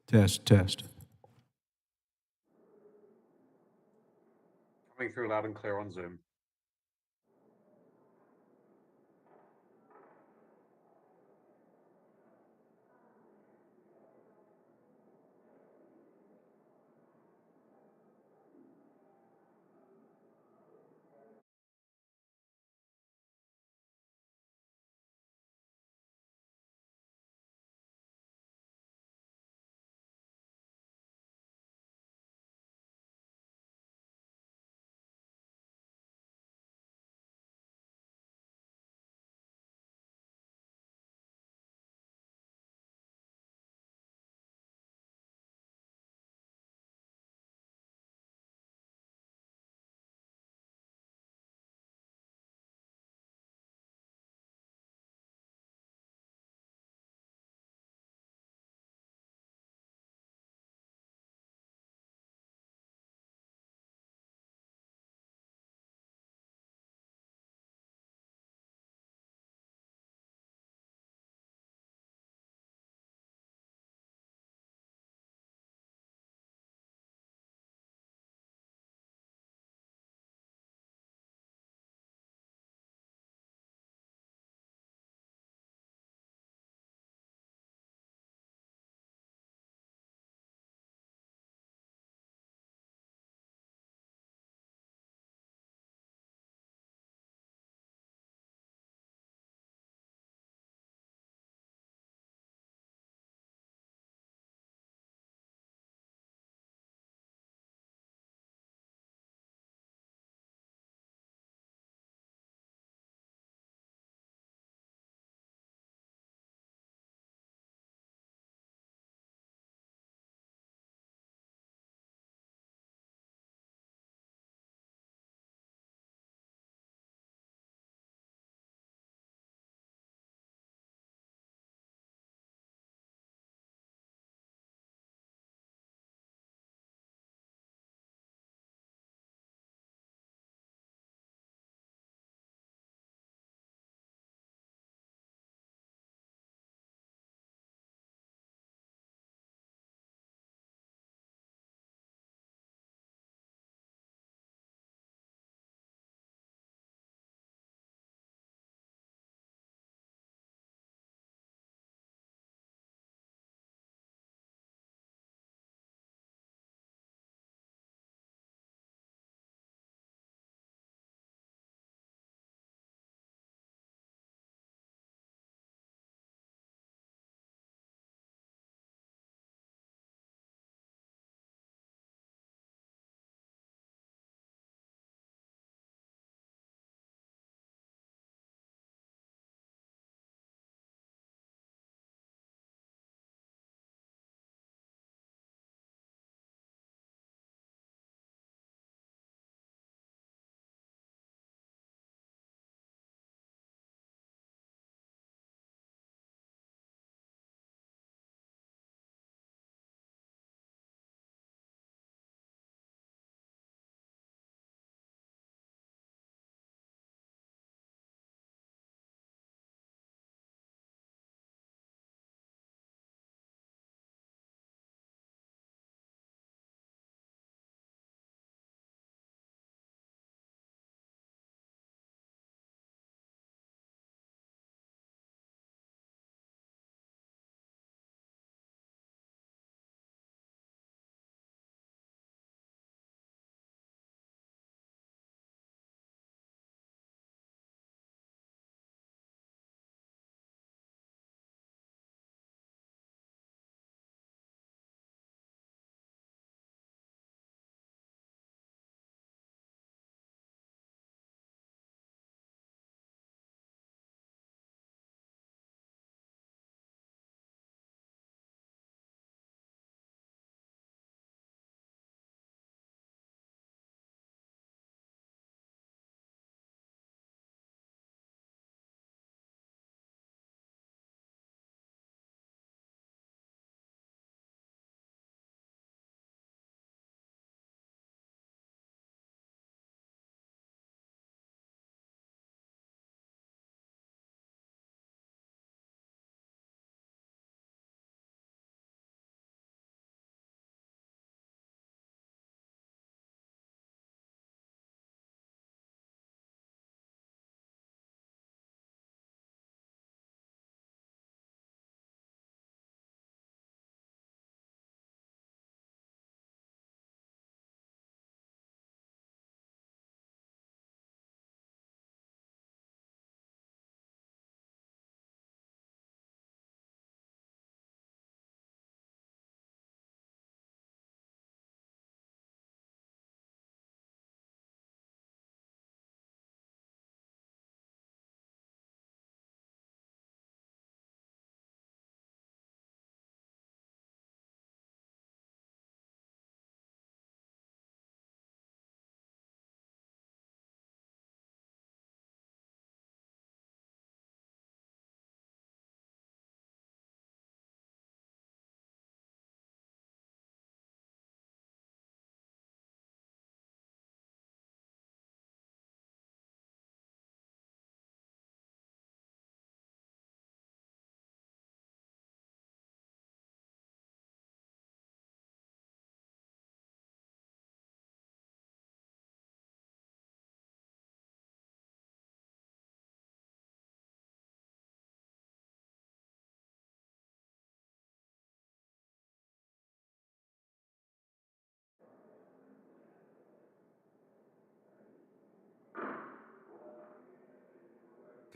Test, test. Coming through loud and clear on Zoom.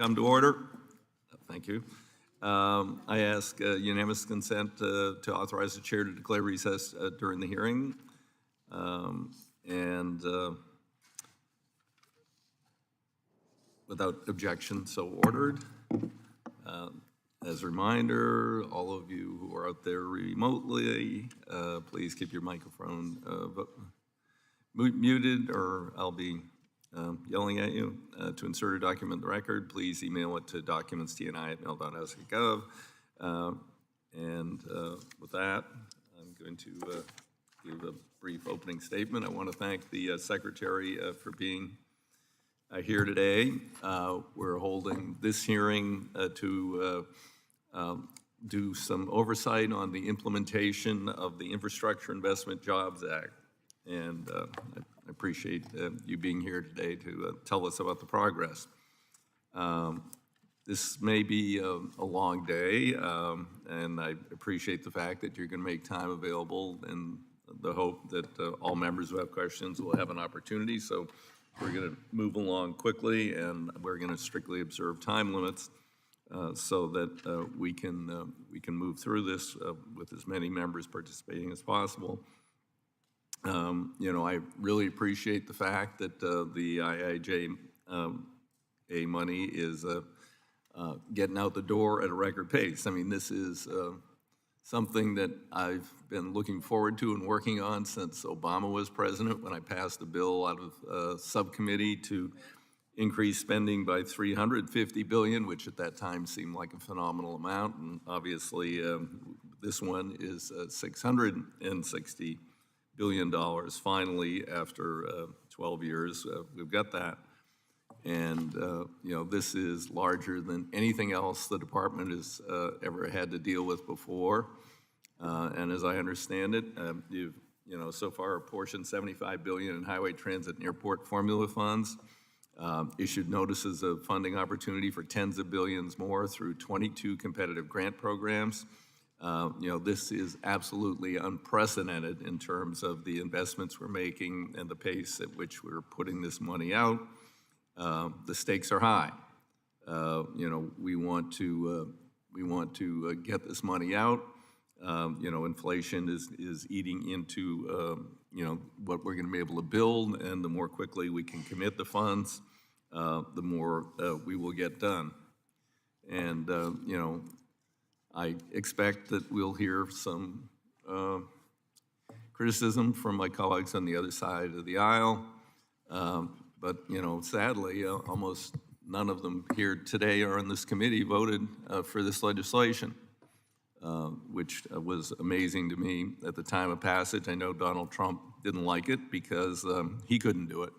Come to order. Thank you. I ask unanimous consent to authorize the chair to declare recess during the hearing. Without objection, so ordered. As a reminder, all of you who are out there remotely, please keep your microphone muted or I'll be yelling at you. To insert a document in the record, please email it to documentstni@mail.sk.gov. With that, I'm going to give a brief opening statement. I want to thank the Secretary for being here today. We're holding this hearing to do some oversight on the implementation of the Infrastructure Investment Jobs Act. And I appreciate you being here today to tell us about the progress. This may be a long day, and I appreciate the fact that you're going to make time available in the hope that all members who have questions will have an opportunity. So we're going to move along quickly, and we're going to strictly observe time limits so that we can move through this with as many members participating as possible. I really appreciate the fact that the IIJA money is getting out the door at a record pace. I mean, this is something that I've been looking forward to and working on since Obama was president, when I passed a bill out of subcommittee to increase spending by $350 billion, which at that time seemed like a phenomenal amount. And obviously, this one is $660 billion. Finally, after 12 years, we've got that. And, this is larger than anything else the department has ever had to deal with before. And as I understand it, you've, so far apportioned $75 billion in highway, transit, and airport formula funds, issued notices of funding opportunity for tens of billions more through 22 competitive grant programs. This is absolutely unprecedented in terms of the investments we're making and the pace at which we're putting this money out. The stakes are high. We want to get this money out. Inflation is eating into what we're going to be able to build, and the more quickly we can commit the funds, the more we will get done. And I expect that we'll hear some criticism from my colleagues on the other side of the aisle. But, sadly, almost none of them here today or in this committee voted for this legislation, which was amazing to me at the time of passage. I know Donald Trump didn't like it because he couldn't do it.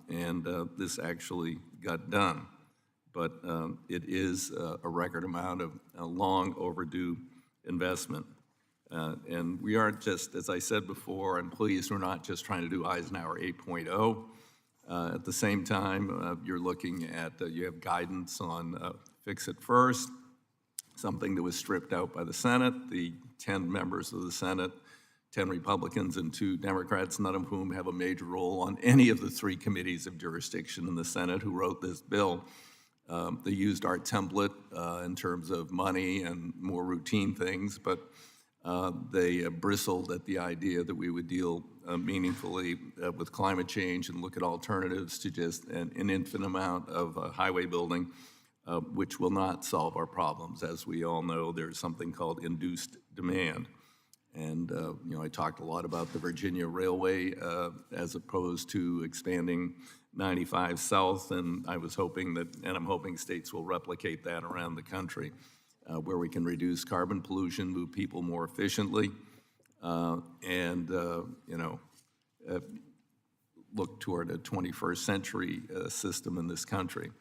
And this actually got done. But it is a record amount of long overdue investment. And we aren't just, as I said before, I'm pleased we're not just trying to do Eisenhower 8.0. At the same time, you're looking at, you have guidance on Fix It First, something that was stripped out by the Senate. The 10 members of the Senate, 10 Republicans and 2 Democrats, none of whom have a major role on any of the 3 committees of jurisdiction in the Senate who wrote this bill. They used our template in terms of money and more routine things, but they bristled at the idea that we would deal meaningfully with climate change and look at alternatives to just an infinite amount of highway building, which will not solve our problems. As we all know, there's something called induced demand. And I talked a lot about the Virginia Railway as opposed to expanding 95 South, and I was hoping that, and I'm hoping states will replicate that around the country, where we can reduce carbon pollution, move people more efficiently, and look toward a 21st century system in this country.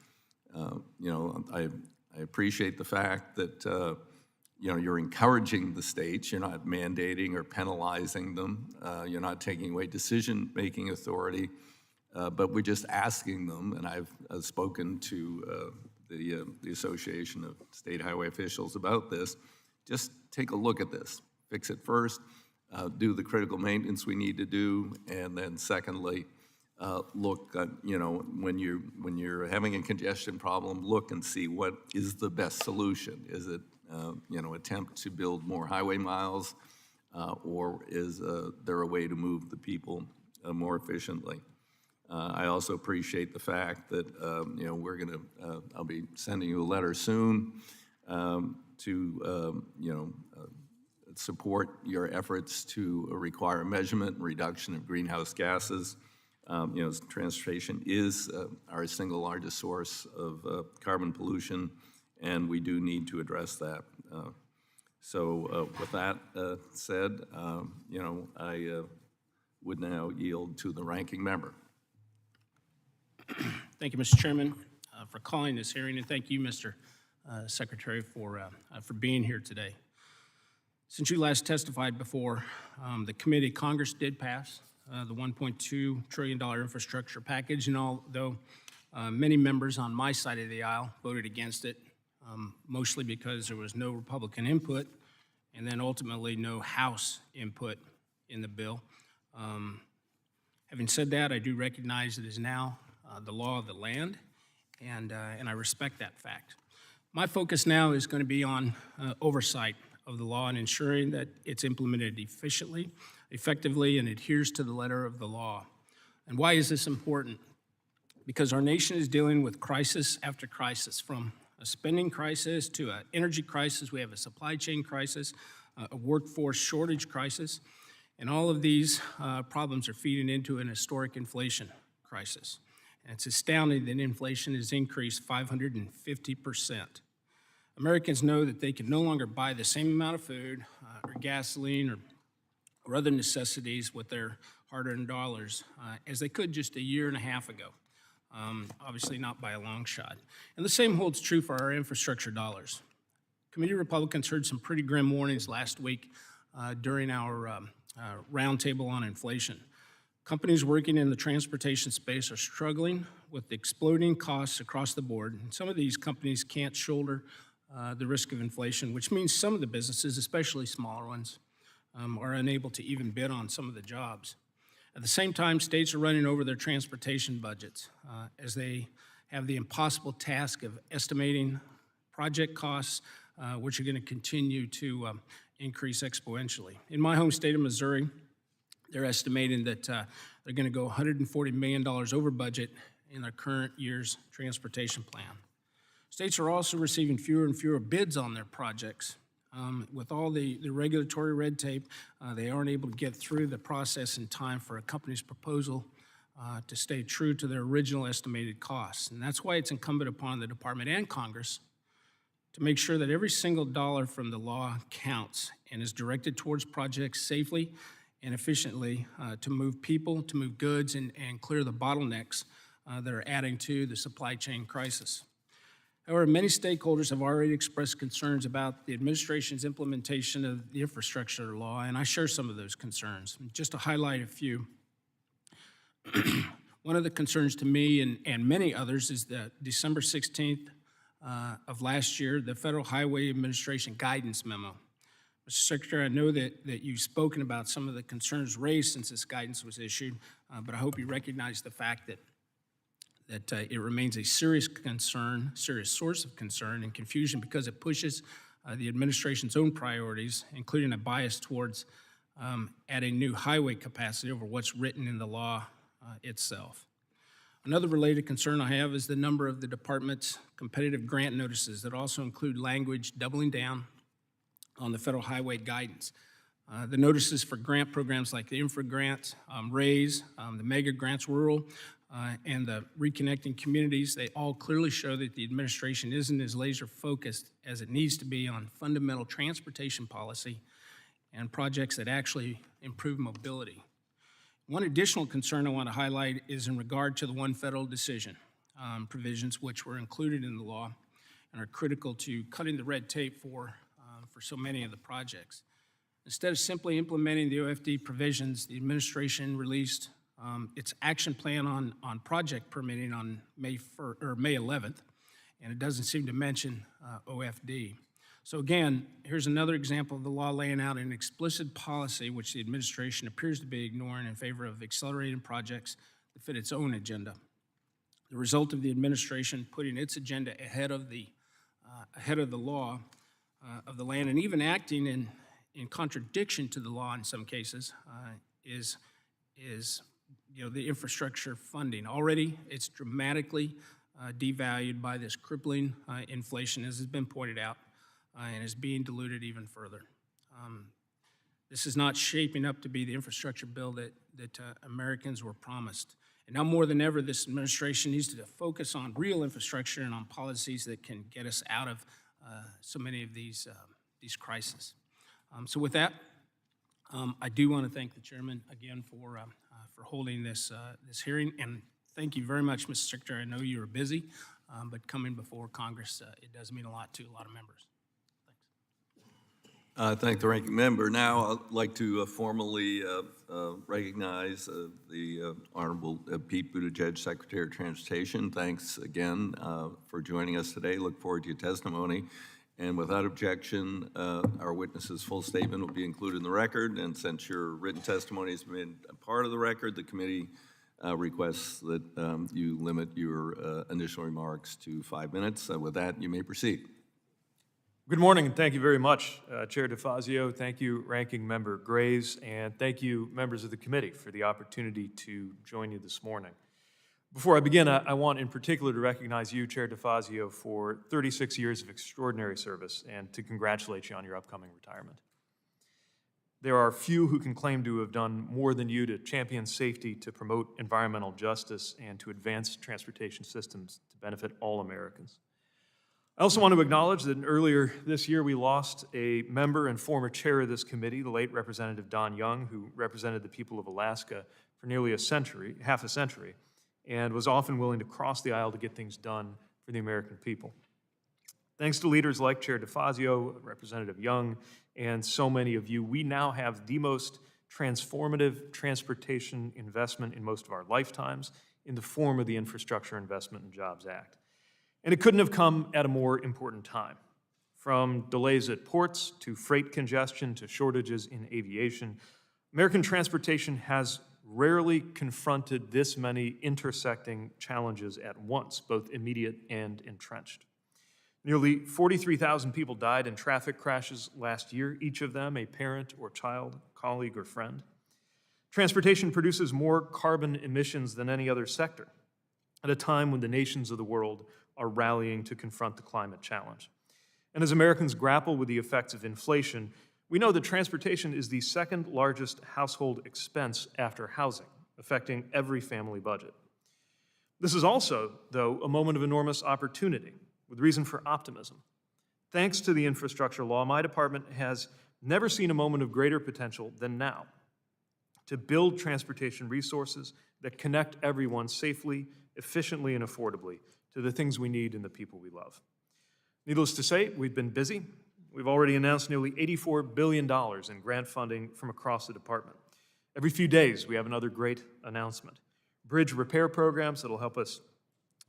I appreciate the fact that you're encouraging the states. You're not mandating or penalizing them. You're not taking away decision-making authority, but we're just asking them, and I've spoken to the Association of State Highway Officials about this, just take a look at this. Fix it first, do the critical maintenance we need to do, and then secondly, look, when you're having a congestion problem, look and see what is the best solution. Is it, attempt to build more highway miles, or is there a way to move the people more efficiently? I also appreciate the fact that, I'll be sending you a letter soon to, support your efforts to require measurement and reduction of greenhouse gases. Transportation is our single largest source of carbon pollution, and we do need to address that. With that said, I would now yield to the ranking member. Thank you, Mr. Chairman, for calling this hearing, and thank you, Mr. Secretary, for being here today. Since you last testified before the committee, Congress did pass the $1.2 trillion infrastructure package, and although many members on my side of the aisle voted against it, mostly because there was no Republican input and then ultimately no House input in the bill. Having said that, I do recognize it is now the law of the land, and I respect that fact. My focus now is going to be on oversight of the law and ensuring that it's implemented efficiently, effectively, and adheres to the letter of the law. And why is this important? Because our nation is dealing with crisis after crisis, from a spending crisis to an energy crisis. We have a supply chain crisis, a workforce shortage crisis, and all of these problems are feeding into an historic inflation crisis. And it's astounding that inflation has increased 550%. Americans know that they can no longer buy the same amount of food or gasoline or other necessities with their hard-earned dollars as they could just a year and a half ago. Obviously not by a long shot. And the same holds true for our infrastructure dollars. Committee Republicans heard some pretty grim warnings last week during our roundtable on inflation. Companies working in the transportation space are struggling with exploding costs across the board, and some of these companies can't shoulder the risk of inflation, which means some of the businesses, especially smaller ones, are unable to even bid on some of the jobs. At the same time, states are running over their transportation budgets as they have the impossible task of estimating project costs, which are going to continue to increase exponentially. In my home state of Missouri, they're estimating that they're going to go $140 million over budget in their current year's transportation plan. States are also receiving fewer and fewer bids on their projects. With all the regulatory red tape, they aren't able to get through the process in time for a company's proposal to stay true to their original estimated costs. And that's why it's incumbent upon the Department and Congress to make sure that every single dollar from the law counts and is directed towards projects safely and efficiently to move people, to move goods, and clear the bottlenecks that are adding to the supply chain crisis. However, many stakeholders have already expressed concerns about the administration's implementation of the infrastructure law, and I share some of those concerns. Just to highlight a few, one of the concerns to me and many others is that December 16th of last year, the Federal Highway Administration guidance memo. Mr. Secretary, I know that you've spoken about some of the concerns raised since this guidance was issued, but I hope you recognize the fact that it remains a serious source of concern and confusion because it pushes the administration's own priorities, including a bias towards adding new highway capacity over what's written in the law itself. Another related concern I have is the number of the department's competitive grant notices that also include language doubling down on the federal highway guidance. The notices for grant programs like the Infra Grants, RAISE, the Mega Grants Rural, and the Reconnecting Communities, they all clearly show that the administration isn't as laser focused as it needs to be on fundamental transportation policy and projects that actually improve mobility. One additional concern I want to highlight is in regard to the one federal decision provisions which were included in the law and are critical to cutting the red tape for so many of the projects. Instead of simply implementing the OFD provisions, the administration released its action plan on project permitting on May 11th, and it doesn't seem to mention OFD. So again, here's another example of the law laying out an explicit policy which the administration appears to be ignoring in favor of accelerating projects to fit its own agenda. The result of the administration putting its agenda ahead of the law of the land, and even acting in contradiction to the law in some cases, is the infrastructure funding. Already, it's dramatically devalued by this crippling inflation, as has been pointed out, and is being diluted even further. This is not shaping up to be the infrastructure bill that Americans were promised. And now more than ever, this administration needs to focus on real infrastructure and on policies that can get us out of so many of these crises. So with that, I do want to thank the chairman again for holding this hearing, and thank you very much, Mr. Secretary. I know you are busy, but coming before Congress, it does mean a lot to a lot of members. Thanks. Thank the ranking member. Now I'd like to formally recognize the Honorable Pete Buttigieg, Secretary of Transportation. Thanks again for joining us today. Look forward to your testimony. And without objection, our witness's full statement will be included in the record. And since your written testimony has been a part of the record, the committee requests that you limit your initial remarks to 5 minutes. With that, you may proceed. Good morning, and thank you very much, Chair DeFazio. Thank you, Ranking Member Graves, and thank you, members of the committee, for the opportunity to join you this morning. Before I begin, I want in particular to recognize you, Chair DeFazio, for 36 years of extraordinary service and to congratulate you on your upcoming retirement. There are few who can claim to have done more than you to champion safety, to promote environmental justice, and to advance transportation systems to benefit all Americans. I also want to acknowledge that earlier this year we lost a member and former chair of this committee, the late Representative Don Young, who represented the people of Alaska for nearly half a century, and was often willing to cross the aisle to get things done for the American people. Thanks to leaders like Chair DeFazio, Representative Young, and so many of you, we now have the most transformative transportation investment in most of our lifetimes in the form of the Infrastructure Investment and Jobs Act. And it couldn't have come at a more important time. From delays at ports to freight congestion to shortages in aviation, American transportation has rarely confronted this many intersecting challenges at once, both immediate and entrenched. Nearly 43,000 people died in traffic crashes last year, each of them a parent or child, colleague or friend. Transportation produces more carbon emissions than any other sector at a time when the nations of the world are rallying to confront the climate challenge. And as Americans grapple with the effects of inflation, we know that transportation is the second largest household expense after housing, affecting every family budget. This is also, though, a moment of enormous opportunity, with reason for optimism. Thanks to the infrastructure law, my department has never seen a moment of greater potential than now to build transportation resources that connect everyone safely, efficiently, and affordably to the things we need and the people we love. Needless to say, we've been busy. We've already announced nearly $84 billion in grant funding from across the department. Every few days, we have another great announcement. Bridge repair programs that'll help us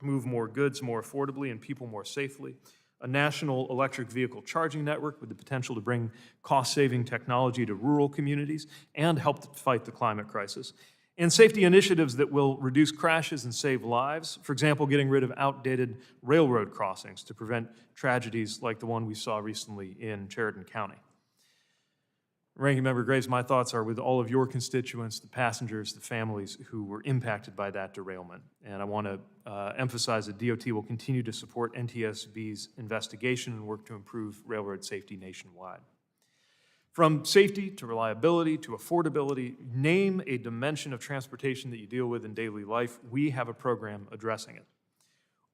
move more goods more affordably and people more safely. A national electric vehicle charging network with the potential to bring cost-saving technology to rural communities and help fight the climate crisis. And safety initiatives that will reduce crashes and save lives. For example, getting rid of outdated railroad crossings to prevent tragedies like the one we saw recently in Chariton County. Ranking Member Graves, my thoughts are with all of your constituents, the passengers, the families who were impacted by that derailment. And I want to emphasize that DOT will continue to support NTSB's investigation and work to improve railroad safety nationwide. From safety to reliability to affordability, name a dimension of transportation that you deal with in daily life, we have a program addressing it.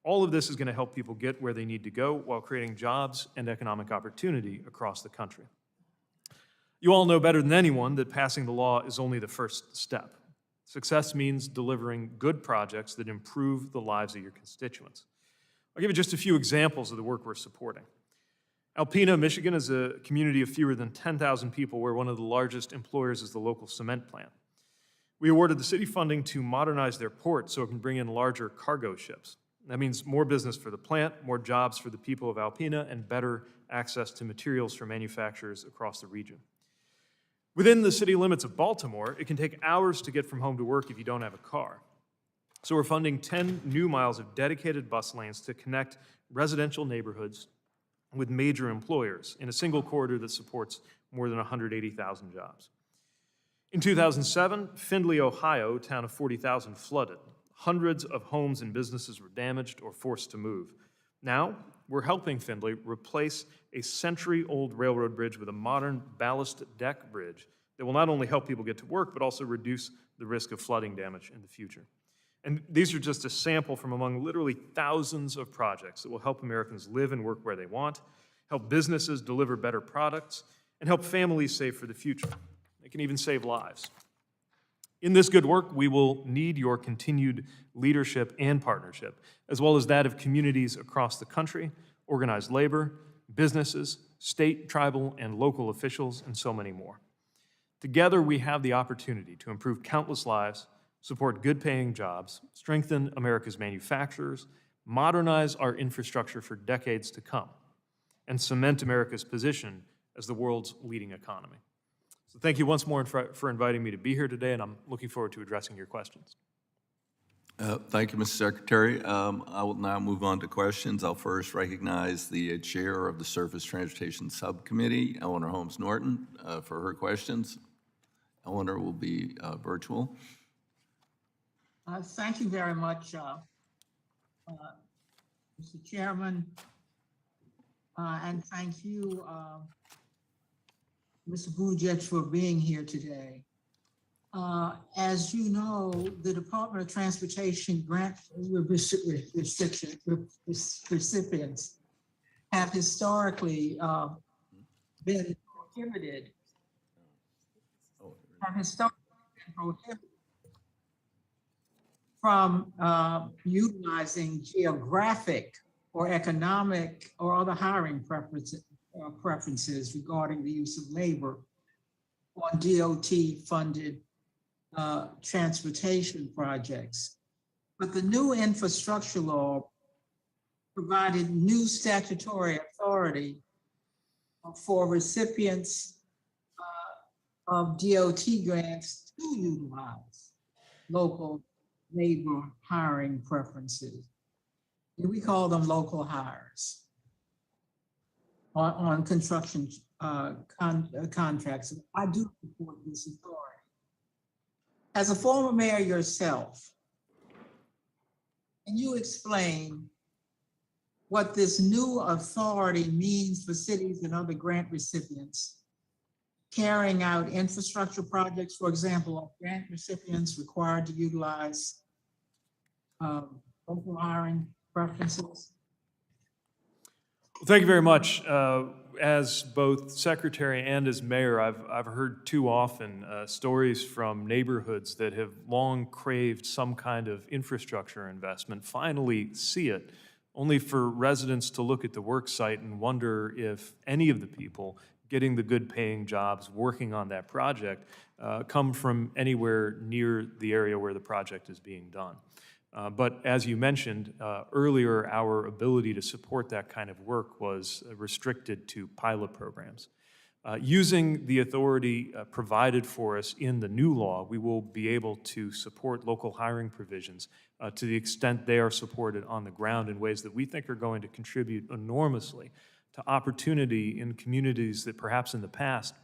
All of this is going to help people get where they need to go while creating jobs and economic opportunity across the country. You all know better than anyone that passing the law is only the first step. Success means delivering good projects that improve the lives of your constituents. I'll give you just a few examples of the work we're supporting. Alpena, Michigan is a community of fewer than 10,000 people where one of the largest employers is the local cement plant. We awarded the city funding to modernize their port so it can bring in larger cargo ships. That means more business for the plant, more jobs for the people of Alpena, and better access to materials for manufacturers across the region. Within the city limits of Baltimore, it can take hours to get from home to work if you don't have a car. So we're funding 10 new miles of dedicated bus lanes to connect residential neighborhoods with major employers in a single corridor that supports more than 180,000 jobs. In 2007, Findlay, Ohio, a town of 40,000, flooded. Hundreds of homes and businesses were damaged or forced to move. Now, we're helping Findlay replace a century-old railroad bridge with a modern ballast deck bridge that will not only help people get to work, but also reduce the risk of flooding damage in the future. And these are just a sample from among literally thousands of projects that will help Americans live and work where they want, help businesses deliver better products, and help families save for the future. They can even save lives. In this good work, we will need your continued leadership and partnership, as well as that of communities across the country, organized labor, businesses, state, tribal, and local officials, and so many more. Together, we have the opportunity to improve countless lives, support good-paying jobs, strengthen America's manufacturers, modernize our infrastructure for decades to come, and cement America's position as the world's leading economy. So thank you once more for inviting me to be here today, and I'm looking forward to addressing your questions. Thank you, Mr. Secretary. I will now move on to questions. I'll first recognize the chair of the Surface Transportation Subcommittee, Eleanor Holmes Norton, for her questions. Eleanor will be virtual. Thank you very much, Mr. Chairman, and thank you, Mr. Buttigieg, for being here today. As you know, the Department of Transportation grant recipients have historically been prohibited, from utilizing geographic or economic or other hiring preferences regarding the use of labor on DOT-funded transportation projects. But the new infrastructure law provided new statutory authority for recipients of DOT grants to utilize local labor hiring preferences. We call them local hires on construction contracts. I do support this authority. As a former mayor yourself, can you explain what this new authority means for cities and other grant recipients carrying out infrastructure projects? For example, are grant recipients required to utilize local hiring preferences? Well, thank you very much. As both secretary and as mayor, I've heard too often stories from neighborhoods that have long craved some kind of infrastructure investment, finally see it, only for residents to look at the work site and wonder if any of the people getting the good paying jobs working on that project come from anywhere near the area where the project is being done. But as you mentioned earlier, our ability to support that kind of work was restricted to pilot programs. Using the authority provided for us in the new law, we will be able to support local hiring provisions to the extent they are supported on the ground in ways that we think are going to contribute enormously to opportunity in communities that perhaps in the past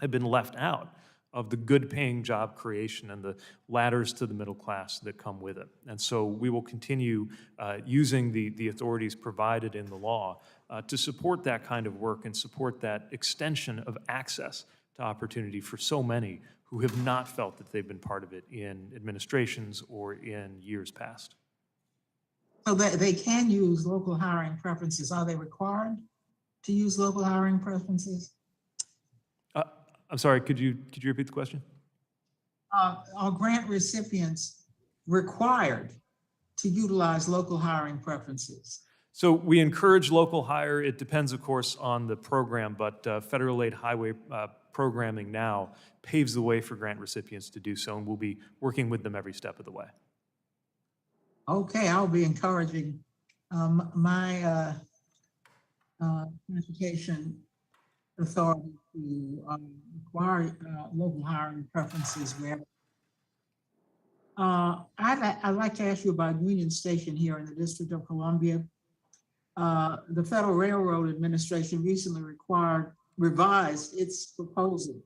have been left out of the good paying job creation and the ladders to the middle class that come with it. And so we will continue using the authorities provided in the law to support that kind of work and support that extension of access to opportunity for so many who have not felt that they've been part of it in administrations or in years past. So that they can use local hiring preferences. Are they required to use local hiring preferences? I'm sorry, could you repeat the question? Are grant recipients required to utilize local hiring preferences? So we encourage local hire. It depends, of course, on the program, but federal aid highway programming now paves the way for grant recipients to do so, and we'll be working with them every step of the way. Okay, I'll be encouraging my transportation authority to require local hiring preferences where I'd like to ask you about Union Station here in the District of Columbia. The Federal Railroad Administration recently revised its proposal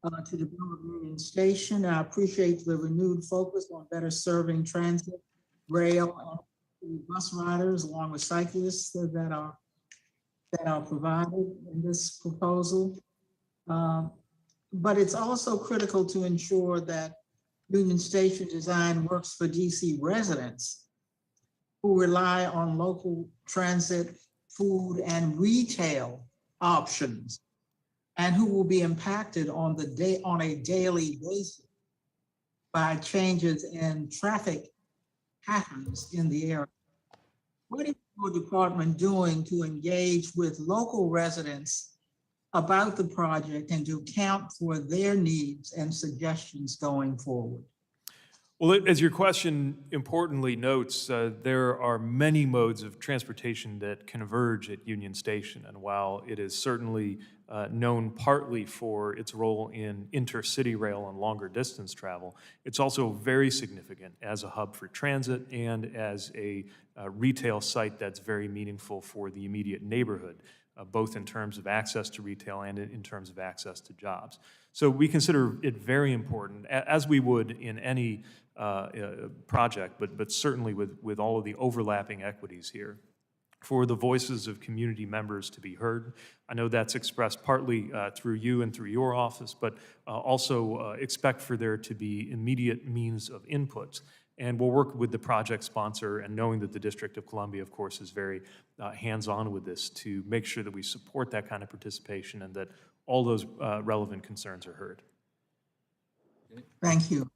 to develop Union Station. I appreciate the renewed focus on better serving transit, rail, and bus riders, along with cyclists that are provided in this proposal. But it's also critical to ensure that Union Station design works for DC residents who rely on local transit, food, and retail options, and who will be impacted on a daily basis by changes in traffic patterns in the area. What is your department doing to engage with local residents about the project and to account for their needs and suggestions going forward? Well, as your question importantly notes, there are many modes of transportation that converge at Union Station. And while it is certainly known partly for its role in intercity rail and longer distance travel, it's also very significant as a hub for transit and as a retail site that's very meaningful for the immediate neighborhood, both in terms of access to retail and in terms of access to jobs. So we consider it very important, as we would in any project, but certainly with all of the overlapping equities here, for the voices of community members to be heard. I know that's expressed partly through you and through your office, but also expect for there to be immediate means of input. And we'll work with the project sponsor, and knowing that the District of Columbia, of course, is very hands-on with this, to make sure that we support that kind of participation and that all those relevant concerns are heard. Thank you.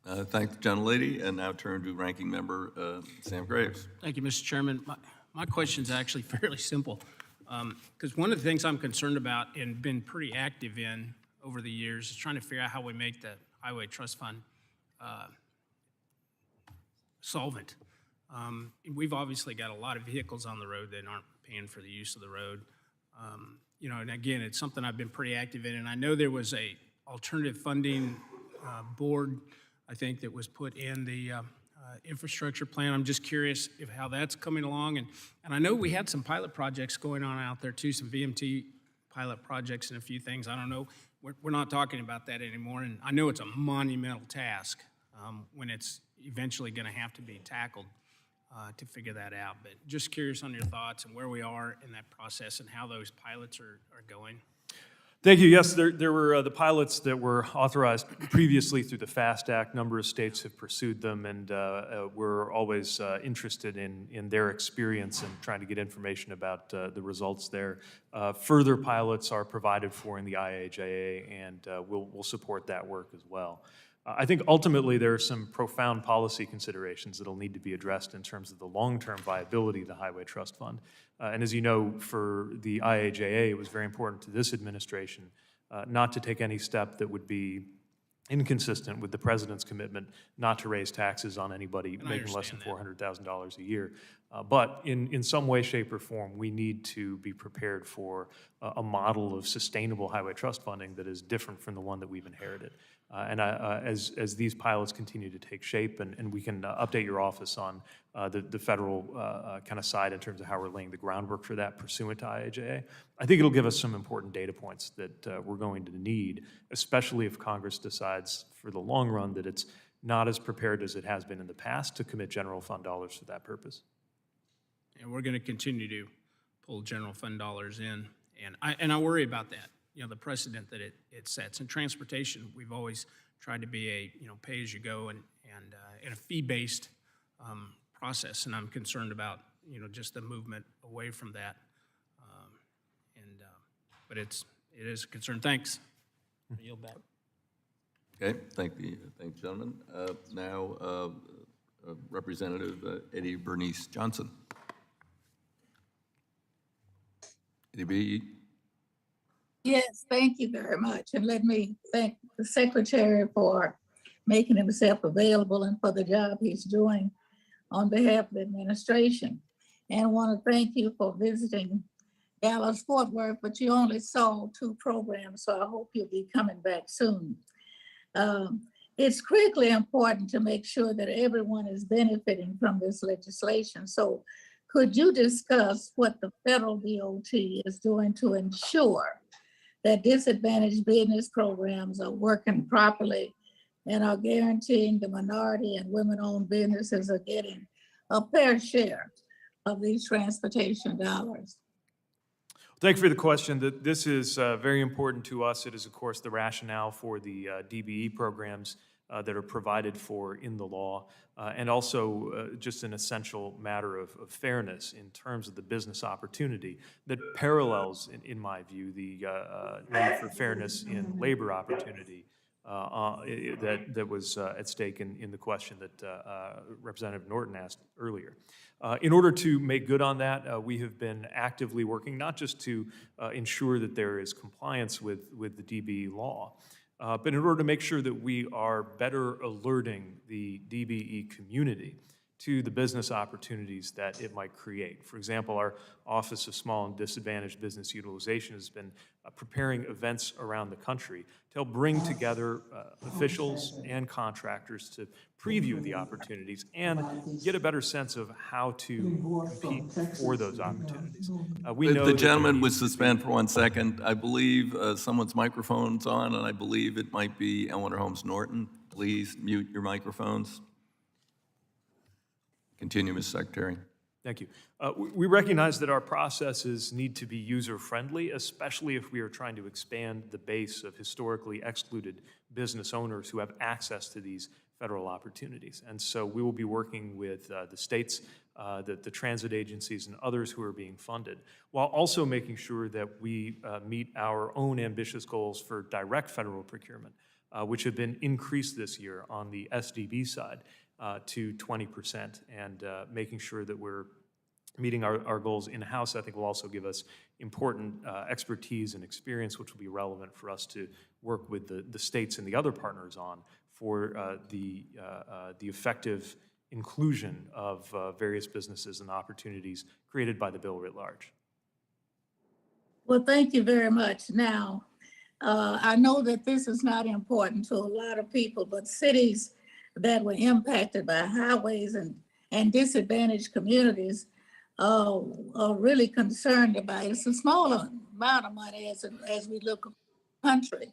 Thank the gentlelady, and now turn to Ranking Member Sam Graves. Thank you, Mr. Chairman. My question is actually fairly simple, because one of the things I'm concerned about and been pretty active in over the years is trying to figure out how we make the Highway Trust Fund solvent. We've obviously got a lot of vehicles on the road that aren't paying for the use of the road. And again, it's something I've been pretty active in, and I know there was a alternative funding board, I think, that was put in the infrastructure plan. I'm just curious how that's coming along, and I know we had some pilot projects going on out there too, some VMT pilot projects and a few things. I don't know, we're not talking about that anymore, and I know it's a monumental task when it's eventually going to have to be tackled to figure that out. But just curious on your thoughts and where we are in that process and how those pilots are going. Thank you. Yes, there were the pilots that were authorized previously through the FAST Act. A number of states have pursued them, and we're always interested in their experience and trying to get information about the results there. Further pilots are provided for in the IAJA, and we'll support that work as well. I think ultimately there are some profound policy considerations that'll need to be addressed in terms of the long-term viability of the Highway Trust Fund. And as you know, for the IAJA, it was very important to this administration not to take any step that would be inconsistent with the president's commitment not to raise taxes on anybody making less than $400,000 a year. But in some way, shape, or form, we need to be prepared for a model of sustainable highway trust funding that is different from the one that we've inherited. And as these pilots continue to take shape, and we can update your office on the federal kind of side in terms of how we're laying the groundwork for that pursuant to IAJA, I think it'll give us some important data points that we're going to need, especially if Congress decides for the long run that it's not as prepared as it has been in the past to commit general fund dollars for that purpose. And we're going to continue to pull general fund dollars in, and I worry about that. You know, the precedent that it sets. In transportation, we've always tried to be a pay-as-you-go and a fee-based process, and I'm concerned about just the movement away from that. But it is a concern. Thanks. I yield back. Okay, thank you, gentlemen. Now, Representative Eddie Bernice Johnson. Eddie B. Yes, thank you very much. And let me thank the Secretary for making himself available and for the job he's doing on behalf of the administration. And I want to thank you for visiting Dallas Fort Worth, but you only saw 2 programs, so I hope you'll be coming back soon. it's critically important to make sure that everyone is benefiting from this legislation. So could you discuss what the federal DOT is doing to ensure that disadvantaged business programs are working properly and are guaranteeing the minority and women-owned businesses are getting a fair share of these transportation dollars? Thank you for the question. This is very important to us. It is, of course, the rationale for the DBE programs that are provided for in the law, and also just an essential matter of fairness in terms of the business opportunity that parallels, in my view, the need for fairness in labor opportunity that was at stake in the question that Representative Norton asked earlier. In order to make good on that, we have been actively working not just to ensure that there is compliance with the DBE law, but in order to make sure that we are better alerting the DBE community to the business opportunities that it might create. For example, our Office of Small and Disadvantaged Business Utilization has been preparing events around the country to help bring together officials and contractors to preview the opportunities and get a better sense of how to compete for those opportunities. We know The that gentleman would suspend for 1 second. I believe someone's microphone's on, and I believe it might be Eleanor Holmes Norton. Please mute your microphones. Continue, Ms. Secretary. Thank you. We recognize that our processes need to be user-friendly, especially if we are trying to expand the base of historically excluded business owners who have access to these federal opportunities. And so we will be working with the states, the transit agencies, and others who are being funded, while also making sure that we meet our own ambitious goals for direct federal procurement, which have been increased this year on the SDB side to 20%, and making sure that we're meeting our goals in-house, I think, will also give us important expertise and experience, which will be relevant for us to work with the states and the other partners on for the effective inclusion of various businesses and opportunities created by the bill writ large. Well, thank you very much. Now, I know that this is not important to a lot of people, but cities that were impacted by highways and disadvantaged communities are really concerned about it. It's a small amount of money as we look at the country,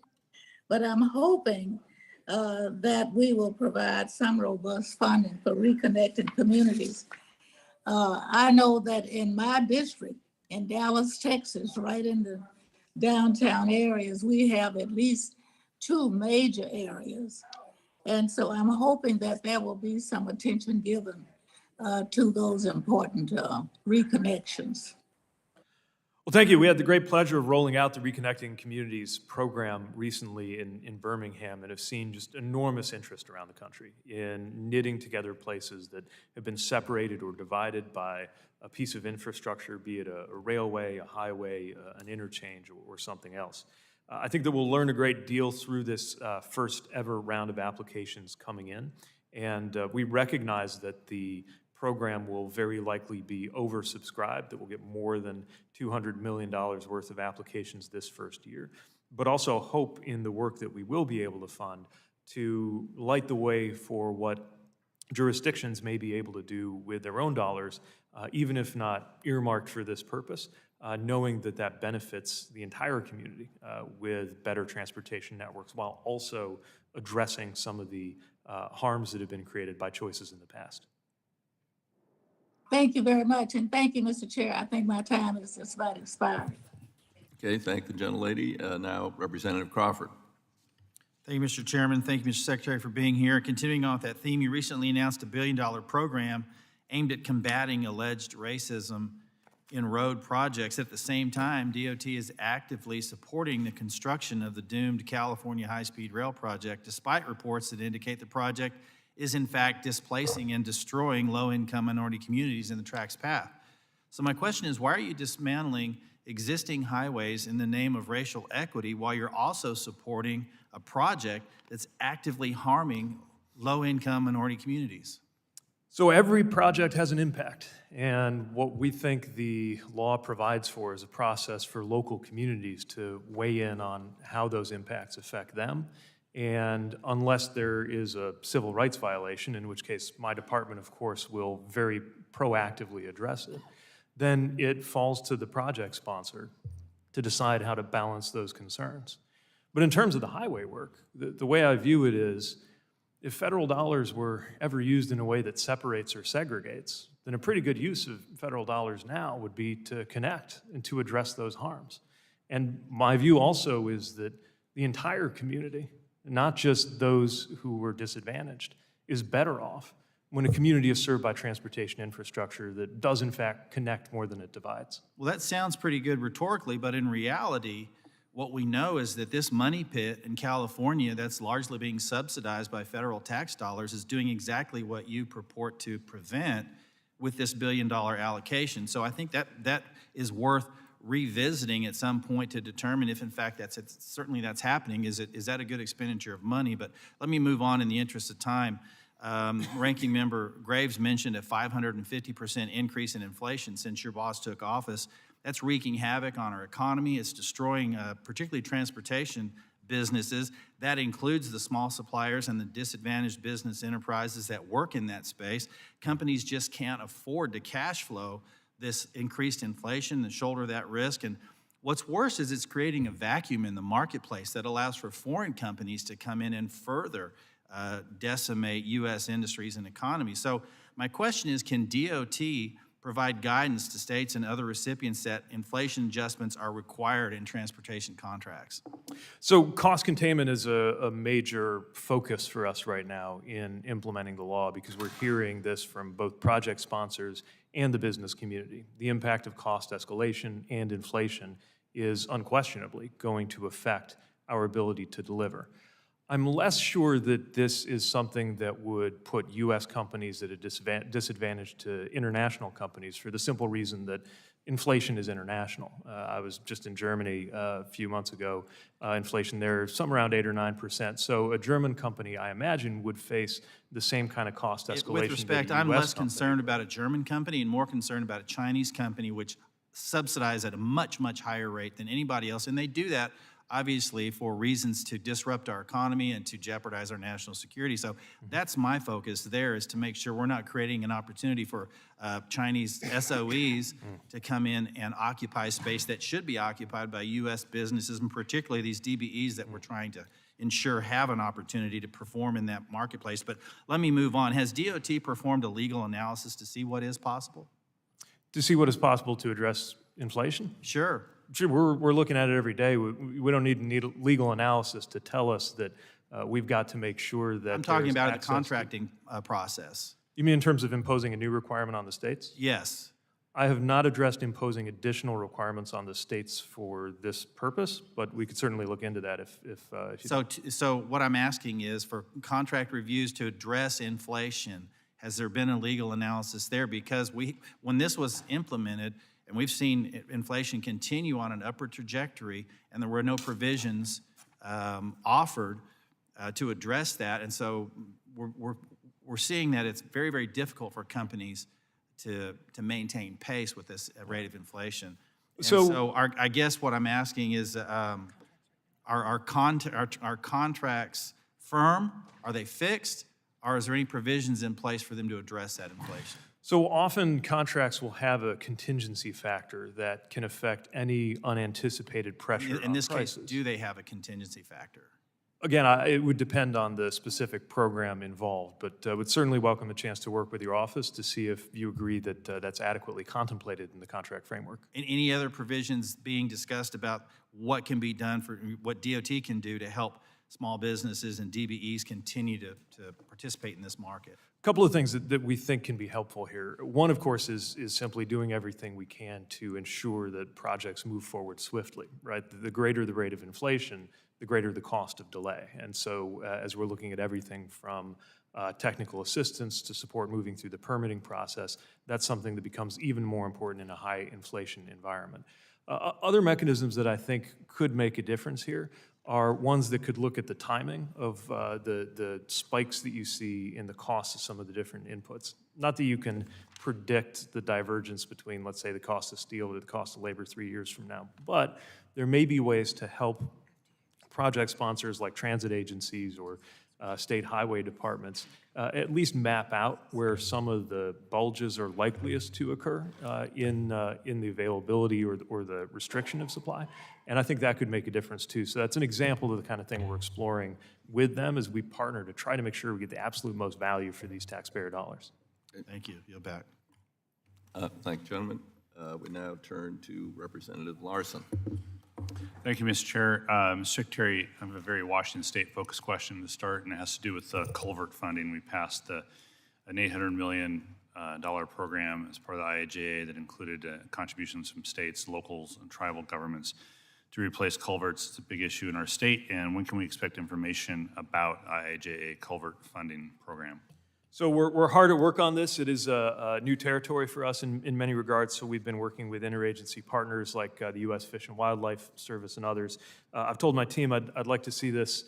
but I'm hoping that we will provide some robust funding for reconnecting communities. I know that in my district, in Dallas, Texas, right in the downtown areas, we have at least 2 major areas. And so I'm hoping that there will be some attention given to those important reconnections. Well, thank you. We had the great pleasure of rolling out the Reconnecting Communities program recently in Birmingham, and have seen just enormous interest around the country in knitting together places that have been separated or divided by a piece of infrastructure, be it a railway, a highway, an interchange, or something else. I think that we'll learn a great deal through this first ever round of applications coming in, and we recognize that the program will very likely be oversubscribed, that we'll get more than $200 million worth of applications this first year, but also hope in the work that we will be able to fund to light the way for what jurisdictions may be able to do with their own dollars, even if not earmarked for this purpose, knowing that that benefits the entire community with better transportation networks, while also addressing some of the harms that have been created by choices in the past. Thank you very much, and thank you, Mr. Chair. I think my time is just about expired. Okay, thank the gentlelady. Now, Representative Crawford. Thank you, Mr. Chairman. Thank you, Mr. Secretary, for being here. Continuing on with that theme, you recently announced $1 billion program aimed at combating alleged racism in road projects. At the same time, DOT is actively supporting the construction of the doomed California high-speed rail project, despite reports that indicate the project is in fact displacing and destroying low-income minority communities in the track's path. So my question is, why are you dismantling existing highways in the name of racial equity while you're also supporting a project that's actively harming low-income minority communities? So every project has an impact, and what we think the law provides for is a process for local communities to weigh in on how those impacts affect them And unless there is a civil rights violation, in which case my department, of course, will very proactively address it, then it falls to the project sponsor to decide how to balance those concerns. But in terms of the highway work, the way I view it is, if federal dollars were ever used in a way that separates or segregates, then a pretty good use of federal dollars now would be to connect and to address those harms. And my view also is that the entire community, not just those who were disadvantaged, is better off when a community is served by transportation infrastructure that does in fact connect more than it divides. Well, that sounds pretty good rhetorically, but in reality, what we know is that this money pit in California that's largely being subsidized by federal tax dollars is doing exactly what you purport to prevent with this $1 billion allocation. So I think that is worth revisiting at some point to determine if in fact certainly that's happening. Is that a good expenditure of money? But let me move on in the interest of time. Ranking Member Graves mentioned a 550% increase in inflation since your boss took office. That's wreaking havoc on our economy. It's destroying particularly transportation businesses. That includes the small suppliers and the disadvantaged business enterprises that work in that space. Companies just can't afford to cash flow this increased inflation and shoulder that risk. And what's worse is it's creating a vacuum in the marketplace that allows for foreign companies to come in and further decimate U.S. industries and economies. So my question is, can DOT provide guidance to states and other recipients that inflation adjustments are required in transportation contracts? So cost containment is a major focus for us right now in implementing the law, because we're hearing this from both project sponsors and the business community. The impact of cost escalation and inflation is unquestionably going to affect our ability to deliver. I'm less sure that this is something that would put U.S. companies at a disadvantage to international companies, for the simple reason that inflation is international. I was just in Germany a few months ago. Inflation there is somewhere around 8 or 9%. So a German company, I imagine, would face the same kind of cost escalation. With respect, I'm less concerned about a German company and more concerned about a Chinese company, which subsidize at a much, much higher rate than anybody else. And they do that obviously for reasons to disrupt our economy and to jeopardize our national security. So that's my focus there, is to make sure we're not creating an opportunity for Chinese SOEs to come in and occupy space that should be occupied by U.S. businesses, and particularly these DBEs that we're trying to ensure have an opportunity to perform in that marketplace. But let me move on. Has DOT performed a legal analysis to see what is possible? To see what is possible to address inflation? Sure. Sure, we're looking at it every day. We don't need legal analysis to tell us that we've got to make sure that I'm talking there's about the access to- contracting process. You mean in terms of imposing a new requirement on the states? Yes. I have not addressed imposing additional requirements on the states for this purpose, but we could certainly look into that if you So what I'm asking is, for contract reviews to address inflation, has there been a legal analysis there? Because when this was implemented, and we've seen inflation continue on an upward trajectory, and there were no provisions offered to address that. And so we're seeing that it's very, very difficult for companies to maintain pace with this rate of inflation. And so I guess what I'm asking is, are our contracts firm? Are they fixed? Or is there any provisions in place for them to address that inflation? So often contracts will have a contingency factor that can affect any unanticipated pressure In this on prices. case, do they have a contingency factor? Again, it would depend on the specific program involved, but would certainly welcome a chance to work with your office to see if you agree that that's adequately contemplated in the contract framework. And any other provisions being discussed about what can be done, for what DOT can do to help small businesses and DBEs continue to participate in this market? A couple of things that we think can be helpful here. One, of course, is simply doing everything we can to ensure that projects move forward swiftly, right? The greater the rate of inflation, the greater the cost of delay. And so as we're looking at everything from technical assistance to support moving through the permitting process, that's something that becomes even more important in a high inflation environment. Other mechanisms that I think could make a difference here are ones that could look at the timing of the spikes that you see in the cost of some of the different inputs. Not that you can predict the divergence between, let's say, the cost of steel or the cost of labor 3 years from now, but there may be ways to help project sponsors like transit agencies or state highway departments at least map out where some of the bulges are likeliest to occur in the availability or the restriction of supply. And I think that could make a difference too. So that's an example of the kind of thing we're exploring with them as we partner to try to make sure we get the absolute most value for these taxpayer dollars. Thank you. Yield back. Thank you, gentlemen. We now turn to Representative Larson. Thank you, Mr. Chair. Mr. Secretary, I have a very Washington State-focused question to start, and it has to do with culvert funding. We passed an $800 million program as part of the IIJA that included contributions from states, locals, and tribal governments to replace culverts. It's a big issue in our state, and when can we expect information about IIJA culvert funding program? So we're hard at work on this. It is a new territory for us in many regards. So we've been working with interagency partners like the U.S. Fish and Wildlife Service and others. I've told my team I'd like to see this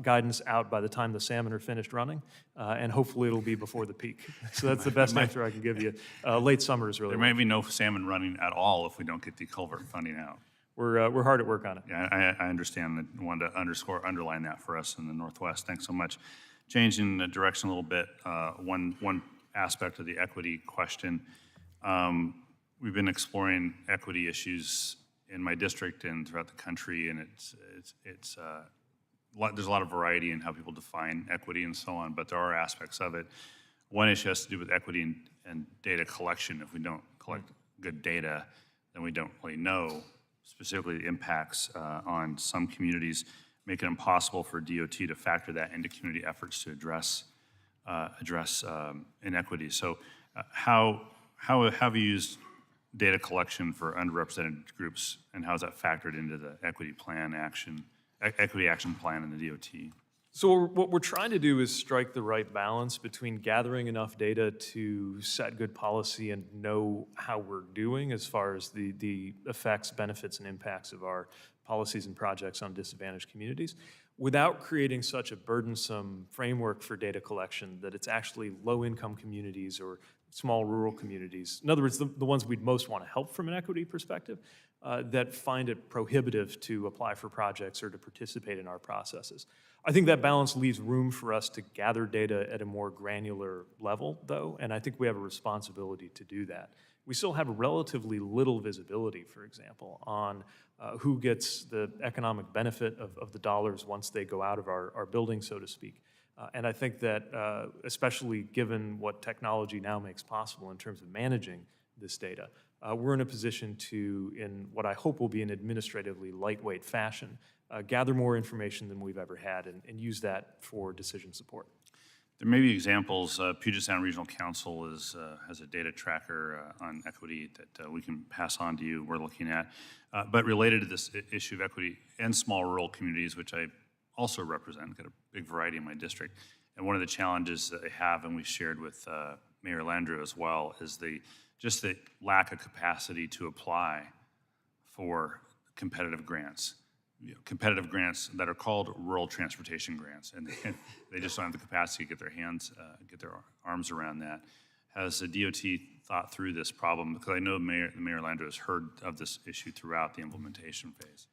guidance out by the time the salmon are finished running, and hopefully it'll be before the peak. So that's the best answer I can give you. Late summer is really. There may be no salmon running at all if we don't get the culvert funding out. We're hard at work on it. Yeah, I understand that. I wanted to underline that for us in the Northwest. Thanks so much. Changing the direction a little bit, one aspect of the equity question. We've been exploring equity issues in my district and throughout the country, and there's a lot of variety in how people define equity and so on, but there are aspects of it. One issue has to do with equity and data collection. If we don't collect good data, then we don't really know specifically the impacts on some communities, making it impossible for DOT to factor that into community efforts to address inequity. So how have you used data collection for underrepresented groups, and how is that factored into the equity action plan in the DOT? So what we're trying to do is strike the right balance between gathering enough data to set good policy and know how we're doing as far as the effects, benefits, and impacts of our policies and projects on disadvantaged communities, without creating such a burdensome framework for data collection that it's actually low-income communities or small rural communities, in other words, the ones we'd most want to help from an equity perspective, that find it prohibitive to apply for projects or to participate in our processes. I think that balance leaves room for us to gather data at a more granular level, though, and I think we have a responsibility to do that. We still have relatively little visibility, for example, on who gets the economic benefit of the dollars once they go out of our building, so to speak. And I think that, especially given what technology now makes possible in terms of managing this data, we're in a position to, in what I hope will be an administratively lightweight fashion, gather more information than we've ever had and use that for decision support. There may be examples. Puget Sound Regional Council has a data tracker on equity that we can pass on to you. We're looking at. But related to this issue of equity and small rural communities, which I also represent, got a big variety in my district. And one of the challenges that they have, and we shared with Mayor Landrieu as well, is just the lack of capacity to apply for competitive grants. Competitive grants that are called rural transportation grants, and they just don't have the capacity to get their arms around that. Has the DOT thought through this problem? Because I know Mayor Landrieu has heard of this issue throughout the implementation phase.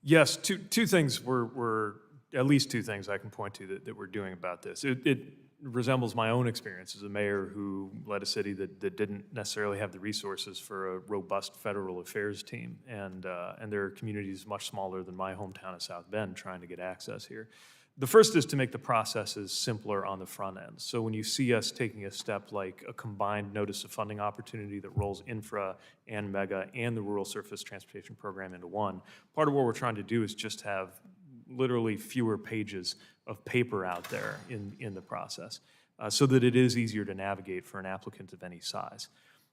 Yes, two things were at least two things I can point to that we're doing about this. It resembles my own experience as a mayor who led a city that didn't necessarily have the resources for a robust federal affairs team, and there are communities much smaller than my hometown of South Bend trying to get access here. The first is to make the processes simpler on the front end. So when you see us taking a step like a combined notice of funding opportunity that rolls infra and mega and the rural surface transportation program into one, part of what we're trying to do is just have literally fewer pages of paper out there in the process so that it is easier to navigate for an applicant of any size.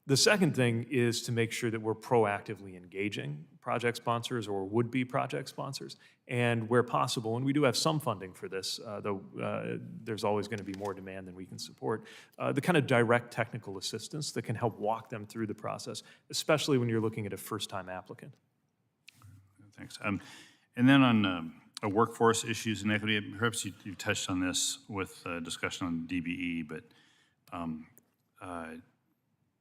The second thing is to make sure that we're proactively engaging project sponsors or would-be project sponsors, and where possible, and we do have some funding for this, though there's always going to be more demand than we can support, the kind of direct technical assistance that can help walk them through the process, especially when you're looking at a first-time applicant. Thanks. And then on workforce issues and equity, perhaps you touched on this with discussion on DBE, but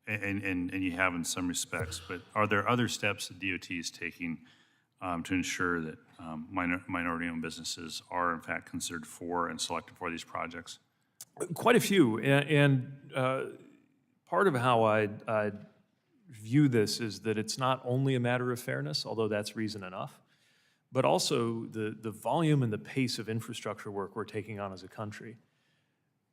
and you have in some respects, but are there other steps that DOT is taking to ensure that minority-owned businesses are in fact considered for and selected for these projects? Quite a few, and part of how I view this is that it's not only a matter of fairness, although that's reason enough, but also the volume and the pace of infrastructure work we're taking on as a country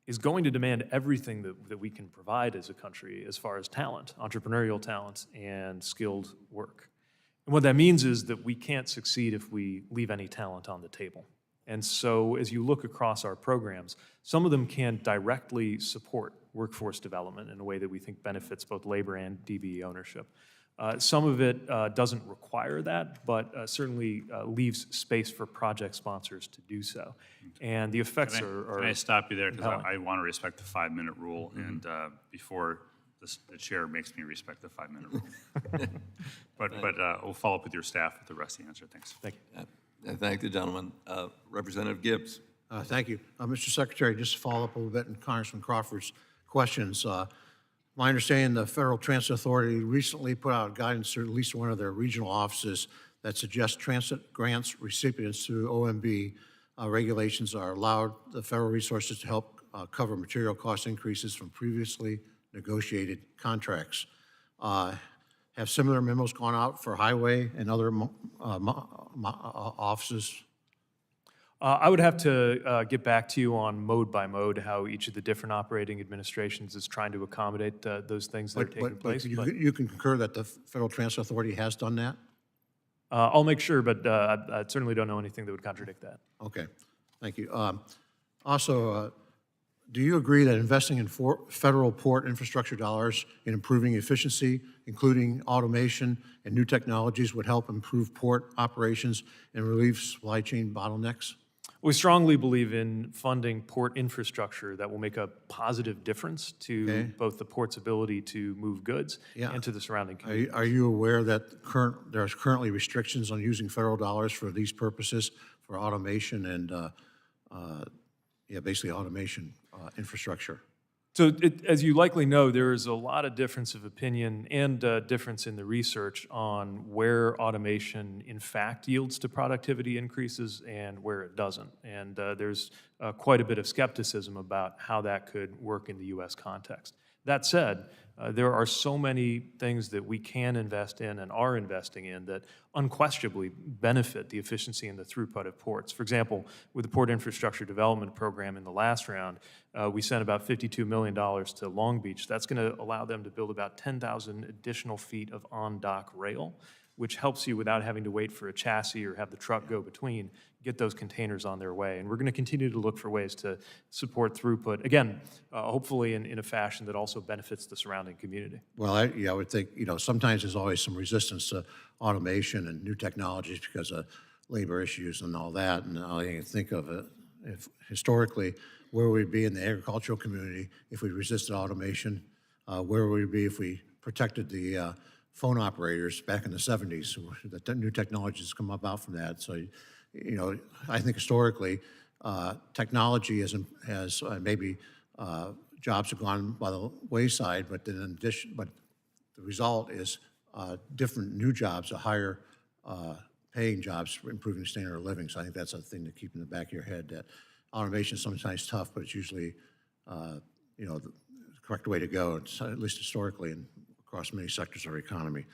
is going to demand everything that we can provide as a country as far as talent, entrepreneurial talent, and skilled work. And what that means is that we can't succeed if we leave any talent on the table. And so as you look across our programs, some of them can directly support workforce development in a way that we think benefits both labor and DBE ownership. Some of it doesn't require that, but certainly leaves space for project sponsors to do so. And the effects are Can I stop you there? Because compelling. I want to respect the 5-minute rule, and before the chair makes me respect the 5-minute rule. But we'll follow up with your staff with the rest of the answer. Thanks. Thank you. I thank the gentleman. Representative Gibbs. Thank you. Mr. Secretary, just to follow up a little bit on Congressman Crawford's questions. My understanding, the Federal Transit Authority recently put out guidance to at least one of their regional offices that suggests transit grants recipients through OMB regulations are allowed the federal resources to help cover material cost increases from previously negotiated contracts. Have similar memos gone out for highway and other offices? I would have to get back to you on mode by mode, how each of the different operating administrations is trying to accommodate those things that are taking place. But You can concur that the Federal Transit Authority has done that? I'll make sure, but I certainly don't know anything that would contradict that. Okay, thank you. Also, do you agree that investing in federal port infrastructure dollars in improving efficiency, including automation and new technologies, would help improve port operations and relieve supply chain bottlenecks? We strongly believe in funding port infrastructure that will make a positive difference to Okay. both the port's ability to move goods Yeah. and to the surrounding community. Are you aware that there's currently restrictions on using federal dollars for these purposes, for automation and, basically automation infrastructure? So as you likely know, there is a lot of difference of opinion and difference in the research on where automation in fact yields to productivity increases and where it doesn't. And there's quite a bit of skepticism about how that could work in the US context. That said, there are so many things that we can invest in and are investing in that unquestionably benefit the efficiency and the throughput of ports. For example, with the Port Infrastructure Development Program in the last round, we sent about $52 million to Long Beach. That's going to allow them to build about 10,000 additional feet of on-dock rail, which helps you without having to wait for a chassis or have the truck go between, get those containers on their way. And we're going to continue to look for ways to support throughput, again, hopefully in a fashion that also benefits the surrounding community. Well, I would think, sometimes there's always some resistance to automation and new technologies because of labor issues and all that. And all you can think of it, if historically, where would we be in the agricultural community if we resisted automation? Where would we be if we protected the phone operators back in the 70s? The new technologies come about from that. So, I think historically, technology has maybe jobs have gone by the wayside, but then in addition, but the result is different new jobs, higher paying jobs for improving standard of living. So I think that's a thing to keep in the back of your head, that automation is sometimes tough, but it's usually, the correct way to go, at least historically and across many sectors of our economy.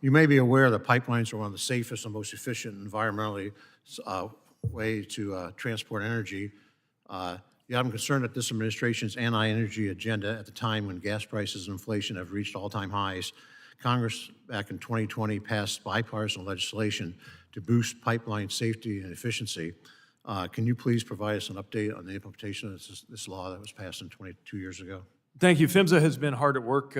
You may be aware that pipelines are one of the safest and most efficient environmentally way to transport energy. Yet I'm concerned that this administration's anti-energy agenda at the time when gas prices and inflation have reached all-time highs. Congress back in 2020 passed bipartisan legislation to boost pipeline safety and efficiency. Can you please provide us an update on the implementation of this law that was passed 22 years ago? Thank you. PHMSA has been hard at work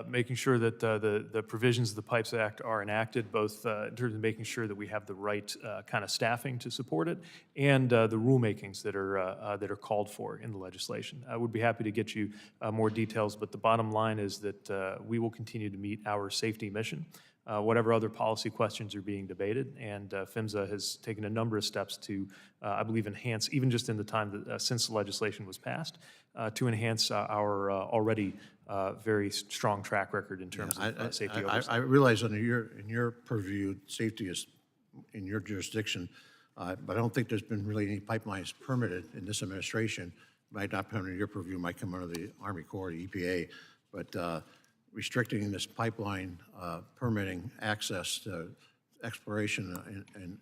making sure that the provisions of the Pipes Act are enacted, both in terms of making sure that we have the right kind of staffing to support it and the rulemakings that are called for in the legislation. I would be happy to get you more details, but the bottom line is that we will continue to meet our safety mission. Whatever other policy questions are being debated, and PHMSA has taken a number of steps to, I believe, enhance, even just in the time that, since the legislation was passed, to enhance our already very strong track record in terms of safety oversight. I realize in your purview, safety is in your jurisdiction, but I don't think there's been really any pipelines permitted in this administration. Might not come under your purview, might come under the Army Corps, the EPA, but restricting this pipeline permitting access to exploration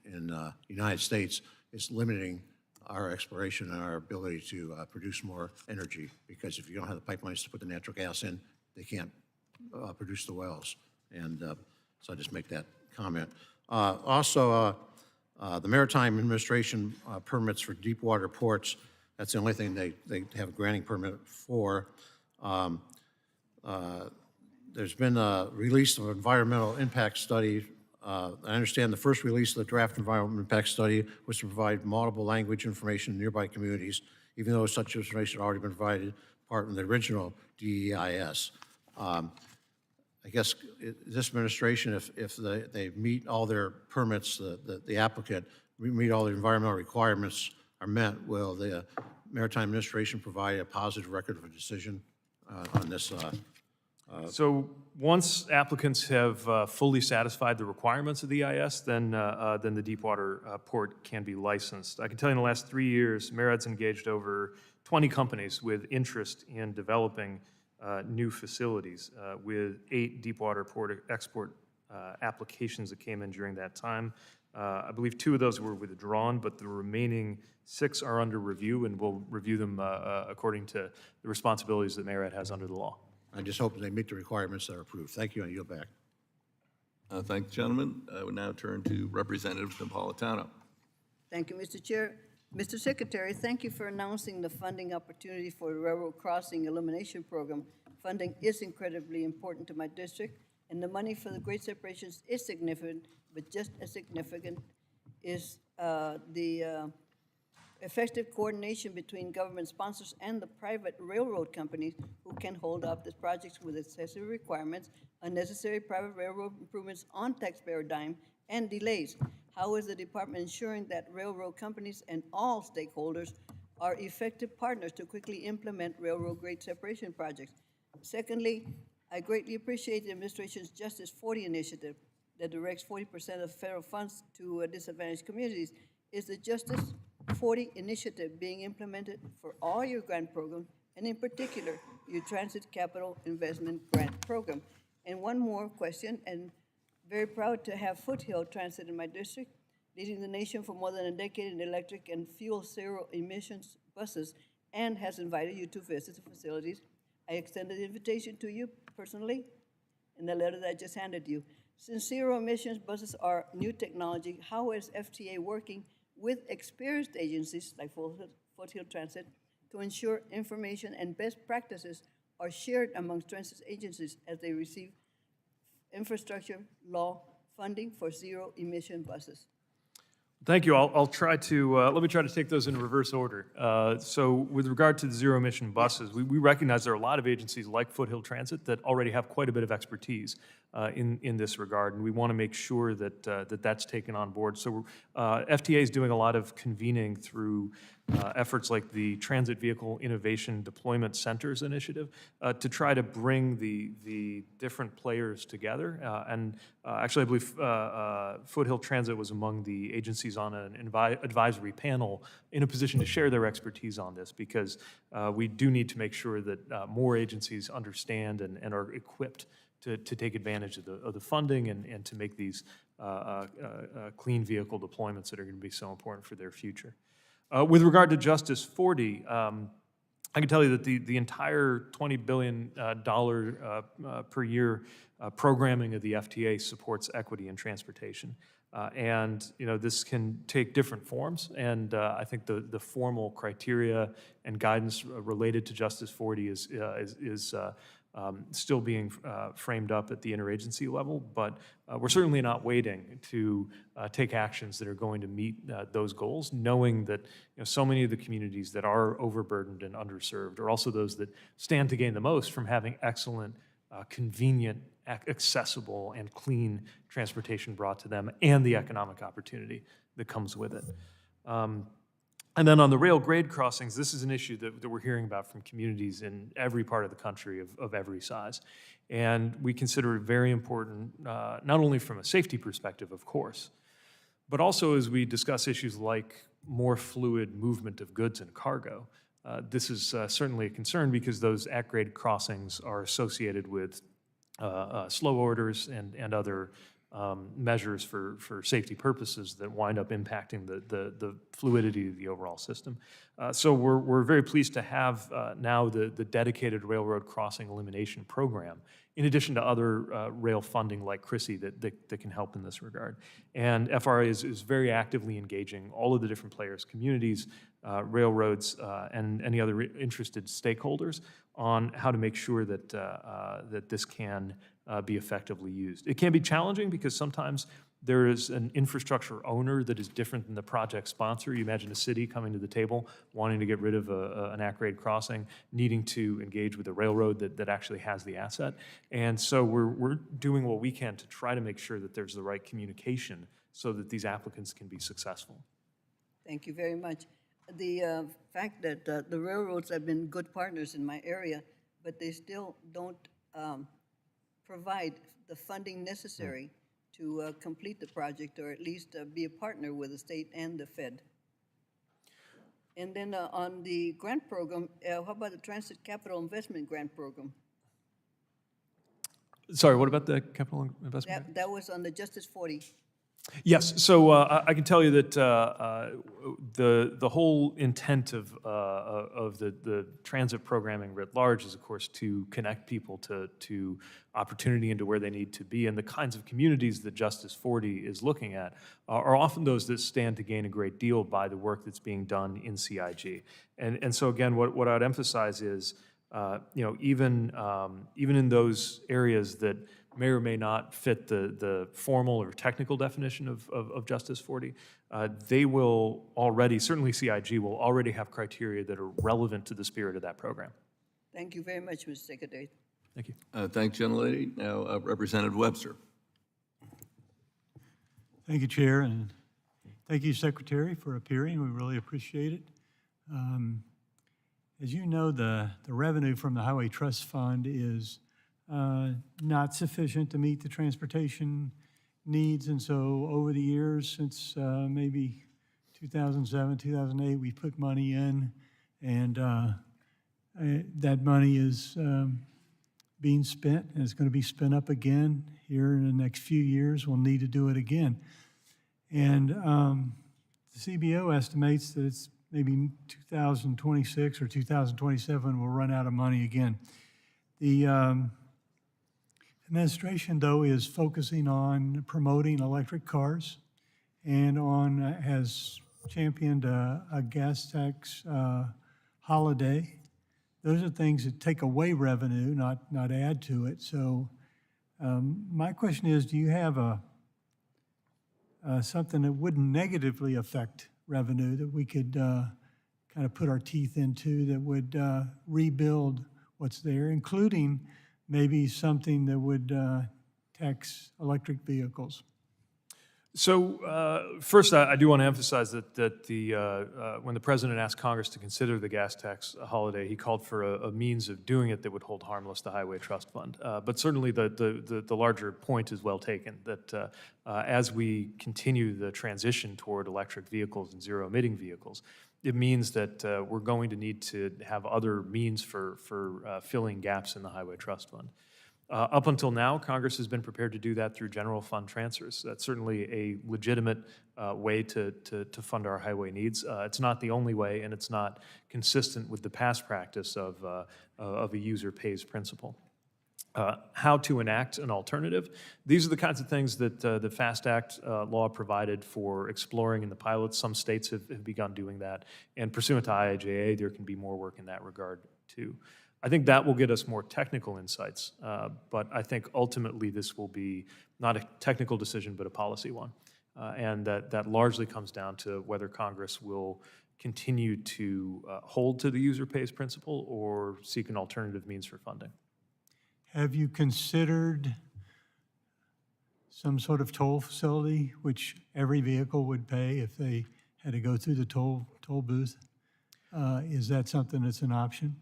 in the United States is limiting our exploration and our ability to produce more energy, because if you don't have the pipelines to put the natural gas in, they can't produce the wells. And so I just make that comment. Also, the Maritime Administration permits for deep water ports, that's the only thing they have a granting permit for. There's been a release of environmental impact study. I understand the first release of the draft environmental impact study was to provide multiple language information in nearby communities, even though such information had already been provided part of the original DEIS. I guess this administration, if they meet all their permits, the applicant meet all the environmental requirements are met, will the Maritime Administration provide a positive record of a decision on this? So once applicants have fully satisfied the requirements of the EIS, then the Deepwater port can be licensed. I can tell you in the last 3 years, MARAD's engaged over 20 companies with interest in developing new facilities, with 8 deepwater port export applications that came in during that time. I believe 2 of those were withdrawn, but the remaining 6 are under review, and we'll review them according to the responsibilities that MARAD has under the law. I just hope they meet the requirements that are approved. Thank you, and I yield back. Thank the gentleman. I would now turn to Representative Napolitano. Thank you, Mr. Chair. Mr. Secretary, thank you for announcing the funding opportunity for the Railroad Crossing Elimination Program. Funding is incredibly important to my district, and the money for the Great Separations is significant, but just as significant is the effective coordination between government sponsors and the private railroad companies who can hold up these projects with excessive requirements, unnecessary private railroad improvements on taxpayer dime, and delays. How is the department ensuring that railroad companies and all stakeholders are effective partners to quickly implement railroad grade separation projects? Secondly, I greatly appreciate the administration's Justice 40 initiative that directs 40% of federal funds to disadvantaged communities. Is the Justice 40 initiative being implemented for all your grant programs, and in particular, your Transit Capital Investment Grant Program? And one more question, and very proud to have Foothill Transit in my district, leading the nation for more than a decade in electric and fuel zero emissions buses, and has invited you to visit the facilities. I extended the invitation to you personally in the letter that I just handed you. Since zero emissions buses are new technology, how is FTA working with experienced agencies like Foothill Transit to ensure information and best practices are shared amongst transit agencies as they receive infrastructure law funding for zero emission buses? Thank you. I'll try to, let me try to take those in reverse order. So with regard to the zero emission buses, we recognize there are a lot of agencies like Foothill Transit that already have quite a bit of expertise in this regard, and we want to make sure that that's taken on board. So FTA is doing a lot of convening through efforts like the Transit Vehicle Innovation Deployment Centers Initiative to try to bring the different players together. And actually, I believe Foothill Transit was among the agencies on an advisory panel in a position to share their expertise on this, because we do need to make sure that more agencies understand and are equipped to take advantage of the funding and to make these clean vehicle deployments that are going to be so important for their future. With regard to Justice 40, I can tell you that the entire $20 billion per year programming of the FTA supports equity in transportation. And this can take different forms, and I think the formal criteria and guidance related to Justice 40 is still being framed up at the interagency level, but we're certainly not waiting to take actions that are going to meet those goals, knowing that so many of the communities that are overburdened and underserved are also those that stand to gain the most from having excellent, convenient, accessible, and clean transportation brought to them, and the economic opportunity that comes with it. And then on the rail grade crossings, this is an issue that we're hearing about from communities in every part of the country of every size. And we consider it very important, not only from a safety perspective, of course, but also as we discuss issues like more fluid movement of goods and cargo. This is certainly a concern because those at-grade crossings are associated with slow orders and other measures for safety purposes that wind up impacting the fluidity of the overall system. So we're very pleased to have now the dedicated railroad crossing elimination program, in addition to other rail funding like CRISI that can help in this regard. And FRA is very actively engaging all of the different players, communities, railroads, and any other interested stakeholders on how to make sure that, that this can be effectively used. It can be challenging because sometimes there is an infrastructure owner that is different than the project sponsor. You imagine a city coming to the table, wanting to get rid of an at-grade crossing, needing to engage with a railroad that actually has the asset. And so we're doing what we can to try to make sure that there's the right communication so that these applicants can be successful. Thank you very much. The fact that the railroads have been good partners in my area, but they still don't provide the funding necessary to complete the project, or at least be a partner with the state and the Fed. And then on the grant program, how about the Transit Capital Investment Grant Program? Sorry, what about the capital investment? That was on the Justice 40. Yes, so I can tell you that the whole intent of the transit programming writ large is, of course, to connect people to opportunity and to where they need to be. And the kinds of communities that Justice 40 is looking at are often those that stand to gain a great deal by the work that's being done in CIG. And so again, what I would emphasize is, even in those areas that may or may not fit the formal or technical definition of Justice 40, they will already, certainly CIG will already have criteria that are relevant to the spirit of that program. Thank you very much, Mr. Secretary. Thank you. Thank you, gentlelady. Now, Representative Webster. Thank you, Chair, and thank you, Secretary, for appearing. We really appreciate it. As you know, the revenue from the Highway Trust Fund is not sufficient to meet the transportation needs, and so over the years, since maybe 2007, 2008, we put money in, and that money is being spent, and it's going to be spent up again here in the next few years. We'll need to do it again. And the CBO estimates that it's maybe 2026 or 2027 we'll run out of money again. The administration, though, is focusing on promoting electric cars and has championed a gas tax holiday. Those are things that take away revenue, not add to it. So my question is, do you have something that wouldn't negatively affect revenue that we could kind of put our teeth into that would rebuild what's there, including maybe something that would tax electric vehicles? So first, I do want to emphasize that when the President asked Congress to consider the gas tax holiday, he called for a means of doing it that would hold harmless the Highway Trust Fund. But certainly the larger point is well taken, that as we continue the transition toward electric vehicles and zero-emitting vehicles, it means that we're going to need to have other means for filling gaps in the Highway Trust Fund. Up until now, Congress has been prepared to do that through general fund transfers. That's certainly a legitimate way to fund our highway needs. It's not the only way, and it's not consistent with the past practice of a user pays principle. How to enact an alternative. These are the kinds of things that the FAST Act law provided for exploring in the pilots. Some states have begun doing that. And pursuant to IIJA, there can be more work in that regard, too. I think that will get us more technical insights, but I think ultimately this will be not a technical decision, but a policy one. And that largely comes down to whether Congress will continue to hold to the user pays principle or seek an alternative means for funding. Have you considered some sort of toll facility which every vehicle would pay if they had to go through the toll booth? Is that something that's an option?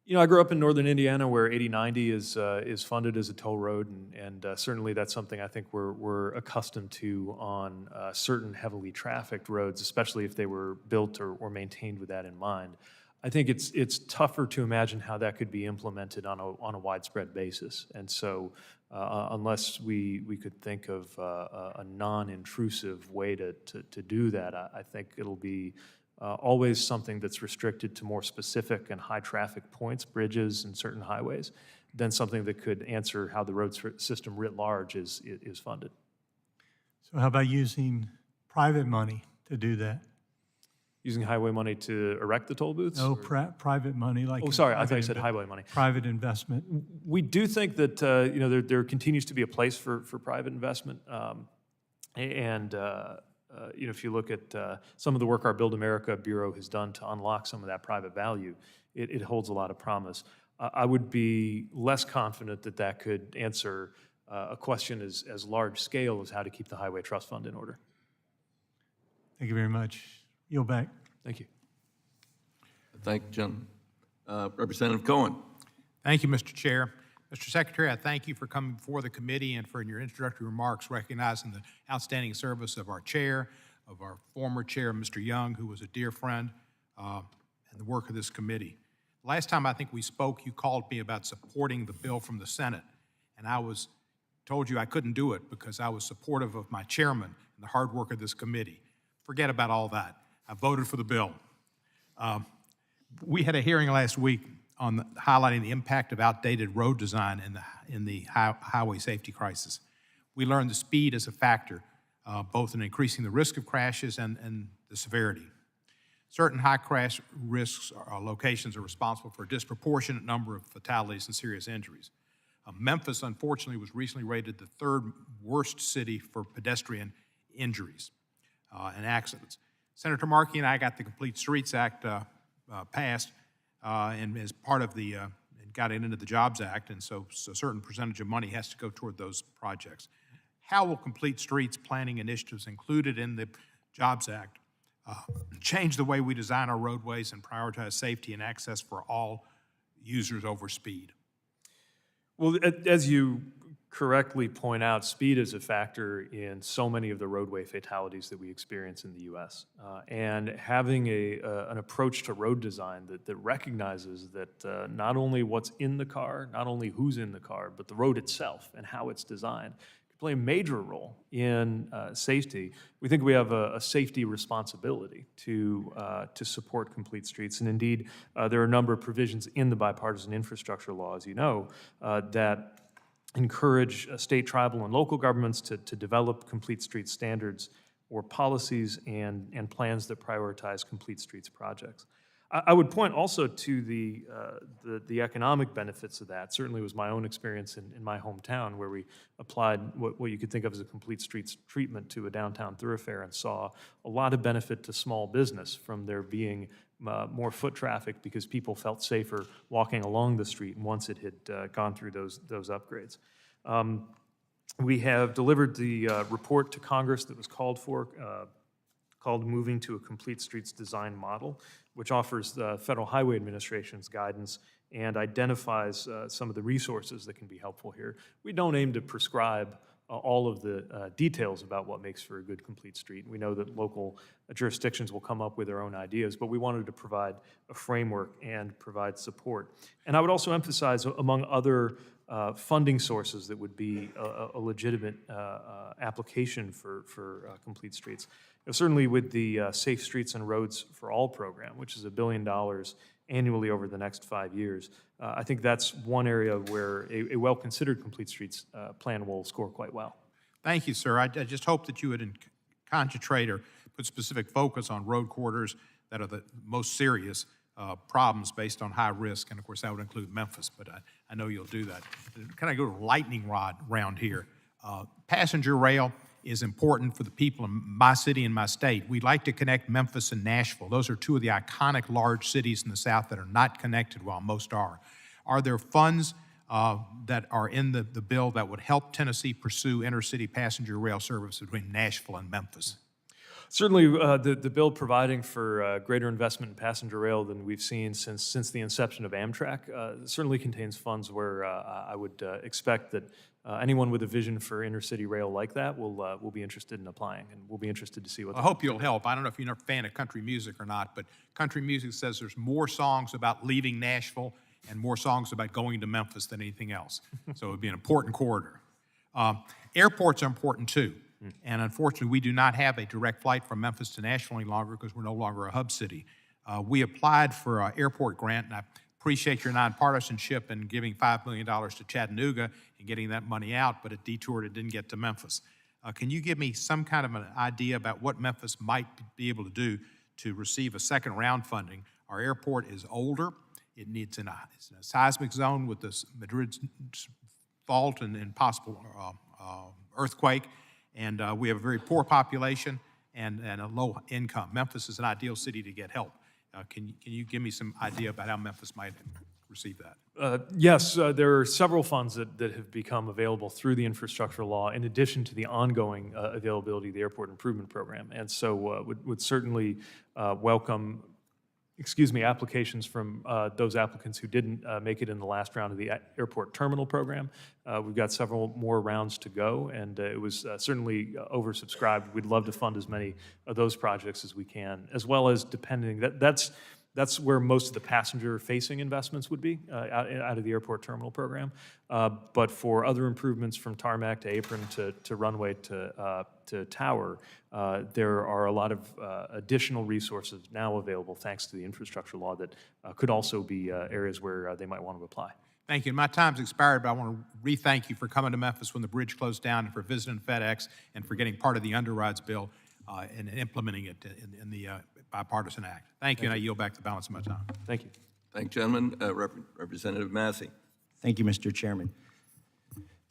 You know, I grew up in northern Indiana where 8090 is funded as a toll road, and certainly that's something I think we're accustomed to on certain heavily trafficked roads, especially if they were built or maintained with that in mind. I think it's tougher to imagine how that could be implemented on a widespread basis, and so unless we could think of a non-intrusive way to do that, I think it'll be always something that's restricted to more specific and high traffic points, bridges and certain highways, than something that could answer how the road system writ large is funded. So how about using private money to do that? Using highway money to erect the toll booths? No, or- private money like. Oh, sorry, I thought you private said inve- highway money. Private investment. We do think that there continues to be a place for private investment, if you look at some of the work our Build America Bureau has done to unlock some of that private value, it holds a lot of promise. I would be less confident that that could answer a question as large scale as how to keep the Highway Trust Fund in order. Thank you very much. Yield back. Thank you. Thank you, Jim. Representative Cohen. Thank you, Mr. Chair. Mr. Secretary, I thank you for coming before the committee and for your introductory remarks recognizing the outstanding service of our chair, of our former chair, Mr. Young, who was a dear friend, and the work of this committee. Last time I think we spoke, you called me about supporting the bill from the Senate, and I told you I couldn't do it because I was supportive of my chairman and the hard work of this committee. Forget about all that. I voted for the bill. We had a hearing last week on highlighting the impact of outdated road design in the highway safety crisis. We learned the speed is a factor, both in increasing the risk of crashes and the severity. Certain high crash risks locations are responsible for a disproportionate number of fatalities and serious injuries. Memphis, unfortunately, was recently rated the third worst city for pedestrian injuries and accidents. Senator Markey and I got the Complete Streets Act passed, and as part of got it into the Jobs Act, and so a certain percentage of money has to go toward those projects. How will Complete Streets planning initiatives included in the Jobs Act change the way we design our roadways and prioritize safety and access for all users over speed? Well, as you correctly point out, speed is a factor in so many of the roadway fatalities that we experience in the U.S. And having an approach to road design that recognizes that not only what's in the car, not only who's in the car, but the road itself and how it's designed can play a major role in safety. We think we have a safety responsibility to support Complete Streets. And indeed, there are a number of provisions in the bipartisan infrastructure law, as you know, that encourage state, tribal, and local governments to develop Complete Streets standards or policies and plans that prioritize Complete Streets projects. I would point also to the economic benefits of that. Certainly was my own experience in my hometown where we applied what you could think of as a Complete Streets treatment to a downtown thoroughfare and saw a lot of benefit to small business from there being more foot traffic because people felt safer walking along the street once it had gone through those upgrades. We have delivered the report to Congress that was called for, called Moving to a Complete Streets Design Model, which offers the Federal Highway Administration's guidance and identifies some of the resources that can be helpful here. We don't aim to prescribe all of the details about what makes for a good complete street. We know that local jurisdictions will come up with their own ideas, but we wanted to provide a framework and provide support. And I would also emphasize, among other funding sources that would be a legitimate application for complete streets. Certainly with the Safe Streets and Roads for All program, which is $1 billion annually over the next 5 years, I think that's one area where a well-considered complete streets plan will score quite well. Thank you, sir. I just hope that you would concentrate or put specific focus on road corridors that are the most serious problems based on high risk, and of course that would include Memphis, but I know you'll do that. Can I go to lightning rod round here? Passenger rail is important for the people in my city and my state. We'd like to connect Memphis and Nashville. Those are two of the iconic large cities in the South that are not connected while most are. Are there funds that are in the bill that would help Tennessee pursue intercity passenger rail service between Nashville and Memphis? Certainly, the bill providing for greater investment in passenger rail than we've seen since the inception of Amtrak certainly contains funds where I would expect that anyone with a vision for intercity rail like that will be interested in applying, and we'll be interested to see what. I hope you'll help. I don't know if you're a fan of country music or not, but country music says there's more songs about leaving Nashville and more songs about going to Memphis than anything else. So it would be an important corridor. Airports are important too. And unfortunately, we do not have a direct flight from Memphis to Nashville any longer because we're no longer a hub city. We applied for an airport grant, and I appreciate your nonpartisanship in giving $5 million to Chattanooga and getting that money out, but it detoured, it didn't get to Memphis. Can you give me some kind of an idea about what Memphis might be able to do to receive a second round funding? Our airport is older. It's in a seismic zone with the Madrid fault and possible earthquake. And we have a very poor population and a low income. Memphis is an ideal city to get help. Can you give me some idea about how Memphis might receive that? Yes, there are several funds that have become available through the infrastructure law in addition to the ongoing availability of the Airport Improvement Program. And so would certainly welcome applications from those applicants who didn't make it in the last round of the airport terminal program. We've got several more rounds to go, and it was certainly oversubscribed. We'd love to fund as many of those projects as we can, as well as that's where most of the passenger-facing investments would be out of the airport terminal program. But for other improvements from tarmac to apron to runway to tower, there are a lot of additional resources now available thanks to the infrastructure law that could also be areas where they might want to apply. Thank you. My time's expired, but I want to re-thank you for coming to Memphis when the bridge closed down and for visiting FedEx and for getting part of the underrides bill and implementing it in the bipartisan act. Thank you, and I yield back the balance of my time. Thank you. Thank you, gentlemen. Representative Massey. Thank you, Mr. Chairman.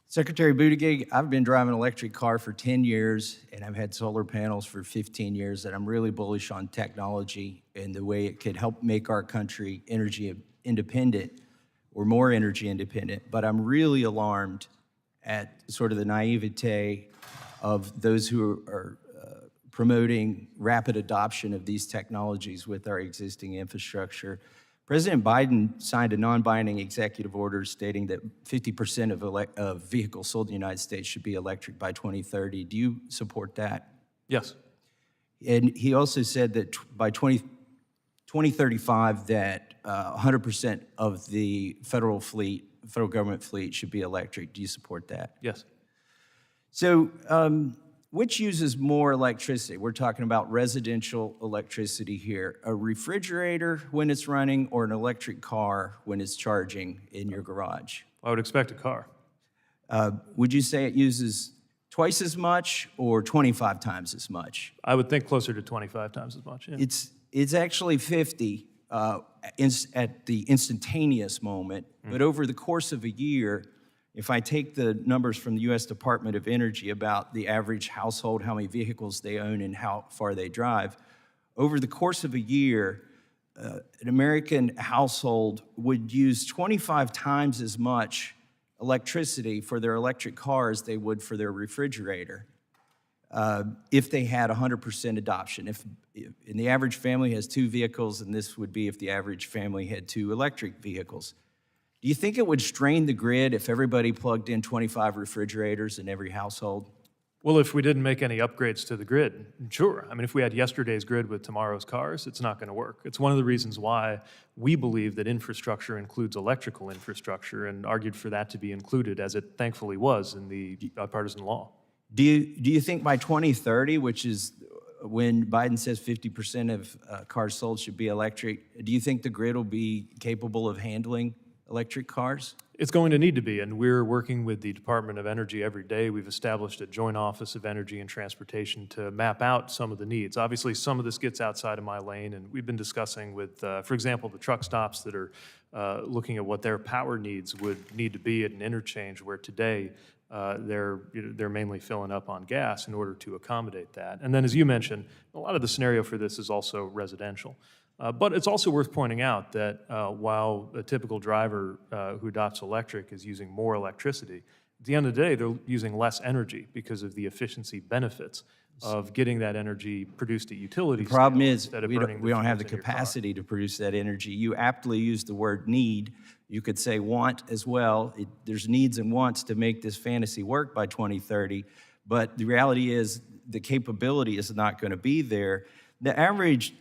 Secretary Buttigieg, I've been driving an electric car for 10 years, and I've had solar panels for 15 years, and I'm really bullish on technology and the way it could help make our country energy independent or more energy independent. But I'm really alarmed at sort of the naivete of those who are promoting rapid adoption of these technologies with our existing infrastructure. President Biden signed a non-binding executive order stating that 50% of vehicles sold in the United States should be electric by 2030. Do you support that? Yes. And he also said that by 2035 that 100% of the federal government fleet should be electric. Do you support that? Yes. So which uses more electricity? We're talking about residential electricity here. A refrigerator when it's running or an electric car when it's charging in your garage? I would expect a car. Would you say it uses twice as much or 25 times as much? I would think closer to 25 times as much. Yeah. It's actually 50 at the instantaneous moment, but over the course of a year, if I take the numbers from the U.S. Department of Energy about the average household, how many vehicles they own and how far they drive, over the course of a year, an American household would use 25 times as much electricity for their electric car as they would for their refrigerator if they had 100% adoption. And the average family has 2 vehicles, and this would be if the average family had 2 electric vehicles. Do you think it would strain the grid if everybody plugged in 25 refrigerators in every household? Well, if we didn't make any upgrades to the grid, sure. I mean, if we had yesterday's grid with tomorrow's cars, it's not going to work. It's one of the reasons why we believe that infrastructure includes electrical infrastructure and argued for that to be included, as it thankfully was in the bipartisan law. Do you think by 2030, which is when Biden says 50% of cars sold should be electric, do you think the grid will be capable of handling electric cars? It's going to need to be, and we're working with the Department of Energy every day. We've established a joint office of energy and transportation to map out some of the needs. Obviously, some of this gets outside of my lane, and we've been discussing with, for example, the truck stops that are looking at what their power needs would need to be at an interchange where today they're mainly filling up on gas in order to accommodate that. And then, as you mentioned, a lot of the scenario for this is also residential. But it's also worth pointing out that while a typical driver who adopts electric is using more electricity, at the end of the day, they're using less energy because of the efficiency benefits of getting that energy produced at utility The problem scale is, instead of we burning don't, we don't have the fuels in your car. capacity to produce that energy. You aptly use the word need. You could say want as well. There's needs and wants to make this fantasy work by 2030, but the reality is the capability is not going to be there. The average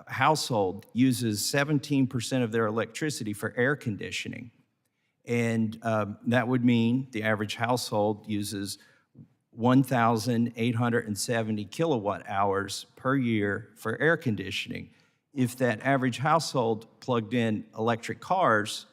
household uses 17% of their electricity for air conditioning. And that would mean the average household uses 1,870 kilowatt hours per year for air conditioning. If that average household plugged in electric cars,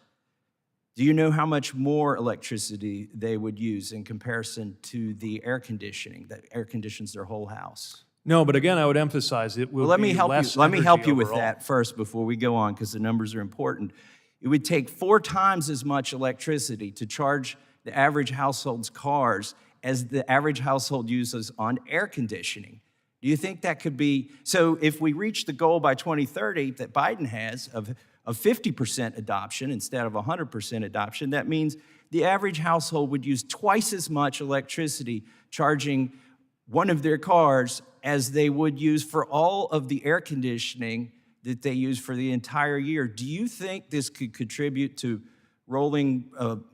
do you know how much more electricity they would use in comparison to the air conditioning that air conditions their whole house? No, but again, I would emphasize it will Well, let me be help you. less Let me help energy you with overall. that first before we go on, because the numbers are important. It would take 4 times as much electricity to charge the average household's cars as the average household uses on air conditioning. Do you think that could be? So if we reach the goal by 2030 that Biden has of 50% adoption instead of 100% adoption, that means the average household would use twice as much electricity charging one of their cars as they would use for all of the air conditioning that they use for the entire year. Do you think this could contribute to rolling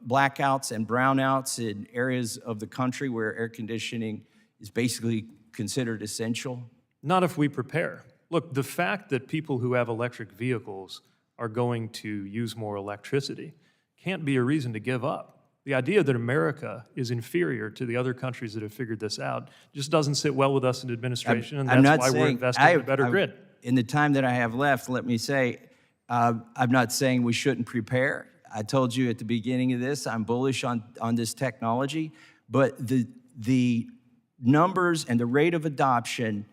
blackouts and brownouts in areas of the country where air conditioning is basically considered essential? Not if we prepare. Look, the fact that people who have electric vehicles are going to use more electricity can't be a reason to give up. The idea that America is inferior to the other countries that have figured this out just doesn't sit well with us in administration, and I'm that's not why we're saying- investing in a better grid. In the time that I have left, let me say, I'm not saying we shouldn't prepare. I told you at the beginning of this, I'm bullish on this technology, but the numbers and the rate of adoption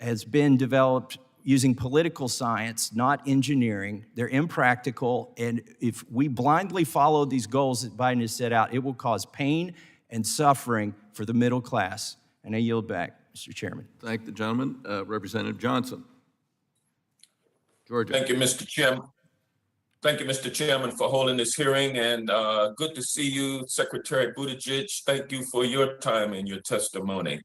has been developed using political science, not engineering. They're impractical, and if we blindly follow these goals that Biden has set out, it will cause pain and suffering for the middle class. And I yield back, Mr. Chairman. Thank the gentleman. Representative Johnson. Georgia. Thank you, Mr. Chairman. Thank you, Mr. Chairman, for holding this hearing, and good to see you, Secretary Buttigieg. Thank you for your time and your testimony.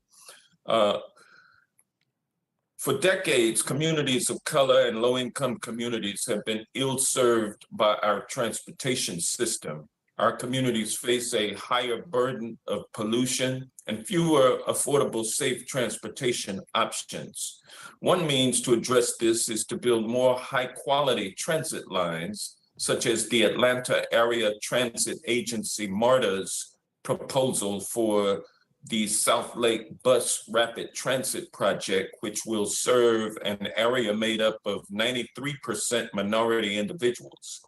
For decades, communities of color and low-income communities have been ill-served by our transportation system. Our communities face a higher burden of pollution and fewer affordable, safe transportation options. One means to address this is to build more high-quality transit lines, such as the Atlanta Area Transit Agency, MARTA's proposal for the South Lake Bus Rapid Transit Project, which will serve an area made up of 93% minority individuals.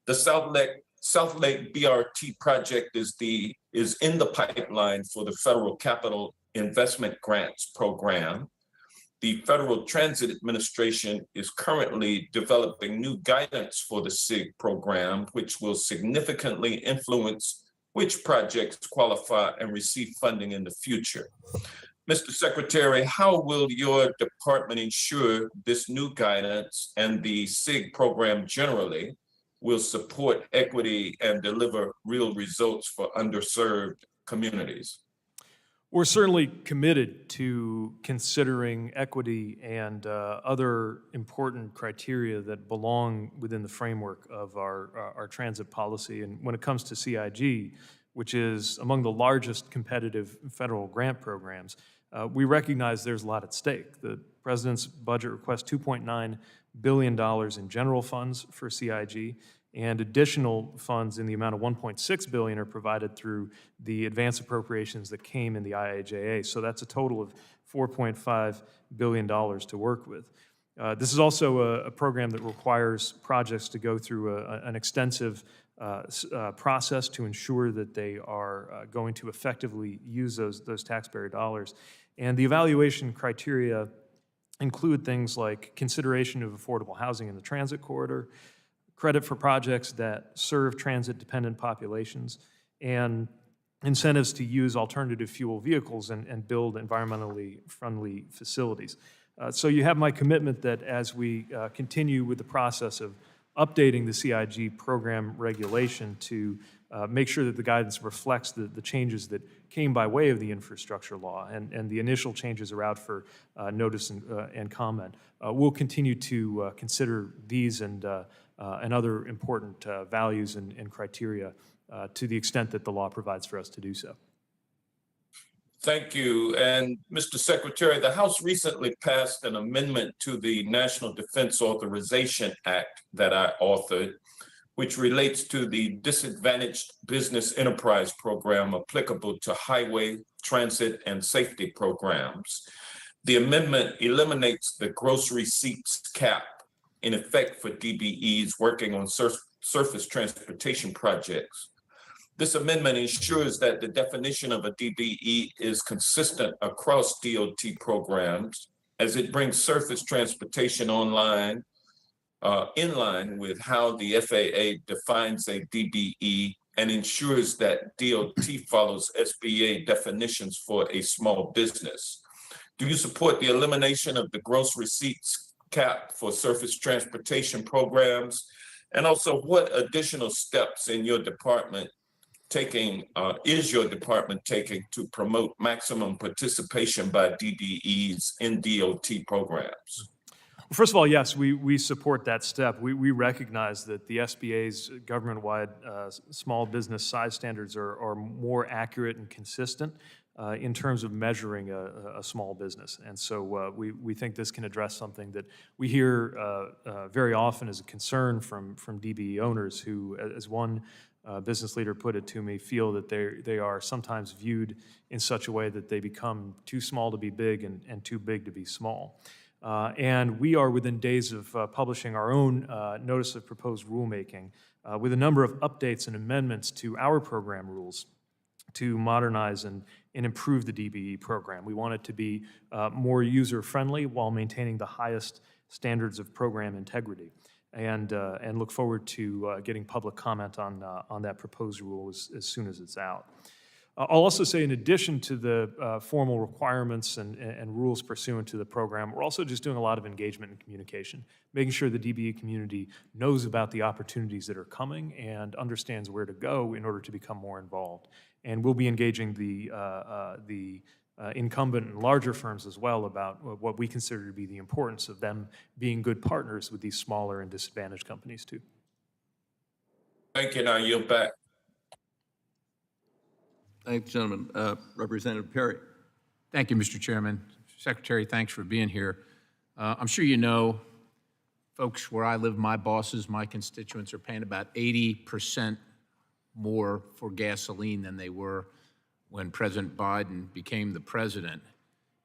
The South Lake BRT project is in the pipeline for the Federal Capital Investment Grants Program. The Federal Transit Administration is currently developing new guidance for the SIG program, which will significantly influence which projects qualify and receive funding in the future. Mr. Secretary, how will your department ensure this new guidance and the SIG program generally will support equity and deliver real results for underserved communities? We're certainly committed to considering equity and other important criteria that belong within the framework of our transit policy. And when it comes to CIG, which is among the largest competitive federal grant programs, we recognize there's a lot at stake. The President's budget requests $2.9 billion in general funds for CIG, and additional funds in the amount of $1.6 billion are provided through the advance appropriations that came in the IIJA. So that's a total of $4.5 billion to work with. This is also a program that requires projects to go through an extensive process to ensure that they are going to effectively use those taxpayer dollars. And the evaluation criteria include things like consideration of affordable housing in the transit corridor, credit for projects that serve transit-dependent populations, and incentives to use alternative fuel vehicles and build environmentally friendly facilities. So you have my commitment that as we continue with the process of updating the CIG program regulation to make sure that the guidance reflects the changes that came by way of the infrastructure law, and the initial changes are out for notice and comment. We'll continue to consider these and other important values and criteria to the extent that the law provides for us to do so. Thank you. And Mr. Secretary, the House recently passed an amendment to the National Defense Authorization Act that I authored, which relates to the Disadvantaged Business Enterprise Program applicable to highway, transit, and safety programs. The amendment eliminates the gross receipts cap in effect for DBEs working on surface transportation projects. This amendment ensures that the definition of a DBE is consistent across DOT programs as it brings surface transportation online in line with how the FAA defines a DBE and ensures that DOT follows SBA definitions for a small business. Do you support the elimination of the gross receipts cap for surface transportation programs? And also, what additional steps in your department is your department taking to promote maximum participation by DBEs in DOT programs? Well, first of all, yes, we support that step. We recognize that the SBA's government-wide small business size standards are more accurate and consistent in terms of measuring a small business. And so we think this can address something that we hear very often as a concern from DBE owners who, as one business leader put it to me, feel that they are sometimes viewed in such a way that they become too small to be big and too big to be small. And we are within days of publishing our own notice of proposed rulemaking with a number of updates and amendments to our program rules to modernize and improve the DBE program. We want it to be more user-friendly while maintaining the highest standards of program integrity. And look forward to getting public comment on that proposed rule as soon as it's out. I'll also say, in addition to the formal requirements and rules pursuant to the program, we're also just doing a lot of engagement and communication, making sure the DBE community knows about the opportunities that are coming and understands where to go in order to become more involved. And we'll be engaging the incumbent and larger firms as well about what we consider to be the importance of them being good partners with these smaller and disadvantaged companies too. Thank you. Now I yield back. Thank you, gentlemen. Representative Perry. Thank you, Mr. Chairman. Secretary, thanks for being here. I'm sure you know, folks, where I live, my bosses, my constituents are paying about 80% more for gasoline than they were when President Biden became the president.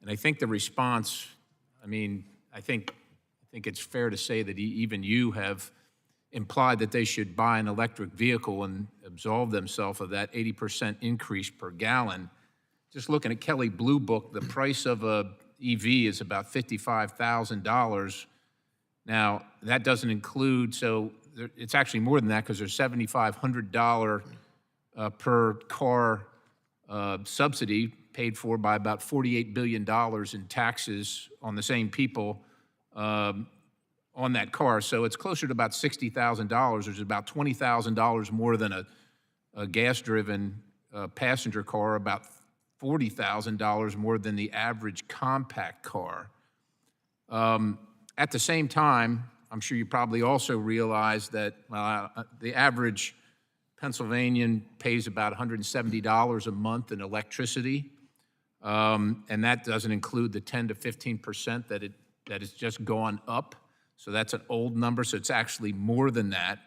And I think the response, I mean, I think it's fair to say that even you have implied that they should buy an electric vehicle and absolve themselves of that 80% increase per gallon. Just looking at Kelley Blue Book, the price of a EV is about $55,000. Now, that doesn't include, so it's actually more than that because there's $7,500 per car subsidy paid for by about $48 billion in taxes on the same people on that car. So it's closer to about $60,000. There's about $20,000 more than a gas-driven passenger car, about $40,000 more than the average compact car. At the same time, I'm sure you probably also realize that the average Pennsylvanian pays about $170 a month in electricity, and that doesn't include the 10 to 15% that has just gone up. So that's an old number, so it's actually more than that.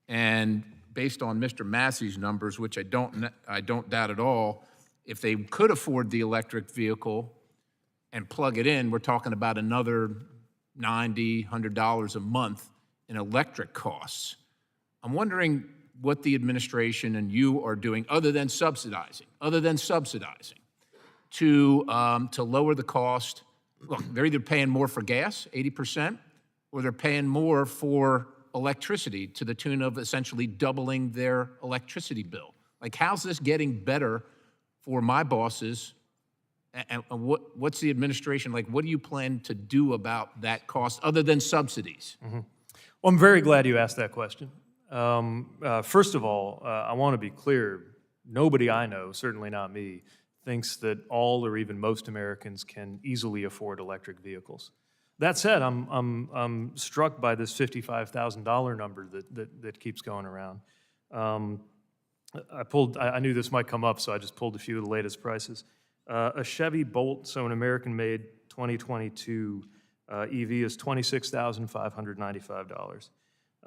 And based on Mr. Massey's numbers, which I don't doubt at all, if they could afford the electric vehicle and plug it in, we're talking about another $90, $100 a month in electric costs. I'm wondering what the administration and you are doing other than subsidizing, to lower the cost. Look, they're either paying more for gas, 80%, or they're paying more for electricity to the tune of essentially doubling their electricity bill. Like, how's this getting better for my bosses? And what's the administration like? What do you plan to do about that cost other than subsidies? Well, I'm very glad you asked that question. First of all, I want to be clear, nobody I know, certainly not me, thinks that all or even most Americans can easily afford electric vehicles. That said, I'm struck by this $55,000 number that keeps going around. I knew this might come up, so I just pulled a few of the latest prices. A Chevy Bolt, so an American-made 2022 EV is $26,595.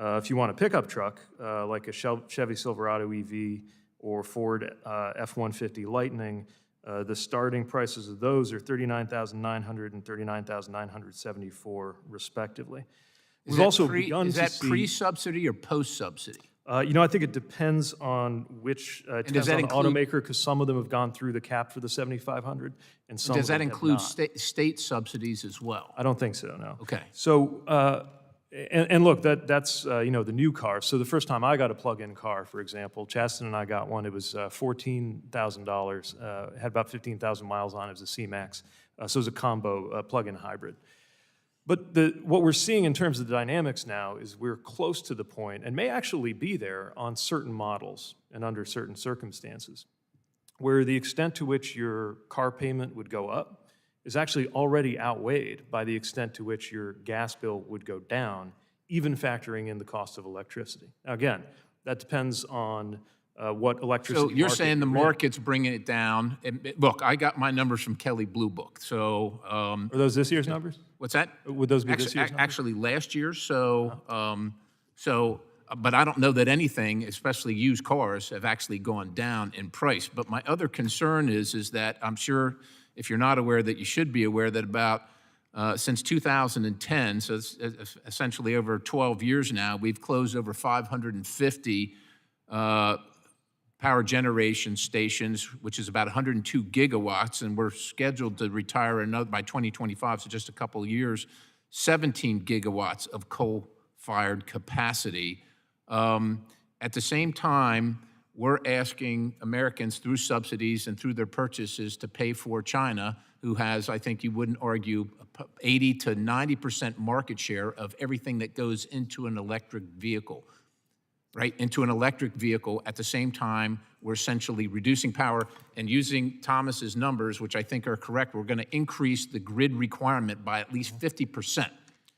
If you want a pickup truck, like a Chevy Silverado EV or Ford F-150 Lightning, the starting prices of those are $39,900 and $39,974 respectively. We've also begun to see... Is that pre-subsidy or post-subsidy? I think it depends on which, it depends on the automaker, because some of them have gone through the cap for the 7,500, and some Does of them that have include not. state subsidies as well? I don't think so, no. Okay. So, and look, that's the new car. So the first time I got a plug-in car, for example, Chasten and I got one. It was $14,000. Had about 15,000 miles on it. It was a C-Max. So it was a combo plug-in hybrid. But what we're seeing in terms of the dynamics now is we're close to the point, and may actually be there on certain models and under certain circumstances, where the extent to which your car payment would go up is actually already outweighed by the extent to which your gas bill would go down, even factoring in the cost of electricity. Now, again, that depends on what electricity So you're market saying the you're in. market's bringing it down. Look, I got my numbers from Kelley Blue Book, so... Are those this year's numbers? What's that? Would those be this year's numbers? Actually, last year, but I don't know that anything, especially used cars, have actually gone down in price. But my other concern is that I'm sure, if you're not aware, that you should be aware that about since 2010, so it's essentially over 12 years now, we've closed over 550 power generation stations, which is about 102 gigawatts, and we're scheduled to retire another by 2025, so just a couple of years, 17 gigawatts of coal-fired capacity. At the same time, we're asking Americans through subsidies and through their purchases to pay for China, who has, I think you wouldn't argue, 80 to 90% market share of everything that goes into an electric vehicle. Right, into an electric vehicle. At the same time, we're essentially reducing power, and using Thomas's numbers, which I think are correct, we're going to increase the grid requirement by at least 50%,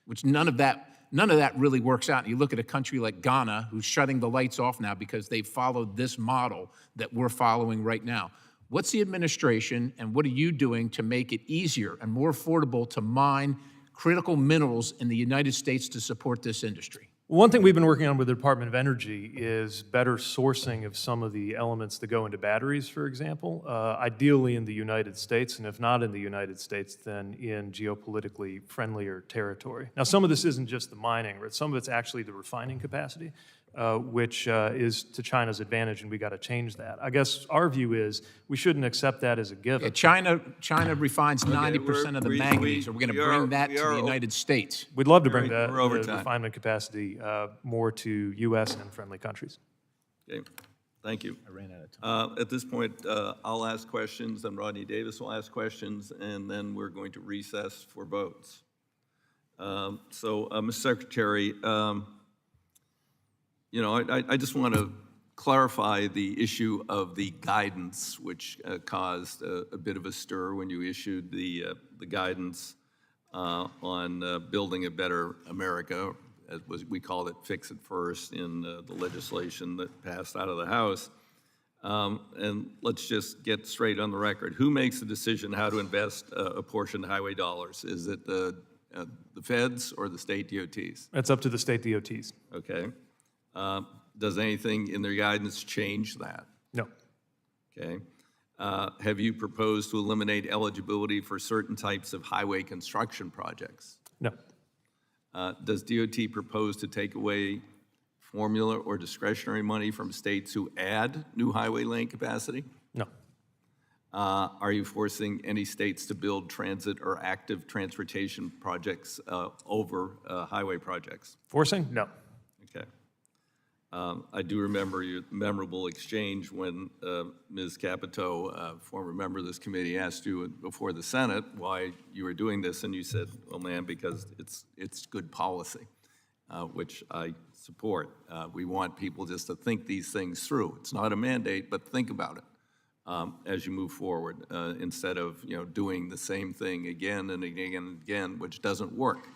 which none of that really works out. And you look at a country like Ghana, who's shutting the lights off now because they followed this model that we're following right now. What's the administration and what are you doing to make it easier and more affordable to mine critical minerals in the United States to support this industry? One thing we've been working on with the Department of Energy is better sourcing of some of the elements that go into batteries, for example, ideally in the United States, and if not in the United States, then in geopolitically friendlier territory. Now, some of this isn't just the mining, right? Some of it's actually the refining capacity, which is to China's advantage, and we got to change that. I guess our view is we shouldn't accept that as a given. Yeah, China refines 90% of the manganese. Are we going to bring that to the United States? We'd love to bring that we're over the time. refinement capacity more to U.S. and friendly countries. Okay, thank you. I ran out of time. At this point, I'll ask questions, and Rodney Davis will ask questions, and then we're going to recess for votes. Mr. Secretary, I just want to clarify the issue of the guidance, which caused a bit of a stir when you issued the guidance on building a better America, as we called it, Fix It First, in the legislation that passed out of the House. And let's just get straight on the record. Who makes the decision how to invest apportioned highway dollars? Is it the feds or the state DOTs? That's up to the state DOTs. Okay. Does anything in their guidance change that? No. Okay. Have you proposed to eliminate eligibility for certain types of highway construction projects? No. Does DOT propose to take away formula or discretionary money from states who add new highway lane capacity? No. Are you forcing any states to build transit or active transportation projects over highway projects? Forcing? No. Okay. I do remember your memorable exchange when Ms. Capito, former member of this committee, asked you before the Senate why you were doing this, and you said, "Well, ma'am, because it's good policy." which I support. We want people just to think these things through. It's not a mandate, but think about it as you move forward, instead of doing the same thing again and again and again, which doesn't work.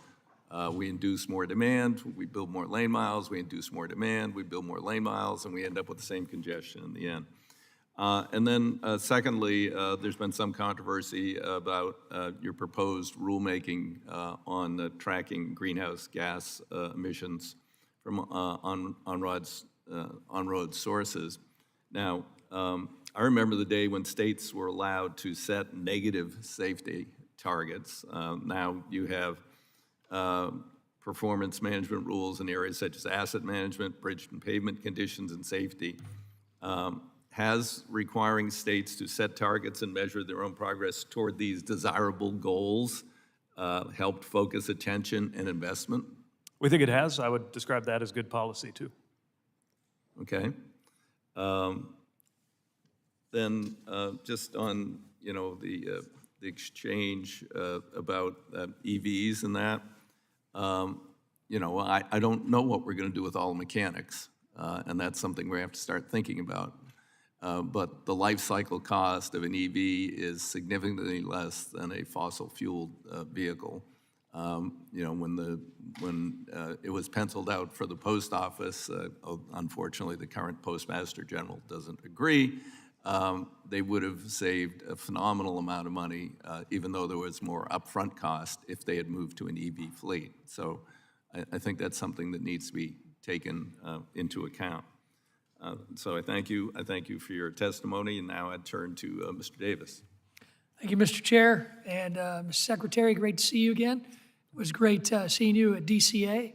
We induce more demand, we build more lane miles, we induce more demand, we build more lane miles, and we end up with the same congestion in the end. And then secondly, there's been some controversy about your proposed rulemaking on tracking greenhouse gas emissions from on-road sources. Now, I remember the day when states were allowed to set negative safety targets. Now you have performance management rules in areas such as asset management, bridge and pavement conditions, and safety. Has requiring states to set targets and measure their own progress toward these desirable goals helped focus attention and investment? We think it has. I would describe that as good policy, too. Okay. Then just on, the exchange about EVs and that, I don't know what we're going to do with all the mechanics, and that's something we have to start thinking about. But the life cycle cost of an EV is significantly less than a fossil-fueled vehicle. When it was penciled out for the post office, unfortunately, the current Postmaster General doesn't agree. They would have saved a phenomenal amount of money, even though there was more upfront cost if they had moved to an EV fleet. So I think that's something that needs to be taken into account. So I thank you. I thank you for your testimony, and now I turn to Mr. Davis. Thank you, Mr. Chair, and Mr. Secretary, great to see you again. It was great seeing you at DCA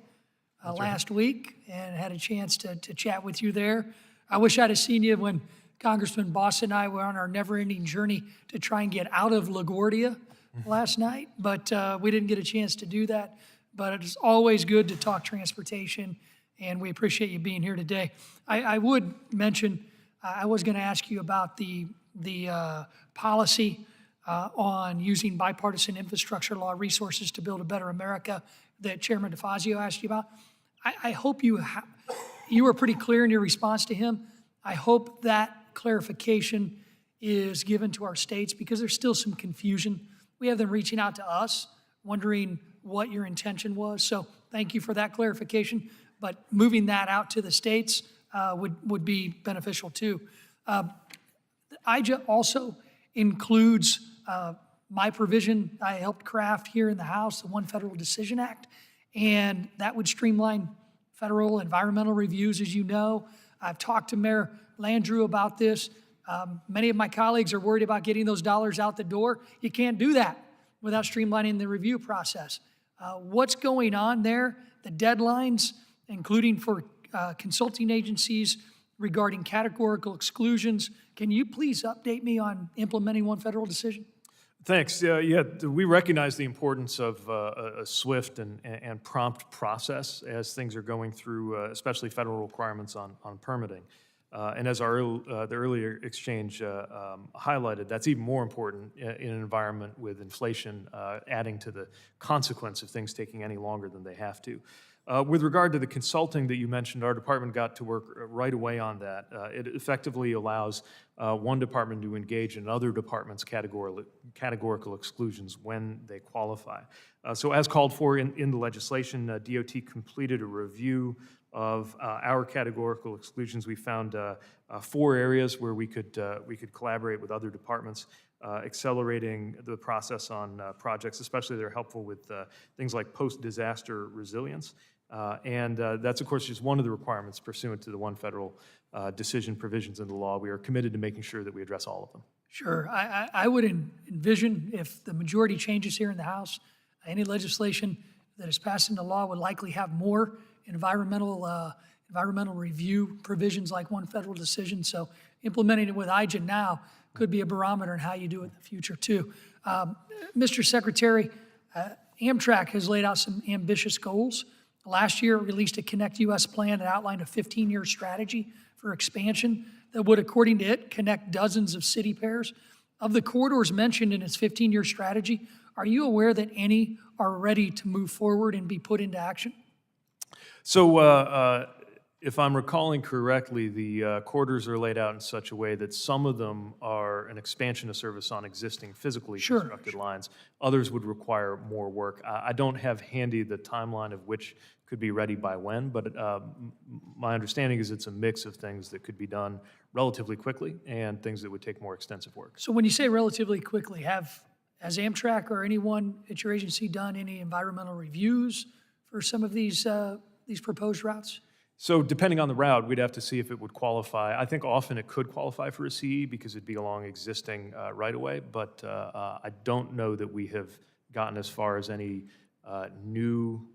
last week and had a chance to chat with you there. I wish I'd have seen you when Congressman Boss and I were on our never-ending journey to try and get out of LaGuardia last night, but we didn't get a chance to do that. But it's always good to talk transportation, and we appreciate you being here today. I would mention, I was going to ask you about the policy on using bipartisan infrastructure law resources to build a better America that Chairman DeFazio asked you about. I hope you were pretty clear in your response to him. I hope that clarification is given to our states because there's still some confusion. We have them reaching out to us, wondering what your intention was. So thank you for that clarification. But moving that out to the states would be beneficial too. IJA also includes my provision I helped craft here in the House, the One Federal Decision Act, and that would streamline federal environmental reviews, as you know. I've talked to Mayor Landrieu about this. Many of my colleagues are worried about getting those dollars out the door. You can't do that without streamlining the review process. What's going on there, the deadlines, including for consulting agencies regarding categorical exclusions. Can you please update me on implementing One Federal Decision? Thanks. Yeah, we recognize the importance of a swift and prompt process as things are going through, especially federal requirements on permitting. And as the earlier exchange highlighted, that's even more important in an environment with inflation adding to the consequence of things taking any longer than they have to. With regard to the consulting that you mentioned, our department got to work right away on that. It effectively allows one department to engage in other departments' categorical exclusions when they qualify. So as called for in the legislation, DOT completed a review of our categorical exclusions. We found 4 areas where we could collaborate with other departments, accelerating the process on projects, especially that are helpful with things like post-disaster resilience. And that's, of course, just one of the requirements pursuant to the One Federal Decision provisions in the law. We are committed to making sure that we address all of them. Sure. I would envision if the majority changes here in the House, any legislation that is passed into law would likely have more environmental review provisions like One Federal Decision. So implementing it with IJA now could be a barometer in how you do it in the future too. Mr. Secretary, Amtrak has laid out some ambitious goals. Last year, it released a Connect US plan that outlined a 15-year strategy for expansion that would, according to it, connect dozens of city pairs. Of the corridors mentioned in its 15-year strategy, are you aware that any are ready to move forward and be put into action? So if I'm recalling correctly, the corridors are laid out in such a way that some of them are an expansion of service on existing physically constructed lines. Others would require more work. I don't have handy the timeline of which could be ready by when, but my understanding is it's a mix of things that could be done relatively quickly and things that would take more extensive work. So when you say relatively quickly, has Amtrak or anyone at your agency done any environmental reviews for some of these proposed routes? So depending on the route, we'd have to see if it would qualify. I think often it could qualify for a CE because it'd be along existing right-of-way, but I don't know that we have gotten as far as any new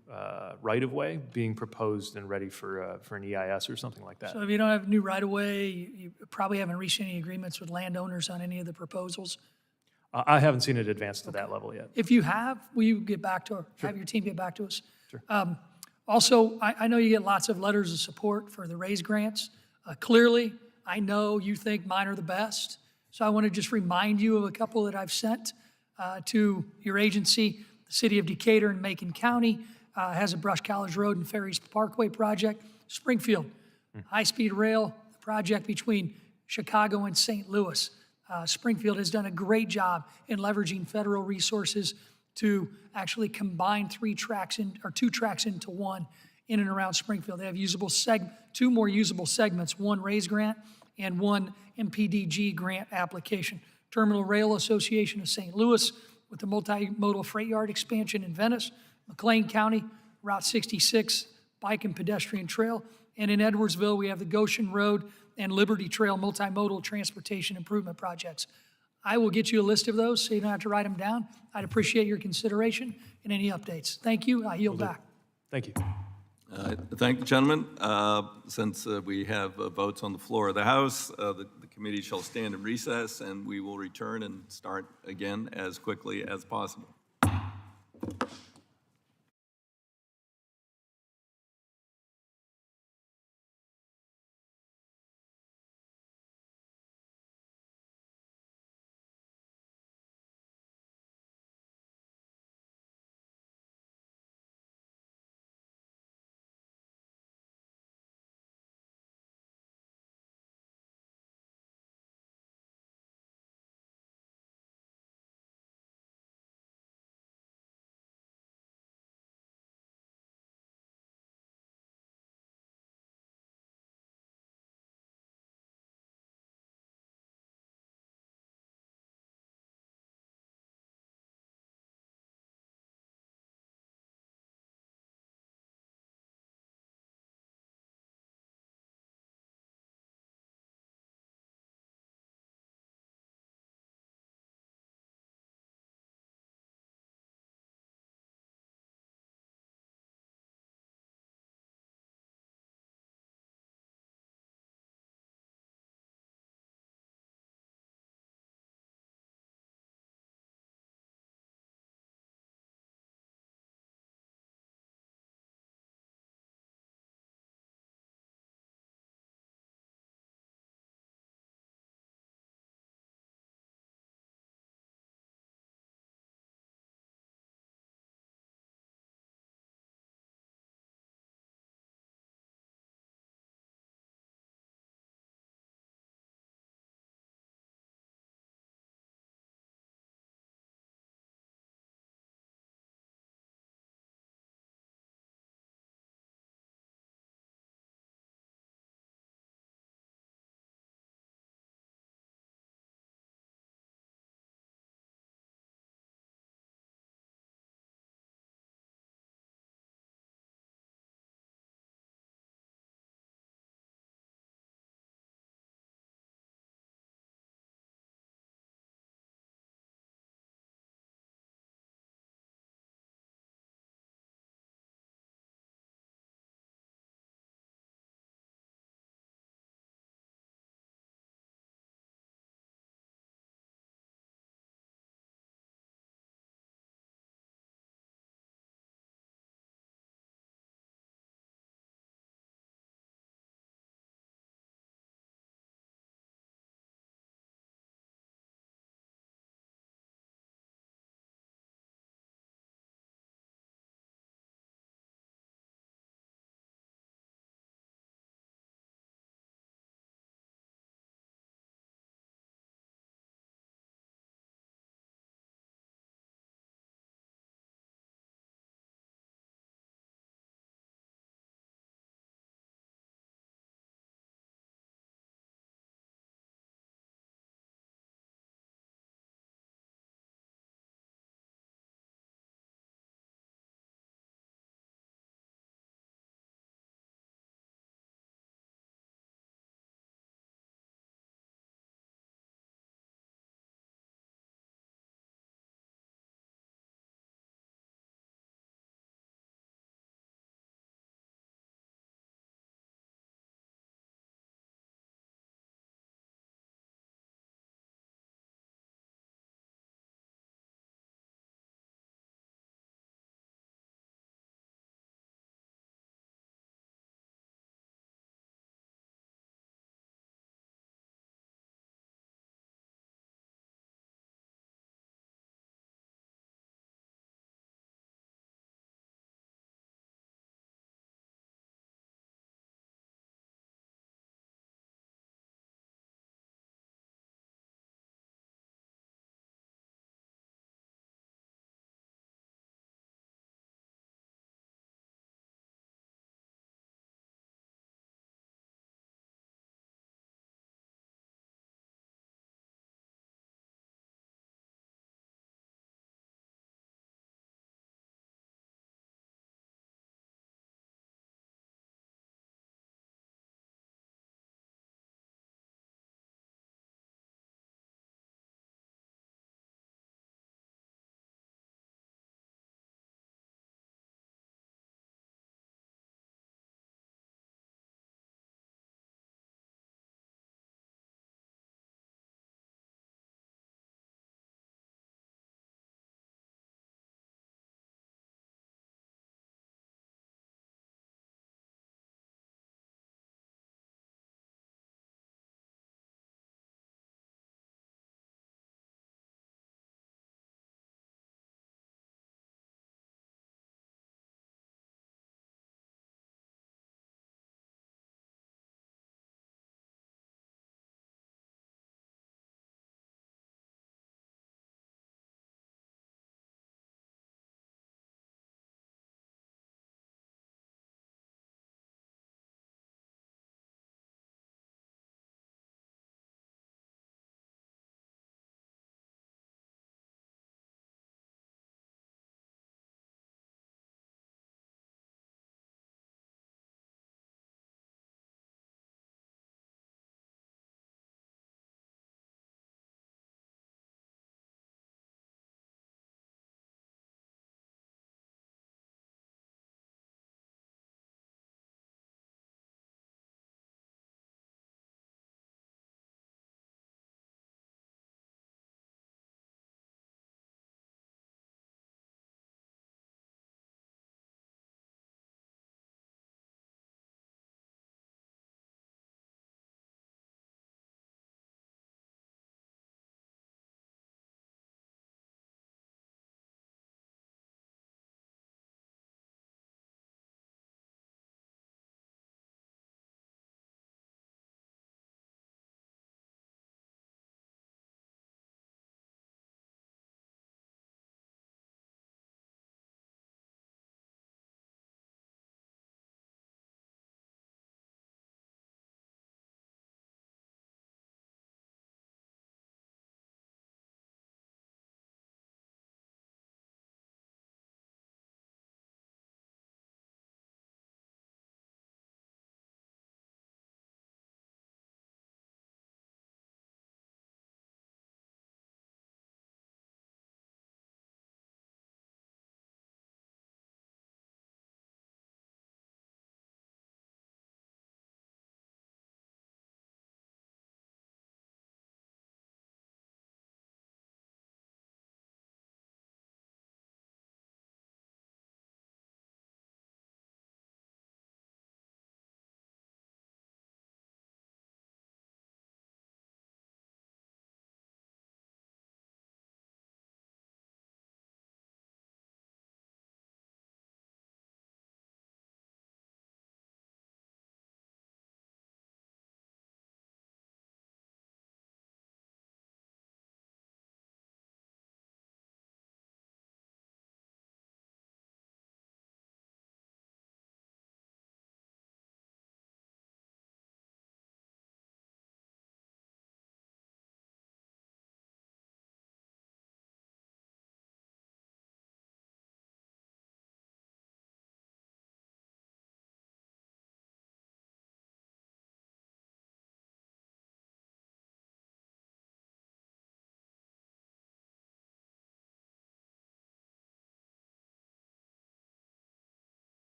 right-of-way being proposed and ready for an EIS or something like that. So if you don't have new right-of-way, you probably haven't reached any agreements with landowners on any of the proposals? I haven't seen it advance to that level yet. If you have, will you get back to, have your team get back to us? Sure. Also, I know you get lots of letters of support for the RAISE grants. Clearly, I know you think mine are the best. So I want to just remind you of a couple that I've sent to your agency. The city of Decatur and Macon County has a Brush College Road and Ferries Parkway project. Springfield, high-speed rail project between Chicago and St. Louis. Springfield has done a great job in leveraging federal resources to actually combine two tracks into one in and around Springfield. They have two more usable segments, one RAISE grant and one MPDG grant application. Terminal Rail Association of St. Louis with the multimodal freight yard expansion in Venice, McLean County, Route 66, bike and pedestrian trail, and in Edwardsville, we have the Goshen Road and Liberty Trail multimodal transportation improvement projects. I will get you a list of those so you don't have to write them down. I'd appreciate your consideration and any updates. Thank you. I yield back. Thank you. Thank the gentleman. Since we have votes on the floor of the House, the committee shall stand in recess, and we will return and start again as quickly as possible.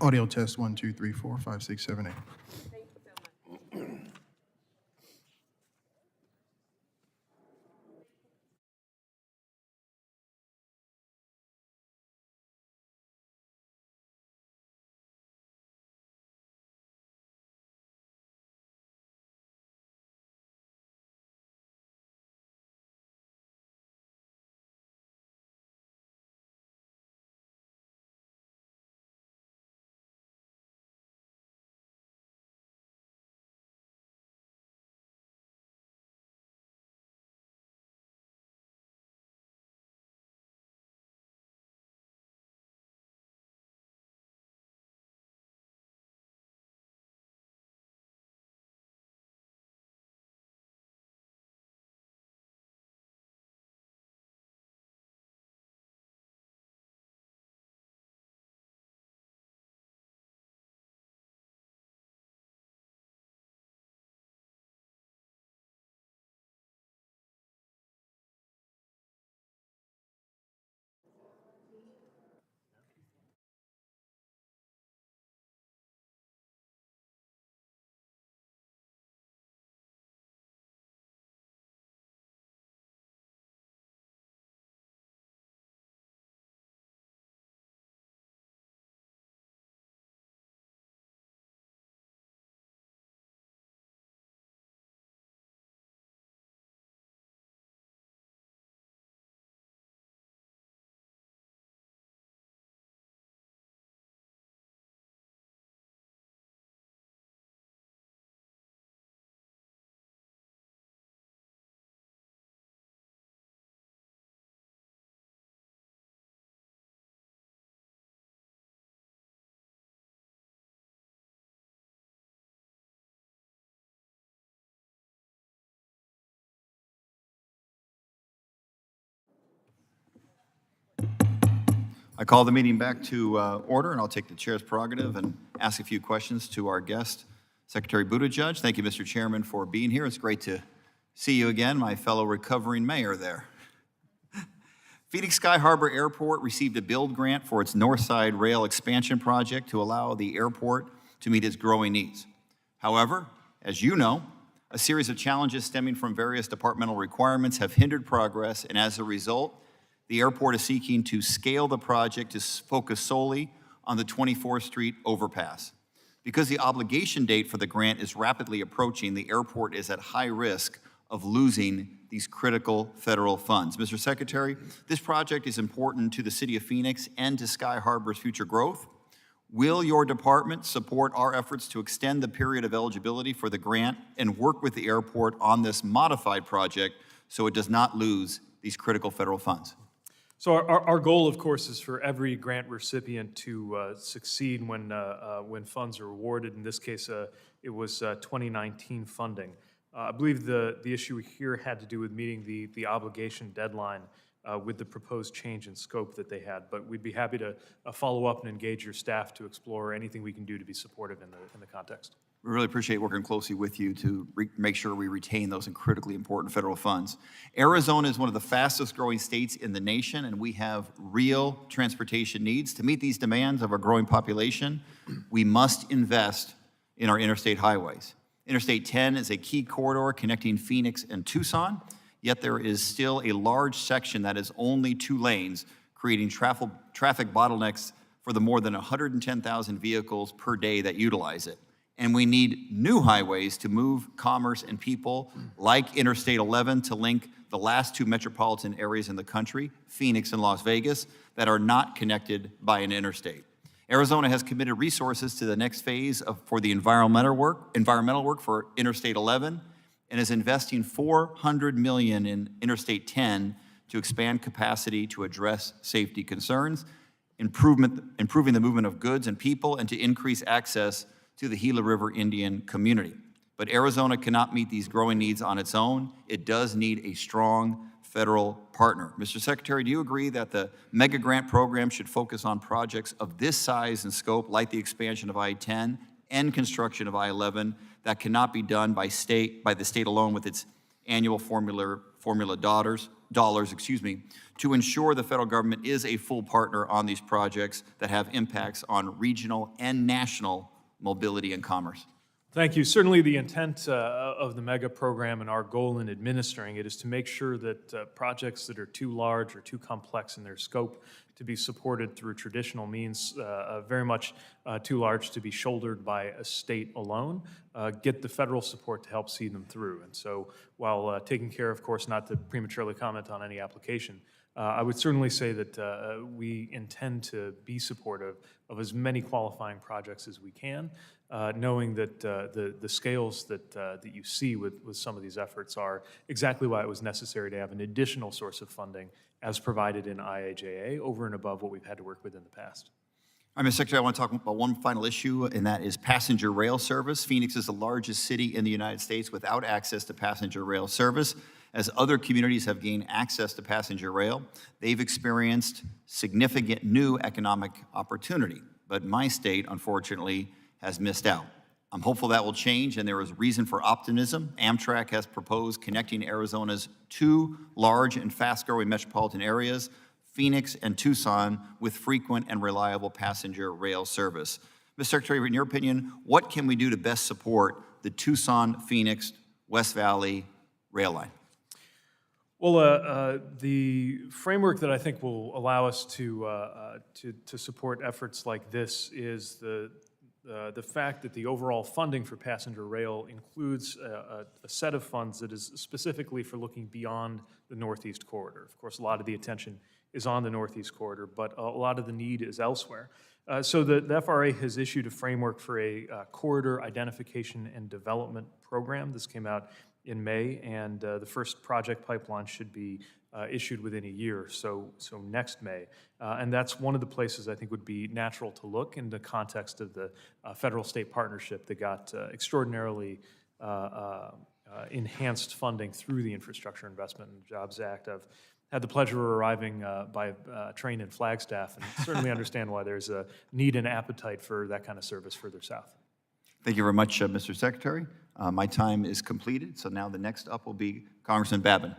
Audio test 1, 2, 3, 4, 5, 6, 7, 8. I call the meeting back to order, and I'll take the chair's prerogative and ask a few questions to our guest, Secretary Buttigieg. Thank you, Mr. Chairman, for being here. It's great to see you again, my fellow recovering mayor there. Phoenix Sky Harbor Airport received a build grant for its Northside Rail expansion project to allow the airport to meet its growing needs. However, as you know, a series of challenges stemming from various departmental requirements have hindered progress, and as a result, the airport is seeking to scale the project to focus solely on the 24th Street overpass. Because the obligation date for the grant is rapidly approaching, the airport is at high risk of losing these critical federal funds. Mr. Secretary, this project is important to the city of Phoenix and to Sky Harbor's future growth. Will your department support our efforts to extend the period of eligibility for the grant and work with the airport on this modified project so it does not lose these critical federal funds? So our goal, of course, is for every grant recipient to succeed when funds are awarded. In this case, it was 2019 funding. I believe the issue here had to do with meeting the obligation deadline with the proposed change in scope that they had. But we'd be happy to follow up and engage your staff to explore anything we can do to be supportive in the context. We really appreciate working closely with you to make sure we retain those critically important federal funds. Arizona is one of the fastest growing states in the nation, and we have real transportation needs. To meet these demands of our growing population, we must invest in our interstate highways. Interstate 10 is a key corridor connecting Phoenix and Tucson, yet there is still a large section that is only 2 lanes, creating traffic bottlenecks for the more than 110,000 vehicles per day that utilize it. And we need new highways to move commerce and people, like Interstate 11, to link the last 2 metropolitan areas in the country, Phoenix and Las Vegas, that are not connected by an interstate. Arizona has committed resources to the next phase for the environmental work for Interstate 11 and is investing $400 million in Interstate 10 to expand capacity to address safety concerns, improving the movement of goods and people, and to increase access to the Gila River Indian community. But Arizona cannot meet these growing needs on its own. It does need a strong federal partner. Mr. Secretary, do you agree that the mega grant program should focus on projects of this size and scope, like the expansion of I-10 and construction of I-11, that cannot be done by the state alone with its annual formula dollars? dollars, to ensure the federal government is a full partner on these projects that have impacts on regional and national mobility and commerce? Thank you. Certainly the intent of the MEGA program and our goal in administering it is to make sure that projects that are too large or too complex in their scope to be supported through traditional means, very much too large to be shouldered by a state alone, get the federal support to help see them through. And so while taking care, of course, not to prematurely comment on any application, I would certainly say that we intend to be supportive of as many qualifying projects as we can, knowing that the scales that you see with some of these efforts are exactly why it was necessary to have an additional source of funding as provided in IIJA over and above what we've had to work with in the past. All right, Mr. Secretary, I want to talk about one final issue, and that is passenger rail service. Phoenix is the largest city in the United States without access to passenger rail service. As other communities have gained access to passenger rail, they've experienced significant new economic opportunity. But my state, unfortunately, has missed out. I'm hopeful that will change, and there is reason for optimism. Amtrak has proposed connecting Arizona's two large and fast-growing metropolitan areas, Phoenix and Tucson, with frequent and reliable passenger rail service. Mr. Secretary, in your opinion, what can we do to best support the Tucson-Phoenix West Valley rail line? Well, the framework that I think will allow us to support efforts like this is the fact that the overall funding for passenger rail includes a set of funds that is specifically for looking beyond the Northeast Corridor. Of course, a lot of the attention is on the Northeast Corridor, but a lot of the need is elsewhere. So the FRA has issued a framework for a corridor identification and development program. This came out in May, and the first project pipeline should be issued within a year, so next May. And that's one of the places I think would be natural to look in the context of the federal-state partnership that got extraordinarily enhanced funding through the Infrastructure Investment and Jobs Act. I've had the pleasure of arriving by train in Flagstaff, and certainly understand why there's a need and appetite for that kind of service further south. Thank you very much, Mr. Secretary. My time is completed, so now the next up will be Congressman Babin.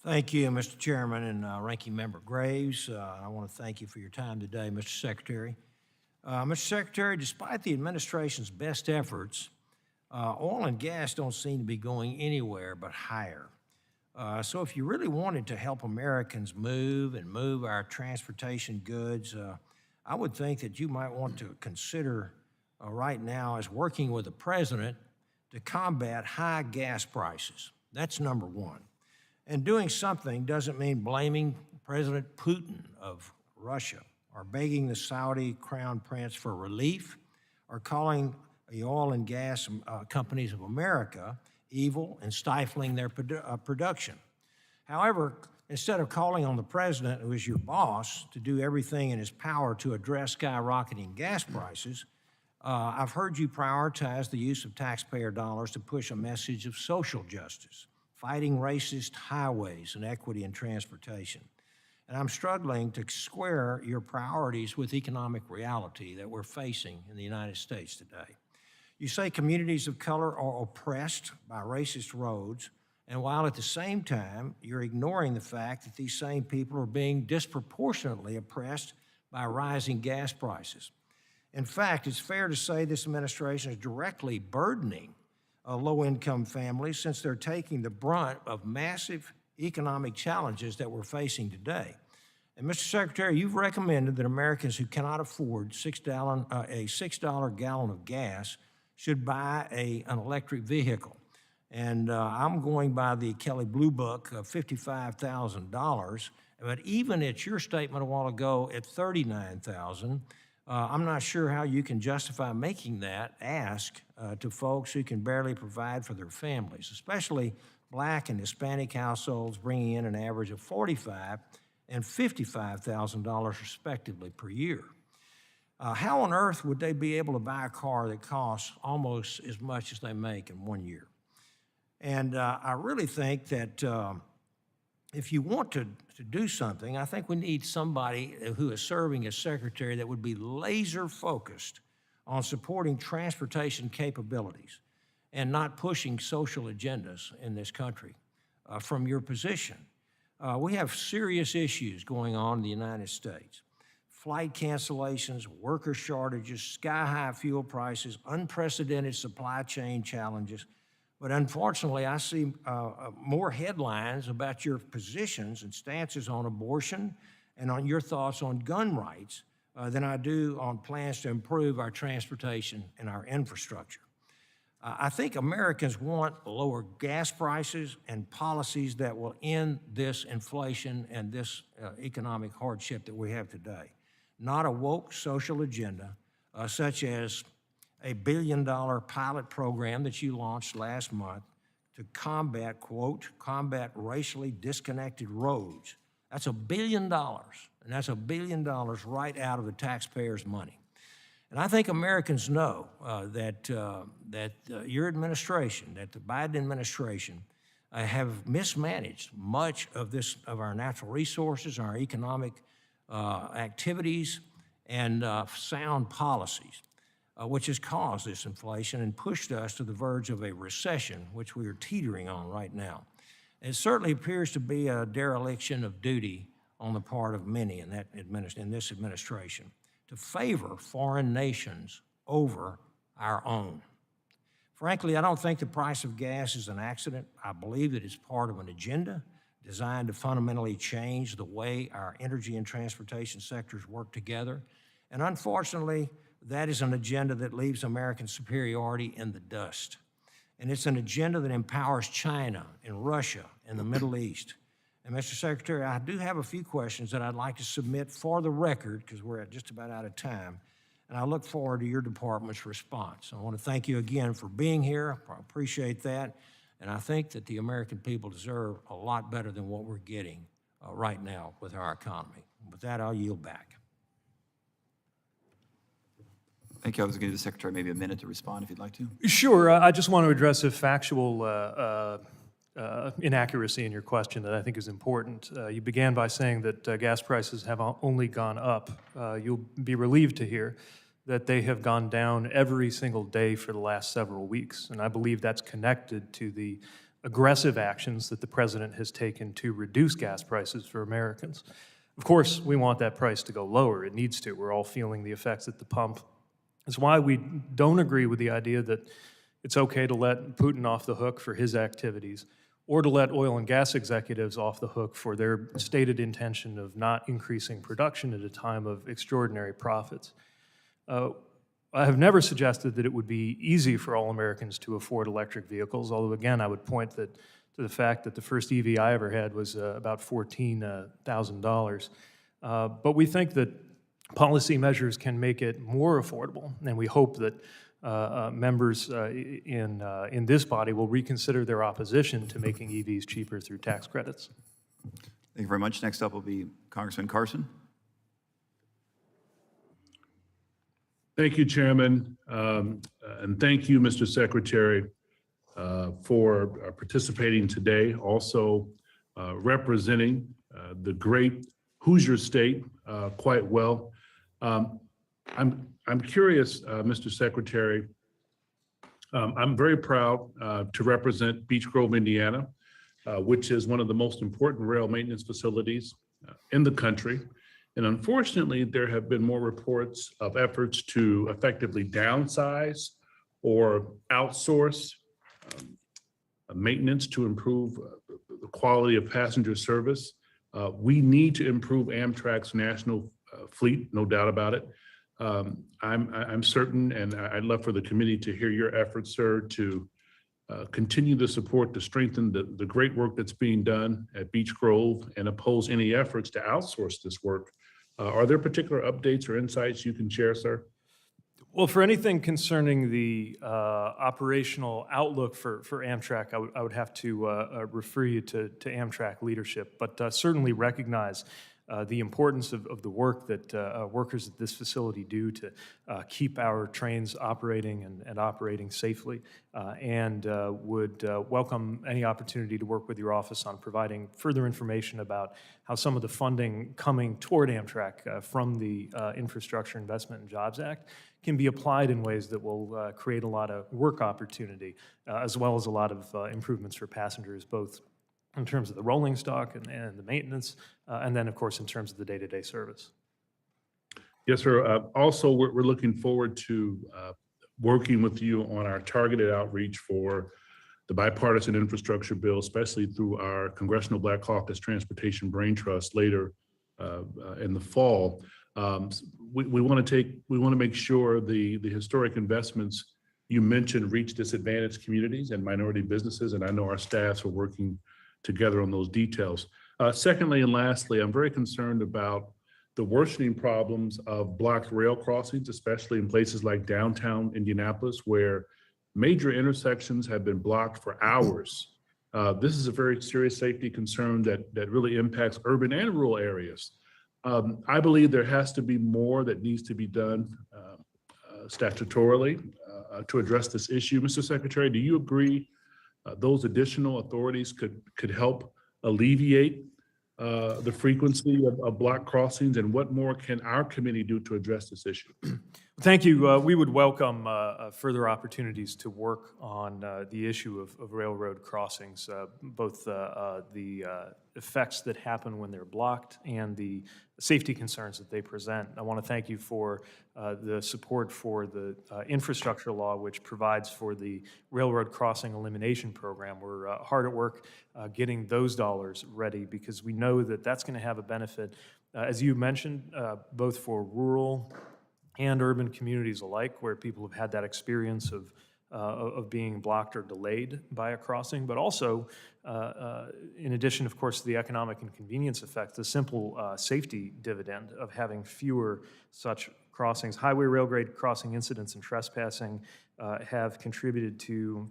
Thank you, Mr. Chairman and Ranking Member Graves. I want to thank you for your time today, Mr. Secretary. Mr. Secretary, despite the administration's best efforts, oil and gas don't seem to be going anywhere but higher. So if you really wanted to help Americans move our transportation goods, I would think that you might want to consider right now as working with the president to combat high gas prices. That's number one. And doing something doesn't mean blaming President Putin of Russia or begging the Saudi crown prince for relief or calling the oil and gas companies of America evil and stifling their production. However, instead of calling on the president, who is your boss, to do everything in his power to address skyrocketing gas prices, I've heard you prioritize the use of taxpayer dollars to push a message of social justice, fighting racist highways and equity in transportation. And I'm struggling to square your priorities with economic reality that we're facing in the United States today. You say communities of color are oppressed by racist roads, and while at the same time, you're ignoring the fact that these same people are being disproportionately oppressed by rising gas prices. In fact, it's fair to say this administration is directly burdening low-income families since they're taking the brunt of massive economic challenges that we're facing today. And Mr. Secretary, you've recommended that Americans who cannot afford a $6 gallon of gas should buy an electric vehicle. And I'm going by the Kelly Blue Book of $55,000, but even at your statement a while ago at $39,000, I'm not sure how you can justify making that ask to folks who can barely provide for their families, especially Black and Hispanic households bringing in an average of $45,000 and $55,000 respectively per year. How on earth would they be able to buy a car that costs almost as much as they make in 1 year? And I really think that if you want to do something, I think we need somebody who is serving as secretary that would be laser focused on supporting transportation capabilities. and not pushing social agendas in this country from your position. We have serious issues going on in the United States. Flight cancellations, worker shortages, sky-high fuel prices, unprecedented supply chain challenges. But unfortunately, I see more headlines about your positions and stances on abortion and on your thoughts on gun rights than I do on plans to improve our transportation and our infrastructure. I think Americans want lower gas prices and policies that will end this inflation and this economic hardship that we have today. Not a woke social agenda such as a $1 billion pilot program that you launched last month to combat, quote, combat racially disconnected roads. That's $1 billion, and that's $1 billion right out of the taxpayers' money. And I think Americans know that your administration, that the Biden administration, have mismanaged much of our natural resources, our economic activities, and sound policies, which has caused this inflation and pushed us to the verge of a recession, which we are teetering on right now. It certainly appears to be a dereliction of duty on the part of many in this administration to favor foreign nations over our own. Frankly, I don't think the price of gas is an accident. I believe that it's part of an agenda designed to fundamentally change the way our energy and transportation sectors work together. And unfortunately, that is an agenda that leaves American superiority in the dust. And it's an agenda that empowers China and Russia and the Middle East. And Mr. Secretary, I do have a few questions that I'd like to submit for the record because we're just about out of time. And I look forward to your department's response. I want to thank you again for being here. I appreciate that. And I think that the American people deserve a lot better than what we're getting right now with our economy. With that, I'll yield back. Thank you. I was going to give the Secretary maybe a minute to respond if you'd like to. Sure. I just want to address a factual inaccuracy in your question that I think is important. You began by saying that gas prices have only gone up. You'll be relieved to hear that they have gone down every single day for the last several weeks. And I believe that's connected to the aggressive actions that the President has taken to reduce gas prices for Americans. Of course, we want that price to go lower. It needs to. We're all feeling the effects at the pump. That's why we don't agree with the idea that it's okay to let Putin off the hook for his activities, or to let oil and gas executives off the hook for their stated intention of not increasing production at a time of extraordinary profits. I have never suggested that it would be easy for all Americans to afford electric vehicles, although again, I would point to the fact that the first EV I ever had was about $14,000. But we think that policy measures can make it more affordable, and we hope that members in this body will reconsider their opposition to making EVs cheaper through tax credits. Thank you very much. Next up will be Congressman Carson. Thank you, Chairman, and thank you, Mr. Secretary, for participating today, also representing the great Hoosier State quite well. I'm curious, Mr. Secretary, I'm very proud to represent Beech Grove, Indiana, which is one of the most important rail maintenance facilities in the country. And unfortunately, there have been more reports of efforts to effectively downsize or outsource maintenance to improve the quality of passenger service. We need to improve Amtrak's national fleet, no doubt about it. I'm certain, and I'd love for the committee to hear your efforts, sir, to continue the support to strengthen the great work that's being done at Beech Grove and oppose any efforts to outsource this work. Are there particular updates or insights you can share, sir? Well, for anything concerning the operational outlook for Amtrak, I would have to refer you to Amtrak leadership, but certainly recognize the importance of the work that workers at this facility do to keep our trains operating and operating safely, and would welcome any opportunity to work with your office on providing further information about how some of the funding coming toward Amtrak from the Infrastructure Investment and Jobs Act can be applied in ways that will create a lot of work opportunity, as well as a lot of improvements for passengers, both in terms of the rolling stock and the maintenance, and then, of course, in terms of the day-to-day service. Yes, sir. Also, we're looking forward to working with you on our targeted outreach for the bipartisan infrastructure bill, especially through our Congressional Black Caucus Transportation Brain Trust later in the fall. We want to make sure the historic investments you mentioned reach disadvantaged communities and minority businesses, and I know our staffs are working together on those details. Secondly and lastly, I'm very concerned about the worsening problems of blocked rail crossings, especially in places like downtown Indianapolis, where major intersections have been blocked for hours. This is a very serious safety concern that really impacts urban and rural areas. I believe there has to be more that needs to be done statutorily to address this issue. Mr. Secretary, do you agree those additional authorities could help alleviate the frequency of block crossings, and what more can our committee do to address this issue? Thank you. We would welcome further opportunities to work on the issue of railroad crossings, both the effects that happen when they're blocked and the safety concerns that they present. I want to thank you for the support for the infrastructure law, which provides for the railroad crossing elimination program. We're hard at work getting those dollars ready, because we know that that's going to have a benefit, as you mentioned, both for rural and urban communities alike, where people have had that experience of being blocked or delayed by a crossing, but also, in addition, of course, to the economic and convenience effect, the simple safety dividend of having fewer such crossings. Highway railroad crossing incidents and trespassing have contributed to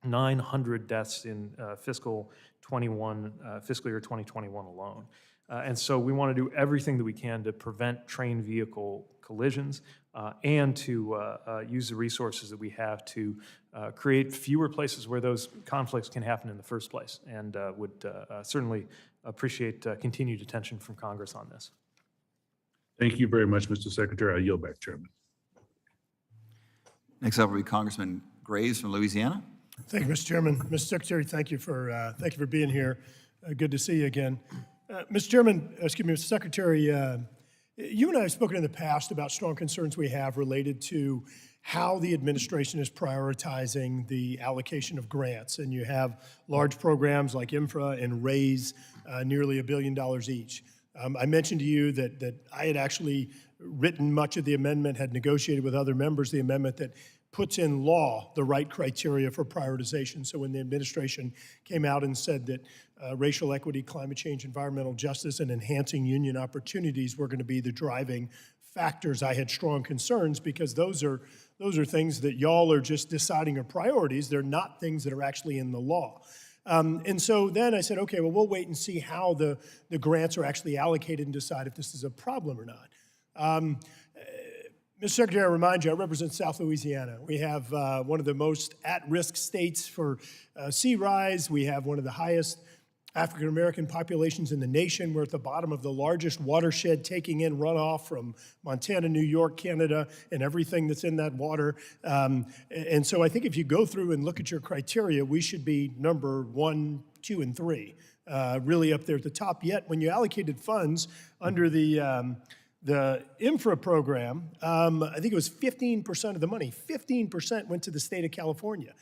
900 deaths in fiscal year 2021 alone. And so we want to do everything that we can to prevent train vehicle collisions and to use the resources that we have to create fewer places where those conflicts can happen in the first place, and would certainly appreciate continued attention from Congress on this. Thank you very much, Mr. Secretary. I yield back, Chairman. Next up will be Congressman Graves from Louisiana. Thank you, Mr. Chairman. Mr. Secretary, thank you for being here. Good to see you again. Mr. Secretary, you and I have spoken in the past about strong concerns we have related to how the administration is prioritizing the allocation of grants. And you have large programs like Infra and RAISE, nearly $1 billion each. I mentioned to you that I had actually written much of the amendment, had negotiated with other members the amendment that puts in law the right criteria for prioritization. So when the administration came out and said that racial equity, climate change, environmental justice, and enhancing union opportunities were going to be the driving factors, I had strong concerns, because those are things that y'all are just deciding are priorities. They're not things that are actually in the law. And so then I said, okay, well, we'll wait and see how the grants are actually allocated and decide if this is a problem or not. Mr. Secretary, I remind you, I represent South Louisiana. We have one of the most at-risk states for sea rise. We have one of the highest African-American populations in the nation. We're at the bottom of the largest watershed, taking in runoff from Montana, New York, Canada, and everything that's in that water. And so I think if you go through and look at your criteria, we should be number 1, 2, and 3, really up there at the top. Yet when you allocated funds under the infra program, I think it was 15% of the money. 15% went to the state of California.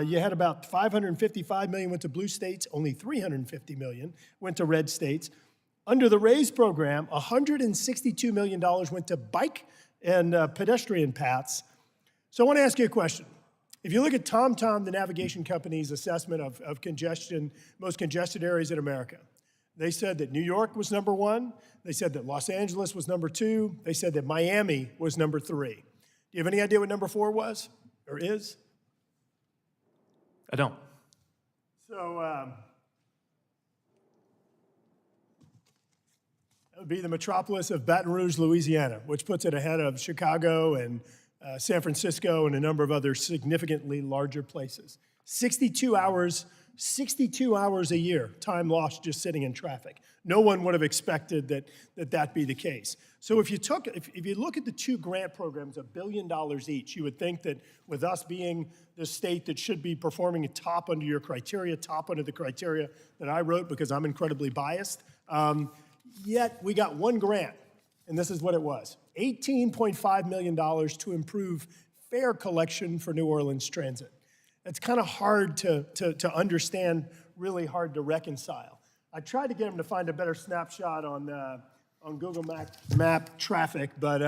You had about $555 million went to blue states, only $350 million went to red states. Under the RAISE program, $162 million went to bike and pedestrian paths. So I want to ask you a question. If you look at TomTom, the navigation company's assessment of congestion, most congested areas in America, they said that New York was number 1. They said that Los Angeles was number 2. They said that Miami was number 3. Do you have any idea what number 4 was or is? I don't. So, would be the metropolis of Baton Rouge, Louisiana, which puts it ahead of Chicago and San Francisco and a number of other significantly larger places. 62 hours a year, time lost just sitting in traffic. No one would have expected that be the case. So if you look at the two grant programs, $1 billion each, you would think that with us being the state that should be performing top under your criteria, top under the criteria that I wrote because I'm incredibly biased, yet we got one grant, and this is what it was: $18.5 million to improve fare collection for New Orleans Transit. It's kind of hard to understand, really hard to reconcile. I tried to get him to find a better snapshot on Google Map traffic, but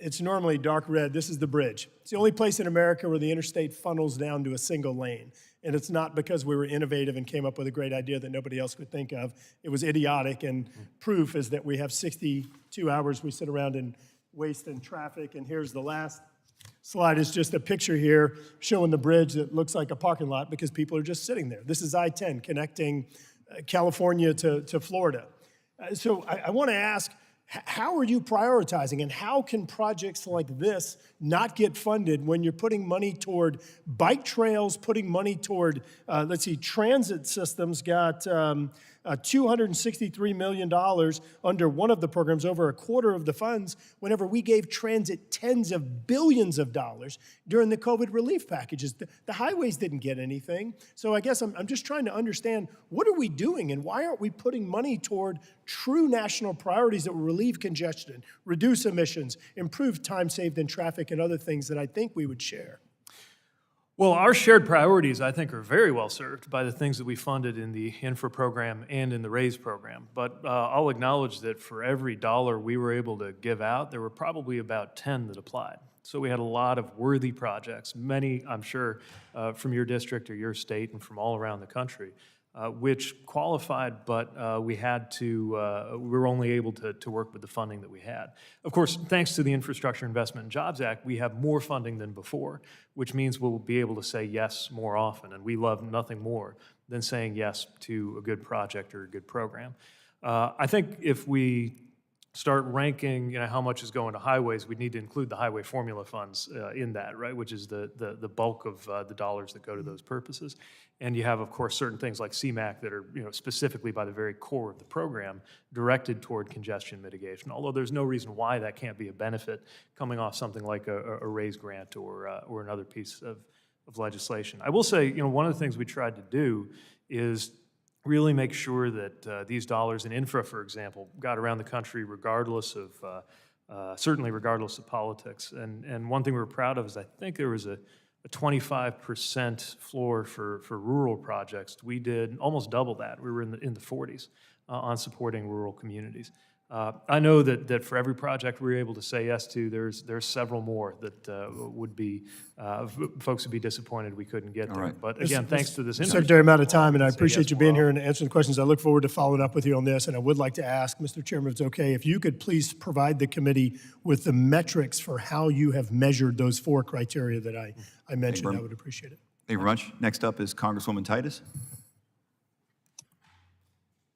it's normally dark red. This is the bridge. It's the only place in America where the interstate funnels down to a single lane. And it's not because we were innovative and came up with a great idea that nobody else could think of. It was idiotic, and proof is that we have 62 hours we sit around and waste in traffic. And here's the last slide, is just a picture here showing the bridge that looks like a parking lot because people are just sitting there. This is I-10 connecting California to Florida. So I want to ask, how are you prioritizing, and how can projects like this not get funded when you're putting money toward bike trails, putting money toward, transit systems got $263 million under one of the programs, over a quarter of the funds, whenever we gave transit tens of billions of dollars during the COVID relief packages. The highways didn't get anything. So I guess I'm just trying to understand, what are we doing, and why aren't we putting money toward true national priorities that will relieve congestion, reduce emissions, improve time saved in traffic, and other things that I think we would share? Well, our shared priorities, I think, are very well served by the things that we funded in the infra program and in the RAISE program. But I'll acknowledge that for every dollar we were able to give out, there were probably about 10 that applied. So we had a lot of worthy projects, many, I'm sure, from your district or your state and from all around the country, which qualified, but we were only able to work with the funding that we had. Of course, thanks to the Infrastructure Investment and Jobs Act, we have more funding than before, which means we'll be able to say yes more often, and we love nothing more than saying yes to a good project or a good program. I think if we start ranking, how much is going to highways, we need to include the highway formula funds in that, right? Which is the bulk of the dollars that go to those purposes. And you have, of course, certain things like CMAQ that are, specifically by the very core of the program, directed toward congestion mitigation. Although there's no reason why that can't be a benefit coming off something like a RAISE grant or another piece of legislation. I will say, one of the things we tried to do is really make sure that these dollars in infra, for example, got around the country regardless of, certainly regardless of politics. And one thing we were proud of is I think there was a 25% floor for rural projects. We did almost double that. We were in the 40s on supporting rural communities. I know that for every project we were able to say yes to, there's several more that would be, folks would be disappointed we couldn't get there. right. But again, thanks to this. Secretary, I'm out of time, and I appreciate you being here and answering questions. I look forward to following up with you on this, and I would like to ask, Mr. Chairman, if it's okay, if you could please provide the committee with the metrics for how you have measured those 4 criteria that I mentioned. I would appreciate it. Thank you very much. Next up is Congresswoman Titus.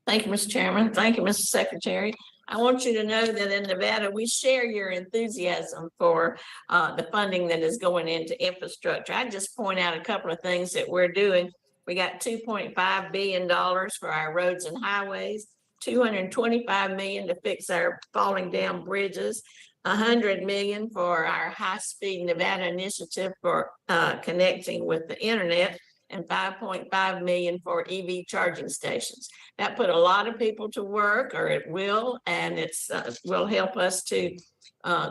Thank you, Mr. Chairman. Thank you, Mr. Secretary. I want you to know that in Nevada, we share your enthusiasm for the funding that is going into infrastructure. I just point out a couple of things that we're doing. We got $2.5 billion for our roads and highways, $225 million to fix our falling down bridges, $100 million for our high-speed Nevada initiative for connecting with the internet, and $5.5 million for EV charging stations. That put a lot of people to work, or it will, and it's will help us to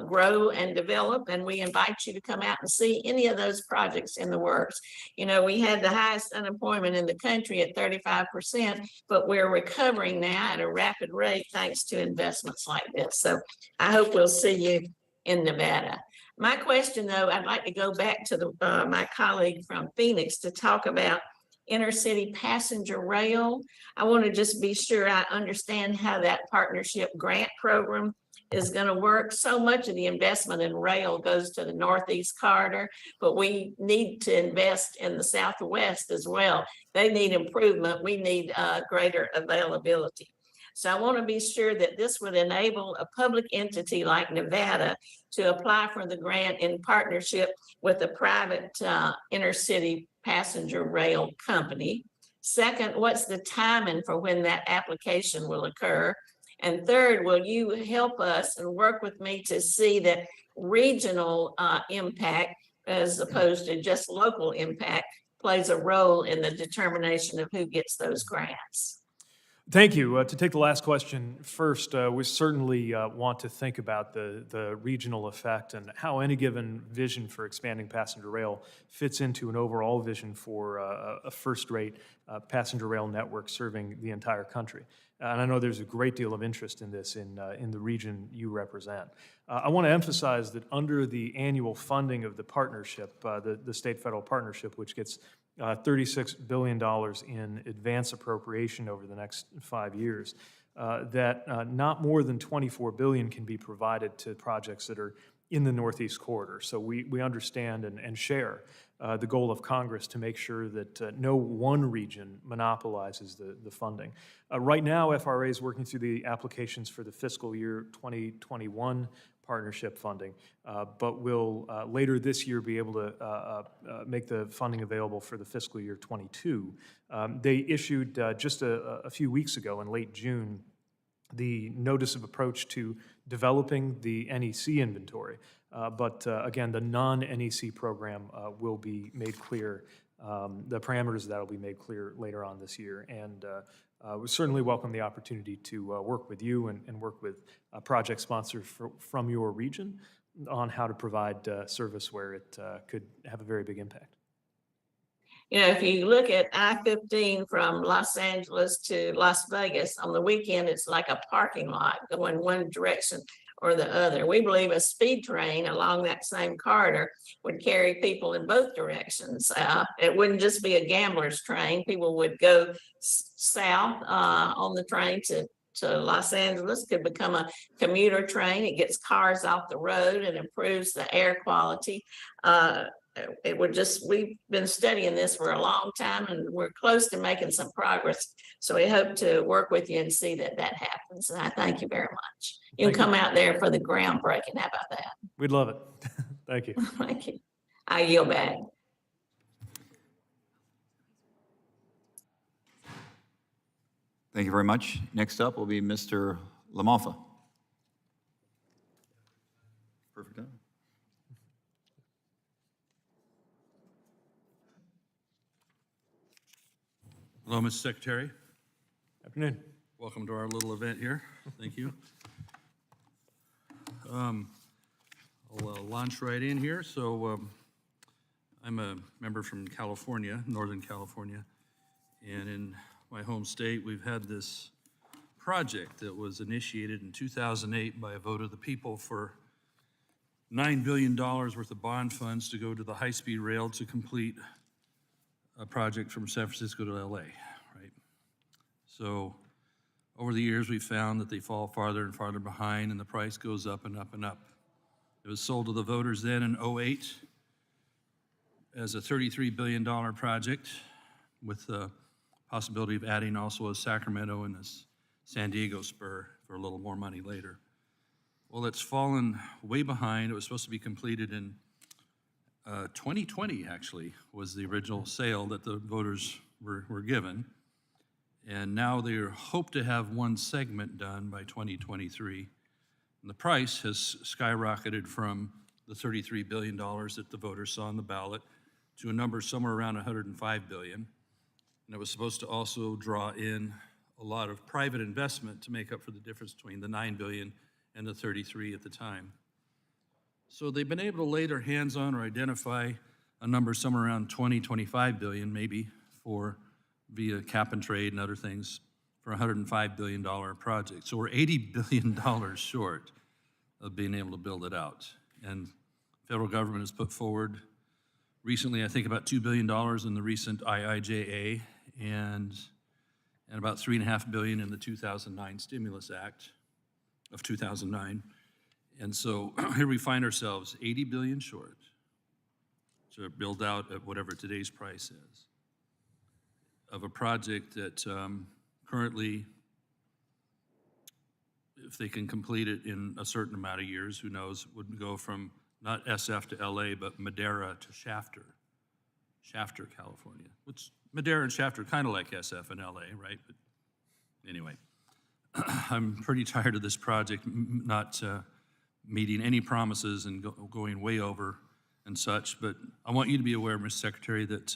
grow and develop. And we invite you to come out and see any of those projects in the works. We had the highest unemployment in the country at 35%, but we're recovering now at a rapid rate thanks to investments like this. So I hope we'll see you in Nevada. My question, though, I'd like to go back to my colleague from Phoenix to talk about intercity passenger rail. I want to just be sure I understand how that partnership grant program is going to work. So much of the investment in rail goes to the Northeast corridor, but we need to invest in the Southwest as well. They need improvement. We need greater availability. So I want to be sure that this would enable a public entity like Nevada to apply for the grant in partnership with a private intercity passenger rail company. Second, what's the timing for when that application will occur? And third, will you help us and work with me to see that regional impact as opposed to just local impact plays a role in the determination of who gets those grants? Thank you. To take the last question first, we certainly want to think about the regional effect and how any given vision for expanding passenger rail fits into an overall vision for a first-rate passenger rail network serving the entire country. And I know there's a great deal of interest in this in the region you represent. I want to emphasize that under the annual funding of the partnership, the state-federal partnership, which gets $36 billion in advance appropriation over the next 5 years, that not more than $24 billion can be provided to projects that are in the Northeast Corridor. So we understand and share the goal of Congress to make sure that no one region monopolizes the funding. Right now, FRA is working through the applications for the fiscal year 2021 partnership funding, but will later this year be able to make the funding available for the fiscal year 22. They issued just a few weeks ago in late June the notice of approach to developing the NEC inventory. But again, the non-NEC program will be made clear. The parameters of that will be made clear later on this year. And we certainly welcome the opportunity to work with you and work with project sponsors from your region on how to provide service where it could have a very big impact. You know, if you look at I-15 from Los Angeles to Las Vegas, on the weekend, it's like a parking lot going one direction or the other. We believe a speed train along that same corridor would carry people in both directions. It wouldn't just be a gambler's train. People would go south on the train to Los Angeles, could become a commuter train. It gets cars off the road and improves the air quality. It would just, we've been studying this for a long time and we're close to making some progress. So we hope to work with you and see that that happens. And I thank you very much. You can come out there for the groundbreaking. How about that? We'd love it. Thank you. Thank you. I yield back. Thank you very much. Next up will be Mr. Lamalfa. Perfect time. Hello, Mr. Secretary. Afternoon. Welcome to our little event here. Thank you. I'll launch right in here. So I'm a member from California, Northern California, and in my home state, we've had this project that was initiated in 2008 by a vote of the people for $9 billion worth of bond funds to go to the high-speed rail to complete a project from San Francisco to LA, right? So over the years, we found that they fall farther and farther behind and the price goes up and up and up. It was sold to the voters then in 2008 as a $33 billion project with the possibility of adding also a Sacramento and a San Diego spur for a little more money later. Well, it's fallen way behind. It was supposed to be completed in 2020, actually, was the original sale that the voters were given. And now they hope to have one segment done by 2023. And the price has skyrocketed from the $33 billion that the voters saw on the ballot to a number somewhere around $105 billion. And it was supposed to also draw in a lot of private investment to make up for the difference between the $9 billion and the 33 at the time. So they've been able to lay their hands on or identify a number somewhere around 20, 25 billion maybe for via cap and trade and other things for a $105 billion project. So we're $80 billion short of being able to build it out. And federal government has put forward recently, I think about $2 billion in the recent IIJA and about $3.5 billion in the 2009 Stimulus Act of 2009. And so here we find ourselves 80 billion short to build out at whatever today's price is of a project that currently if they can complete it in a certain amount of years, who knows, would go from not SF to LA, but Madera to Shafter, California. Which Madera and Shafter are kind of like SF and LA, right? But anyway, I'm pretty tired of this project not meeting any promises and going way over and such. But I want you to be aware, Mr. Secretary, that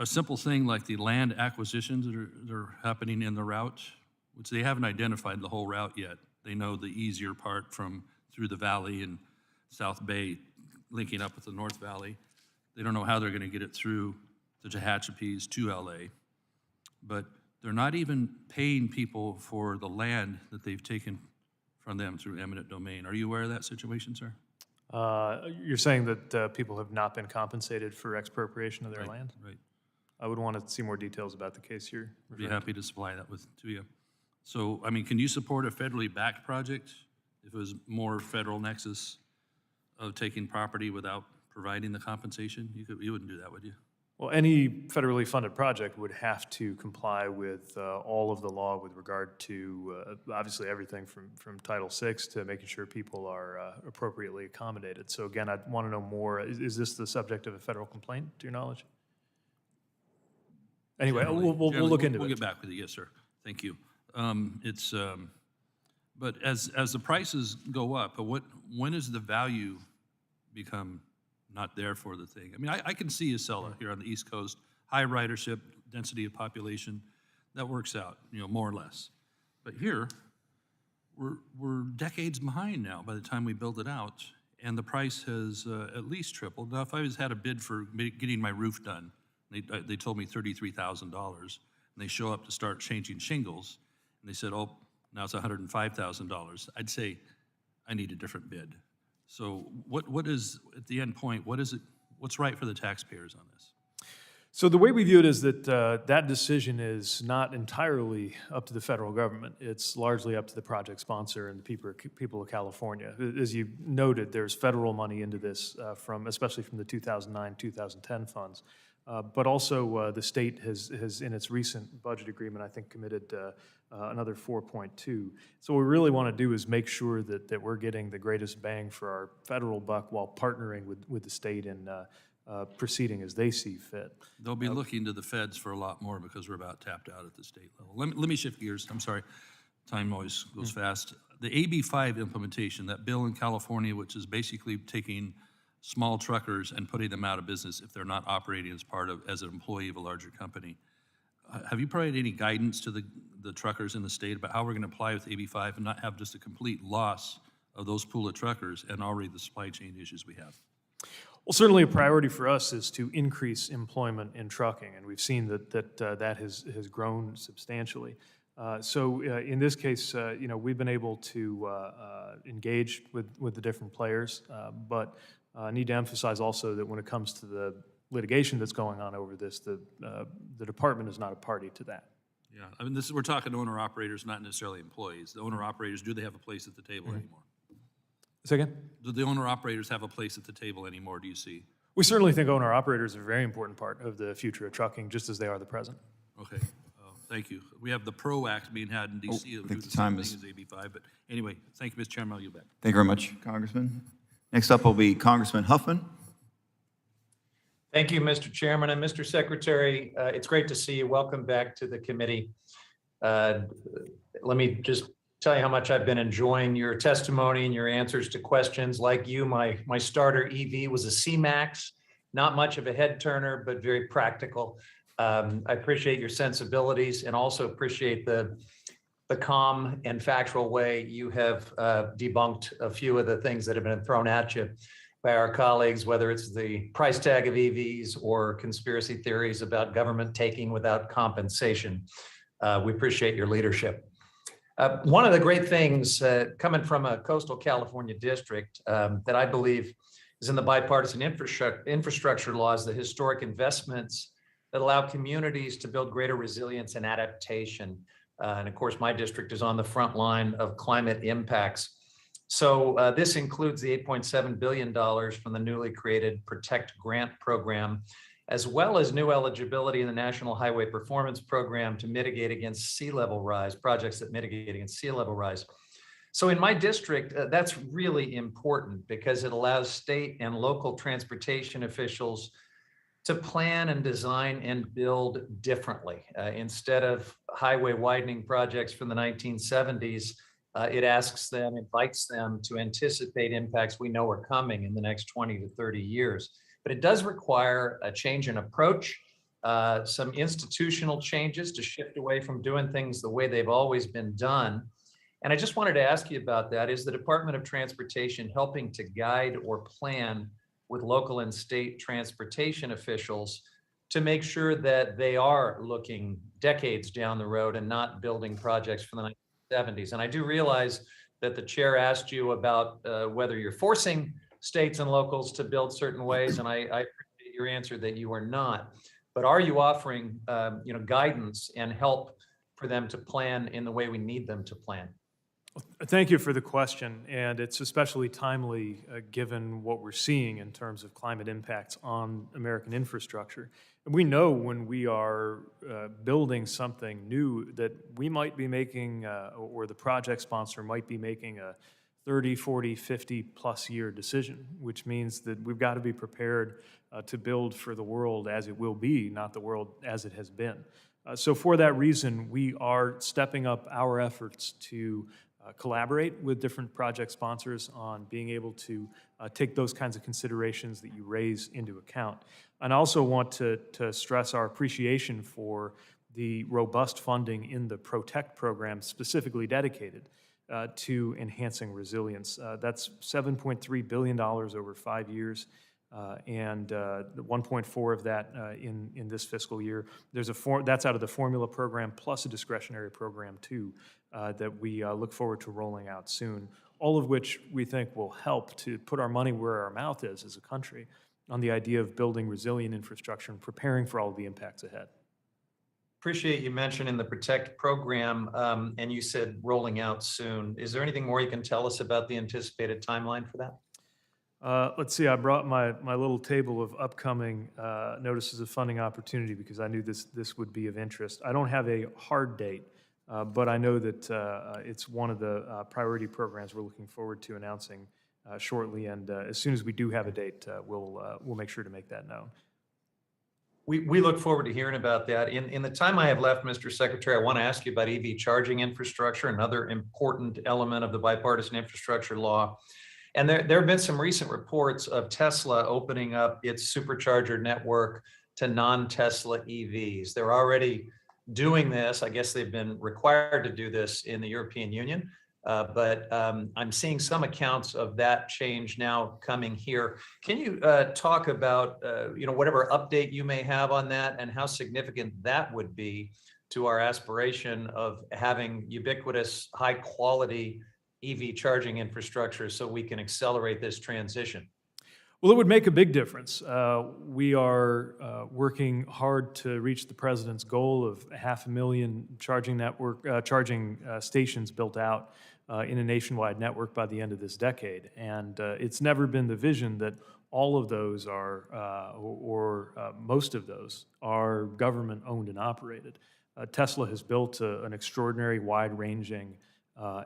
a simple thing like the land acquisitions that are happening in the route, which they haven't identified the whole route yet. They know the easier part through the valley and South Bay, linking up with the North Valley. They don't know how they're going to get it through the Tehachapis to LA. But they're not even paying people for the land that they've taken from them through eminent domain. Are you aware of that situation, sir? You're saying that people have not been compensated for expropriation of their land? Right. I would want to see more details about the case here. I'd be happy to supply that to you. So, I mean, can you support a federally backed project if it was more federal nexus of taking property without providing the compensation? You wouldn't do that, would you? Well, any federally funded project would have to comply with all of the law with regard to obviously everything from Title VI to making sure people are appropriately accommodated. So again, I'd want to know more. Is this the subject of a federal complaint, to your knowledge? Anyway, we'll look into it. We'll get back with you. Yes, sir. Thank you. But as the prices go up, when does the value become not there for the thing? I mean, I can see Acela here on the East Coast, high ridership, density of population, that works out, more or less. But here, we're decades behind now by the time we build it out, and the price has at least tripled. Now, if I had a bid for getting my roof done, they told me $33,000, and they show up to start changing shingles, and they said, oh, now it's $105,000. I'd say, I need a different bid. So what is, at the end point, what's right for the taxpayers on this? So the way we view it is that that decision is not entirely up to the federal government. It's largely up to the project sponsor and the people of California. As you noted, there's federal money into this, especially from the 2009-2010 funds. But also the state has, in its recent budget agreement, I think committed another 4.2. So what we really want to do is make sure that we're getting the greatest bang for our federal buck while partnering with the state in proceeding as they see fit. They'll be looking to the feds for a lot more because we're about tapped out at the state level. Let me shift gears. I'm sorry. Time always goes fast. The AB5 implementation, that bill in California, which is basically taking small truckers and putting them out of business if they're not operating as an employee of a larger company. Have you provided any guidance to the truckers in the state about how we're going to apply with AB5 and not have just a complete loss of those pool of truckers and already the supply chain issues we have? Well, certainly a priority for us is to increase employment in trucking, and we've seen that has grown substantially. So in this case, we've been able to engage with the different players, but I need to emphasize also that when it comes to the litigation that's going on over this, the department is not a party to that. Yeah, I mean, we're talking owner-operators, not necessarily employees. The owner-operators, do they have a place at the table anymore? Say again? Do the owner-operators have a place at the table anymore, do you see? We certainly think owner-operators are a very important part of the future of trucking, just as they are the present. Okay, thank you. We have the PRO Act being had in D.C. I think the time is... AB5, but anyway, thank you, Mr. Chairman, I'll yield back. Thank you very much, Congressman. Next up will be Congressman Huffman. Thank you, Mr. Chairman and Mr. Secretary. It's great to see you. Welcome back to the committee. Let me just tell you how much I've been enjoying your testimony and your answers to questions. Like you, my starter EV was a C-Max, not much of a head turner, but very practical. I appreciate your sensibilities and also appreciate the calm and factual way you have debunked a few of the things that have been thrown at you by our colleagues, whether it's the price tag of EVs or conspiracy theories about government taking without compensation. We appreciate your leadership. One of the great things coming from a coastal California district that I believe is in the bipartisan infrastructure laws, the historic investments that allow communities to build greater resilience and adaptation. And of course, my district is on the front line of climate impacts. So this includes the $8.7 billion from the newly created Protect Grant program as well as new eligibility in the National Highway Performance Program to mitigate against sea level rise, projects that mitigate against sea level rise. So in my district, that's really important because it allows state and local transportation officials to plan and design and build differently. Instead of highway widening projects from the 1970s, it invites them to anticipate impacts we know are coming in the next 20 to 30 years. But it does require a change in approach, some institutional changes to shift away from doing things the way they've always been done. And I just wanted to ask you about that. Is the Department of Transportation helping to guide or plan with local and state transportation officials to make sure that they are looking decades down the road and not building projects from the 1970s? And I do realize that the chair asked you about whether you're forcing states and locals to build certain ways, and I appreciate your answer that you are not. But are you offering guidance and help for them to plan in the way we need them to plan? Thank you for the question, and it's especially timely given what we're seeing in terms of climate impacts on American infrastructure. And we know when we are building something new that we might be making, or the project sponsor might be making a 30, 40, 50 plus year decision, which means that we've got to be prepared to build for the world as it will be, not the world as it has been. So for that reason, we are stepping up our efforts to collaborate with different project sponsors on being able to take those kinds of considerations that you raise into account. And I also want to stress our appreciation for the robust funding in the PROTECT program specifically dedicated to enhancing resilience. That's $7.3 billion over 5 years. And 1.4 of that in this fiscal year. That's out of the formula program plus a discretionary program too that we look forward to rolling out soon. All of which we think will help to put our money where our mouth is as a country on the idea of building resilient infrastructure and preparing for all of the impacts ahead. Appreciate you mentioning the PROTECT program, and you said rolling out soon. Is there anything more you can tell us about the anticipated timeline for that? Let's see, I brought my little table of upcoming notices of funding opportunity because I knew this would be of interest. I don't have a hard date, but I know that it's one of the priority programs we're looking forward to announcing shortly, and as soon as we do have a date, we'll make sure to make that known. We look forward to hearing about that. In the time I have left, Mr. Secretary, I want to ask you about EV charging infrastructure, another important element of the bipartisan infrastructure law. And there have been some recent reports of Tesla opening up its supercharger network to non-Tesla EVs. They're already doing this. I guess they've been required to do this in the European Union. But I'm seeing some accounts of that change now coming here. Can you talk about whatever update you may have on that and how significant that would be to our aspiration of having ubiquitous, high quality EV charging infrastructure so we can accelerate this transition? Well, it would make a big difference. We are working hard to reach the president's goal of 500,000 charging stations built out in a nationwide network by the end of this decade. And it's never been the vision that all of those are, or most of those, are government owned and operated. Tesla has built an extraordinary wide-ranging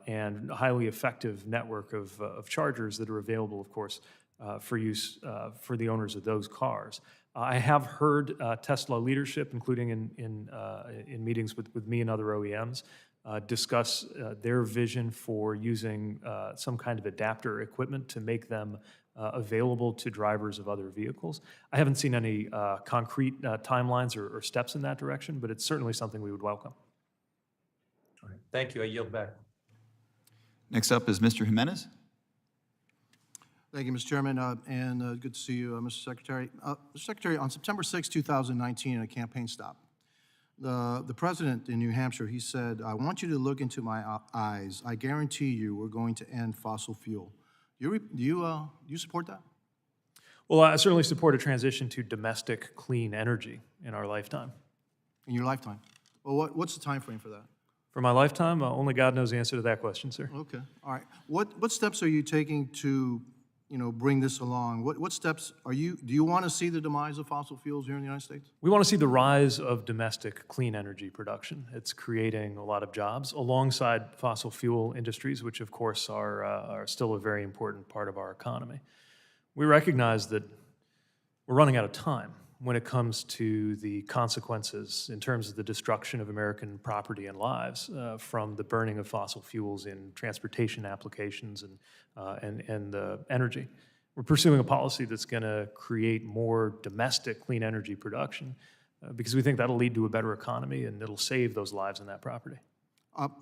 and highly effective network of chargers that are available, of course, for use for the owners of those cars. I have heard Tesla leadership, including in meetings with me and other OEMs, discuss their vision for using some kind of adapter equipment to make them available to drivers of other vehicles. I haven't seen any concrete timelines or steps in that direction, but it's certainly something we would welcome. All right. Thank you. I yield back. Next up is Mr. Jimenez. Thank you, Mr. Chairman, and good to see you, Mr. Secretary. Mr. Secretary, on September 6, 2019, in a campaign stop, the president in New Hampshire, he said, "I want you to look into my eyes. I guarantee you we're going to end fossil fuel." Do you support that? Well, I certainly support a transition to domestic clean energy in our lifetime. In your lifetime? Well, what's the time frame for that? For my lifetime, only God knows the answer to that question, sir. Okay, all right. What steps are you taking to bring this along? What steps do you want to see the demise of fossil fuels here in the United States? We want to see the rise of domestic clean energy production. It's creating a lot of jobs alongside fossil fuel industries, which of course are still a very important part of our economy. We recognize that we're running out of time when it comes to the consequences in terms of the destruction of American property and lives from the burning of fossil fuels in transportation applications and energy. We're pursuing a policy that's going to create more domestic clean energy production because we think that'll lead to a better economy and it'll save those lives and that property.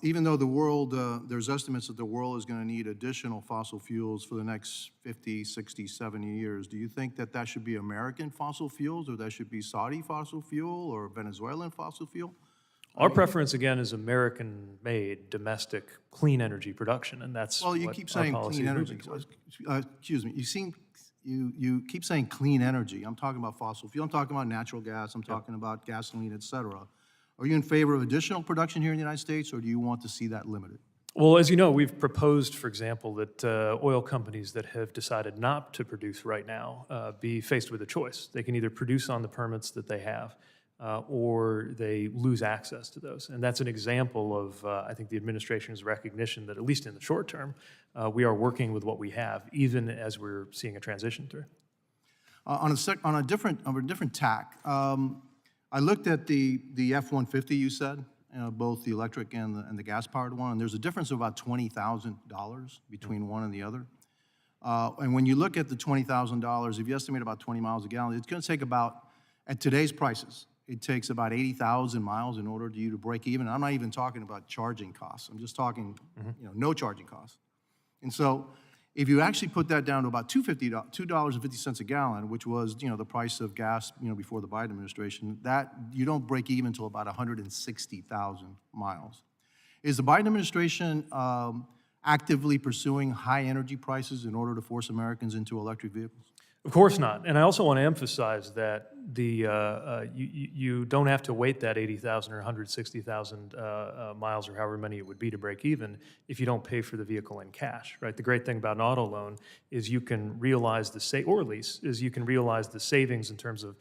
Even though the world, there's estimates that the world is going to need additional fossil fuels for the next 50, 60, 70 years, do you think that that should be American fossil fuels, or that should be Saudi fossil fuel, or Venezuelan fossil fuel? Our preference, again, is American-made, domestic, clean energy production, and that's well, you what keep our saying policy clean is energy. moving towards. Excuse me. You keep saying clean energy. I'm talking about fossil fuel. I'm talking about natural gas. I'm talking about gasoline, et cetera. Are you in favor of additional production here in the United States, or do you want to see that limited? Well, as you know, we've proposed, for example, that oil companies that have decided not to produce right now be faced with a choice. They can either produce on the permits that they have, or they lose access to those. And that's an example of, I think, the administration's recognition that, at least in the short term, we are working with what we have, even as we're seeing a transition through. On a different tack, I looked at the F-150 you said, both the electric and the gas-powered one, and there's a difference of about $20,000 between one and the other. And when you look at the $20,000, if you estimate about 20 miles a gallon, it's going to take about, at today's prices, it takes about 80,000 miles in order for you to break even. I'm not even talking about charging costs. I'm just talking, no charging costs. And so, if you actually put that down to about $2.50 a gallon, which was the price of gas before the Biden administration, that you don't break even until about 160,000 miles. Is the Biden administration actively pursuing high energy prices in order to force Americans into electric vehicles? Of course not. And I also want to emphasize that you don't have to wait that 80,000 or 160,000 miles or however many it would be to break even if you don't pay for the vehicle in cash, right? The great thing about an auto loan is you can realize or lease, is you can realize the savings in terms of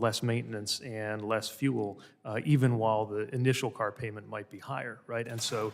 less maintenance and less fuel, even while the initial car payment might be higher, right? And so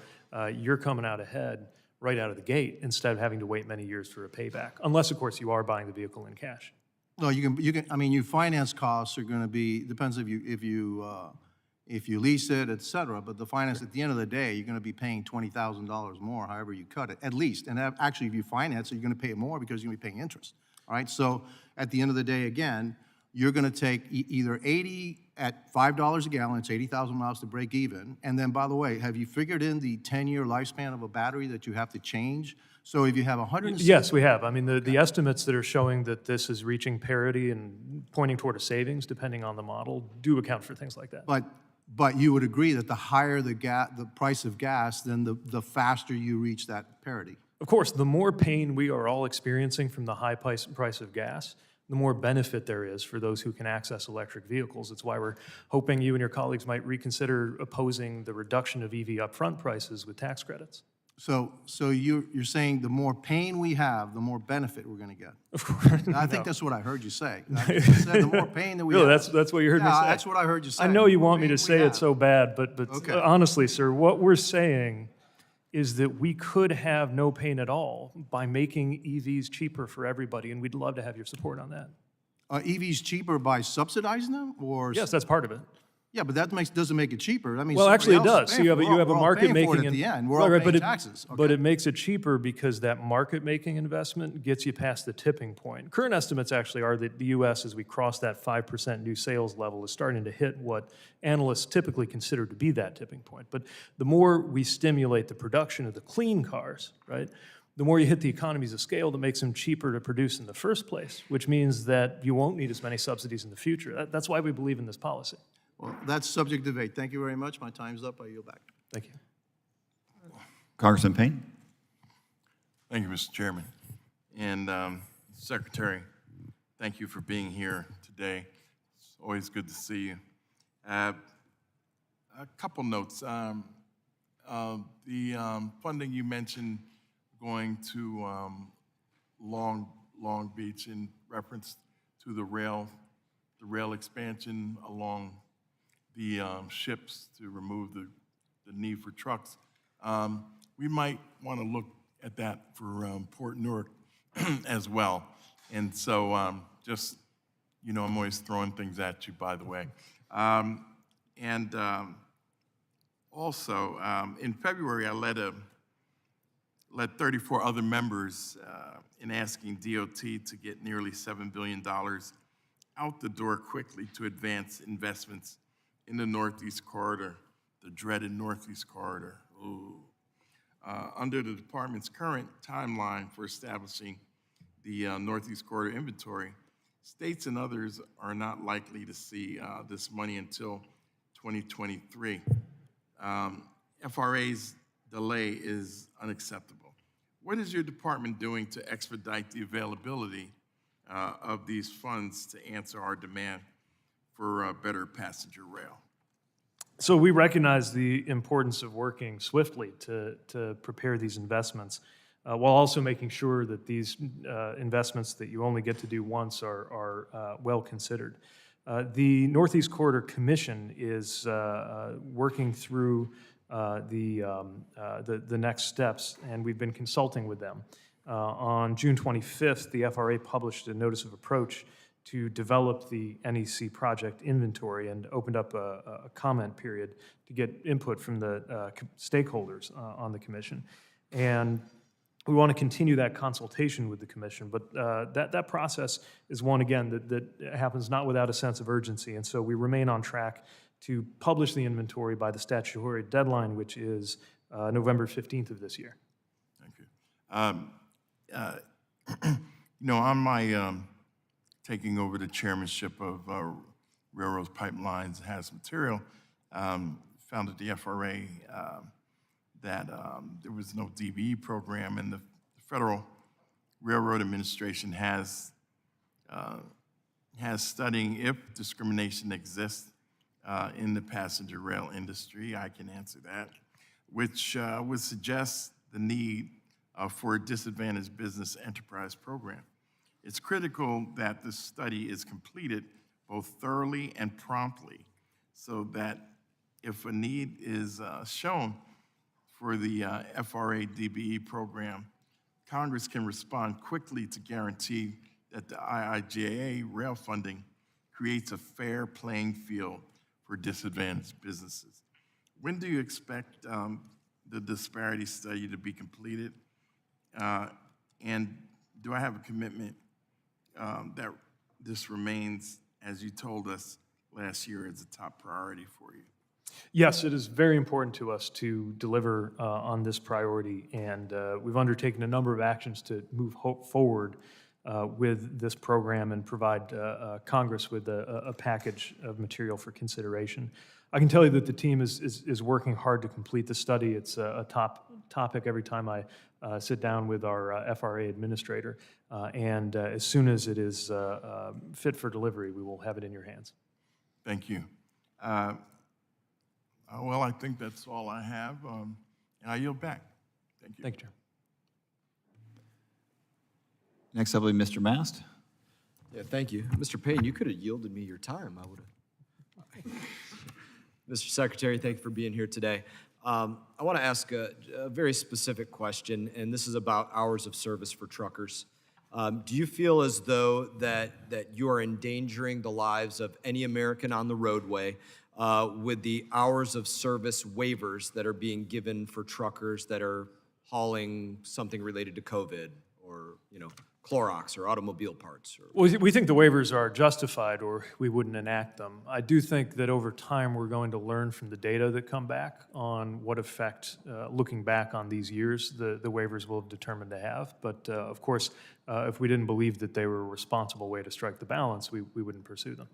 you're coming out ahead right out of the gate instead of having to wait many years for a payback, unless, of course, you are buying the vehicle in cash. No, you can. I mean, your finance costs are going to be depends if you lease it, et cetera. But the finance at the end of the day, you're going to be paying $20,000 more, however you cut it, at least. And actually, if you finance it, you're going to pay it more because you're going to be paying interest. All right. So at the end of the day, again, you're going to take either 80 at $5 a gallon. It's 80,000 miles to break even. And then, by the way, have you figured in the 10-year lifespan of a battery that you have to change? So if you have 160... Yes, we have. I mean, the estimates that are showing that this is reaching parity and pointing toward a savings, depending on the model, do account for things like that. But you would agree that the higher the price of gas, then the faster you reach that parity. Of course, the more pain we are all experiencing from the high price of gas, the more benefit there is for those who can access electric vehicles. It's why we're hoping you and your colleagues might reconsider opposing the reduction of EV upfront prices with tax credits. So you're saying the more pain we have, the more benefit we're going to get. Of course. I think that's what I heard you say. You said the more pain that we really, have. that's what you heard me say. That's what I heard you say. I know you want me to say it so bad, but Okay. Honestly, sir, what we're saying is that we could have no pain at all by making EVs cheaper for everybody, and we'd love to have your support on that. EVs cheaper by subsidizing them, or yes, that's part of it. Yeah, but that doesn't make it cheaper. I mean, well, actually, it does. So you have a a market making at the end. We're all paying taxes. But it makes it cheaper because that market making investment gets you past the tipping point. Current estimates actually are that the U.S., as we cross that 5% new sales level, is starting to hit what analysts typically consider to be that tipping point. But the more we stimulate the production of the clean cars, right, the more you hit the economies of scale that makes them cheaper to produce in the first place, which means that you won't need as many subsidies in the future. That's why we believe in this policy. Well, that's subject to debate. Thank you very much. My time's up. I yield back. Thank you. Congressman Payne. Thank you, Mr. Chairman. And Secretary, thank you for being here today. It's always good to see you. A couple notes. The funding you mentioned going to Long Beach in reference to the rail expansion along the ships to remove the need for trucks. We might want to look at that for Port Newark as well. And so just, I'm always throwing things at you, by the way. Also, in February, I led 34 other members in asking DOT to get nearly $7 billion out the door quickly to advance investments in the Northeast Corridor, the dreaded Northeast Corridor. Ooh. Under the department's current timeline for establishing the Northeast Corridor inventory, states and others are not likely to see this money until 2023. FRA's delay is unacceptable. What is your department doing to expedite the availability of these funds to answer our demand for better passenger rail? So we recognize the importance of working swiftly to prepare these investments, while also making sure that these investments that you only get to do once are well considered. The Northeast Corridor Commission is working through the next steps, and we've been consulting with them. On June 25th, the FRA published a notice of approach to develop the NEC project inventory and opened up a comment period to get input from the stakeholders on the commission. And we want to continue that consultation with the commission, but that process is one, again, that happens not without a sense of urgency. And so we remain on track to publish the inventory by the statutory deadline, which is November 15th of this year. Thank you. On my taking over the chairmanship of Railroads, Pipelines, and Hazardous Material, found at the FRA that there was no DBE program, and the Federal Railroad Administration has studying if discrimination exists in the passenger rail industry. I can answer that, which would suggest the need for a disadvantaged business enterprise program. It's critical that the study is completed both thoroughly and promptly so that if a need is shown for the FRA DBE program, Congress can respond quickly to guarantee that the IIJA rail funding creates a fair playing field for disadvantaged businesses. When do you expect the disparity study to be completed? And do I have a commitment that this remains, as you told us last year, as a top priority for you? Yes, it is very important to us to deliver on this priority, and we've undertaken a number of actions to move forward with this program and provide Congress with a package of material for consideration. I can tell you that the team is working hard to complete the study. It's a top topic every time I sit down with our FRA administrator, and as soon as it is fit for delivery, we will have it in your hands. Thank you. Well, I think that's all I have, and I yield back. Thank you. Thank you, Chair. Next up will be Mr. Mast. Yeah, thank you. Mr. Payne, you could have yielded me your time. I would have. Mr. Secretary, thank you for being here today. I want to ask a very specific question, and this is about hours of service for truckers. Do you feel as though that you are endangering the lives of any American on the roadway with the hours of service waivers that are being given for truckers that are hauling something related to COVID or, Clorox or automobile parts? Well, we think the waivers are justified, or we wouldn't enact them. I do think that over time we're going to learn from the data that come back on what effect, looking back on these years, the waivers will have determined to have. But of course, if we didn't believe that they were a responsible way to strike the balance, we wouldn't pursue them.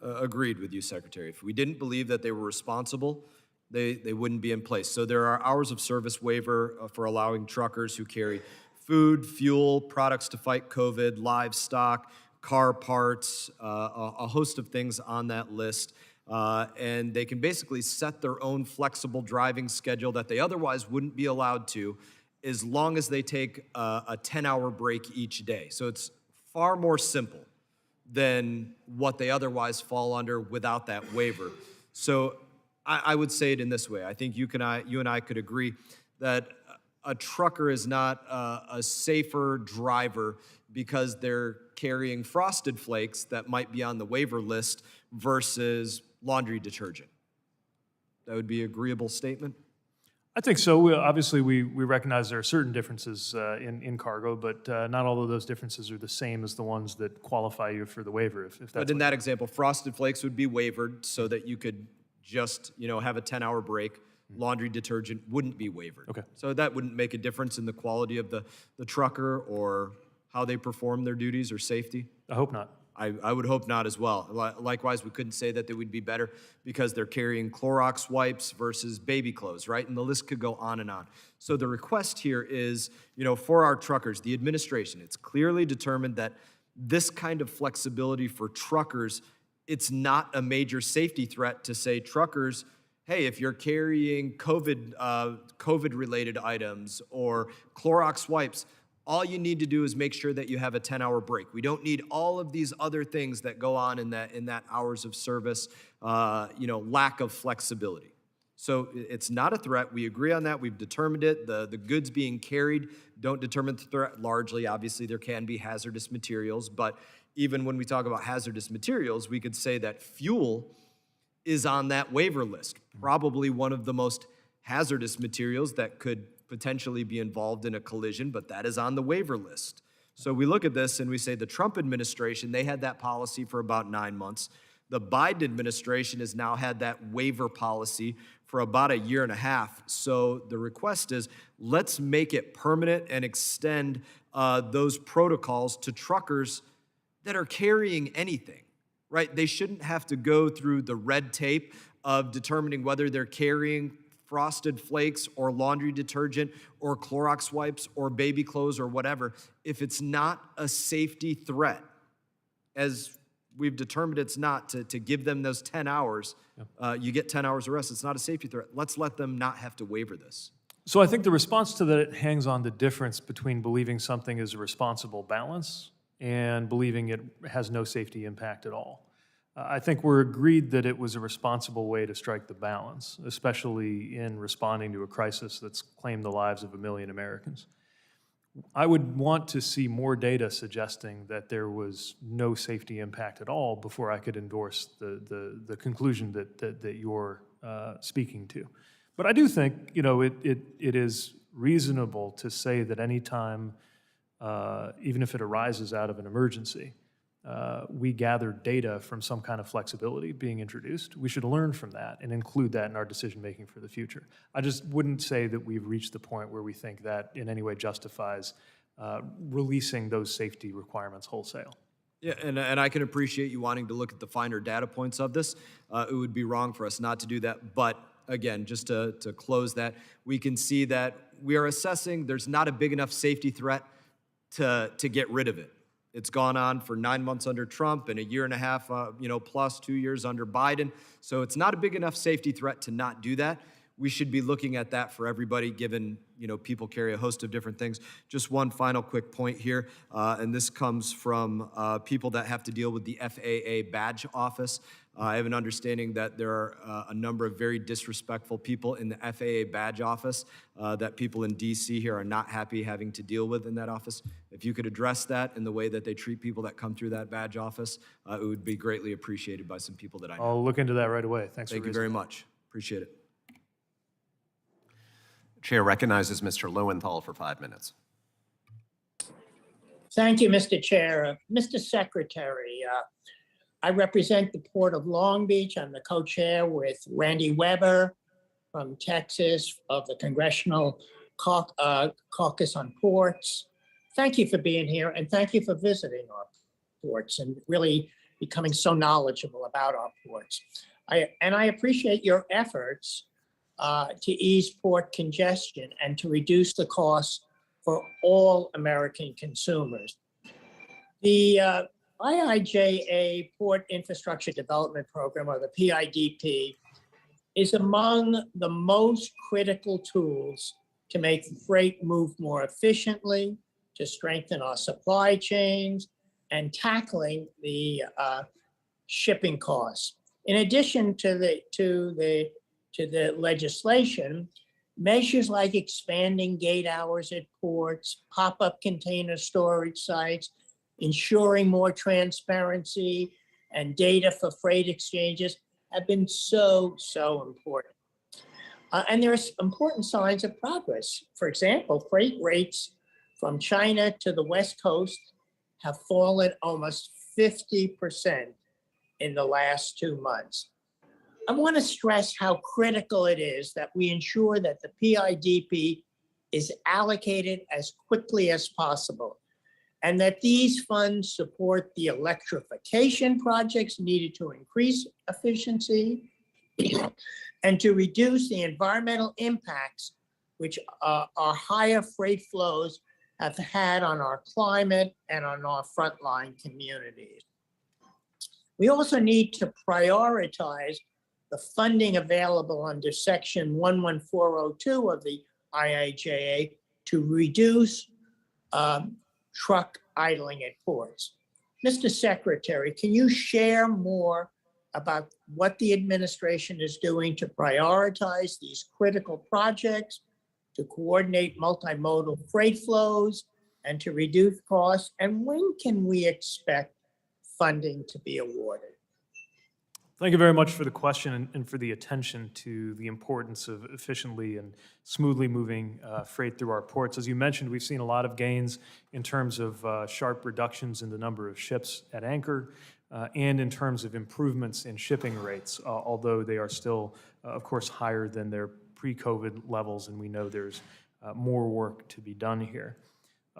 Agreed with you, Secretary. If we didn't believe that they were responsible, they wouldn't be in place. So there are hours of service waiver for allowing truckers who carry food, fuel, products to fight COVID, livestock, car parts, a host of things on that list. And they can basically set their own flexible driving schedule that they otherwise wouldn't be allowed to, as long as they take a 10-hour break each day. So it's far more simple than what they otherwise fall under without that waiver. So I would say it in this way. I think you and I could agree that a trucker is not a safer driver because they're carrying Frosted Flakes that might be on the waiver list versus laundry detergent. That would be an agreeable statement? I think so. Obviously, we recognize there are certain differences in cargo, but not all of those differences are the same as the ones that qualify you for the waiver. If that's But in that example, Frosted Flakes would be waivered so that you could just, have a 10-hour break. Laundry detergent wouldn't be waivered. Okay. So that wouldn't make a difference in the quality of the trucker or how they perform their duties or safety? I hope not. I would hope not as well. Likewise, we couldn't say that they would be better because they're carrying Clorox wipes versus baby clothes, right? And the list could go on and on. So the request here is, for our truckers, the administration, it's clearly determined that this kind of flexibility for truckers, it's not a major safety threat to say truckers, hey, if you're carrying COVID-related items or Clorox wipes, all you need to do is make sure that you have a 10-hour break. We don't need all of these other things that go on in that hours of service, lack of flexibility. So it's not a threat. We agree on that. We've determined it. The goods being carried don't determine the threat largely. Obviously, there can be hazardous materials, but even when we talk about hazardous materials, we could say that fuel is on that waiver list, probably one of the most hazardous materials that could potentially be involved in a collision, but that is on the waiver list. So we look at this and we say the Trump administration, they had that policy for about 9 months. The Biden administration has now had that waiver policy for about 1.5 years. So the request is, let's make it permanent and extend those protocols to truckers that are carrying anything, right? They shouldn't have to go through the red tape of determining whether they're carrying Frosted Flakes or laundry detergent or Clorox wipes or baby clothes or whatever. If it's not a safety threat, as we've determined it's not, to give them those 10 hours, you get 10 hours of rest. It's not a safety threat. Let's let them not have to waiver this. So I think the response to that hangs on the difference between believing something is a responsible balance and believing it has no safety impact at all. I think we're agreed that it was a responsible way to strike the balance, especially in responding to a crisis that's claimed the lives of 1 million Americans. I would want to see more data suggesting that there was no safety impact at all before I could endorse the conclusion that you're speaking to. But I do think, it is reasonable to say that any time, even if it arises out of an emergency, we gather data from some kind of flexibility being introduced, we should learn from that and include that in our decision-making for the future. I just wouldn't say that we've reached the point where we think that in any way justifies releasing those safety requirements wholesale. Yeah, and I can appreciate you wanting to look at the finer data points of this. It would be wrong for us not to do that. But again, just to close that, we can see that we are assessing there's not a big enough safety threat to get rid of it. It's gone on for 9 months under Trump and 1.5 years, plus 2 years under Biden. So it's not a big enough safety threat to not do that. We should be looking at that for everybody, given, people carry a host of different things. Just one final quick point here, and this comes from people that have to deal with the FAA badge office. I have an understanding that there are a number of very disrespectful people in the FAA badge office that people in DC here are not happy having to deal with in that office. If you could address that in the way that they treat people that come through that badge office, it would be greatly appreciated by some people that I know. I'll look into that right away. Thanks for Thank you very much. Appreciate it. Chair recognizes Mr. Lowenthal for 5 minutes. Thank you, Mr. Chair. Mr. Secretary, I represent the Port of Long Beach. I'm the co-chair with Randy Weber from Texas of the Congressional Caucus on Ports. Thank you for being here and thank you for visiting our ports and really becoming so knowledgeable about our ports. I appreciate your efforts to ease port congestion and to reduce the costs for all American consumers. The IIJA Port Infrastructure Development Program, or the PIDP, is among the most critical tools to make freight move more efficiently, to strengthen our supply chains, and tackling the shipping costs. In addition to the legislation, measures like expanding gate hours at ports, pop-up container storage sites, ensuring more transparency and data for freight exchanges have been so important. And there's important signs of progress. For example, freight rates from China to the West Coast have fallen almost 50% in the last 2 months. I want to stress how critical it is that we ensure that the PIDP is allocated as quickly as possible, and that these funds support the electrification projects needed to increase efficiency and to reduce the environmental impacts which our higher freight flows have had on our climate and on our frontline communities. We also need to prioritize the funding available under Section 11402 of the IIJA to reduce truck idling at ports. Mr. Secretary, can you share more about what the administration is doing to prioritize these critical projects, to coordinate multimodal freight flows, and to reduce costs? And when can we expect funding to be awarded? Thank you very much for the question and for the attention to the importance of efficiently and smoothly moving freight through our ports. As you mentioned, we've seen a lot of gains in terms of sharp reductions in the number of ships at anchor and in terms of improvements in shipping rates, although they are still, of course, higher than their pre-COVID levels, and we know there's more work to be done here.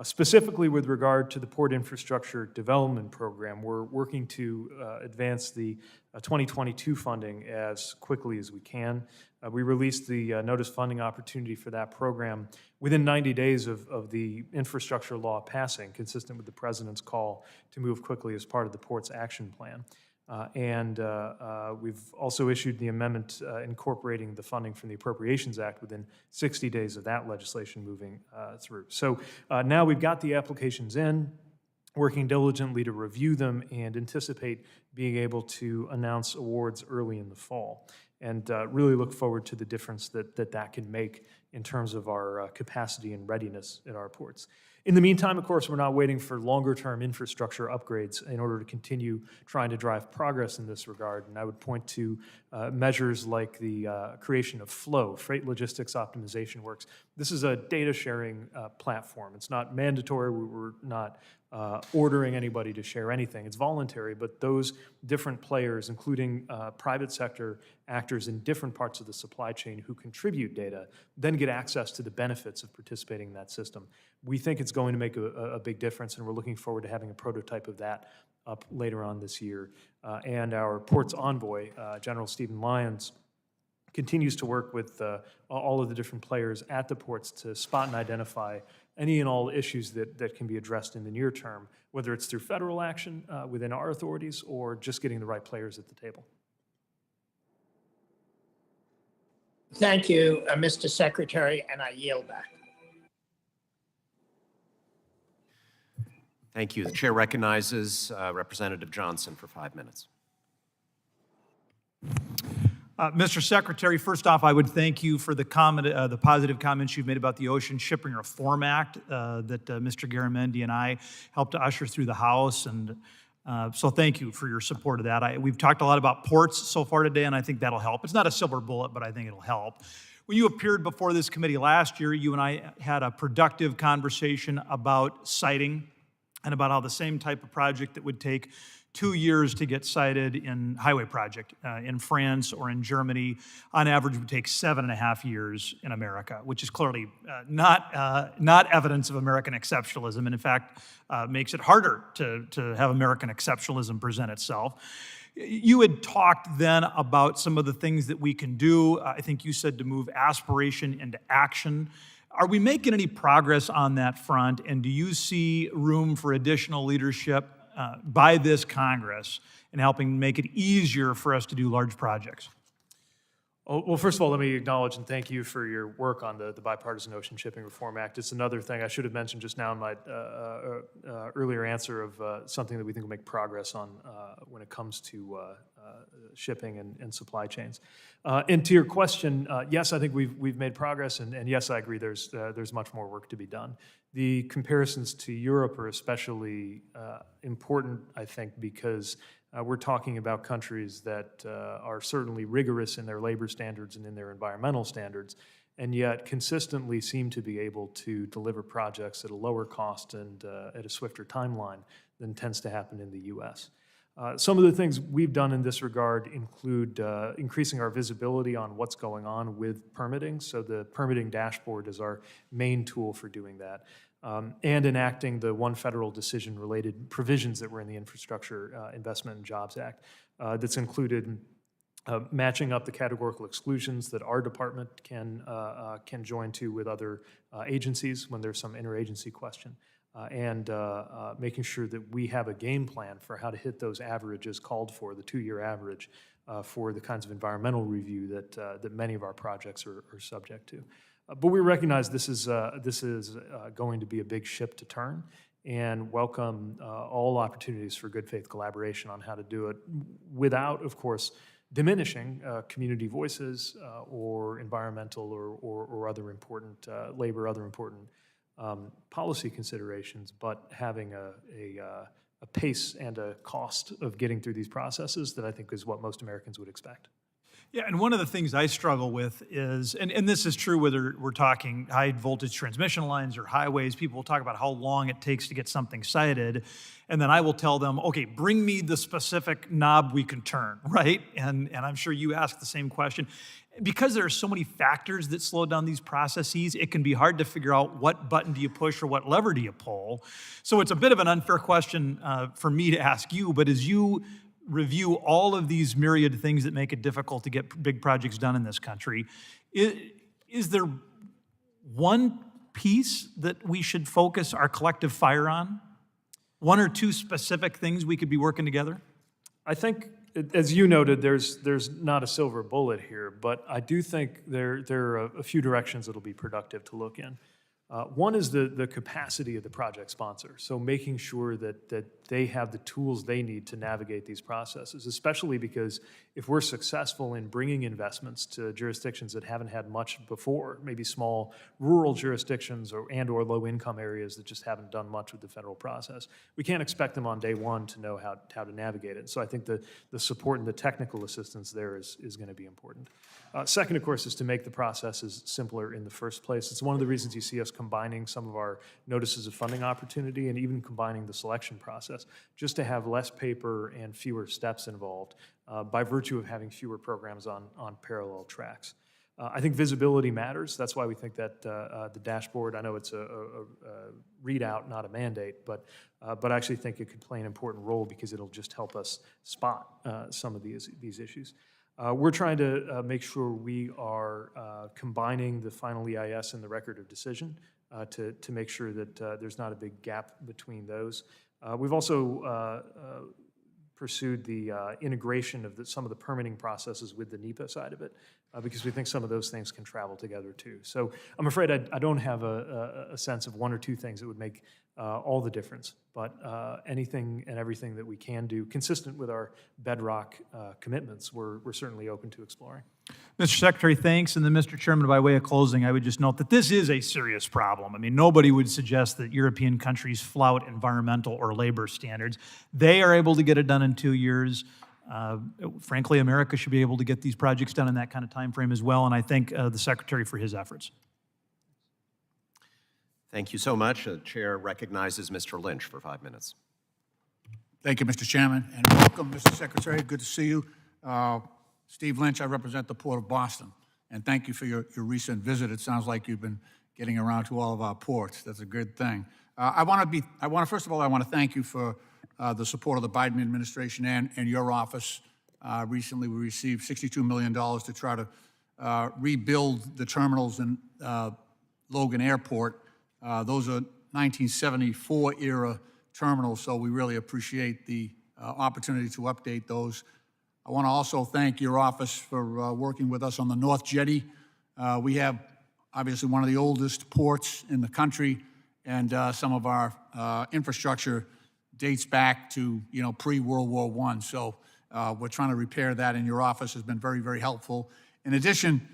Specifically with regard to the Port Infrastructure Development Program, we're working to advance the 2022 funding as quickly as we can. We released the notice funding opportunity for that program within 90 days of the infrastructure law passing, consistent with the President's call to move quickly as part of the Port's Action Plan. We've also issued the amendment incorporating the funding from the Appropriations Act within 60 days of that legislation moving through. So now we've got the applications in, working diligently to review them and anticipate being able to announce awards early in the fall. And really look forward to the difference that can make in terms of our capacity and readiness at our ports. In the meantime, of course, we're not waiting for longer-term infrastructure upgrades in order to continue trying to drive progress in this regard. And I would point to measures like the creation of FLOW, Freight Logistics Optimization Works. This is a data-sharing platform. It's not mandatory. We're not ordering anybody to share anything. It's voluntary, but those different players, including private sector actors in different parts of the supply chain who contribute data, then get access to the benefits of participating in that system. We think it's going to make a big difference, and we're looking forward to having a prototype of that up later on this year. And our Ports Envoy, General Stephen Lyons, continues to work with all of the different players at the ports to spot and identify any and all issues that can be addressed in the near term, whether it's through federal action within our authorities or just getting the right players at the table. Thank you, Mr. Secretary, and I yield back. Thank you. The chair recognizes Representative Johnson for 5 minutes. Mr. Secretary, first off, I would thank you for the positive comments you've made about the Ocean Shipping Reform Act that Mr. Garamendi and I helped to usher through the House, and so thank you for your support of that. We've talked a lot about ports so far today, and I think that'll help. It's not a silver bullet, but I think it'll help. When you appeared before this committee last year, you and I had a productive conversation about siting and about how the same type of project that would take 2 years to get sited in highway project in France or in Germany, on average would take 7.5 years in America, which is clearly not evidence of American exceptionalism, and in fact makes it harder to have American exceptionalism present itself. You had talked then about some of the things that we can do. I think you said to move aspiration into action. Are we making any progress on that front, and do you see room for additional leadership by this Congress in helping make it easier for us to do large projects? Oh, well, first of all, let me acknowledge and thank you for your work on the Bipartisan Ocean Shipping Reform Act. It's another thing I should have mentioned just now in my earlier answer of something that we think will make progress on when it comes to shipping and supply chains. And to your question, yes, I think we've made progress, and yes, I agree. There's much more work to be done. The comparisons to Europe are especially important, I think, because we're talking about countries that are certainly rigorous in their labor standards and in their environmental standards, and yet consistently seem to be able to deliver projects at a lower cost and at a swifter timeline than tends to happen in the U.S. Some of the things we've done in this regard include increasing our visibility on what's going on with permitting. So the permitting dashboard is our main tool for doing that. And enacting the one federal decision-related provisions that were in the Infrastructure Investment and Jobs Act. That's included matching up the categorical exclusions that our department can join to with other agencies when there's some interagency question. And making sure that we have a game plan for how to hit those averages called for, the 2-year average, for the kinds of environmental review that many of our projects are subject to. But we recognize this is going to be a big ship to turn, and welcome all opportunities for good faith collaboration on how to do it without, of course, diminishing community voices or environmental or other important labor, other important policy considerations, but having a pace and a cost of getting through these processes that I think is what most Americans would expect. Yeah, and one of the things I struggle with is, and this is true whether we're talking high voltage transmission lines or highways, people will talk about how long it takes to get something sited, and then I will tell them, okay, bring me the specific knob we can turn, right? And I'm sure you ask the same question. Because there are so many factors that slow down these processes, it can be hard to figure out what button do you push or what lever do you pull. So it's a bit of an unfair question for me to ask you, but as you review all of these myriad things that make it difficult to get big projects done in this country, is there one piece that we should focus our collective fire on? One or two specific things we could be working together? I think, as you noted, there's not a silver bullet here, but I do think there are a few directions that'll be productive to look in. One is the capacity of the project sponsor, so making sure that they have the tools they need to navigate these processes, especially because if we're successful in bringing investments to jurisdictions that haven't had much before, maybe small rural jurisdictions or low-income areas that just haven't done much with the federal process, we can't expect them on day one to know how to navigate it. So I think the support and the technical assistance there is going to be important. Second, of course, is to make the processes simpler in the first place. It's one of the reasons you see us combining some of our notices of funding opportunity and even combining the selection process, just to have less paper and fewer steps involved by virtue of having fewer programs on parallel tracks. I think visibility matters. That's why we think that the dashboard, I know it's a readout, not a mandate, but I actually think it could play an important role because it'll just help us spot some of these issues. We're trying to make sure we are combining the final EIS and the record of decision to make sure that there's not a big gap between those. We've also pursued the integration of some of the permitting processes with the NEPA side of it because we think some of those things can travel together too. So I'm afraid I don't have a sense of one or two things that would make all the difference, but anything and everything that we can do consistent with our bedrock commitments, we're certainly open to exploring. Mr. Secretary, thanks. And then, Mr. Chairman, by way of closing, I would just note that this is a serious problem. I mean, nobody would suggest that European countries flout environmental or labor standards. They are able to get it done in 2 years. Frankly, America should be able to get these projects done in that kind of time frame as well, and I thank the Secretary for his efforts. Thank you so much. The chair recognizes Mr. Lynch for 5 minutes. Thank you, Mr. Chairman, and welcome, Mr. Secretary. Good to see you. Steve Lynch, I represent the Port of Boston, and thank you for your recent visit. It sounds like you've been getting around to all of our ports. That's a good thing. First of all, I want to thank you for the support of the Biden administration and your office. Recently, we received $62 million to try to rebuild the terminals in Logan Airport. Those are 1974-era terminals, so we really appreciate the opportunity to update those. I want to also thank your office for working with us on the North Jetty. We have obviously one of the oldest ports in the country, and some of our infrastructure dates back to, pre-World War I. So we're trying to repair that, and your office has been very, very helpful. In addition,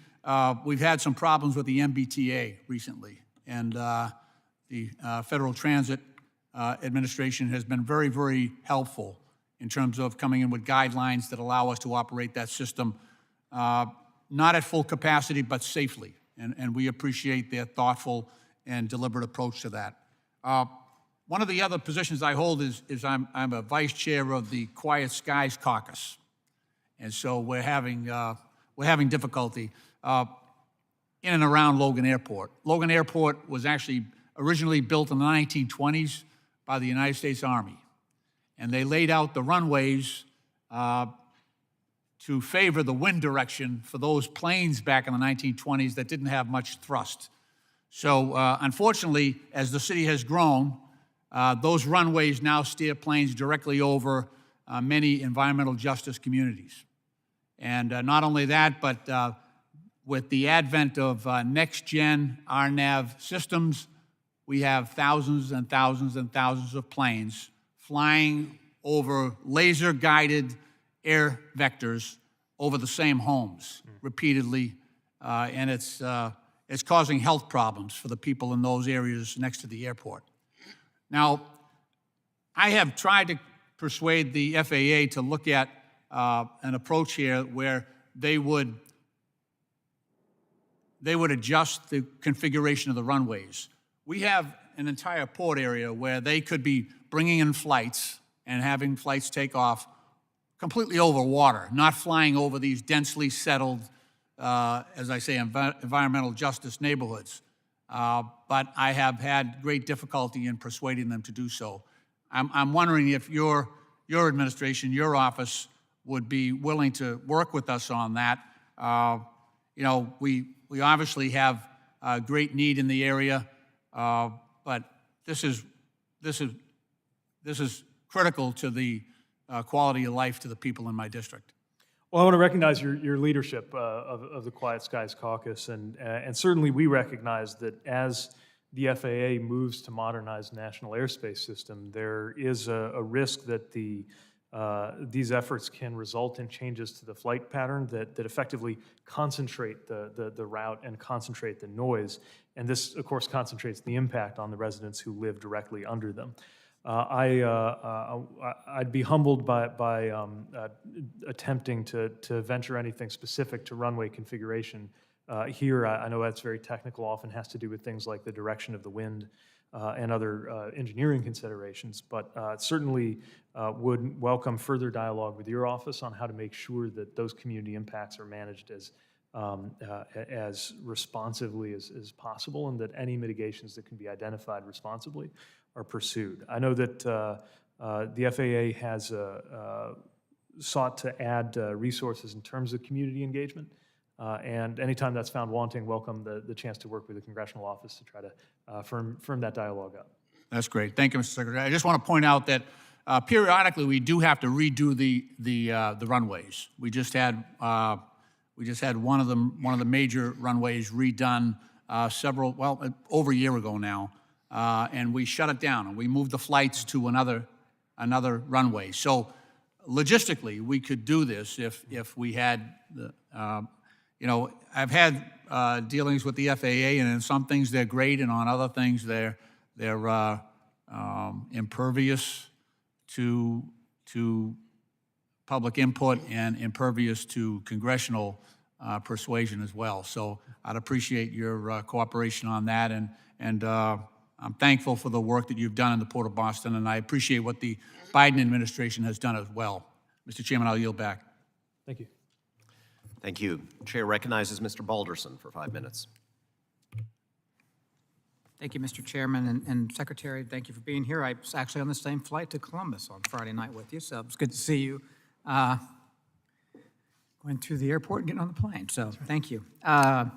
we've had some problems with the MBTA recently, and the Federal Transit Administration has been very, very helpful in terms of coming in with guidelines that allow us to operate that system, not at full capacity, but safely. And we appreciate their thoughtful and deliberate approach to that. One of the other positions I hold is I'm a vice chair of the Quiet Skies Caucus. And so we're having difficulty in and around Logan Airport. Logan Airport was actually originally built in the 1920s by the United States Army. And they laid out the runways to favor the wind direction for those planes back in the 1920s that didn't have much thrust. So unfortunately, as the city has grown, those runways now steer planes directly over many environmental justice communities. And not only that, but with the advent of next-gen RNAV systems, we have thousands and thousands and thousands of planes flying over laser-guided air vectors over the same homes repeatedly, and it's causing health problems for the people in those areas next to the airport. Now, I have tried to persuade the FAA to look at an approach here where they would adjust the configuration of the runways. We have an entire port area where they could be bringing in flights and having flights take off completely over water, not flying over these densely settled, as I say, environmental justice neighborhoods. But I have had great difficulty in persuading them to do so. I'm wondering if your administration, your office, would be willing to work with us on that. We obviously have a great need in the area, but this is critical to the quality of life to the people in my district. Well, I want to recognize your leadership of the Quiet Skies Caucus, and certainly we recognize that as the FAA moves to modernize the national airspace system, there is a risk that these efforts can result in changes to the flight pattern that effectively concentrate the route and concentrate the noise. And this, of course, concentrates the impact on the residents who live directly under them. I'd be humbled by attempting to venture anything specific to runway configuration here. I know that's very technical, often has to do with things like the direction of the wind and other engineering considerations, but certainly would welcome further dialogue with your office on how to make sure that those community impacts are managed as responsively as possible, and that any mitigations that can be identified responsibly are pursued. I know that the FAA has sought to add resources in terms of community engagement, and anytime that's found wanting, welcome the chance to work with the congressional office to try to firm that dialogue up. That's great. Thank you, Mr. Secretary. I just want to point out that periodically we do have to redo the runways. We just had one of the major runways redone over a year ago now, and we shut it down and we moved the flights to another runway. So logistically, we could do this if we had the. I've had dealings with the FAA, and in some things they're great, and on other things they're impervious to public input and impervious to congressional persuasion as well. So I'd appreciate your cooperation on that, and I'm thankful for the work that you've done in the Port of Boston, and I appreciate what the Biden administration has done as well. Mr. Chairman, I'll yield back. Thank you. Thank you. Chair recognizes Mr. Balderson for 5 minutes. Thank you, Mr. Chairman, and Secretary, thank you for being here. I was actually on the same flight to Columbus on Friday night with you, so it's good to see you going through the airport and getting on the plane, so thank you. I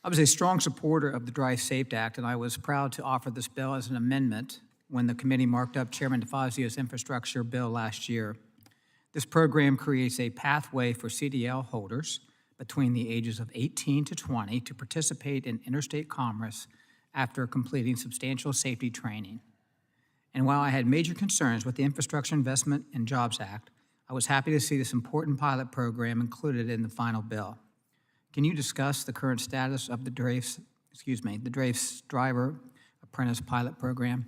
was a strong supporter of the Drive Safe Act, and I was proud to offer this bill as an amendment when the committee marked up Chairman DeFazio's infrastructure bill last year. This program creates a pathway for CDL holders between the ages of 18 to 20 to participate in interstate commerce after completing substantial safety training. And while I had major concerns with the Infrastructure Investment and Jobs Act, I was happy to see this important pilot program included in the final bill. Can you discuss the current status of the DRAFE's driver apprentice pilot program?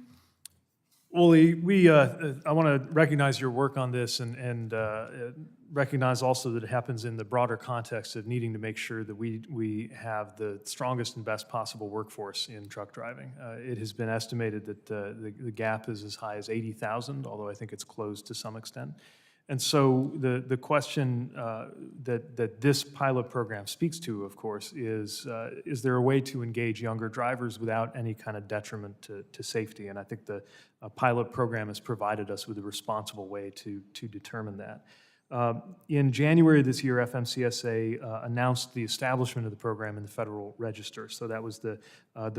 Wooly, I want to recognize your work on this and recognize also that it happens in the broader context of needing to make sure that we have the strongest and best possible workforce in truck driving. It has been estimated that the gap is as high as 80,000, although I think it's closed to some extent. And so the question that this pilot program speaks to, of course, is there a way to engage younger drivers without any kind of detriment to safety? And I think the pilot program has provided us with a responsible way to determine that. In January of this year, FMCSA announced the establishment of the program in the Federal Register. So that was the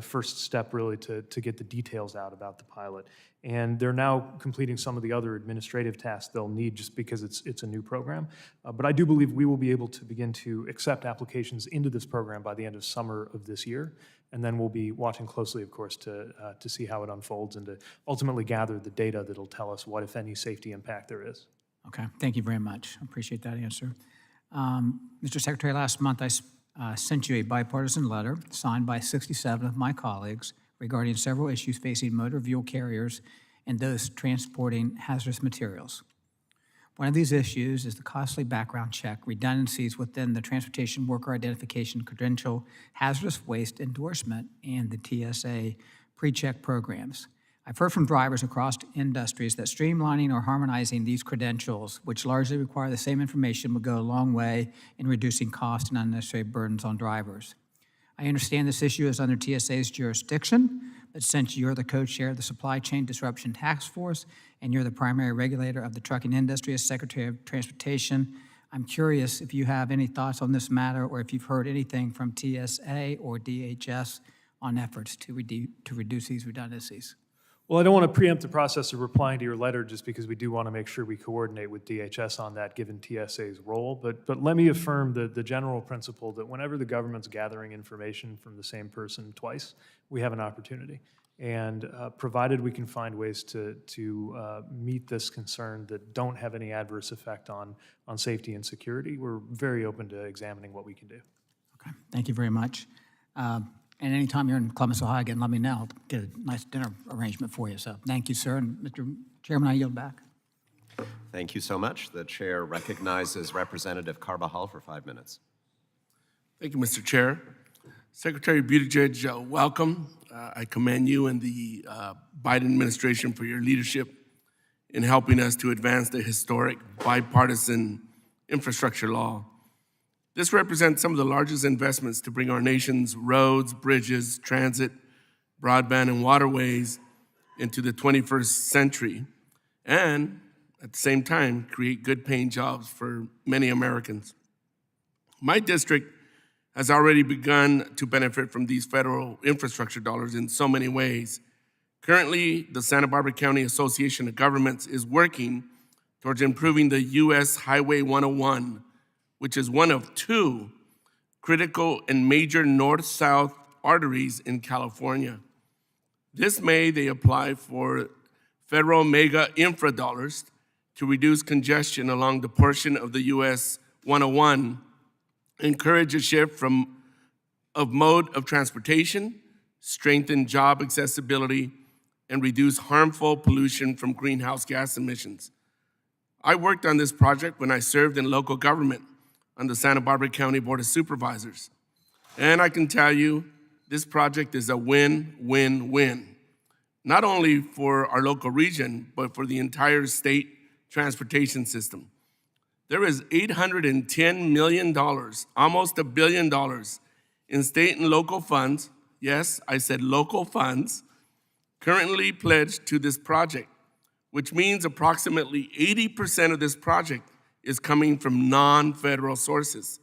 first step, really, to get the details out about the pilot. And they're now completing some of the other administrative tasks they'll need just because it's a new program. But I do believe we will be able to begin to accept applications into this program by the end of summer of this year. And then we'll be watching closely, of course, to see how it unfolds and to ultimately gather the data that'll tell us what, if any, safety impact there is. Okay, thank you very much. I appreciate that answer. Mr. Secretary, last month I sent you a bipartisan letter signed by 67 of my colleagues regarding several issues facing motor fuel carriers and those transporting hazardous materials. One of these issues is the costly background check, redundancies within the Transportation Worker Identification Credential, hazardous waste endorsement, and the TSA pre-check programs. I've heard from drivers across industries that streamlining or harmonizing these credentials, which largely require the same information, would go a long way in reducing cost and unnecessary burdens on drivers. I understand this issue is under TSA's jurisdiction, but since you're the co-chair of the Supply Chain Disruption Task Force and you're the primary regulator of the trucking industry as Secretary of Transportation, I'm curious if you have any thoughts on this matter or if you've heard anything from TSA or DHS on efforts to reduce these redundancies. Well, I don't want to preempt the process of replying to your letter just because we do want to make sure we coordinate with DHS on that, given TSA's role. But let me affirm the general principle that whenever the government's gathering information from the same person twice, we have an opportunity. And provided we can find ways to meet this concern that don't have any adverse effect on safety and security, we're very open to examining what we can do. Okay, thank you very much. And anytime you're in Columbus, Ohio, again, let me know. I'll get a nice dinner arrangement for you. So thank you, sir. And Mr. Chairman, I yield back. Thank you so much. The chair recognizes Representative Carbajal for 5 minutes. Thank you, Mr. Chair. Secretary Buttigieg, welcome. I commend you and the Biden administration for your leadership in helping us to advance the historic bipartisan infrastructure law. This represents some of the largest investments to bring our nation's roads, bridges, transit, broadband, and waterways into the 21st century, and at the same time, create good-paying jobs for many Americans. My district has already begun to benefit from these federal infrastructure dollars in so many ways. Currently, the Santa Barbara County Association of Governments is working towards improving the U.S. Highway 101, which is one of two critical and major north-south arteries in California. This May, they apply for federal mega infra dollars to reduce congestion along the portion of the US 101, encourage a shift of mode of transportation, strengthen job accessibility, and reduce harmful pollution from greenhouse gas emissions. I worked on this project when I served in local government on the Santa Barbara County Board of Supervisors. And I can tell you, this project is a win-win-win, not only for our local region, but for the entire state transportation system. There is $810 million, almost $1 billion, in state and local funds, yes, I said local funds, currently pledged to this project, which means approximately 80% of this project is coming from non-federal sources.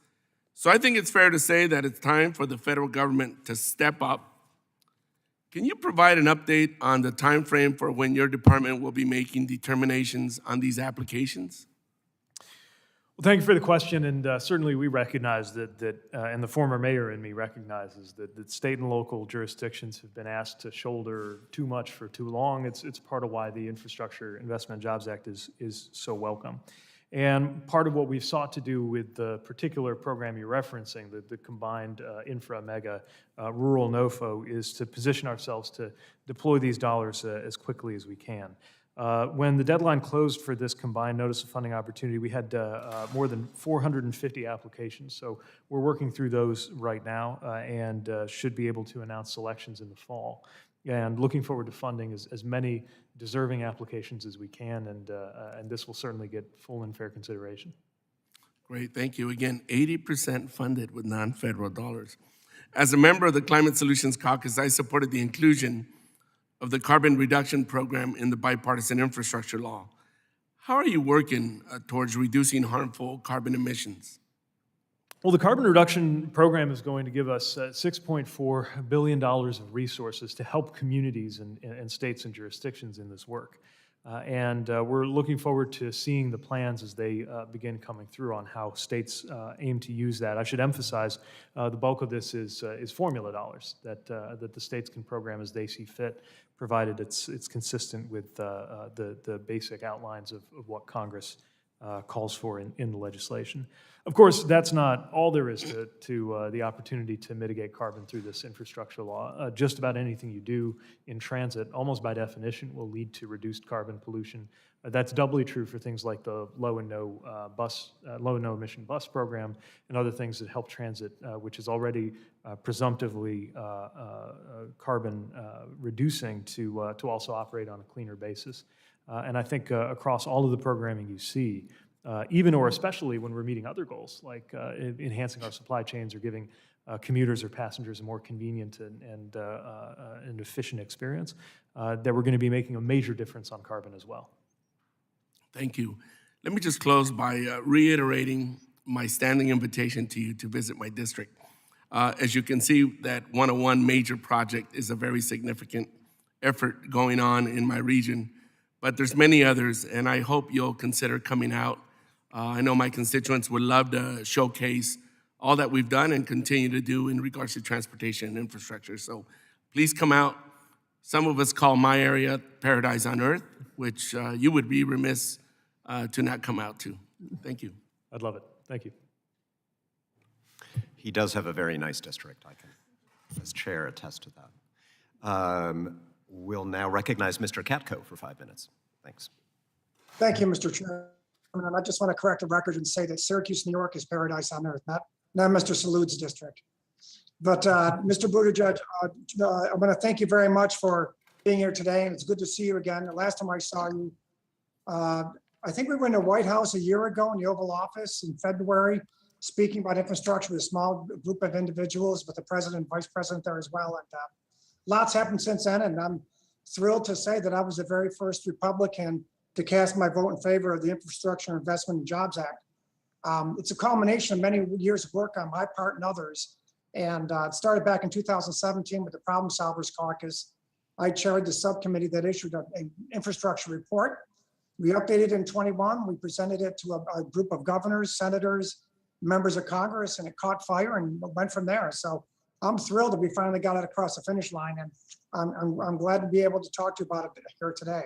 So I think it's fair to say that it's time for the federal government to step up. Can you provide an update on the time frame for when your department will be making determinations on these applications? Well, thank you for the question, and certainly we recognize and the former mayor in me recognizes that state and local jurisdictions have been asked to shoulder too much for too long. It's part of why the Infrastructure Investment and Jobs Act is so welcome. And part of what we've sought to do with the particular program you're referencing, the combined infra-mega rural NOFO, is to position ourselves to deploy these dollars as quickly as we can. When the deadline closed for this combined notice of funding opportunity, we had more than 450 applications. So we're working through those right now and should be able to announce selections in the fall. And looking forward to funding as many deserving applications as we can, and this will certainly get full and fair consideration. Great, thank you. Again, 80% funded with non-federal dollars. As a member of the Climate Solutions Caucus, I supported the inclusion of the carbon reduction program in the bipartisan infrastructure law. How are you working towards reducing harmful carbon emissions? Well, the carbon reduction program is going to give us $6.4 billion of resources to help communities and states and jurisdictions in this work. And we're looking forward to seeing the plans as they begin coming through on how states aim to use that. I should emphasize the bulk of this is formula dollars that the states can program as they see fit, provided it's consistent with the basic outlines of what Congress calls for in the legislation. Of course, that's not all there is to the opportunity to mitigate carbon through this infrastructure law. Just about anything you do in transit, almost by definition, will lead to reduced carbon pollution. That's doubly true for things like the low and no emission bus program and other things that help transit, which is already presumptively carbon reducing to also operate on a cleaner basis. And I think across all of the programming you see, even or especially when we're meeting other goals, like enhancing our supply chains or giving commuters or passengers a more convenient and efficient experience, that we're going to be making a major difference on carbon as well. Thank you. Let me just close by reiterating my standing invitation to you to visit my district. As you can see, that 101 major project is a very significant effort going on in my region, but there's many others, and I hope you'll consider coming out. I know my constituents would love to showcase all that we've done and continue to do in regards to transportation and infrastructure. So please come out. Some of us call my area paradise on earth, which you would be remiss to not come out to. Thank you. I'd love it. Thank you. He does have a very nice district. I can, as chair, attest to that. We'll now recognize Mr. Katko for 5 minutes. Thanks. Thank you, Mr. Chairman. I just want to correct the record and say that Syracuse, New York is paradise on earth, not Mr. Salud's district. But Mr. Buttigieg, I want to thank you very much for being here today, and it's good to see you again. The last time I saw you, I think we were in the White House a year ago in the Oval Office in February, speaking about infrastructure with a small group of individuals, with the president and vice president there as well. And lots happened since then, and I'm thrilled to say that I was the very first Republican to cast my vote in favor of the Infrastructure Investment and Jobs Act. It's a culmination of many years of work on my part and others. And it started back in 2017 with the Problem Solvers Caucus. I chaired the subcommittee that issued an infrastructure report. We updated it in 21. We presented it to a group of governors, senators, members of Congress, and it caught fire and went from there. So I'm thrilled that we finally got it across the finish line, and I'm glad to be able to talk to you about it here today.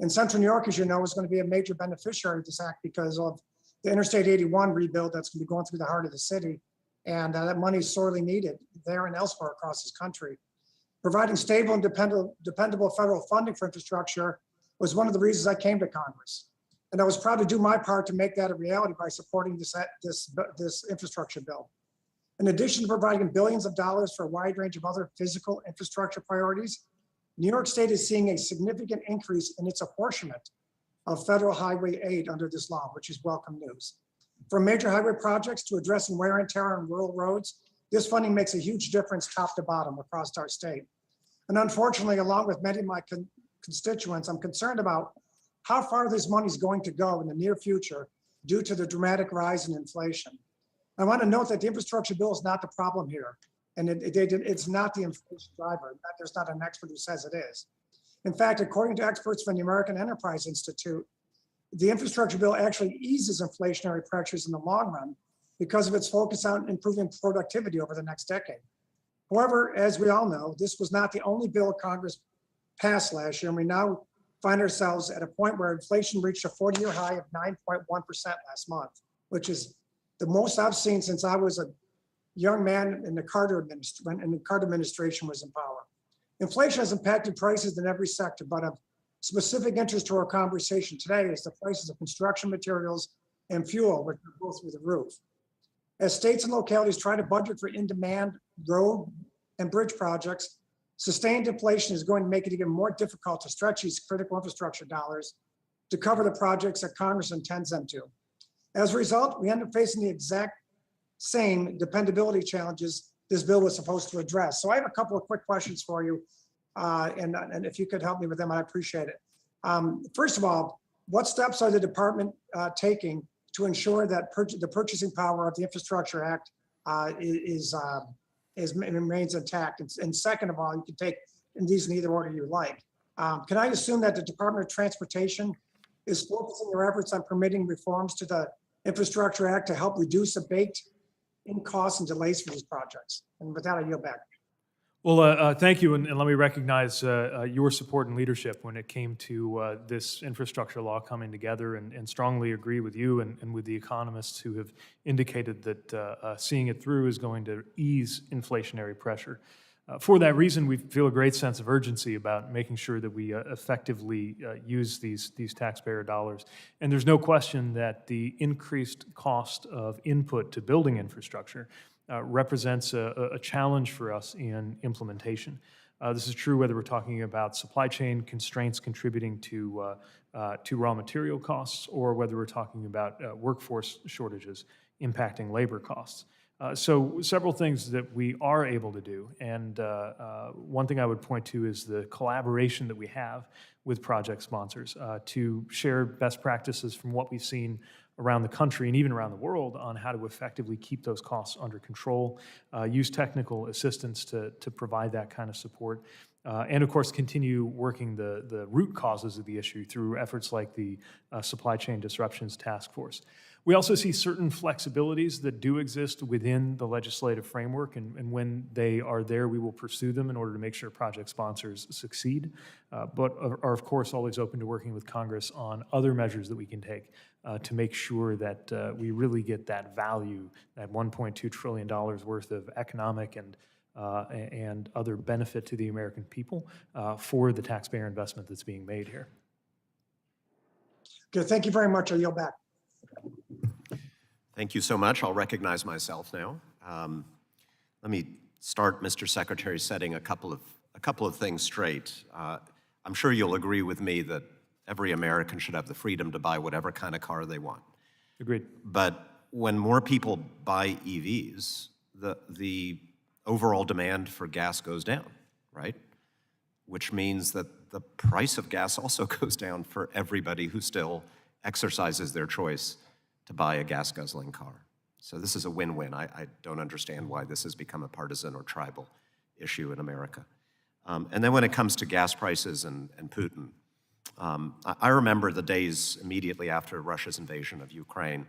In Central New York, as you know, is going to be a major beneficiary of this act because of the Interstate 81 rebuild that's going to be going through the heart of the city. And that money is sorely needed there and elsewhere across this country. Providing stable and dependable federal funding for infrastructure was one of the reasons I came to Congress. And I was proud to do my part to make that a reality by supporting this infrastructure bill. In addition to providing billions of dollars for a wide range of other physical infrastructure priorities, New York State is seeing a significant increase in its apportionment of federal highway aid under this law, which is welcome news. From major highway projects to addressing wear and tear on rural roads, this funding makes a huge difference top to bottom across our state. And unfortunately, along with many of my constituents, I'm concerned about how far this money is going to go in the near future due to the dramatic rise in inflation. I want to note that the infrastructure bill is not the problem here. And it's not the inflation driver. There's not an expert who says it is. In fact, according to experts from the American Enterprise Institute, the infrastructure bill actually eases inflationary pressures in the long run because of its focus on improving productivity over the next decade. However, as we all know, this was not the only bill Congress passed last year, and we now find ourselves at a point where inflation reached a 40-year high of 9.1% last month, which is the most I've seen since I was a young man in the Carter administration, when the Carter administration was in power. Inflation has impacted prices in every sector, but of specific interest to our conversation today is the prices of construction materials and fuel, which are both through the roof. As states and localities try to budget for in-demand road and bridge projects, sustained inflation is going to make it even more difficult to stretch these critical infrastructure dollars to cover the projects that Congress intends them to. As a result, we end up facing the exact same dependability challenges this bill was supposed to address. So I have a couple of quick questions for you, and if you could help me with them, I'd appreciate it. First of all, what steps are the department taking to ensure that the purchasing power of the Infrastructure Act remains intact? And second of all, you can take these in either order you like. Can I assume that the Department of Transportation is focusing their efforts on permitting reforms to the Infrastructure Act to help reduce the baked-in costs and delays for these projects? And with that, I yield back. Well, thank you, and let me recognize your support and leadership when it came to this infrastructure law coming together, and strongly agree with you and with the economists who have indicated that seeing it through is going to ease inflationary pressure. For that reason, we feel a great sense of urgency about making sure that we effectively use these taxpayer dollars. And there's no question that the increased cost of input to building infrastructure represents a challenge for us in implementation. This is true whether we're talking about supply chain constraints contributing to raw material costs, or whether we're talking about workforce shortages impacting labor costs. So several things that we are able to do, and one thing I would point to is the collaboration that we have with project sponsors to share best practices from what we've seen around the country and even around the world on how to effectively keep those costs under control, use technical assistance to provide that kind of support, and of course continue working the root causes of the issue through efforts like the Supply Chain Disruptions Task Force. We also see certain flexibilities that do exist within the legislative framework, and when they are there, we will pursue them in order to make sure project sponsors succeed, but are of course always open to working with Congress on other measures that we can take to make sure that we really get that value, that $1.2 trillion worth of economic and other benefit to the American people for the taxpayer investment that's being made here. Okay, thank you very much. I yield back. Thank you so much. I'll recognize myself now. Let me start, Mr. Secretary, setting a couple of things straight. I'm sure you'll agree with me that every American should have the freedom to buy whatever kind of car they want. Agreed. But when more people buy EVs, the overall demand for gas goes down, right? Which means that the price of gas also goes down for everybody who still exercises their choice to buy a gas-guzzling car. So this is a win-win. I don't understand why this has become a partisan or tribal issue in America. And then when it comes to gas prices and Putin, I remember the days immediately after Russia's invasion of Ukraine.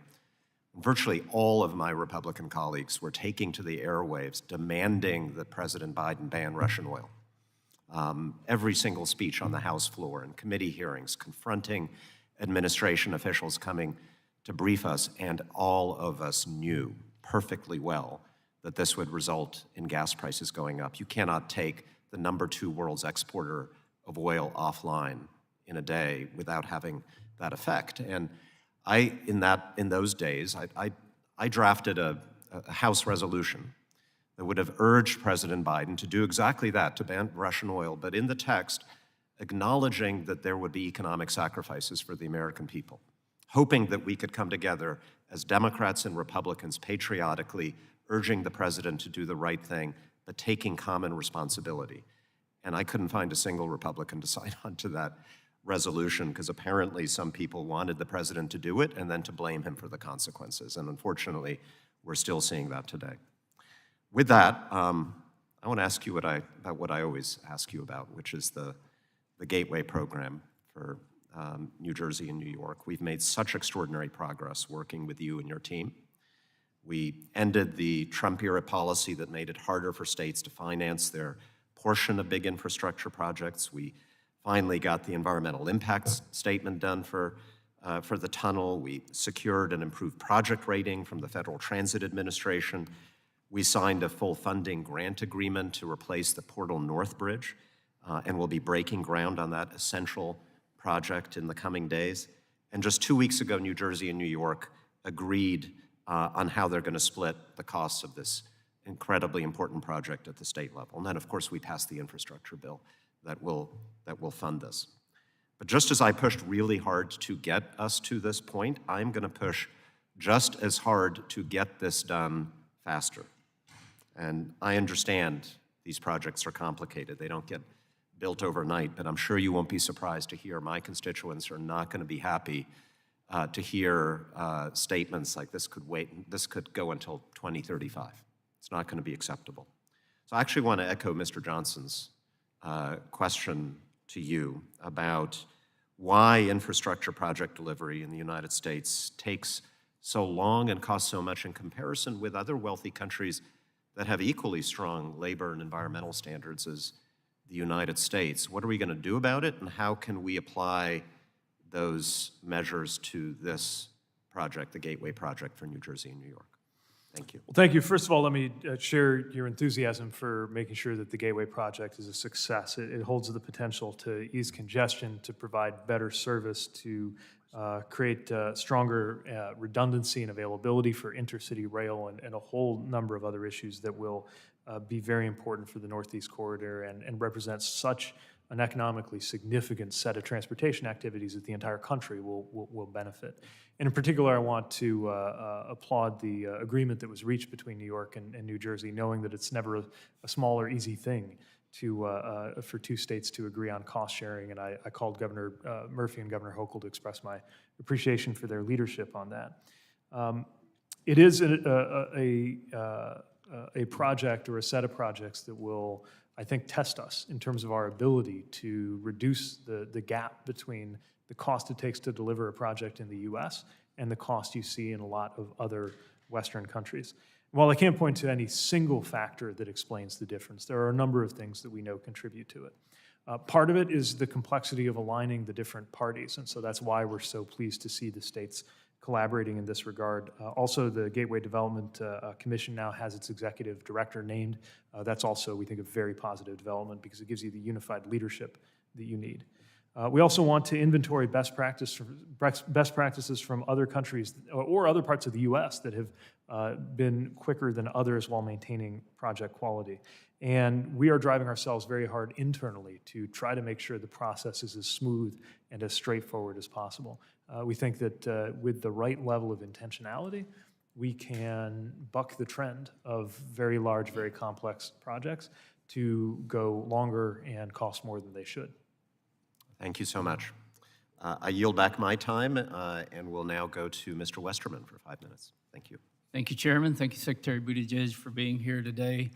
Virtually all of my Republican colleagues were taking to the airwaves demanding that President Biden ban Russian oil. Every single speech on the House floor and committee hearings confronting administration officials coming to brief us, and all of us knew perfectly well that this would result in gas prices going up. You cannot take the #2 world's exporter of oil offline in a day without having that effect. And in those days, I drafted a House resolution that would have urged President Biden to do exactly that, to ban Russian oil, but in the text, acknowledging that there would be economic sacrifices for the American people, hoping that we could come together as Democrats and Republicans patriotically urging the president to do the right thing, but taking common responsibility. And I couldn't find a single Republican to sign on to that resolution because apparently some people wanted the president to do it and then to blame him for the consequences. And unfortunately, we're still seeing that today. With that, I want to ask you about what I always ask you about, which is the Gateway program for New Jersey and New York. We've made such extraordinary progress working with you and your team. We ended the Trump-era policy that made it harder for states to finance their portion of big infrastructure projects. We finally got the environmental impact statement done for the tunnel. We secured an improved project rating from the Federal Transit Administration. We signed a full funding grant agreement to replace the Portal North Bridge, and we'll be breaking ground on that essential project in the coming days. And just 2 weeks ago, New Jersey and New York agreed on how they're going to split the costs of this incredibly important project at the state level. And then, of course, we passed the infrastructure bill that will fund this. But just as I pushed really hard to get us to this point, I'm going to push just as hard to get this done faster. And I understand these projects are complicated. They don't get built overnight, but I'm sure you won't be surprised to hear my constituents are not going to be happy to hear statements like this could go until 2035. It's not going to be acceptable. So I actually want to echo Mr. Johnson's question to you about why infrastructure project delivery in the United States takes so long and costs so much in comparison with other wealthy countries that have equally strong labor and environmental standards as the United States. What are we going to do about it, and how can we apply those measures to this project, the Gateway project for New Jersey and New York? Thank you. Well, thank you. First of all, let me share your enthusiasm for making sure that the Gateway project is a success. It holds the potential to ease congestion, to provide better service, to create stronger redundancy and availability for intercity rail, and a whole number of other issues that will be very important for the Northeast Corridor and represent such an economically significant set of transportation activities that the entire country will benefit. And in particular, I want to applaud the agreement that was reached between New York and New Jersey, knowing that it's never a small or easy thing for two states to agree on cost sharing. And I called Governor Murphy and Governor Hochul to express my appreciation for their leadership on that. It is a project or a set of projects that will, I think, test us in terms of our ability to reduce the gap between the cost it takes to deliver a project in the US and the cost you see in a lot of other Western countries. While I can't point to any single factor that explains the difference, there are a number of things that we know contribute to it. Part of it is the complexity of aligning the different parties, and so that's why we're so pleased to see the states collaborating in this regard. Also, the Gateway Development Commission now has its executive director named. That's also, we think, a very positive development because it gives you the unified leadership that you need. We also want to inventory best practices from other countries or other parts of the US that have been quicker than others while maintaining project quality. And we are driving ourselves very hard internally to try to make sure the process is as smooth and as straightforward as possible. We think that with the right level of intentionality, we can buck the trend of very large, very complex projects to go longer and cost more than they should. Thank you so much. I yield back my time and will now go to Mr. Westerman for 5 minutes. Thank you. Thank you, Chairman. Thank you, Secretary Buttigieg, for being here today.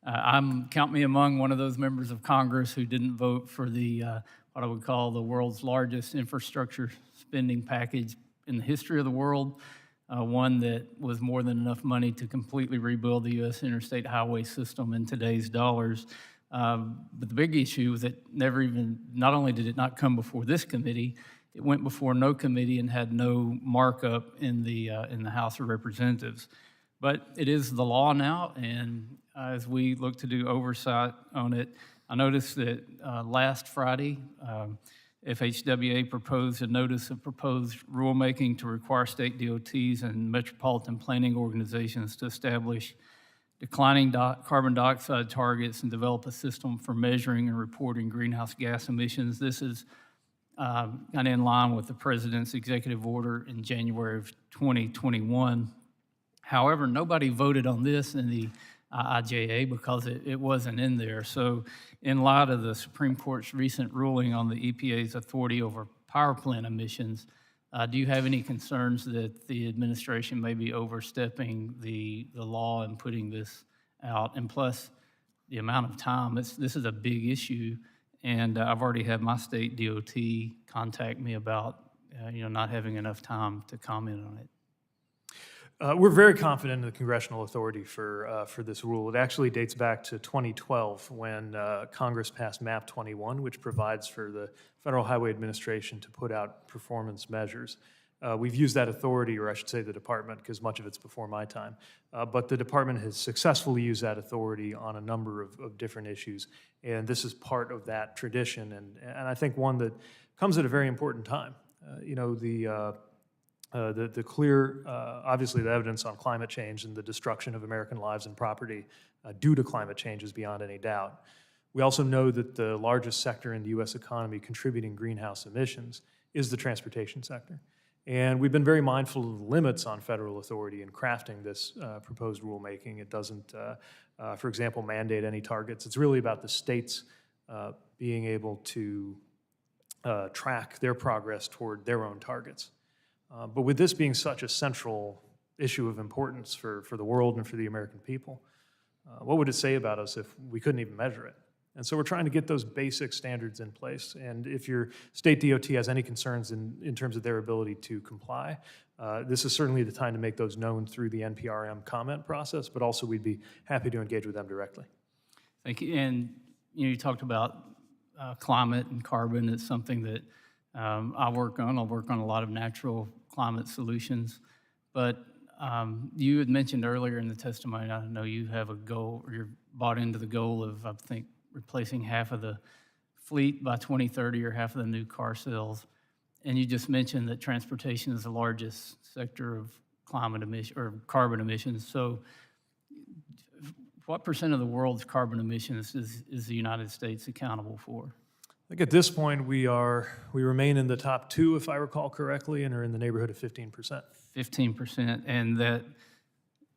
Count me among one of those members of Congress who didn't vote for the what I would call the world's largest infrastructure spending package in the history of the world, one that was more than enough money to completely rebuild the U.S. interstate highway system in today's dollars. But the big issue was that not only did it not come before this committee, it went before no committee and had no markup in the House of Representatives. But it is the law now, and as we look to do oversight on it, I noticed that last Friday, FHWA proposed a notice of proposed rulemaking to require state DOTs and metropolitan planning organizations to establish declining carbon dioxide targets and develop a system for measuring and reporting greenhouse gas emissions. This is kind of in line with the President's executive order in January of 2021. However, nobody voted on this in the IIJA because it wasn't in there. So in light of the Supreme Court's recent ruling on the EPA's authority over power plant emissions, do you have any concerns that the administration may be overstepping the law and putting this out? And plus, the amount of time, this is a big issue, And I've already had my state DOT contact me about, not having enough time to comment on it. We're very confident in the congressional authority for this rule. It actually dates back to 2012 when Congress passed MAP 21, which provides for the Federal Highway Administration to put out performance measures. We've used that authority, or I should say the department, because much of it's before my time. But the department has successfully used that authority on a number of different issues. And this is part of that tradition, and I think one that comes at a very important time. The clear, obviously the evidence on climate change and the destruction of American lives and property due to climate change is beyond any doubt. We also know that the largest sector in the U.S. economy contributing greenhouse emissions is the transportation sector. And we've been very mindful of the limits on federal authority in crafting this proposed rulemaking. It doesn't, for example, mandate any targets. It's really about the states being able to track their progress toward their own targets. But with this being such a central issue of importance for the world and for the American people, what would it say about us if we couldn't even measure it? And so we're trying to get those basic standards in place. And if your state DOT has any concerns in terms of their ability to comply, this is certainly the time to make those known through the NPRM comment process, but also we'd be happy to engage with them directly. Thank you. And you talked about climate and carbon. It's something that I work on. I'll work on a lot of natural climate solutions. But you had mentioned earlier in the testimony, I know you have a goal, or you're bought into the goal of, I think, replacing half of the fleet by 2030 or half of the new car sales. And you just mentioned that transportation is the largest sector of climate emission or carbon emissions. So what percent of the world's carbon emissions is the United States accountable for? I think at this point we remain in the top 2, if I recall correctly, and are in the neighborhood of 15%. 15%, and that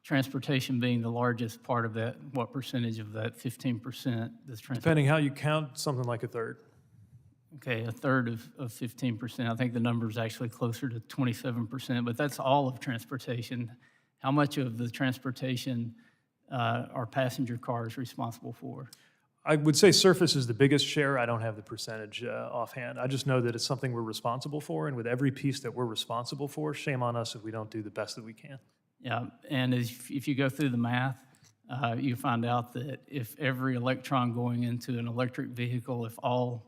transportation being the largest part of that, what percentage of that 15% does transportation? Depending how you count, something like a third. Okay, a third of 15%. I think the number is actually closer to 27%, but that's all of transportation. How much of the transportation are passenger cars responsible for? I would say surface is the biggest share. I don't have the percentage offhand. I just know that it's something we're responsible for, and with every piece that we're responsible for, shame on us if we don't do the best that we can. Yeah, and if you go through the math, you find out that if every electron going into an electric vehicle, if all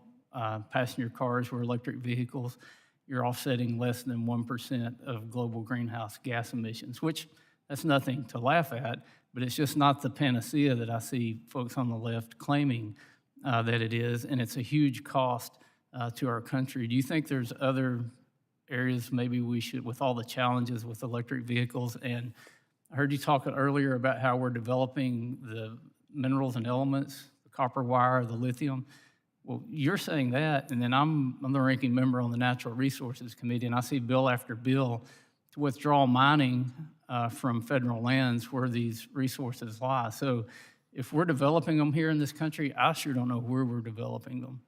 passenger cars were electric vehicles, you're offsetting less than 1% of global greenhouse gas emissions, which that's nothing to laugh at, but it's just not the panacea that I see folks on the left claiming that it is, and it's a huge cost to our country. Do you think there's other areas maybe we should, with all the challenges with electric vehicles? And I heard you talk earlier about how we're developing the minerals and elements, the copper wire, the lithium. Well, you're saying that, and then I'm the ranking member on the Natural Resources Committee, and I see bill after bill to withdraw mining from federal lands where these resources lie. So if we're developing them here in this country, I sure don't know where we're developing them.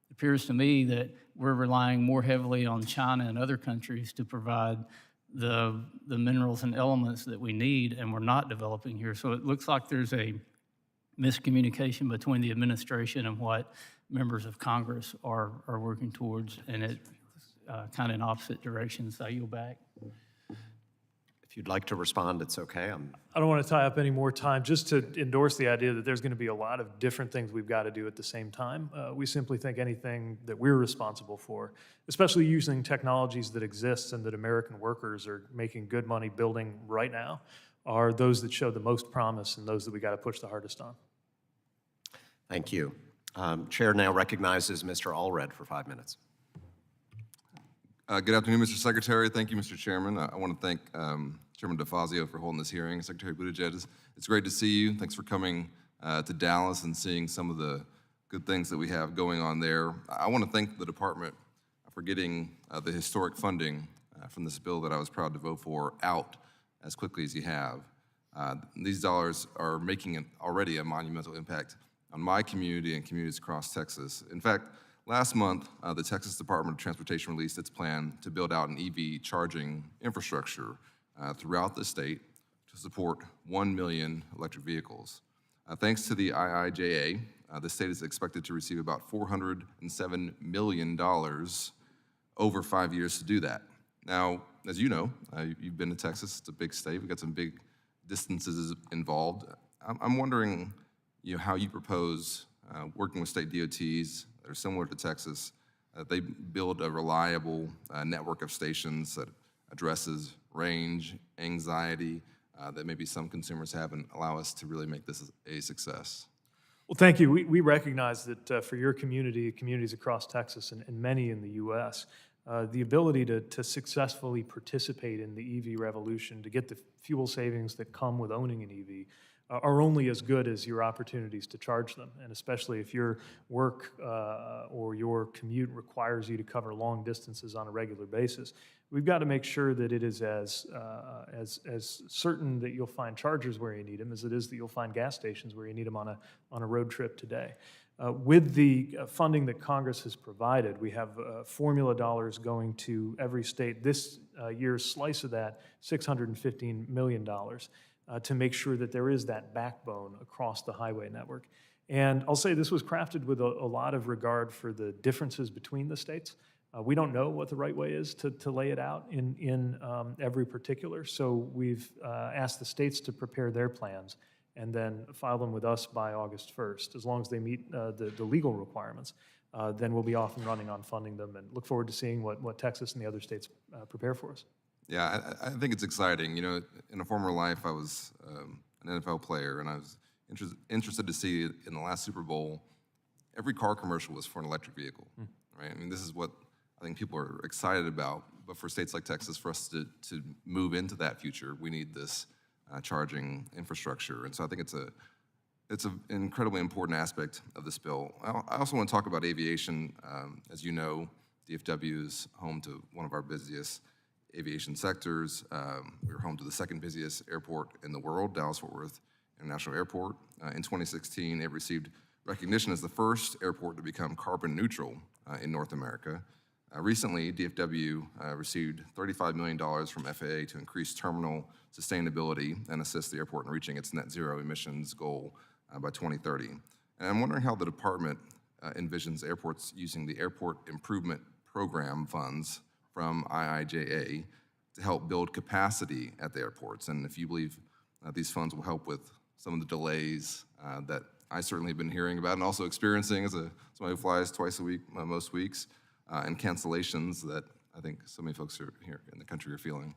It appears to me that we're relying more heavily on China and other countries to provide the minerals and elements that we need, and we're not developing here. So it looks like there's a miscommunication between the administration and what members of Congress are working towards, and it's kind of in opposite directions. I yield back. If you'd like to respond, it's okay. I don't want to tie up any more time. Just to endorse the idea that there's going to be a lot of different things we've got to do at the same time. We simply think anything that we're responsible for, especially using technologies that exist and that American workers are making good money building right now, are those that show the most promise and those that we got to push the hardest on. Thank you. Chair now recognizes Mr. Allred for 5 minutes. Good afternoon, Mr. Secretary. Thank you, Mr. Chairman. I want to thank Chairman DeFazio for holding this hearing. Secretary Buttigieg, it's great to see you. Thanks for coming to Dallas and seeing some of the good things that we have going on there. I want to thank the department for getting the historic funding from this bill that I was proud to vote for out as quickly as you have. These dollars are making already a monumental impact on my community and communities across Texas. In fact, last month, the Texas Department of Transportation released its plan to build out an EV charging infrastructure throughout the state to support 1 million electric vehicles. Thanks to the IIJA, the state is expected to receive about $407 million over 5 years to do that. Now, as you know, you've been to Texas, it's a big state, we've got some big distances involved. I'm wondering, how you propose working with state DOTs that are similar to Texas, they build a reliable network of stations that addresses range, anxiety, that maybe some consumers have, and allow us to really make this a success. Well, thank you. We recognize that for your community, communities across Texas and many in the U.S., the ability to successfully participate in the EV revolution, to get the fuel savings that come with owning an EV, are only as good as your opportunities to charge them. And especially if your work or your commute requires you to cover long distances on a regular basis, we've got to make sure that it is as certain that you'll find chargers where you need them as it is that you'll find gas stations where you need them on a road trip today. With the funding that Congress has provided, we have formula dollars going to every state. This year's slice of that, $615 million, to make sure that there is that backbone across the highway network. And I'll say this was crafted with a lot of regard for the differences between the states. We don't know what the right way is to lay it out in every particular, so we've asked the states to prepare their plans and then file them with us by August 1st. As long as they meet the legal requirements, then we'll be off and running on funding them, and look forward to seeing what Texas and the other states prepare for us. Yeah, I think it's exciting. In a former life, I was an NFL player, and I was interested to see in the last Super Bowl, every car commercial was for an electric vehicle, right? I mean, this is what I think people are excited about, but for states like Texas, for us to move into that future, we need this charging infrastructure. And so I think it's an incredibly important aspect of this bill. I also want to talk about aviation. As you know, DFW is home to one of our busiest aviation sectors. We're home to the second busiest airport in the world, Dallas-Fort Worth International Airport. In 2016, it received recognition as the first airport to become carbon neutral in North America. Recently, DFW received $35 million from FAA to increase terminal sustainability and assist the airport in reaching its net zero emissions goal by 2030. And I'm wondering how the department envisions airports using the Airport Improvement Program funds from IIJA to help build capacity at the airports, and if you believe these funds will help with some of the delays that I certainly have been hearing about and also experiencing as somebody who flies twice a week, most weeks, and cancellations that I think so many folks here in the country are feeling.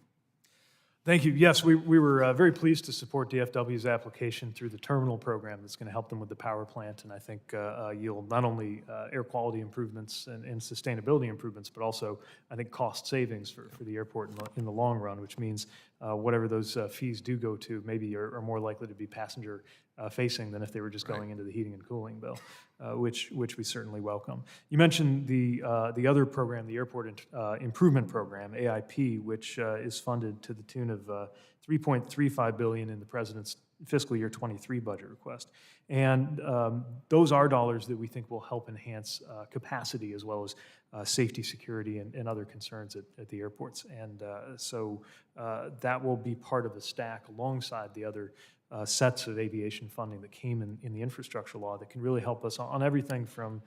Thank you. Yes, we were very pleased to support DFW's application through the terminal program that's going to help them with the power plant, and I think yield not only air quality improvements and sustainability improvements, but also I think cost savings for the airport in the long run, which means whatever those fees do go to maybe are more likely to be passenger facing than if they were just going into the heating and cooling bill, which we certainly welcome. You mentioned the other program, the Airport Improvement Program, AIP, which is funded to the tune of $3.35 billion in the President's fiscal year 23 budget request. And those are dollars that we think will help enhance capacity as well as safety, security, and other concerns at the airports. And so that will be part of the stack alongside the other sets of aviation funding that came in the infrastructure law that can really help us on everything from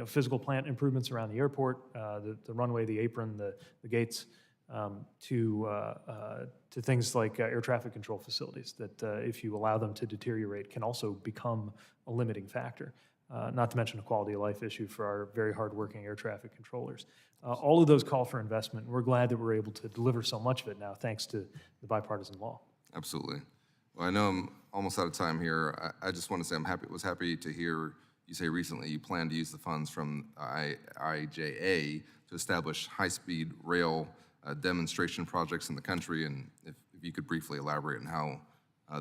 physical plant improvements around the airport, the runway, the apron, the gates, to things like air traffic control facilities that if you allow them to deteriorate can also become a limiting factor, not to mention a quality of life issue for our very hardworking air traffic controllers. All of those call for investment. We're glad that we're able to deliver so much of it now thanks to the bipartisan law. Absolutely. Well, I know I'm almost out of time here. I just want to say was happy to hear you say recently you plan to use the funds from IIJA to establish high-speed rail demonstration projects in the country, and if you could briefly elaborate on how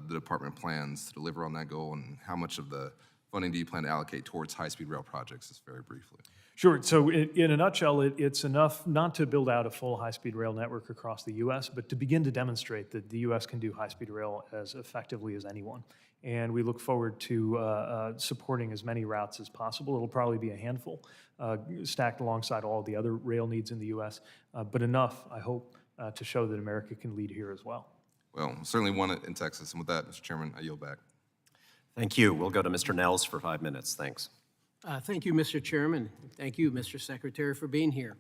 the department plans to deliver on that goal and how much of the funding do you plan to allocate towards high-speed rail projects, just very briefly. Sure. So in a nutshell, it's enough not to build out a full high-speed rail network across the U.S., but to begin to demonstrate that the U.S. can do high-speed rail as effectively as anyone. And we look forward to supporting as many routes as possible. It'll probably be a handful stacked alongside all the other rail needs in the U.S., but enough, I hope, to show that America can lead here as well. Well, certainly one in Texas. And with that, Mr. Chairman, I yield back. Thank you. We'll go to Mr. Nels for 5 minutes. Thanks. Thank you, Mr. Chairman. Thank you, Mr. Secretary, for being here.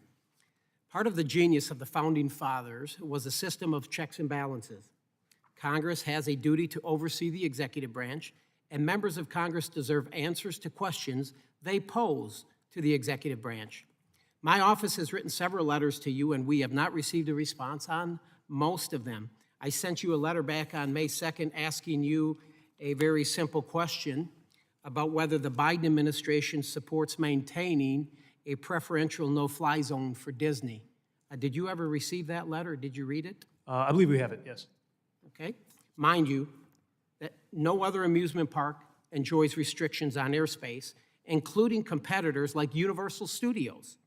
Part of the genius of the Founding Fathers was a system of checks and balances. Congress has a duty to oversee the executive branch, and members of Congress deserve answers to questions they pose to the executive branch. My office has written several letters to you, and we have not received a response on most of them. I sent you a letter back on May 2nd asking you a very simple question about whether the Biden administration supports maintaining a preferential no-fly zone for Disney. Did you ever receive that letter? Did you read it? I believe we have it, yes. Okay. Mind you, that no other amusement park enjoys restrictions on airspace, including competitors like Universal Studios.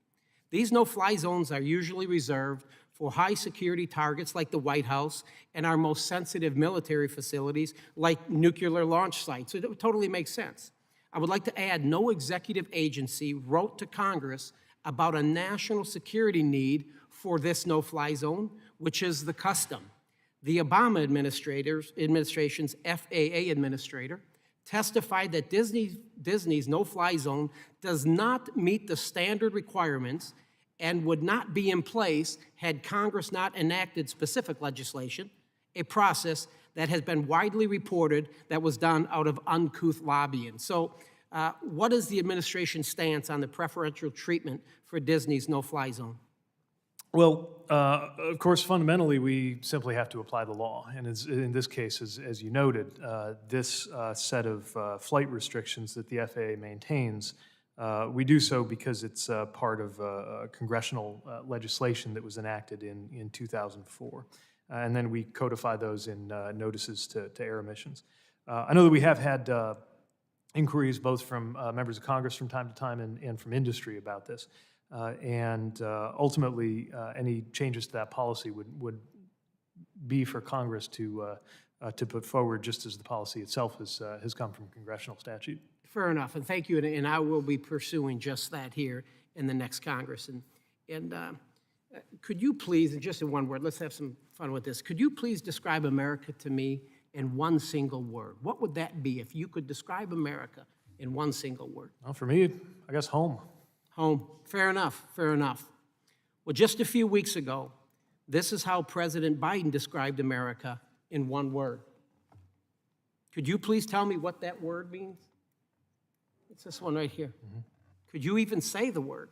These no-fly zones are usually reserved for high-security targets like the White House and our most sensitive military facilities like nuclear launch sites. So it totally makes sense. I would like to add, no executive agency wrote to Congress about a national security need for this no-fly zone, which is the custom. The Obama administration's FAA administrator testified that Disney's no-fly zone does not meet the standard requirements and would not be in place had Congress not enacted specific legislation, a process that has been widely reported that was done out of uncouth lobbying. So what is the administration's stance on the preferential treatment for Disney's no-fly zone? Well, of course, fundamentally, we simply have to apply the law. And in this case, as you noted, this set of flight restrictions that the FAA maintains, we do so because it's part of congressional legislation that was enacted in 2004. And then we codify those in notices to air emissions. I know that we have had inquiries both from members of Congress from time to time and from industry about this. And ultimately, any changes to that policy would be for Congress to put forward, just as the policy itself has come from congressional statute. Fair enough, and thank you, and I will be pursuing just that here in the next Congress. And could you please, and just in one word, let's have some fun with this. Could you please describe America to me in one single word? What would that be if you could describe America in one single word? Well, for me, I guess home. Home. Fair enough, fair enough. Well, just a few weeks ago, this is how President Biden described America in one word. Could you please tell me what that word means? It's this one right here. Mm-hmm. Could you even say the word?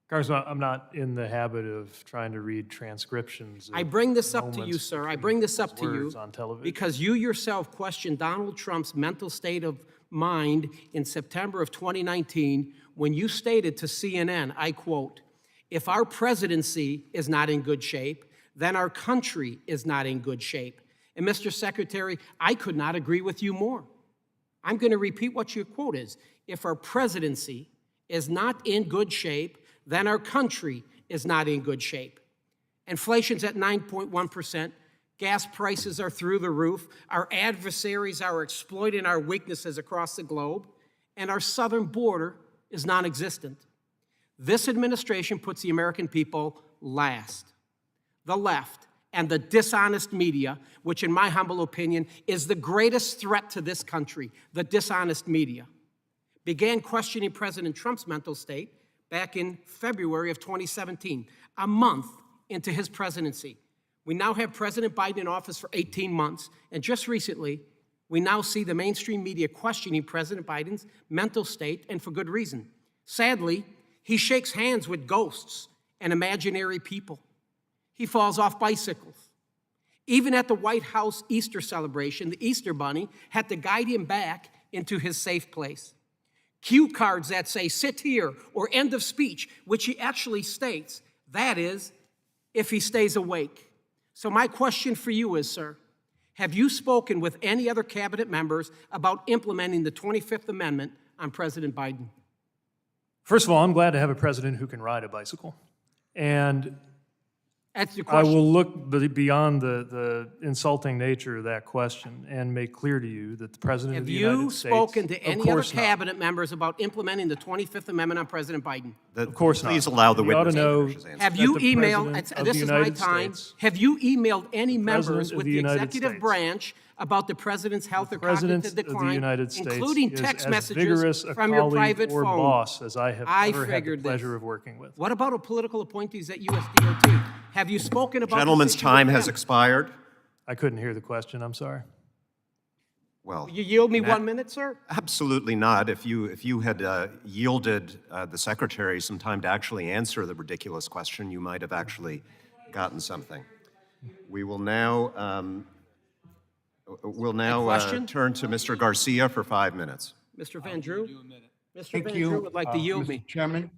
Congressman, I'm not in the habit of trying to read transcriptions. I bring this up to you, sir. I bring this up to you on television because you yourself questioned Donald Trump's mental state of mind in September of 2019 when you stated to CNN, I quote, "If our presidency is not in good shape, then our country is not in good shape." And Mr. Secretary, I could not agree with you more. I'm going to repeat what your quote is. If our presidency is not in good shape, then our country is not in good shape. Inflation's at 9.1%. Gas prices are through the roof. Our adversaries are exploiting our weaknesses across the globe, and our southern border is non-existent. This administration puts the American people last. The left and the dishonest media, which in my humble opinion is the greatest threat to this country, the dishonest media, began questioning President Trump's mental state back in February of 2017, a month into his presidency. We now have President Biden in office for 18 months, and just recently, we now see the mainstream media questioning President Biden's mental state, and for good reason. Sadly, he shakes hands with ghosts and imaginary people. He falls off bicycles. Even at the White House Easter celebration, the Easter Bunny had to guide him back into his safe place. Cue cards that say, "sit here," or "end of speech," which he actually states, that is, if he stays awake. So my question for you is, sir, have you spoken with any other cabinet members about implementing the 25th Amendment on President Biden? First of all, I'm glad to have a president who can ride a bicycle. And That's your I question. will look beyond the insulting nature of that question and make clear to you that the President of the United States... Have you spoken to any other course not. cabinet members about implementing the 25th Amendment on President Biden? Of course not. Please allow the You ought to witness to know finish his answer. Have that you the emailed, President of this the is my United time, States- have you emailed any the President members of with the the United executive States- branch about the president's health or President cognitive of the decline, United States including is text as messages vigorous a from your colleague private or phone. boss as I have I ever had the figured this. pleasure of working with. What about political appointees at USDOT? Have you spoken about this Gentleman's issue with time has them? expired. I couldn't hear the question, I'm sorry. Well, Will you yield me Matt- 1 minute, sir? Absolutely not. If you had yielded the secretary some time to actually answer the ridiculous question, you might have actually gotten something. We will now question? turn to Mr. Garcia for 5 minutes. Mr. Van Drew? Mr. Thank Van you, Drew would like to yield Mr. me. Chairman.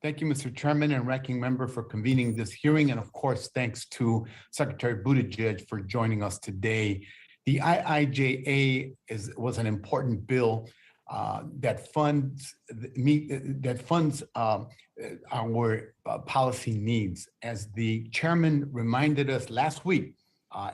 Thank you, Mr. Chairman and Ranking Member, for convening this hearing. And of course, thanks to Secretary Buttigieg for joining us today. The IIJA was an important bill that funds our policy needs. As the chairman reminded us last week,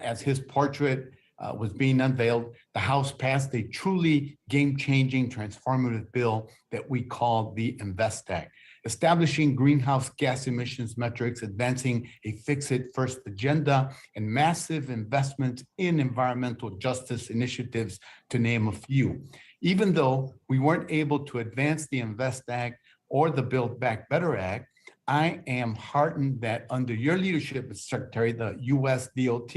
as his portrait was being unveiled, the House passed a truly game-changing, transformative bill that we call the INVEST Act, establishing greenhouse gas emissions metrics, advancing a fix-it-first agenda, and massive investments in environmental justice initiatives, to name a few. Even though we weren't able to advance the INVEST Act or the Build Back Better Act, I am heartened that under your leadership, Mr. Secretary, the U.S. DOT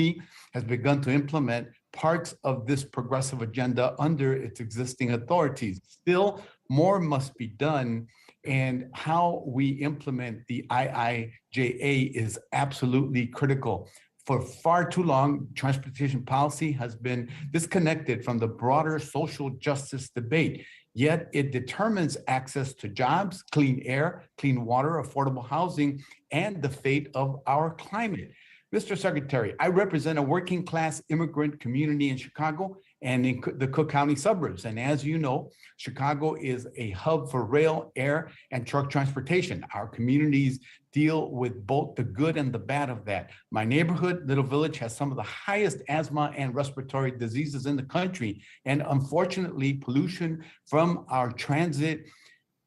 has begun to implement parts of this progressive agenda under its existing authorities. Still, more must be done, and how we implement the IIJA is absolutely critical. For far too long, transportation policy has been disconnected from the broader social justice debate. Yet it determines access to jobs, clean air, clean water, affordable housing, and the fate of our climate. Mr. Secretary, I represent a working class immigrant community in Chicago and in the Cook County suburbs. And as you know, Chicago is a hub for rail, air, and truck transportation. Our communities deal with both the good and the bad of that. My neighborhood, Little Village, has some of the highest asthma and respiratory diseases in the country. And unfortunately, pollution from our transit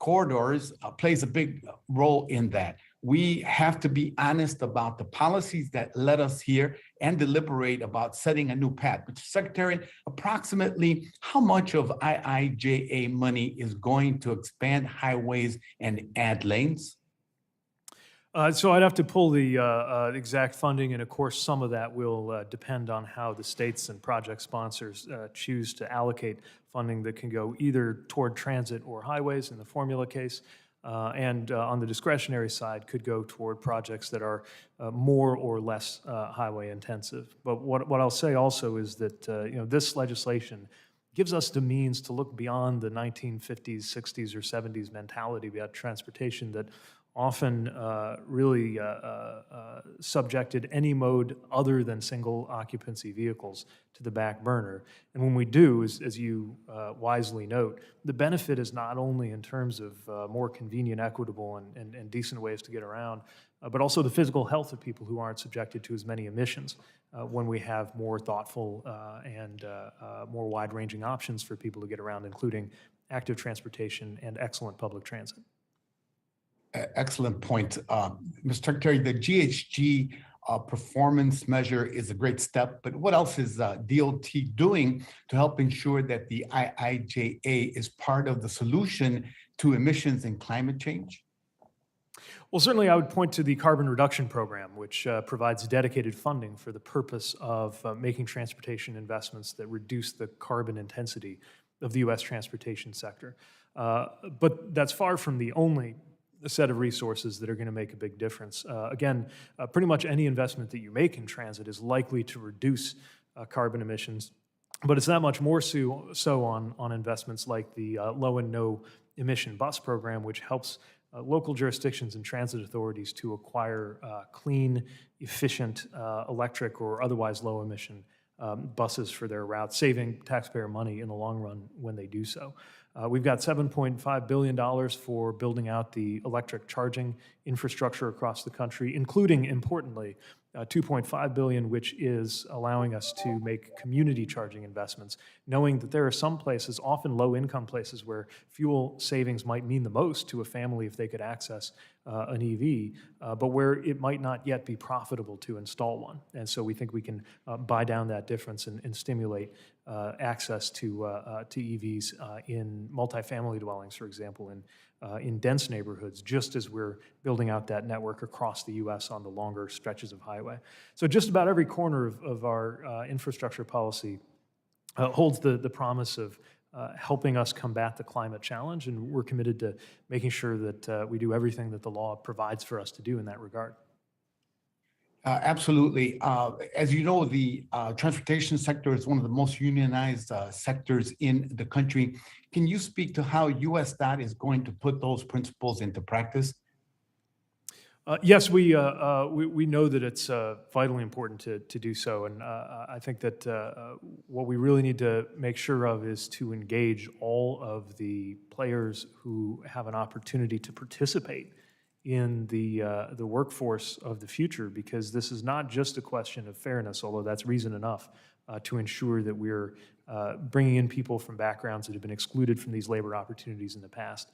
corridors plays a big role in that. We have to be honest about the policies that led us here and deliberate about setting a new path. Mr. Secretary, approximately how much of IIJA money is going to expand highways and add lanes? So I'd have to pull the exact funding, and of course, some of that will depend on how the states and project sponsors choose to allocate funding that can go either toward transit or highways in the formula case, and on the discretionary side could go toward projects that are more or less highway intensive. But what I'll say also is that this legislation gives us the means to look beyond the 1950s, 60s, or 70s mentality about transportation that often really subjected any mode other than single occupancy vehicles to the back burner. And when we do, as you wisely note, the benefit is not only in terms of more convenient, equitable, and decent ways to get around, but also the physical health of people who aren't subjected to as many emissions when we have more thoughtful and more wide-ranging options for people to get around, including active transportation and excellent public transit. Excellent point. Mr. Secretary, the GHG performance measure is a great step, but what else is DOT doing to help ensure that the IIJA is part of the solution to emissions and climate change? Well, certainly I would point to the Carbon Reduction Program, which provides dedicated funding for the purpose of making transportation investments that reduce the carbon intensity of the U.S. transportation sector. But that's far from the only set of resources that are going to make a big difference. Again, pretty much any investment that you make in transit is likely to reduce carbon emissions, but it's that much more so on investments like the low and no emission bus program, which helps local jurisdictions and transit authorities to acquire clean, efficient, electric or otherwise low emission buses for their routes, saving taxpayer money in the long run when they do so. We've got $7.5 billion for building out the electric charging infrastructure across the country, including, importantly, $2.5 billion, which is allowing us to make community charging investments, knowing that there are some places, often low-income places, where fuel savings might mean the most to a family if they could access an EV, but where it might not yet be profitable to install one. And so we think we can buy down that difference and stimulate access to EVs in multifamily dwellings, for example, in dense neighborhoods, just as we're building out that network across the U.S. on the longer stretches of highway. So just about every corner of our infrastructure policy holds the promise of helping us combat the climate challenge, and we're committed to making sure that we do everything that the law provides for us to do in that regard. Absolutely. As you know, the transportation sector is one of the most unionized sectors in the country. Can you speak to how US DOT is going to put those principles into practice? Yes, we know that it's vitally important to do so, and I think that what we really need to make sure of is to engage all of the players who have an opportunity to participate in the workforce of the future, because this is not just a question of fairness, although that's reason enough to ensure that we're bringing in people from backgrounds that have been excluded from these labor opportunities in the past,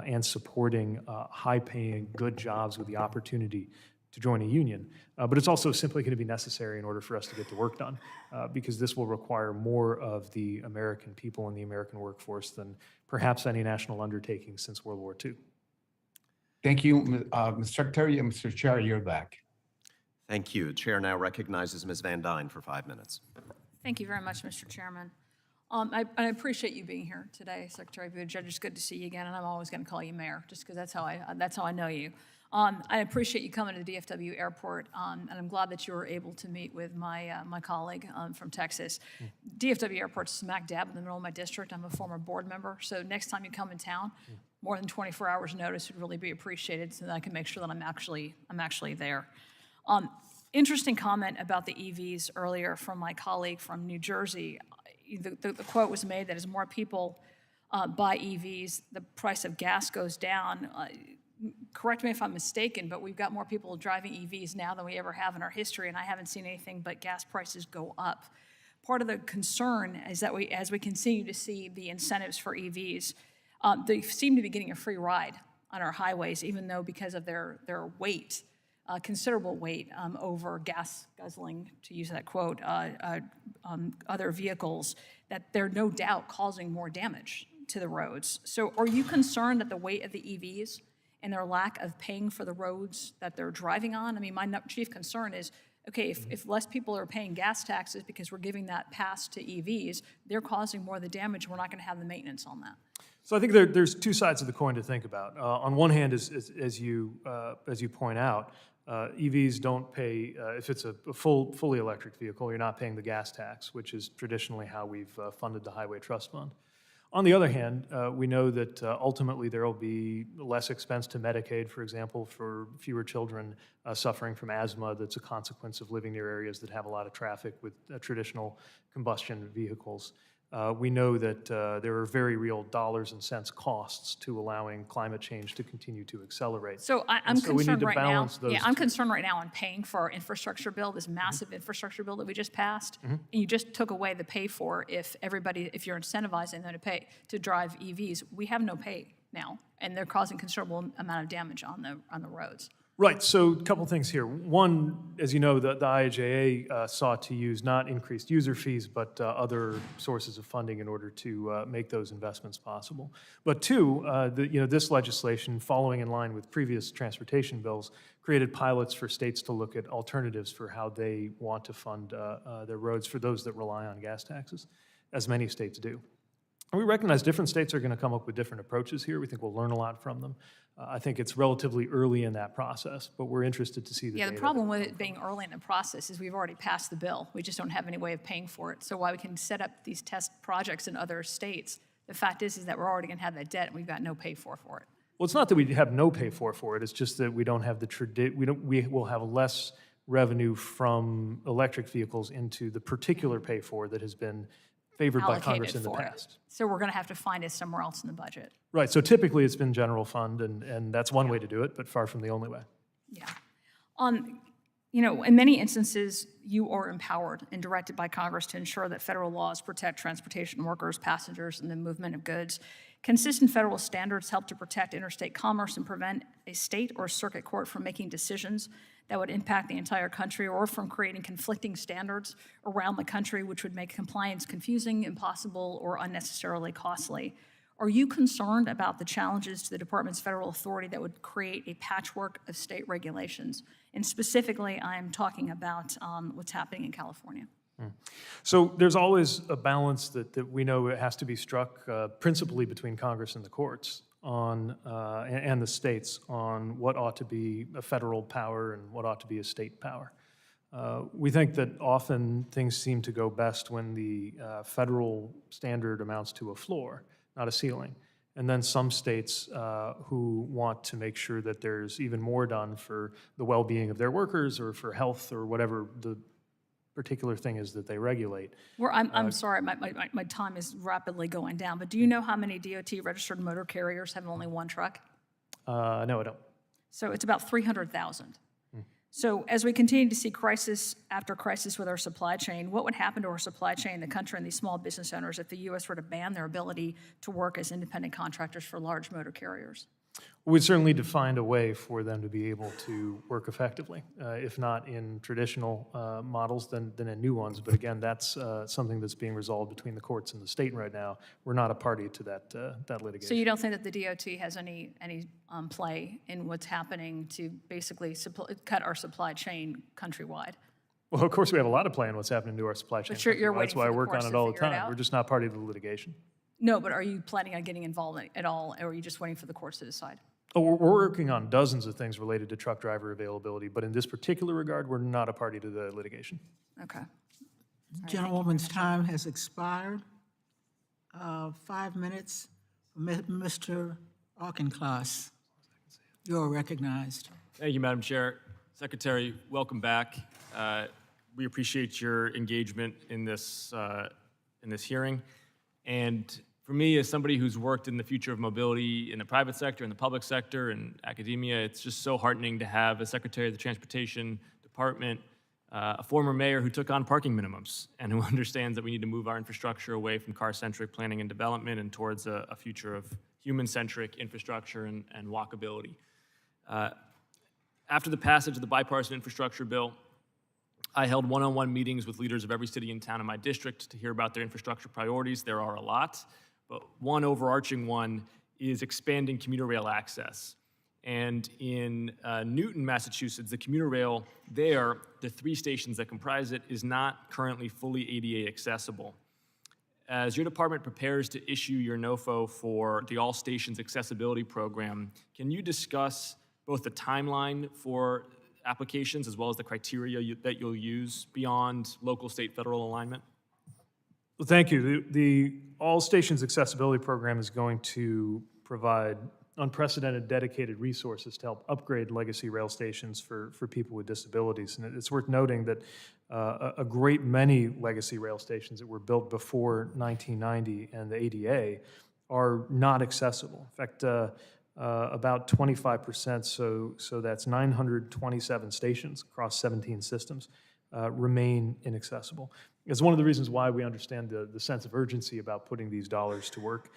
and supporting high-paying, good jobs with the opportunity to join a union. But it's also simply going to be necessary in order for us to get the work done, because this will require more of the American people in the American workforce than perhaps any national undertaking since World War II. Thank you, Mr. Secretary, and Mr. Chair, you're back. Thank you. The chair now recognizes Ms. Van Dyne for 5 minutes. Thank you very much, Mr. Chairman. I appreciate you being here today, Secretary Buttigieg. It's good to see you again, and I'm always going to call you Mayor, just because that's how I know you. I appreciate you coming to the DFW Airport, and I'm glad that you were able to meet with my colleague from Texas. DFW Airport's smack dab in the middle of my district. I'm a former board member, so next time you come in town, more than 24 hours notice would really be appreciated, so that I can make sure that I'm actually there. Interesting comment about the EVs earlier from my colleague from New Jersey. The quote was made that as more people buy EVs, the price of gas goes down. Correct me if I'm mistaken, but we've got more people driving EVs now than we ever have in our history, and I haven't seen anything but gas prices go up. Part of the concern is that as we continue to see the incentives for EVs, they seem to be getting a free ride on our highways, even though because of their weight, considerable weight over gas guzzling, to use that quote, other vehicles, that they're no doubt causing more damage to the roads. So are you concerned that the weight of the EVs and their lack of paying for the roads that they're driving on? I mean, my chief concern is, okay, if less people are paying gas taxes because we're giving that pass to EVs, they're causing more of the damage, we're not going to have the maintenance on that. So I think there's two sides of the coin to think about. On one hand, as you point out, EVs don't pay, if it's a fully electric vehicle, you're not paying the gas tax, which is traditionally how we've funded the Highway Trust Fund. On the other hand, we know that ultimately there will be less expense to Medicaid, for example, for fewer children suffering from asthma that's a consequence of living near areas that have a lot of traffic with traditional combustion vehicles. We know that there are very real dollars and cents costs to allowing climate change to continue to accelerate. So I'm concerned right now. Yeah, I'm concerned right now on paying for our infrastructure bill, this massive infrastructure bill that we just passed, and you just took away the pay for if you're incentivizing them to drive EVs. We have no pay now, and they're causing considerable amount of damage on the roads. Right, so a couple things here. One, as you know, the IIJA sought to use not increased user fees, but other sources of funding in order to make those investments possible. But two, this legislation, following in line with previous transportation bills, created pilots for states to look at alternatives for how they want to fund their roads for those that rely on gas taxes, as many states do. And we recognize different states are going to come up with different approaches here. We think we'll learn a lot from them. I think it's relatively early in that process, but we're interested to see the data. The problem with it being early in the process is we've already passed the bill. We just don't have any way of paying for it. So while we can set up these test projects in other states, the fact is that we're already going to have that debt and we've got no pay for it. Well, it's not that we have no pay for it. It's just that we don't have we will have less revenue from electric vehicles into the particular pay for that has been favored by Congress allocated in the for it. past. So we're going to have to find it somewhere else in the budget. Right, so typically it's been general fund, and that's one way to do it, but far from the only way. Yeah. You know, in many instances, you are empowered and directed by Congress to ensure that federal laws protect transportation workers, passengers, and the movement of goods. Consistent federal standards help to protect interstate commerce and prevent a state or circuit court from making decisions that would impact the entire country or from creating conflicting standards around the country, which would make compliance confusing, impossible, or unnecessarily costly. Are you concerned about the challenges to the department's federal authority that would create a patchwork of state regulations? And specifically, I'm talking about what's happening in California. So there's always a balance that we know it has to be struck principally between Congress and the courts on and the states on what ought to be a federal power and what ought to be a state power. We think that often things seem to go best when the federal standard amounts to a floor, not a ceiling. And then some states who want to make sure that there's even more done for the well-being of their workers or for health or whatever the particular thing is that they regulate. I'm sorry, my time is rapidly going down, but do you know how many DOT registered motor carriers have only one truck? No, I don't. So it's about 300,000. So as we continue to see crisis after crisis with our supply chain, what would happen to our supply chain, the country, and these small business owners if the U.S. were to ban their ability to work as independent contractors for large motor carriers? We certainly need to find a way for them to be able to work effectively, if not in traditional models, then in new ones. But again, that's something that's being resolved between the courts and the state right now. We're not a party to that litigation. So you don't think that the DOT has any play in what's happening to basically cut our supply chain countrywide? Well, of course, we have a lot of play in what's happening to our supply chain. But you're countrywide. That's waiting why for I the work courts on it to all the figure it time. out? We're just not party to the litigation. No, but are you planning on getting involved at all, or are you just waiting for the courts to decide? Oh, we're working on dozens of things related to truck driver availability, but in this particular regard, we're not a party to the litigation. Okay. Gentlewoman's time has expired. 5 minutes. Mr. Auchincloss, you're recognized. Thank you, Madam Chair. Secretary, welcome back. We appreciate your engagement in this hearing. And for me, as somebody who's worked in the future of mobility in the private sector, in the public sector, and academia, it's just so heartening to have a Secretary of the Transportation Department, a former mayor who took on parking minimums and who understands that we need to move our infrastructure away from car-centric planning and development and towards a future of human-centric infrastructure and walkability. After the passage of the bipartisan infrastructure bill, I held one-on-one meetings with leaders of every city and town in my district to hear about their infrastructure priorities. There are a lot, but one overarching one is expanding commuter rail access. And in Newton, Massachusetts, the commuter rail there, the 3 stations that comprise it, is not currently fully ADA accessible. As your department prepares to issue your NOFO for the All Stations Accessibility Program, can you discuss both the timeline for applications as well as the criteria that you'll use beyond local, state, federal alignment? Well, thank you. The All Stations Accessibility Program is going to provide unprecedented dedicated resources to help upgrade legacy rail stations for people with disabilities. And it's worth noting that a great many legacy rail stations that were built before 1990 and the ADA are not accessible. In fact, about 25%, so that's 927 stations across 17 systems, remain inaccessible. It's one of the reasons why we understand the sense of urgency about putting these dollars to work.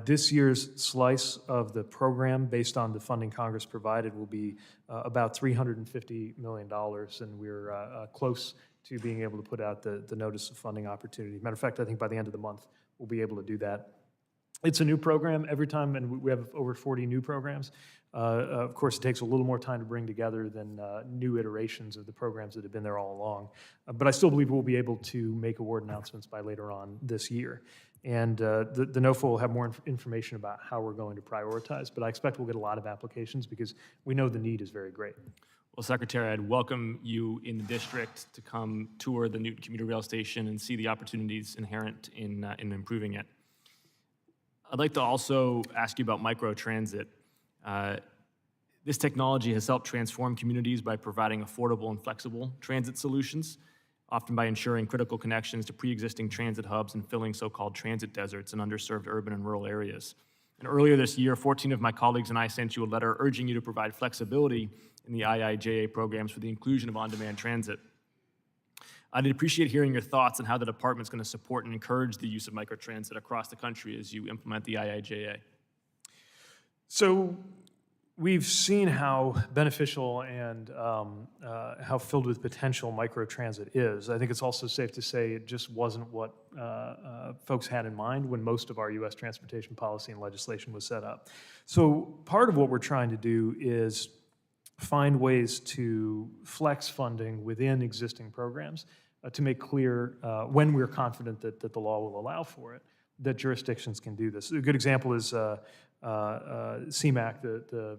This year's slice of the program, based on the funding Congress provided, will be about $350 million, and we're close to being able to put out the notice of funding opportunity. Matter of fact, I think by the end of the month, we'll be able to do that. It's a new program every time, and we have over 40 new programs. Of course, it takes a little more time to bring together than new iterations of the programs that have been there all along. But I still believe we'll be able to make award announcements by later on this year. And the NOFO will have more information about how we're going to prioritize, but I expect we'll get a lot of applications because we know the need is very great. Well, Secretary, I'd welcome you in the district to come tour the Newton Commuter Rail Station and see the opportunities inherent in improving it. I'd like to also ask you about microtransit. This technology has helped transform communities by providing affordable and flexible transit solutions. often by ensuring critical connections to pre-existing transit hubs and filling so-called transit deserts in underserved urban and rural areas. And earlier this year, 14 of my colleagues and I sent you a letter urging you to provide flexibility in the IIJA programs for the inclusion of on-demand transit. I'd appreciate hearing your thoughts on how the department's going to support and encourage the use of microtransit across the country as you implement the IIJA. So we've seen how beneficial and how filled with potential microtransit is. I think it's also safe to say it just wasn't what folks had in mind when most of our U.S. transportation policy and legislation was set up. So part of what we're trying to do is find ways to flex funding within existing programs to make clear when we're confident that the law will allow for it, that jurisdictions can do this. A good example is CMAQ, the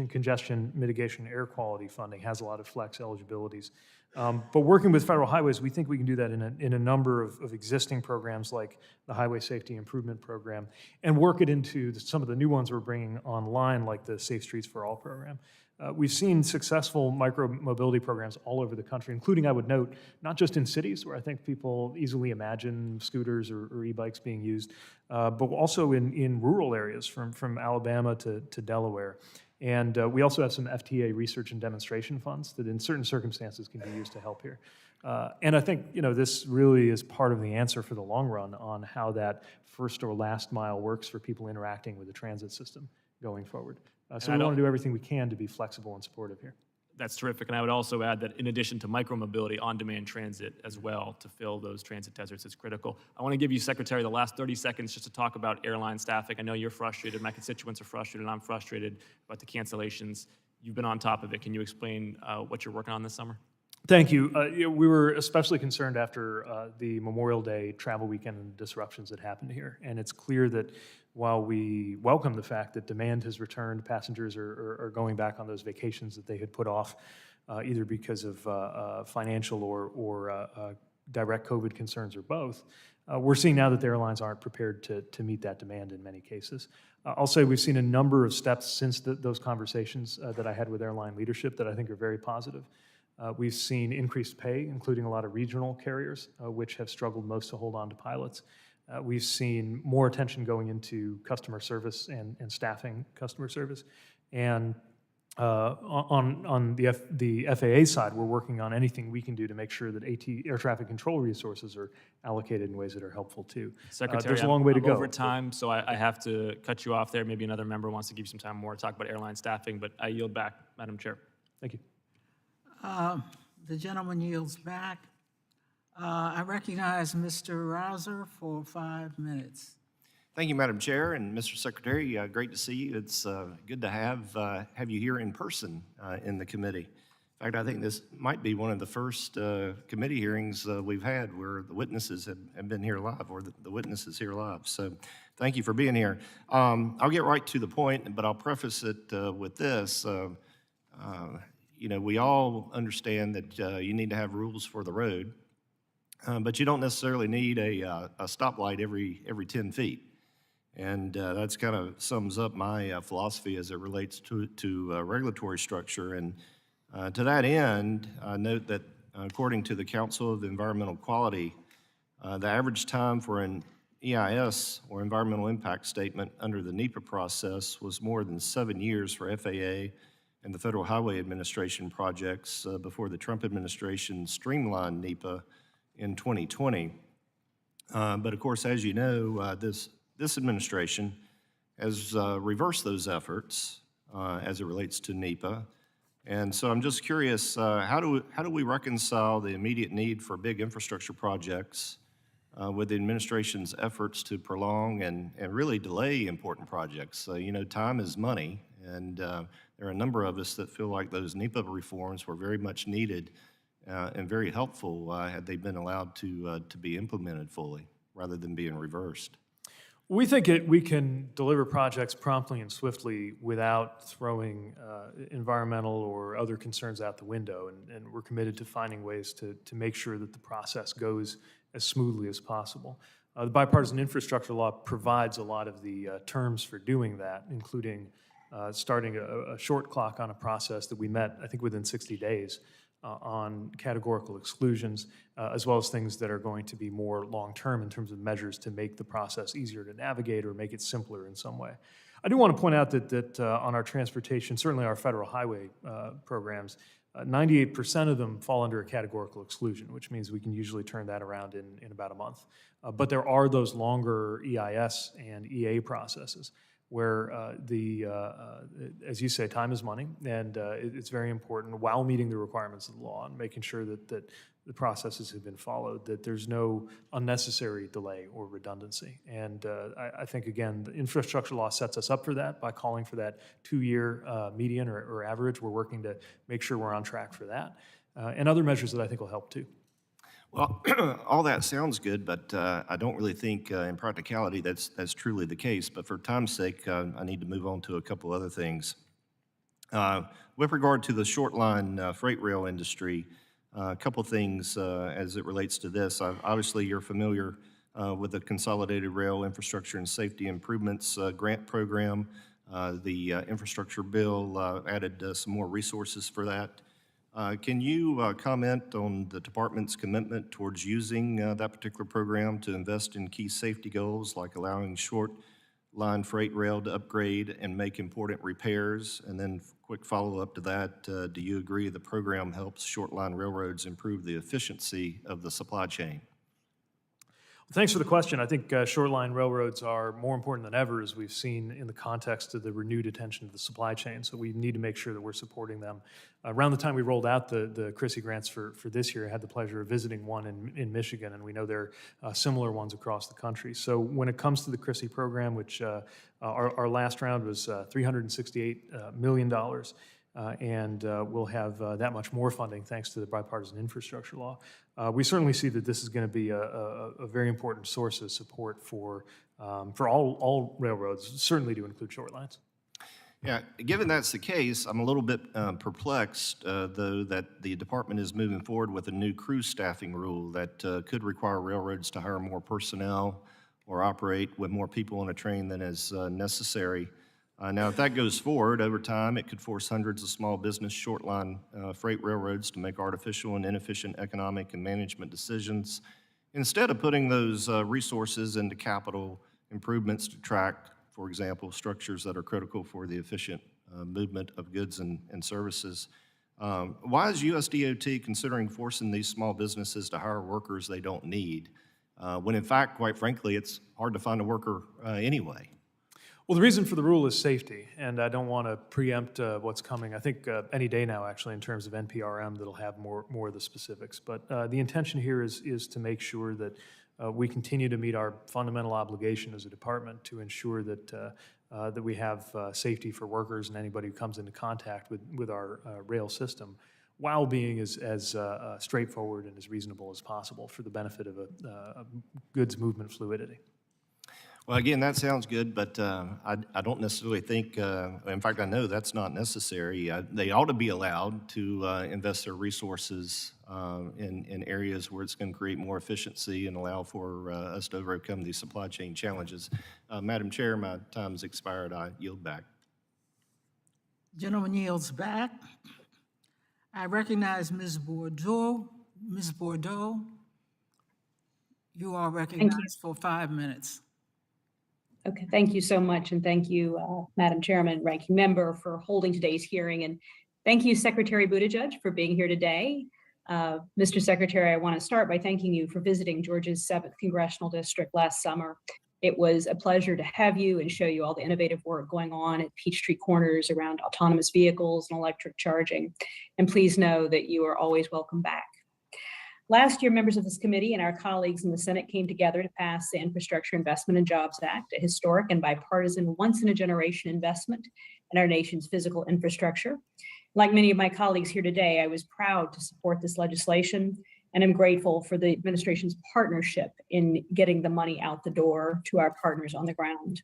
Congestion Mitigation Air Quality Funding, has a lot of flex eligibilities. But working with federal highways, we think we can do that in a number of existing programs like the Highway Safety Improvement Program, and work it into some of the new ones we're bringing online, like the Safe Streets for All program. We've seen successful micro-mobility programs all over the country, including, I would note, not just in cities where I think people easily imagine scooters or e-bikes being used, but also in rural areas from Alabama to Delaware. And we also have some FTA research and demonstration funds that in certain circumstances can be used to help here. And I think this really is part of the answer for the long run on how that first or last mile works for people interacting with the transit system going forward. So we want to do everything we can to be flexible and supportive here. That's terrific. And I would also add that in addition to micromobility, on-demand transit as well to fill those transit deserts is critical. I want to give you, Secretary, the last 30 seconds just to talk about airline staffing. I know you're frustrated. My constituents are frustrated. I'm frustrated about the cancellations. You've been on top of it. Can you explain what you're working on this summer? Thank you. We were especially concerned after the Memorial Day travel weekend and disruptions that happened here. And it's clear that while we welcome the fact that demand has returned, passengers are going back on those vacations that they had put off, either because of financial or direct COVID concerns or both, we're seeing now that the airlines aren't prepared to meet that demand in many cases. I'll say we've seen a number of steps since those conversations that I had with airline leadership that I think are very positive. We've seen increased pay, including a lot of regional carriers, which have struggled most to hold on to pilots. We've seen more attention going into customer service and staffing customer service. And on the FAA side, we're working on anything we can do to make sure that air traffic control resources are allocated in ways that are helpful too. Secretary, there's a long way to I'm go. over time, so I have to cut you off there. Maybe another member wants to give you some time more to talk about airline staffing, but I yield back, Madam Chair. Thank you. The gentleman yields back. I recognize Mr. Rouser for 5 minutes. Thank you, Madam Chair, and Mr. Secretary. Great to see you. It's good to have you here in person in the committee. In fact, I think this might be one of the first committee hearings we've had where the witnesses have been here live, or the witness is here live. So thank you for being here. I'll get right to the point, but I'll preface it with this. We all understand that you need to have rules for the road, but you don't necessarily need a stoplight every 10 feet. And that's kind of sums up my philosophy as it relates to regulatory structure. And to that end, I note that according to the Council of Environmental Quality, the average time for an EIS, or Environmental Impact Statement, under the NEPA process was more than 7 years for FAA and the Federal Highway Administration projects before the Trump administration streamlined NEPA in 2020. But of course, as you know, this administration has reversed those efforts as it relates to NEPA. And so I'm just curious, how do we reconcile the immediate need for big infrastructure projects with the administration's efforts to prolong and really delay important projects? Time is money, and there are a number of us that feel like those NEPA reforms were very much needed and very helpful had they been allowed to be implemented fully rather than being reversed. We think we can deliver projects promptly and swiftly without throwing environmental or other concerns out the window, and we're committed to finding ways to make sure that the process goes as smoothly as possible. The bipartisan infrastructure law provides a lot of the terms for doing that, including starting a short clock on a process that we met, I think, within 60 days on categorical exclusions, as well as things that are going to be more long-term in terms of measures to make the process easier to navigate or make it simpler in some way. I do want to point out that on our transportation, certainly our federal highway programs, 98% of them fall under a categorical exclusion, which means we can usually turn that around in about a month. But there are those longer EIS and EA processes where as you say, time is money, and it's very important while meeting the requirements of the law and making sure that the processes have been followed, that there's no unnecessary delay or redundancy. And I think, again, the infrastructure law sets us up for that by calling for that 2-year median or average. We're working to make sure we're on track for that. And other measures that I think will help too. Well, all that sounds good, but I don't really think in practicality that's truly the case. But for time's sake, I need to move on to a couple other things. With regard to the short line freight rail industry, a couple things as it relates to this. Obviously, you're familiar with the Consolidated Rail Infrastructure and Safety Improvements Grant Program. The infrastructure bill added some more resources for that. Can you comment on the department's commitment towards using that particular program to invest in key safety goals, like allowing short line freight rail to upgrade and make important repairs? And then quick follow-up to that, do you agree the program helps short line railroads improve the efficiency of the supply chain? Thanks for the question. I think short line railroads are more important than ever, as we've seen in the context of the renewed attention to the supply chain. So we need to make sure that we're supporting them. Around the time we rolled out the CRISI grants for this year, I had the pleasure of visiting one in Michigan, and we know there are similar ones across the country. So when it comes to the CRISI program, which our last round was $368 million, and we'll have that much more funding thanks to the bipartisan infrastructure law. We certainly see that this is going to be a very important source of support for all railroads, certainly to include short lines. Yeah, given that's the case, I'm a little bit perplexed, though, that the department is moving forward with a new crew staffing rule that could require railroads to hire more personnel or operate with more people on a train than is necessary. Now, if that goes forward over time, it could force hundreds of small business short line freight railroads to make artificial and inefficient economic and management decisions instead of putting those resources into capital improvements to track, for example, structures that are critical for the efficient movement of goods and services. Why is USDOT considering forcing these small businesses to hire workers they don't need, when in fact, quite frankly, it's hard to find a worker anyway? Well, the reason for the rule is safety, and I don't want to preempt what's coming. I think any day now, actually, in terms of NPRM, that'll have more of the specifics. But the intention here is to make sure that we continue to meet our fundamental obligation as a department to ensure that we have safety for workers and anybody who comes into contact with our rail system, while being as straightforward and as reasonable as possible for the benefit of a goods movement fluidity. Well, again, that sounds good, but I don't necessarily think, in fact, I know that's not necessary. They ought to be allowed to invest their resources in areas where it's going to create more efficiency and allow for us to overcome these supply chain challenges. Madam Chair, my time has expired. I yield back. Gentleman yields back. I recognize Ms. Bordeaux. Ms. Bordeaux, you are recognized for 5 minutes. Okay, thank you so much, and thank you, Madam Chairman, Ranking Member, for holding today's hearing, and thank you, Secretary Buttigieg, for being here today. Mr. Secretary, I want to start by thanking you for visiting Georgia's 7th Congressional District last summer. It was a pleasure to have you and show you all the innovative work going on at Peachtree Corners around autonomous vehicles and electric charging, and please know that you are always welcome back. Last year, members of this committee and our colleagues in the Senate came together to pass the Infrastructure Investment and Jobs Act, a historic and bipartisan once-in-a-generation investment in our nation's physical infrastructure. Like many of my colleagues here today, I was proud to support this legislation, and I'm grateful for the administration's partnership in getting the money out the door to our partners on the ground.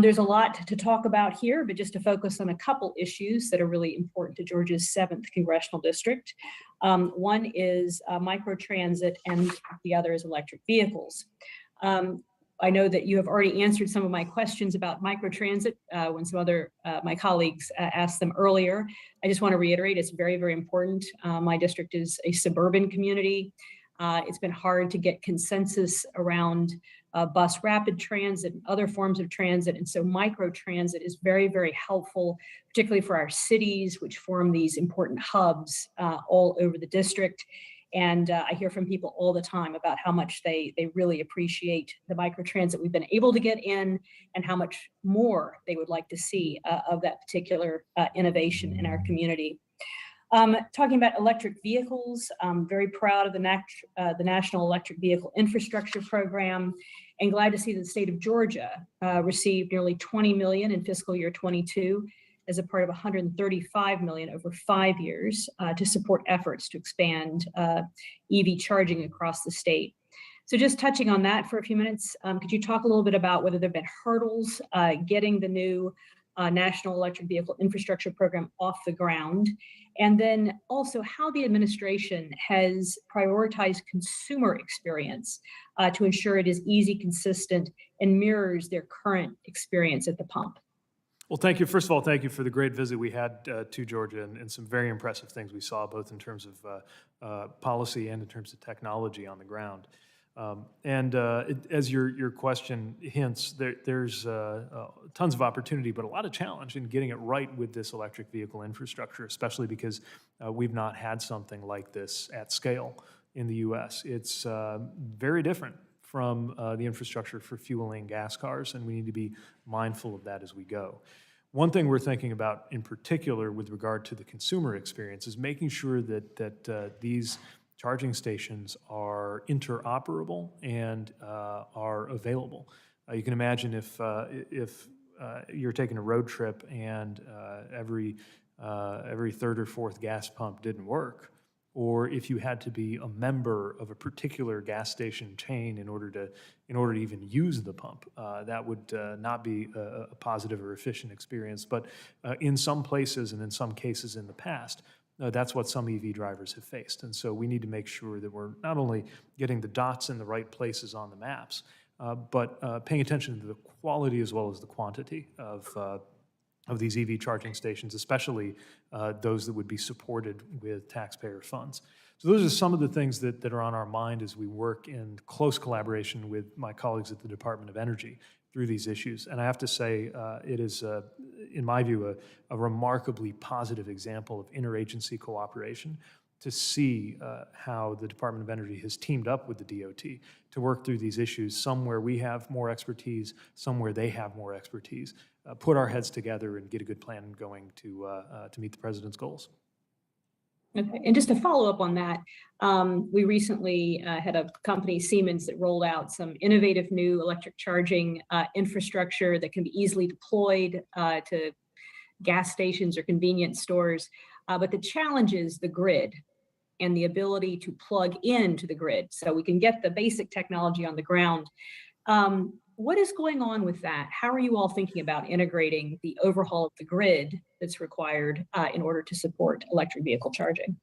There's a lot to talk about here, but just to focus on a couple issues that are really important to Georgia's 7th Congressional District. One is microtransit and the other is electric vehicles. I know that you have already answered some of my questions about microtransit when some other my colleagues asked them earlier. I just want to reiterate, it's very, very important. My district is a suburban community. It's been hard to get consensus around bus rapid transit and other forms of transit. And so microtransit is very, very helpful, particularly for our cities, which form these important hubs all over the district. And I hear from people all the time about how much they really appreciate the microtransit we've been able to get in and how much more they would like to see of that particular innovation in our community. Talking about electric vehicles, I'm very proud of the National Electric Vehicle Infrastructure Program, and glad to see that the state of Georgia received nearly $20 million in fiscal year 22 as a part of $135 million over 5 years to support efforts to expand EV charging across the state. So just touching on that for a few minutes, could you talk a little bit about whether there have been hurdles getting the new National Electric Vehicle Infrastructure Program off the ground? And then also how the administration has prioritized consumer experience to ensure it is easy, consistent, and mirrors their current experience at the pump. Well, thank you. First of all, thank you for the great visit we had to Georgia and some very impressive things we saw, both in terms of policy and in terms of technology on the ground. As your question hints, there's tons of opportunity, but a lot of challenge in getting it right with this electric vehicle infrastructure, especially because we've not had something like this at scale in the U.S. It's very different from the infrastructure for fueling gas cars, and we need to be mindful of that as we go. One thing we're thinking about in particular with regard to the consumer experience is making sure that these charging stations are interoperable and are available. You can imagine if you're taking a road trip and every third or fourth gas pump didn't work, or if you had to be a member of a particular gas station chain in order to even use the pump, that would not be a positive or efficient experience. But in some places and in some cases in the past, that's what some EV drivers have faced. And so we need to make sure that we're not only getting the dots in the right places on the maps, but paying attention to the quality as well as the quantity of these EV charging stations, especially those that would be supported with taxpayer funds. So those are some of the things that are on our mind as we work in close collaboration with my colleagues at the Department of Energy through these issues. And I have to say, it is, in my view, a remarkably positive example of interagency cooperation to see how the Department of Energy has teamed up with the DOT to work through these issues, some where we have more expertise, some where they have more expertise, put our heads together and get a good plan going to meet the president's goals. Okay. And just to follow up on that, we recently had a company, Siemens, that rolled out some innovative new electric charging infrastructure that can be easily deployed to gas stations or convenience stores. But the challenge is the grid and the ability to plug into the grid. So we can get the basic technology on the ground. What is going on with that? How are you all thinking about integrating the overhaul of the grid that's required in order to support electric vehicle charging?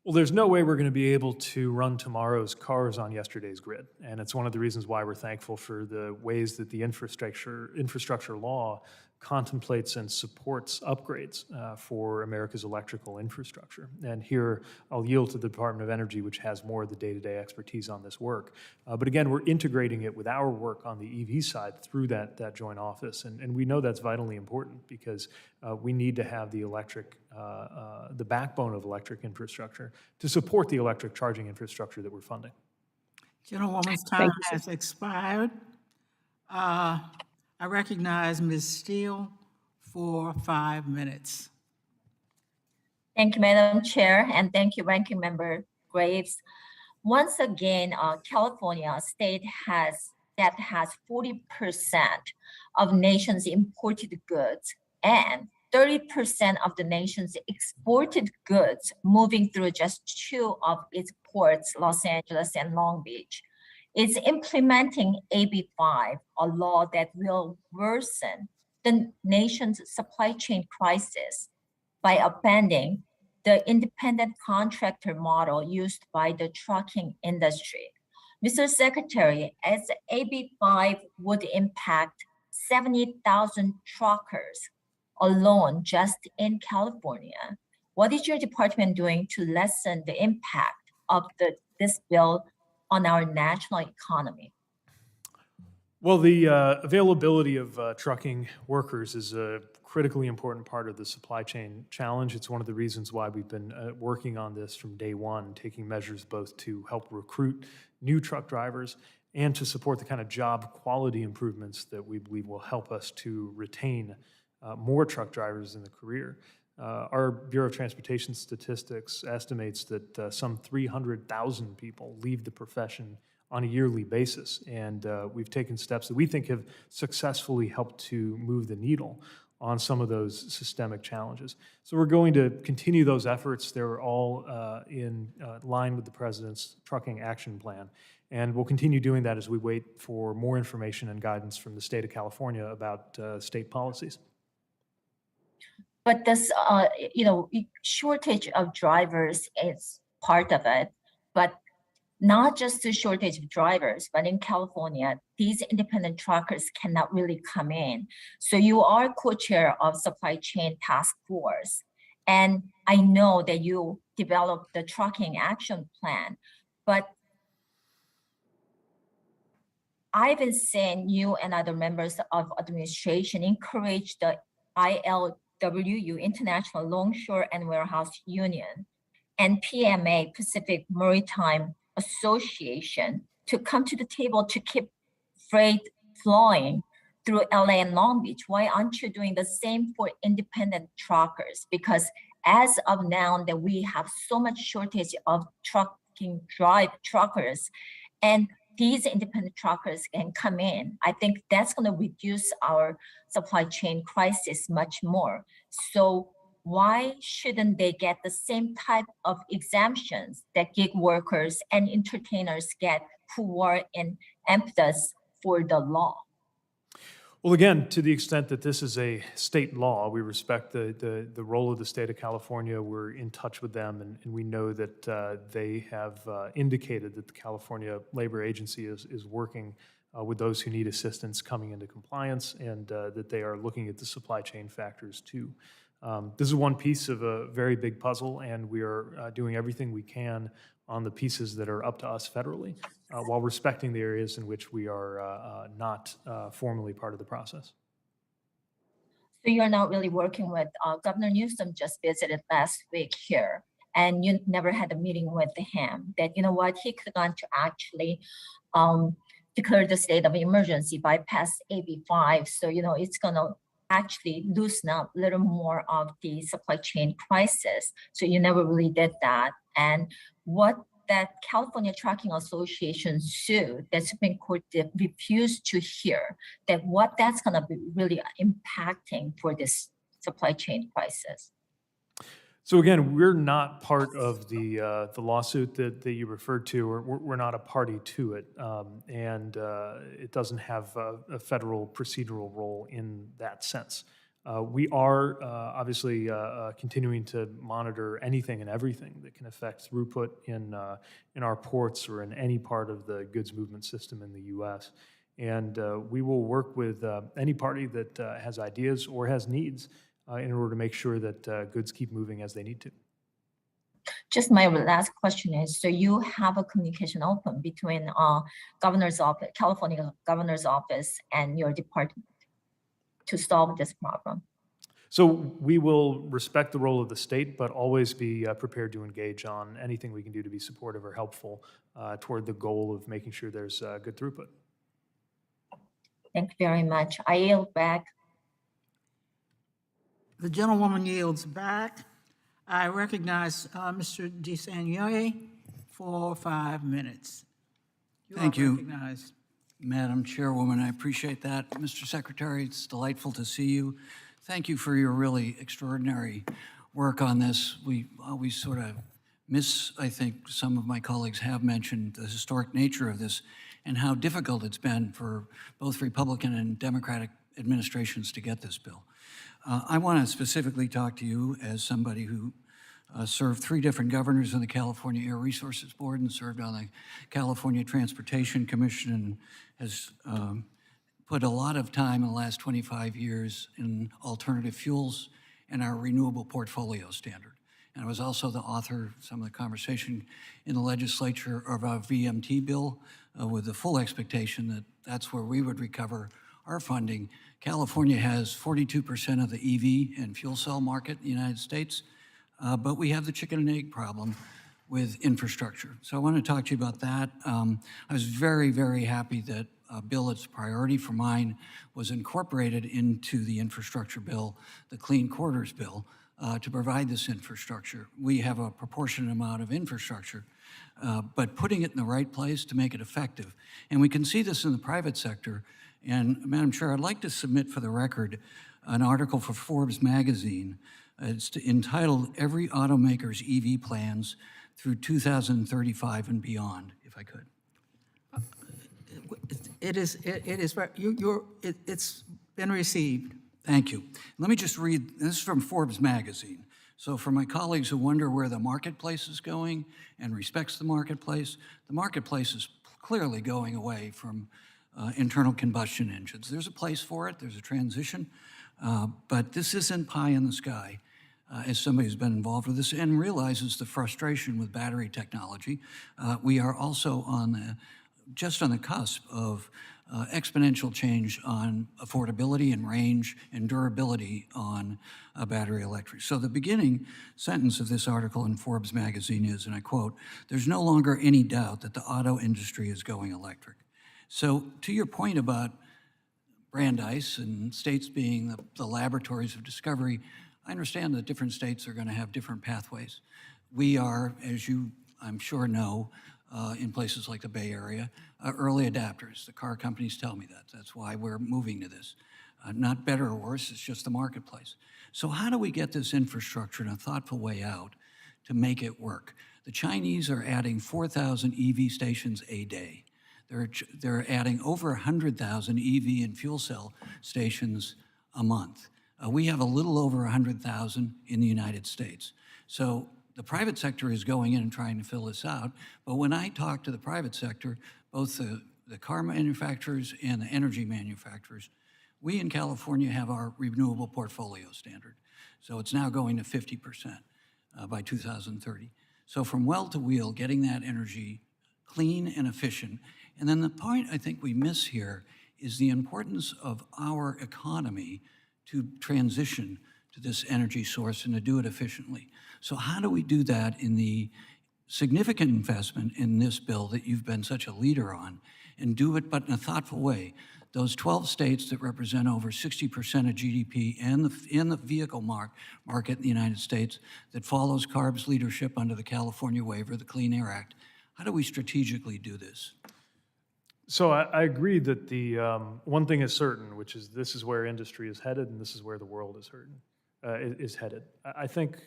Well, there's no way we're going to be able to run tomorrow's cars on yesterday's grid. And it's one of the reasons why we're thankful for the ways that the infrastructure law contemplates and supports upgrades for America's electrical infrastructure. And here I'll yield to the Department of Energy, which has more of the day-to-day expertise on this work. But again, we're integrating it with our work on the EV side through that joint office. And we know that's vitally important because we need to have the the backbone of electric infrastructure to support the electric charging infrastructure that we're funding. Gentlewoman's time has expired. I recognize Ms. Steele for 5 minutes. Thank you, Madam Chair, and thank you, Ranking Member Graves. Once again, California, a state that has 40% of nation's imported goods and 30% of the nation's exported goods moving through just 2 of its ports, Los Angeles and Long Beach. It's implementing AB 5, a law that will worsen the nation's supply chain crisis by abandoning the independent contractor model used by the trucking industry. Mr. Secretary, as AB 5 would impact 70,000 truckers alone just in California, what is your department doing to lessen the impact of this bill on our national economy? Well, the availability of trucking workers is a critically important part of the supply chain challenge. It's one of the reasons why we've been working on this from day one, taking measures both to help recruit new truck drivers and to support the kind of job quality improvements that we believe will help us to retain more truck drivers in the career. Our Bureau of Transportation Statistics estimates that some 300,000 people leave the profession on a yearly basis, and we've taken steps that we think have successfully helped to move the needle on some of those systemic challenges. So we're going to continue those efforts. They're all in line with the President's Trucking Action Plan, and we'll continue doing that as we wait for more information and guidance from the state of California about state policies. But this, shortage of drivers is part of it, but not just the shortage of drivers, but in California, these independent truckers cannot really come in. So you are co-chair of Supply Chain Task Force. And I know that you developed the Trucking Action Plan, but I've been seeing you and other members of administration encourage the ILWU, International Longshore and Warehouse Union, and PMA, Pacific Maritime Association, to come to the table to keep freight flowing through LA and Long Beach. Why aren't you doing the same for independent truckers? Because as of now, that we have so much shortage of truckers, and these independent truckers can come in. I think that's going to reduce our supply chain crisis much more. So why shouldn't they get the same type of exemptions that gig workers and entertainers get who are in emphasis for the law? Well, again, to the extent that this is a state law, we respect the role of the state of California. We're in touch with them, and we know that they have indicated that the California Labor Agency is working with those who need assistance coming into compliance, and that they are looking at the supply chain factors too. This is one piece of a very big puzzle, and we are doing everything we can on the pieces that are up to us federally, while respecting the areas in which we are not formally part of the process. So you're not really working with Governor Newsom just visited last week here, and you never had a meeting with him that, you know what, he could want to actually declare the state of emergency, bypass AB 5. So, it's going to actually loosen up a little more of the supply chain crisis. So you never really did that. And what that California Trucking Association sued, that Supreme Court refused to hear, that what that's going to be really impacting for this supply chain crisis. So again, we're not part of the lawsuit that you referred to. We're not a party to it, and it doesn't have a federal procedural role in that sense. We are obviously continuing to monitor anything and everything that can affect throughput in our ports or in any part of the goods movement system in the U.S. And we will work with any party that has ideas or has needs in order to make sure that goods keep moving as they need to. Just my last question is, so you have a communication open between governor's office, California governor's office, and your department to solve this problem? So we will respect the role of the state, but always be prepared to engage on anything we can do to be supportive or helpful toward the goal of making sure there's good throughput. Thank you very much. I yield back. The gentlewoman yields back. I recognize Mr. DeSanyoye for 5 minutes. Thank you, recognized. Madam Chairwoman. I appreciate that. Mr. Secretary, it's delightful to see you. Thank you for your really extraordinary work on this. We always sort of miss, I think some of my colleagues have mentioned, the historic nature of this and how difficult it's been for both Republican and Democratic administrations to get this bill. I want to specifically talk to you as somebody who served 3 different governors on the California Air Resources Board and served on the California Transportation Commission, and has put a lot of time in the last 25 years in alternative fuels and our renewable portfolio standard. And I was also the author of some of the conversation in the legislature of our VMT bill with the full expectation that that's where we would recover our funding. California has 42% of the EV and fuel cell market in the United States, but we have the chicken and egg problem with infrastructure. So I want to talk to you about that. I was very, very happy that a bill that's a priority for mine was incorporated into the infrastructure bill, the Clean Corridors bill, to provide this infrastructure. We have a proportionate amount of infrastructure, but putting it in the right place to make it effective. And we can see this in the private sector. And Madam Chair, I'd like to submit for the record an article for Forbes magazine. It's entitled "Every Automaker's EV Plans Through 2035 and Beyond," if I could. It's been received. Thank you. Let me just read, this is from Forbes magazine. So for my colleagues who wonder where the marketplace is going and respects the marketplace is clearly going away from internal combustion engines. There's a place for it, there's a transition, but this isn't pie in the sky. As somebody who's been involved with this and realizes the frustration with battery technology, we are also just on the cusp of exponential change on affordability and range and durability on battery electric. So the beginning sentence of this article in Forbes magazine is, and I quote, "There's no longer any doubt that the auto industry is going electric." So to your point about Brandeis and states being the laboratories of discovery, I understand that different states are going to have different pathways. We are, as you, I'm sure, know, in places like the Bay Area, early adapters. The car companies tell me that. That's why we're moving to this. Not better or worse, it's just the marketplace. So how do we get this infrastructure in a thoughtful way out to make it work? The Chinese are adding 4,000 EV stations a day. They're adding over 100,000 EV and fuel cell stations a month. We have a little over 100,000 in the United States. So the private sector is going in and trying to fill this out. But when I talk to the private sector, both the car manufacturers and the energy manufacturers, we in California have our renewable portfolio standard. So it's now going to 50% by 2030. So from well to wheel, getting that energy clean and efficient. And then the point I think we miss here is the importance of our economy to transition to this energy source and to do it efficiently. So how do we do that in the significant investment in this bill that you've been such a leader on, and do it but in a thoughtful way? Those 12 states that represent over 60% of GDP and the vehicle market in the United States that follows CARB's leadership under the California waiver, the Clean Air Act. How do we strategically do this? So I agree that the one thing is certain, which is this is where industry is headed and this is where the world is headed. I think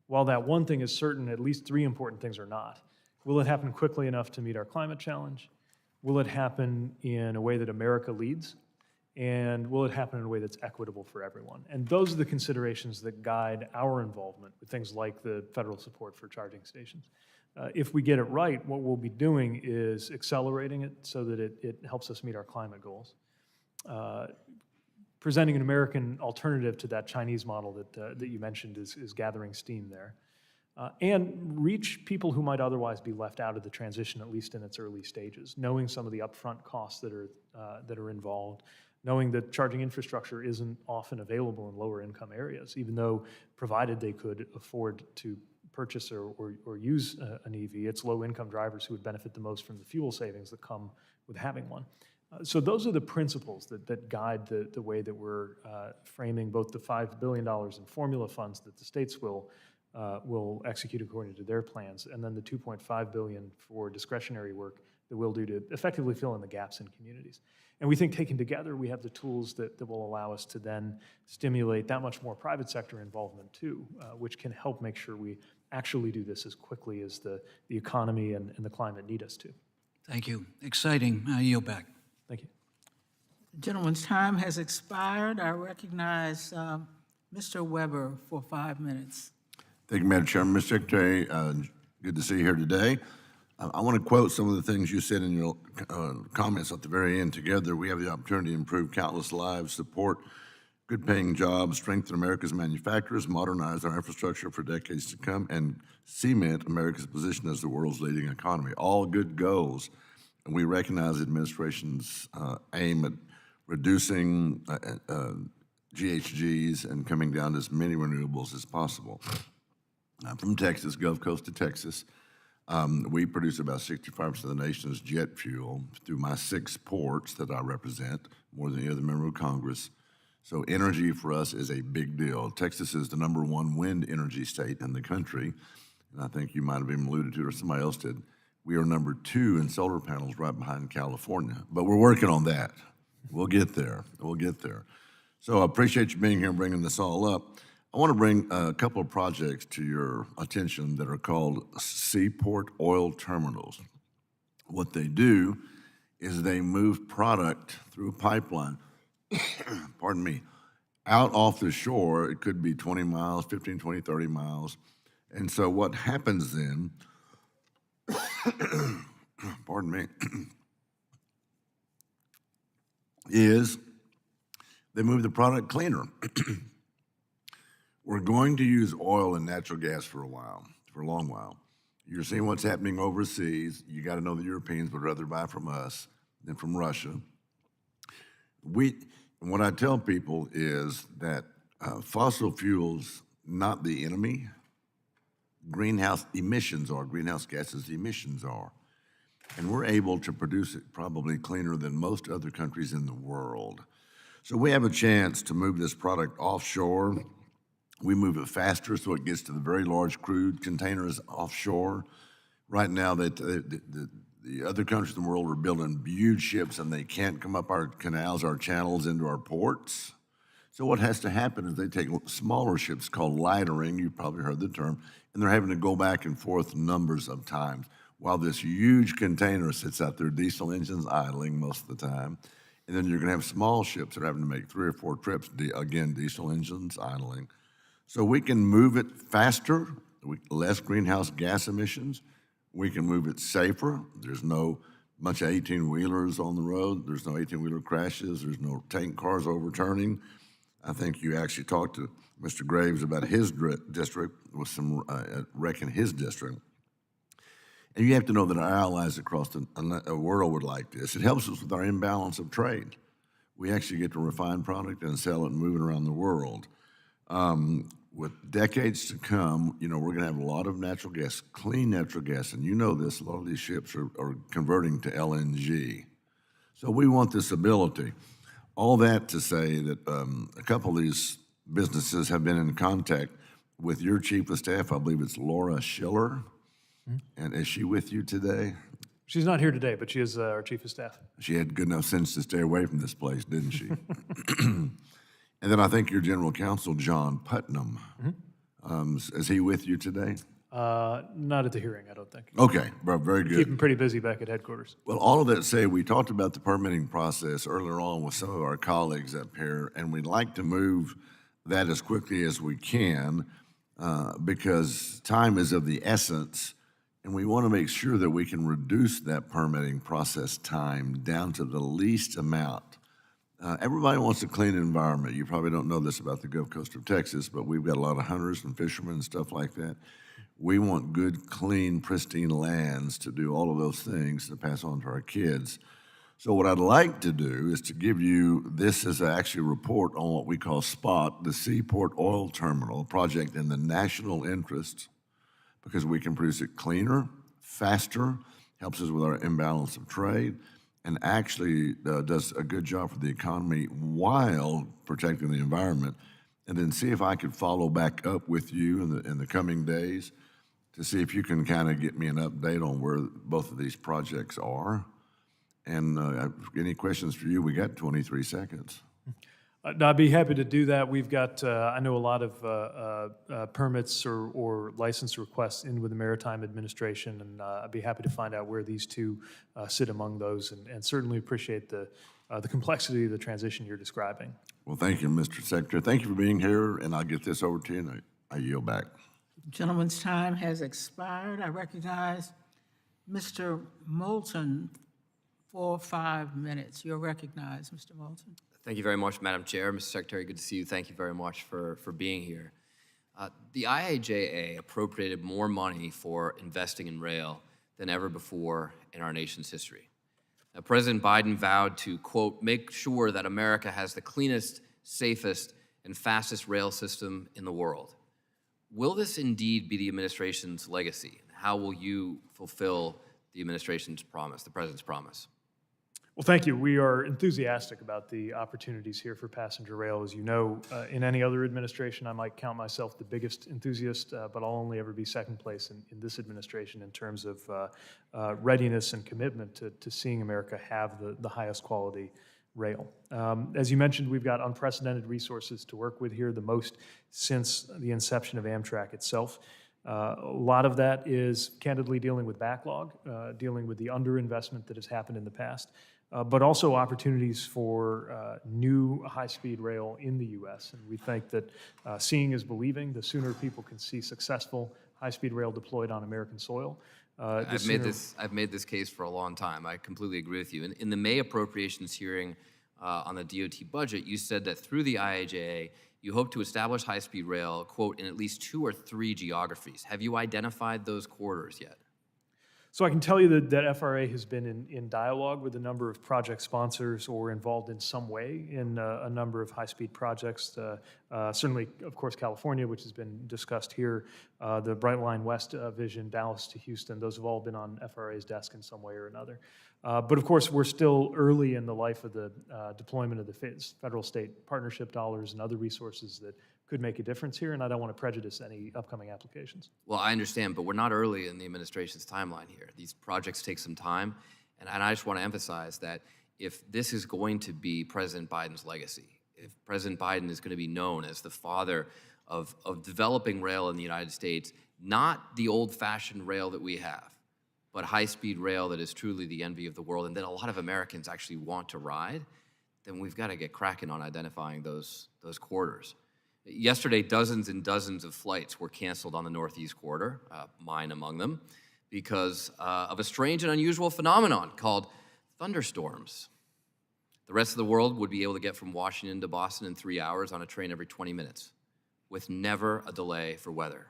while that one thing is certain, at least 3 important things are not. Will it happen quickly enough to meet our climate challenge? Will it happen in a way that America leads? And will it happen in a way that's equitable for everyone? And those are the considerations that guide our involvement with things like the federal support for charging stations. If we get it right, what we'll be doing is accelerating it so that it helps us meet our climate goals. Presenting an American alternative to that Chinese model that you mentioned is gathering steam there. And reach people who might otherwise be left out of the transition, at least in its early stages, knowing some of the upfront costs that are involved, knowing that charging infrastructure isn't often available in lower income areas, even though provided they could afford to purchase or use an EV, it's low income drivers who would benefit the most from the fuel savings that come with having one. So those are the principles that guide the way that we're framing both the $5 billion in formula funds that the states will execute according to their plans, and then the $2.5 billion for discretionary work that we'll do to effectively fill in the gaps in communities. And we think taken together, we have the tools that will allow us to then stimulate that much more private sector involvement too, which can help make sure we actually do this as quickly as the economy and the climate need us to. Thank you. Exciting. I yield back. Thank you. Gentleman's time has expired. I recognize Mr. Weber for 5 minutes. Thank you, Madam Chairman. Mr. Secretary, good to see you here today. I want to quote some of the things you said in your comments at the very end. Together, we have the opportunity to improve countless lives, support good-paying jobs, strengthen America's manufacturers, modernize our infrastructure for decades to come, and cement America's position as the world's leading economy. All good goals. And we recognize the administration's aim at reducing GHGs and coming down to as many renewables as possible. I'm from Texas, Gulf Coast of Texas. We produce about 65% of the nation's jet fuel through my 6 ports that I represent, more than any other member of Congress. So energy for us is a big deal. Texas is the #1 wind energy state in the country. And I think you might have even alluded to it, or somebody else did. We are #2 in solar panels, right behind California. But we're working on that. We'll get there. We'll get there. So I appreciate you being here and bringing this all up. I want to bring a couple of projects to your attention that are called seaport oil terminals. What they do is they move product through a pipeline, pardon me, out off the shore. It could be 20 miles, 15, 20, 30 miles. And so what happens then, pardon me, is they move the product cleaner. We're going to use oil and natural gas for a long while. You're seeing what's happening overseas. You got to know the Europeans would rather buy from us than from Russia. What I tell people is that fossil fuels, not the enemy. Greenhouse gases emissions are. And we're able to produce it probably cleaner than most other countries in the world. So we have a chance to move this product offshore. We move it faster so it gets to the very large crude containers offshore. Right now, the other countries in the world are building huge ships and they can't come up our canals, our channels into our ports. So what has to happen is they take smaller ships called lightering, you've probably heard the term, and they're having to go back and forth numbers of times while this huge container sits out there, diesel engines idling most of the time. And then you're gonna have small ships that are having to make 3 or 4 trips, again, diesel engines idling. So we can move it faster, less greenhouse gas emissions. We can move it safer. There's no bunch of 18-wheelers on the road. There's no 18-wheeler crashes. There's no tank cars overturning. I think you actually talked to Mr. Graves about his district with some wreck in his district. And you have to know that our allies across the world would like this. It helps us with our imbalance of trade. We actually get to refine product and sell it and move it around the world. With decades to come, we're going to have a lot of natural gas, clean natural gas, and you know this, a lot of these ships are converting to LNG. So we want this ability. All that to say that a couple of these businesses have been in contact with your chief of staff. I believe it's Laura Schiller. And is she with you today? She's not here today, but she is our chief of staff. She had good enough sense to stay away from this place, didn't she? And then I think your general counsel, John Putnam, is he with you today? Not at the hearing, I don't think. Okay, very good. Keep him pretty busy back at headquarters. Well, all of that said, we talked about the permitting process earlier on with some of our colleagues up here, and we'd like to move that as quickly as we can because time is of the essence, and we want to make sure that we can reduce that permitting process time down to the least amount. Everybody wants a clean environment. You probably don't know this about the Gulf Coast of Texas, but we've got a lot of hunters and fishermen and stuff like that. We want good, clean, pristine lands to do all of those things to pass on to our kids. So what I'd like to do is to give you, this is actually a report on what we call SPOT, the Seaport Oil Terminal, project in the national interest, because we can produce it cleaner, faster, helps us with our imbalance of trade, and actually does a good job for the economy while protecting the environment. And then see if I could follow back up with you in the coming days to see if you can kind of get me an update on where both of these projects are. And any questions for you? We got 23 seconds. I'd be happy to do that. We've got, I know a lot of permits or license requests in with the Maritime Administration, and I'd be happy to find out where these two sit among those, and certainly appreciate the complexity of the transition you're describing. Well, thank you, Mr. Secretary. Thank you for being here, and I'll get this over to you, and I yield back. Gentleman's time has expired. I recognize Mr. Moulton for 5 minutes. You're recognized, Mr. Moulton. Thank you very much, Madam Chair. Mr. Secretary, good to see you. Thank you very much for being here. The IIJA appropriated more money for investing in rail than ever before in our nation's history. Now, President Biden vowed to, quote, make sure that America has the cleanest, safest, and fastest rail system in the world. Will this indeed be the administration's legacy? How will you fulfill the administration's promise, the president's promise? Well, thank you. We are enthusiastic about the opportunities here for passenger rail. As you know, in any other administration, I might count myself the biggest enthusiast, but I'll only ever be second place in this administration in terms of readiness and commitment to seeing America have the highest quality rail. As you mentioned, we've got unprecedented resources to work with here, the most since the inception of Amtrak itself. A lot of that is candidly dealing with backlog, dealing with the underinvestment that has happened in the past, but also opportunities for new high-speed rail in the U.S. And we think that seeing is believing. The sooner people can see successful high-speed rail deployed on American soil, I've made this case for a long time. I completely agree with you. In the May appropriations hearing on the DOT budget, you said that through the IIJA, you hope to establish high-speed rail, quote, in at least 2 or 3 geographies. Have you identified those corridors yet? So I can tell you that FRA has been in dialogue with a number of project sponsors or involved in some way in a number of high-speed projects. Certainly, of course, California, which has been discussed here, the Bright Line West vision, Dallas to Houston, those have all been on FRA's desk in some way or another. But of course, we're still early in the life of the deployment of the federal-state partnership dollars and other resources that could make a difference here, and I don't want to prejudice any upcoming applications. Well, I understand, but we're not early in the administration's timeline here. These projects take some time, and I just want to emphasize that if this is going to be President Biden's legacy, if President Biden is going to be known as the father of developing rail in the United States, not the old-fashioned rail that we have, but high-speed rail that is truly the envy of the world and that a lot of Americans actually want to ride, then we've got to get cracking on identifying those corridors. Yesterday, dozens and dozens of flights were canceled on the Northeast Corridor, mine among them, because of a strange and unusual phenomenon called thunderstorms. The rest of the world would be able to get from Washington to Boston in 3 hours on a train every 20 minutes, with never a delay for weather.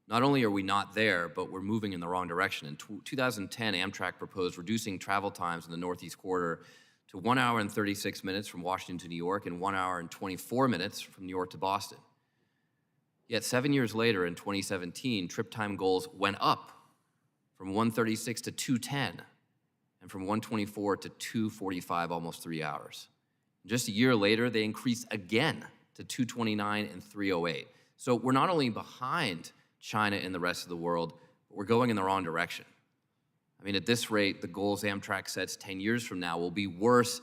Not only are we not there, but we're moving in the wrong direction. In 2010, Amtrak proposed reducing travel times in the Northeast Corridor to 1 hour and 36 minutes from Washington to New York and 1 hour and 24 minutes from New York to Boston. Yet 7 years later, in 2017, trip time goals went up from 136 to 210 and from 124 to 245, almost 3 hours. Just a year later, they increased again to 229 and 308. So we're not only behind China and the rest of the world, but we're going in the wrong direction. I mean, at this rate, the goals Amtrak sets 10 years from now will be worse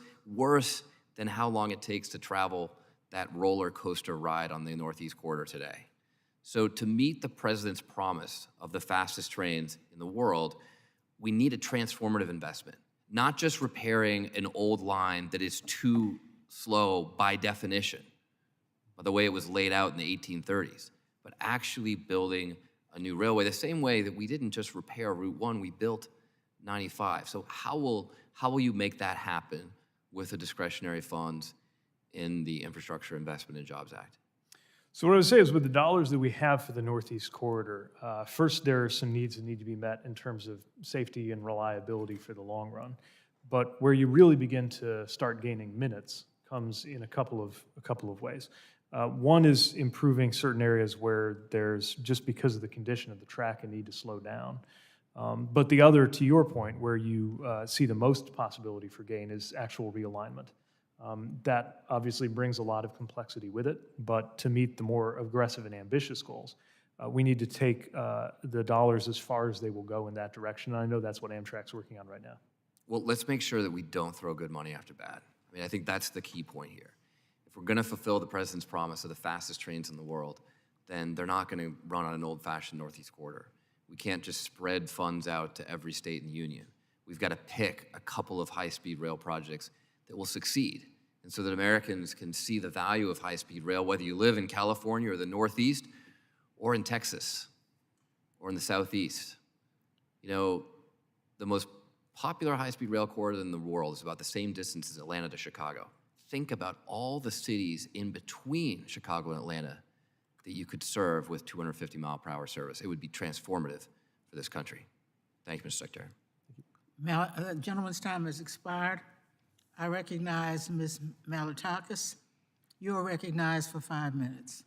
than how long it takes to travel that roller coaster ride on the Northeast Corridor today. So to meet the president's promise of the fastest trains in the world, we need a transformative investment, not just repairing an old line that is too slow by definition, by the way it was laid out in the 1830s, but actually building a new railway, the same way that we didn't just repair Route 1, we built 95. So how will you make that happen with the discretionary funds in the Infrastructure Investment and Jobs Act? So what I would say is with the dollars that we have for the Northeast Corridor, first there are some needs that need to be met in terms of safety and reliability for the long run. But where you really begin to start gaining minutes comes in a couple of ways. One is improving certain areas where there's, just because of the condition of the track, a need to slow down. But the other, to your point, where you see the most possibility for gain is actual realignment. That obviously brings a lot of complexity with it, but to meet the more aggressive and ambitious goals, we need to take the dollars as far as they will go in that direction. And I know that's what Amtrak's working on right now. Well, let's make sure that we don't throw good money after bad. I mean, I think that's the key point here. If we're going to fulfill the president's promise of the fastest trains in the world, then they're not going to run on an old-fashioned Northeast Corridor. We can't just spread funds out to every state in the union. We've got to pick a couple of high-speed rail projects that will succeed, and so that Americans can see the value of high-speed rail, whether you live in California or the Northeast, or in Texas, or in the Southeast. You know, the most popular high-speed rail corridor in the world is about the same distance as Atlanta to Chicago. Think about all the cities in between Chicago and Atlanta that you could serve with 250-mile-per-hour service. It would be transformative for this country. Thank you, Mr. Secretary. The gentleman's time has expired. I recognize Ms. Malotakis. You are recognized for 5 minutes.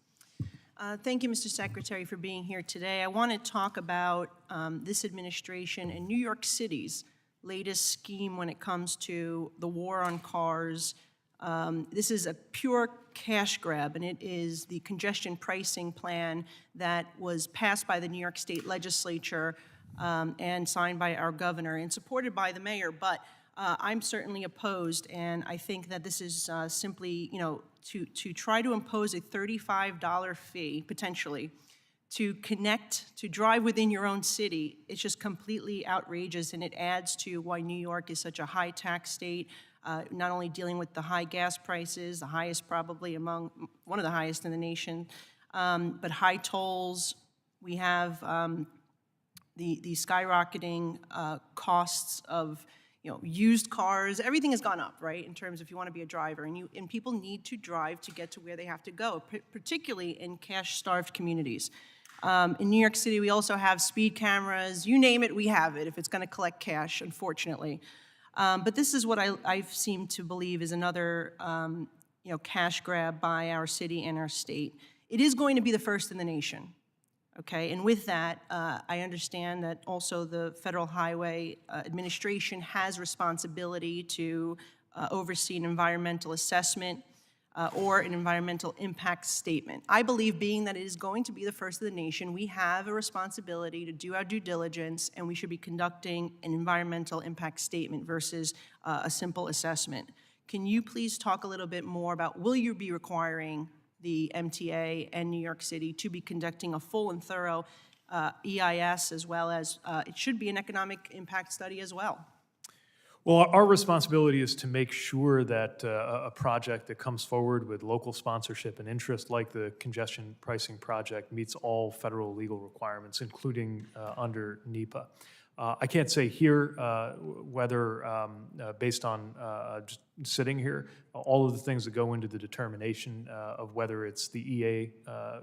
Thank you, Mr. Secretary, for being here today. I want to talk about this administration and New York City's latest scheme when it comes to the war on cars. This is a pure cash grab, and it is the congestion pricing plan that was passed by the New York State Legislature and signed by our governor and supported by the mayor. But I'm certainly opposed, and I think that this is simply, to try to impose a $35 fee, potentially, to drive within your own city. It's just completely outrageous, and it adds to why New York is such a high tax state, not only dealing with the high gas prices, the highest probably one of the highest in the nation, but high tolls. We have the skyrocketing costs of used cars. Everything has gone up, right, in terms of if you want to be a driver. And people need to drive to get to where they have to go, particularly in cash-starved communities. In New York City, we also have speed cameras. You name it, we have it, if it's going to collect cash, unfortunately. But this is what I seem to believe is another cash grab by our city and our state. It is going to be the first in the nation. Okay, and with that, I understand that also the Federal Highway Administration has responsibility to oversee an environmental assessment or an environmental impact statement. I believe, being that it is going to be the first of the nation, we have a responsibility to do our due diligence, and we should be conducting an environmental impact statement versus a simple assessment. Can you please talk a little bit more about, will you be requiring the MTA and New York City to be conducting a full and thorough EIS, as well as it should be an economic impact study as well? Well, our responsibility is to make sure that a project that comes forward with local sponsorship and interest, like the congestion pricing project, meets all federal legal requirements, including under NEPA. I can't say here whether, based on just sitting here, all of the things that go into the determination of whether it's the EA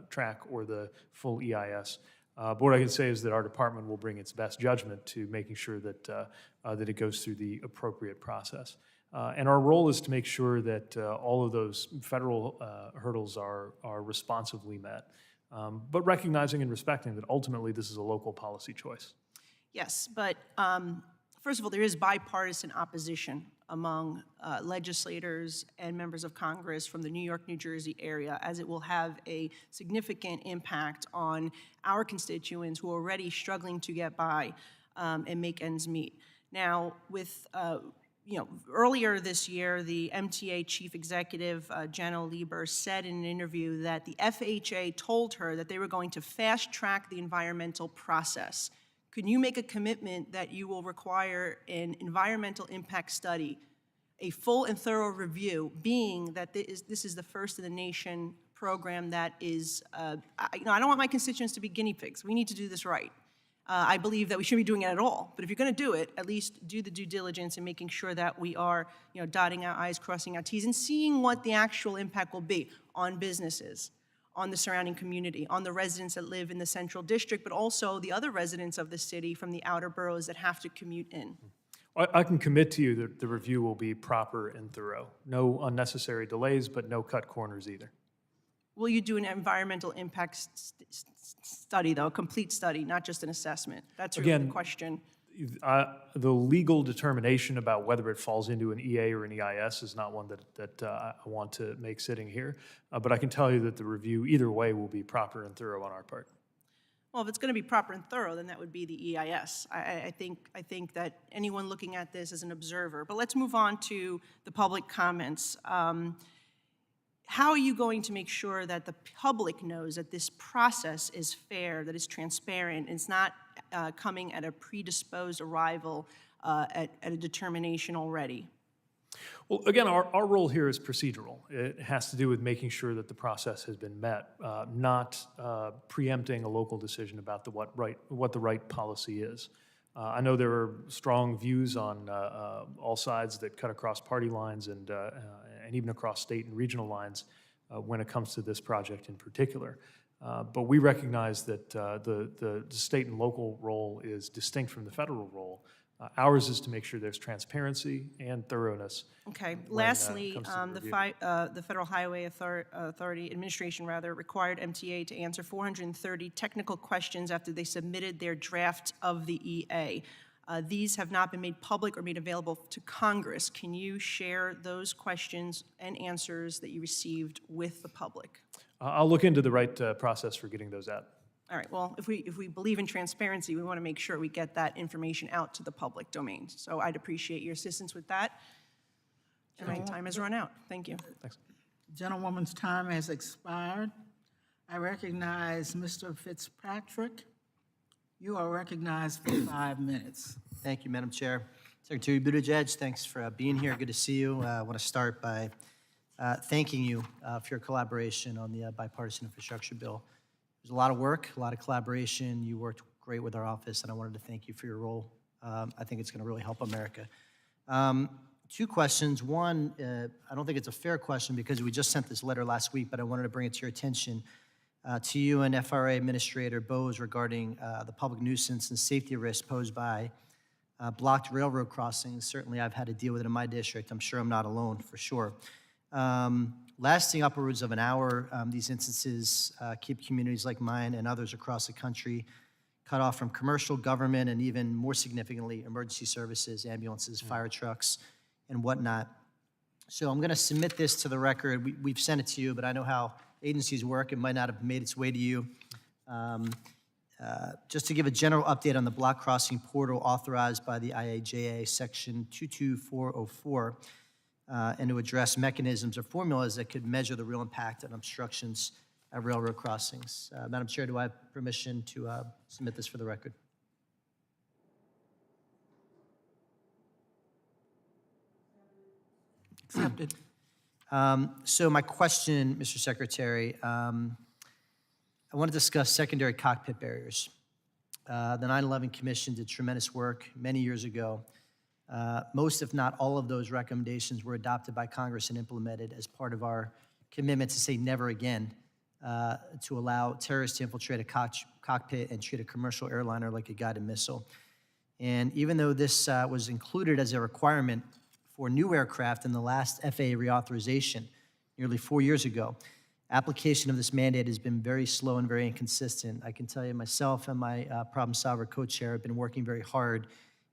track or the full EIS. But what I can say is that our department will bring its best judgment to making sure that that it goes through the appropriate process. And our role is to make sure that all of those federal hurdles are responsively met, but recognizing and respecting that ultimately this is a local policy choice. Yes, but first of all, there is bipartisan opposition among legislators and members of Congress from the New York, New Jersey area, as it will have a significant impact on our constituents who are already struggling to get by and make ends meet. Now, with earlier this year, the MTA chief executive, Janno Lieber, said in an interview that the FHA told her that they were going to fast-track the environmental process. Can you make a commitment that you will require an environmental impact study, a full and thorough review, being that this is the first in the nation program that is, I don't want my constituents to be guinea pigs. We need to do this right. I believe that we shouldn't be doing it at all, but if you're going to do it, at least do the due diligence and making sure that we are, dotting our I's, crossing our T's, and seeing what the actual impact will be on businesses, on the surrounding community, on the residents that live in the central district, but also the other residents of the city from the outer boroughs that have to commute in. I can commit to you that the review will be proper and thorough. No unnecessary delays, but no cut corners either. Will you do an environmental impact study, though, a complete study, not just an assessment? That's really the question. The legal determination about whether it falls into an EA or an EIS is not one that I want to make sitting here. But I can tell you that the review, either way, will be proper and thorough on our part. Well, if it's going to be proper and thorough, then that would be the EIS. I think that anyone looking at this as an observer. But let's move on to the public comments. How are you going to make sure that the public knows that this process is fair, that it's transparent, and it's not coming at a predisposed arrival at a determination already? Well, again, our role here is procedural. It has to do with making sure that the process has been met, not preempting a local decision about what the right policy is. I know there are strong views on all sides that cut across party lines and even across state and regional lines when it comes to this project in particular. But we recognize that the state and local role is distinct from the federal role. Ours is to make sure there's transparency and thoroughness. Okay. when, Lastly, it comes to the the Federal Highway Authority Administration required MTA to answer 430 technical questions after they submitted their draft of the EA. These have not been made public or made available to Congress. Can you share those questions and answers that you received with the public? I'll look into the right process for getting those out. All right, well, if we believe in transparency, we want to make sure we get that information out to the public domain. So I'd appreciate your assistance with that. And my time has run out. Thank you. Thanks. Gentlewoman's time has expired. I recognize Mr. Fitzpatrick. You are recognized for 5 minutes. Thank you, Madam Chair. Secretary Buttigieg, thanks for being here. Good to see you. I want to start by thanking you for your collaboration on the bipartisan infrastructure bill. There's a lot of work, a lot of collaboration. You worked great with our office, and I wanted to thank you for your role. I think it's going to really help America. 2 questions. One, I don't think it's a fair question because we just sent this letter last week, but I wanted to bring it to your attention to you and FRA Administrator Bowes regarding the public nuisance and safety risk posed by blocked railroad crossings. Certainly, I've had to deal with it in my district. I'm sure I'm not alone, for sure. Lasting upwards of an hour, these instances keep communities like mine and others across the country cut off from commercial, government, and even more significantly, emergency services, ambulances, fire trucks, and whatnot. So I'm going to submit this to the record. We've sent it to you, but I know how agencies work. It might not have made its way to you. Just to give a general update on the block crossing portal authorized by the IAJA, Section 22404, and to address mechanisms or formulas that could measure the real impact on obstructions at railroad crossings. Madam Chair, do I have permission to submit this for the record? Accepted. So my question, Mr. Secretary, I want to discuss secondary cockpit barriers. The 9/11 Commission did tremendous work many years ago. Most, if not all, of those recommendations were adopted by Congress and implemented as part of our commitment to say never again to allow terrorists to infiltrate a cockpit and treat a commercial airliner like a guided missile. And even though this was included as a requirement for new aircraft in the last FAA reauthorization nearly 4 years ago, application of this mandate has been very slow and very inconsistent. I can tell you myself and my problem solver co-chair have been working very hard,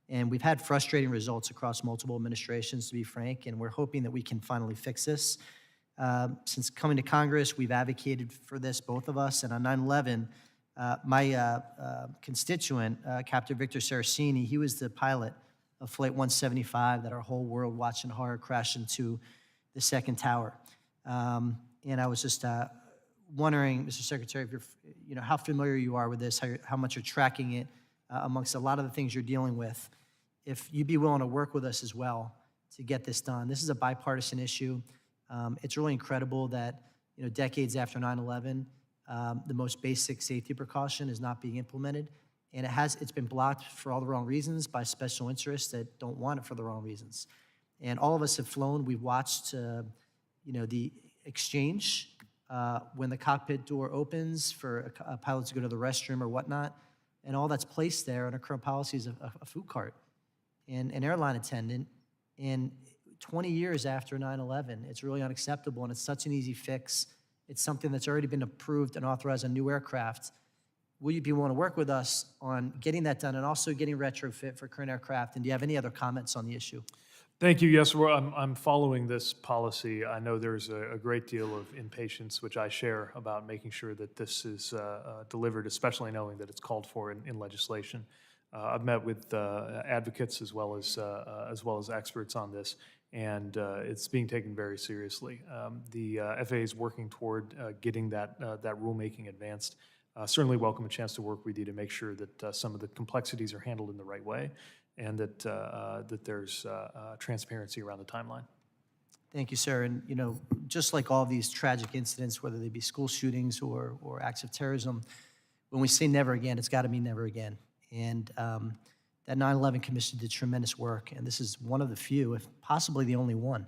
and we've had frustrating results across multiple administrations, to be frank, and we're hoping that we can finally fix this. Since coming to Congress, we've advocated for this, both of us, and on 9/11, my constituent, Captain Victor Saraceni, he was the pilot of Flight 175 that our whole world watched in horror crash into the second tower. And I was just wondering, Mr. Secretary, if you're, how familiar you are with this, how much you're tracking it amongst a lot of the things you're dealing with. If you'd be willing to work with us as well to get this done. This is a bipartisan issue. It's really incredible that decades after 9/11, the most basic safety precaution is not being implemented, and it's been blocked for all the wrong reasons by special interests that don't want it for the wrong reasons. And all of us have flown. We've watched, the exchange when the cockpit door opens for a pilot to go to the restroom or whatnot, and all that's placed there in our current policy is a food cart and an airline attendant. And 20 years after 9/11, it's really unacceptable, and it's such an easy fix. It's something that's already been approved and authorized on new aircraft. Will you be willing to work with us on getting that done and also getting retrofit for current aircraft? And do you have any other comments on the issue? Thank you. Yes, I'm following this policy. I know there's a great deal of impatience, which I share, about making sure that this is delivered, especially knowing that it's called for in legislation. I've met with advocates as well as experts on this, and it's being taken very seriously. The FAA is working toward getting that rulemaking advanced. certainly welcome a chance to work with you to make sure that some of the complexities are handled in the right way and that there's transparency around the timeline. Thank you, sir. And, you know, just like all these tragic incidents, whether they be school shootings or acts of terrorism, when we say never again, it's got to mean never again. And that 9/11 Commission did tremendous work, and this is one of the few, if possibly the only one,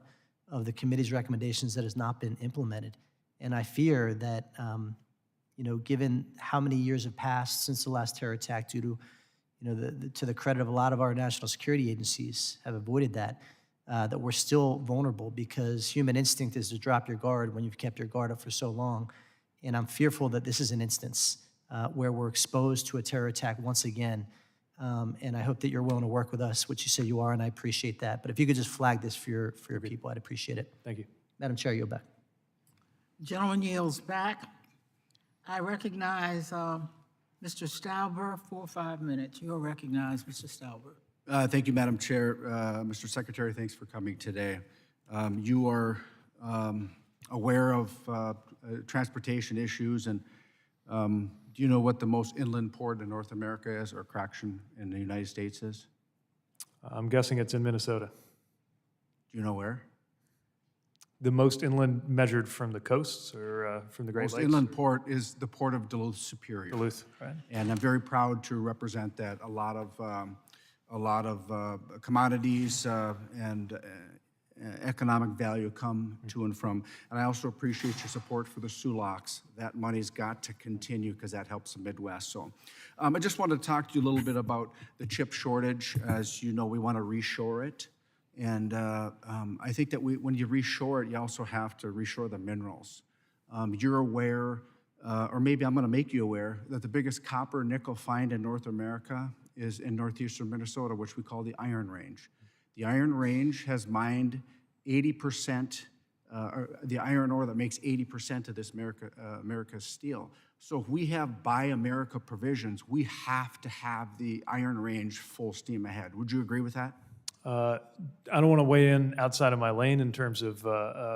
of the committee's recommendations that has not been implemented. And I fear that, you know, given how many years have passed since the last terror attack, due to, you know, to the credit of a lot of our national security agencies have avoided that, that we're still vulnerable because human instinct is to drop your guard when you've kept your guard up for so long. And I'm fearful that this is an instance where we're exposed to a terror attack once again. And I hope that you're willing to work with us, which you say you are, and I appreciate that. But if you could just flag this for your people, I'd appreciate it. Thank you. Madam Chair, you're back. Gentleman yields back. I recognize Mr. Stauber for 5 minutes. You're recognized, Mr. Stauber. Thank you, Madam Chair. Mr. Secretary, thanks for coming today. You are aware of transportation issues, and do you know what the most inland port in North America is, or correction, in the United States is? I'm guessing it's in Minnesota. Do you know where? The most inland measured from the coasts or from the Great Lakes? Most inland port is the port of Duluth Superior. Duluth, right. And I'm very proud to represent that. A lot of commodities and economic value come to and from. And I also appreciate your support for the SULOCs. That money's got to continue because that helps the Midwest. So I just wanted to talk to you a little bit about the chip shortage. As you know, we want to reshore it. And I think that when you reshore it, you also have to reshore the minerals. You're aware, or maybe I'm going to make you aware, that the biggest copper nickel find in North America is in northeastern Minnesota, which we call the Iron Range. The Iron Range has mined 80%, the iron ore that makes 80% of this America's steel. So if we have Buy America provisions, we have to have the Iron Range full steam ahead. Would you agree with that? I don't want to weigh in outside of my lane in terms of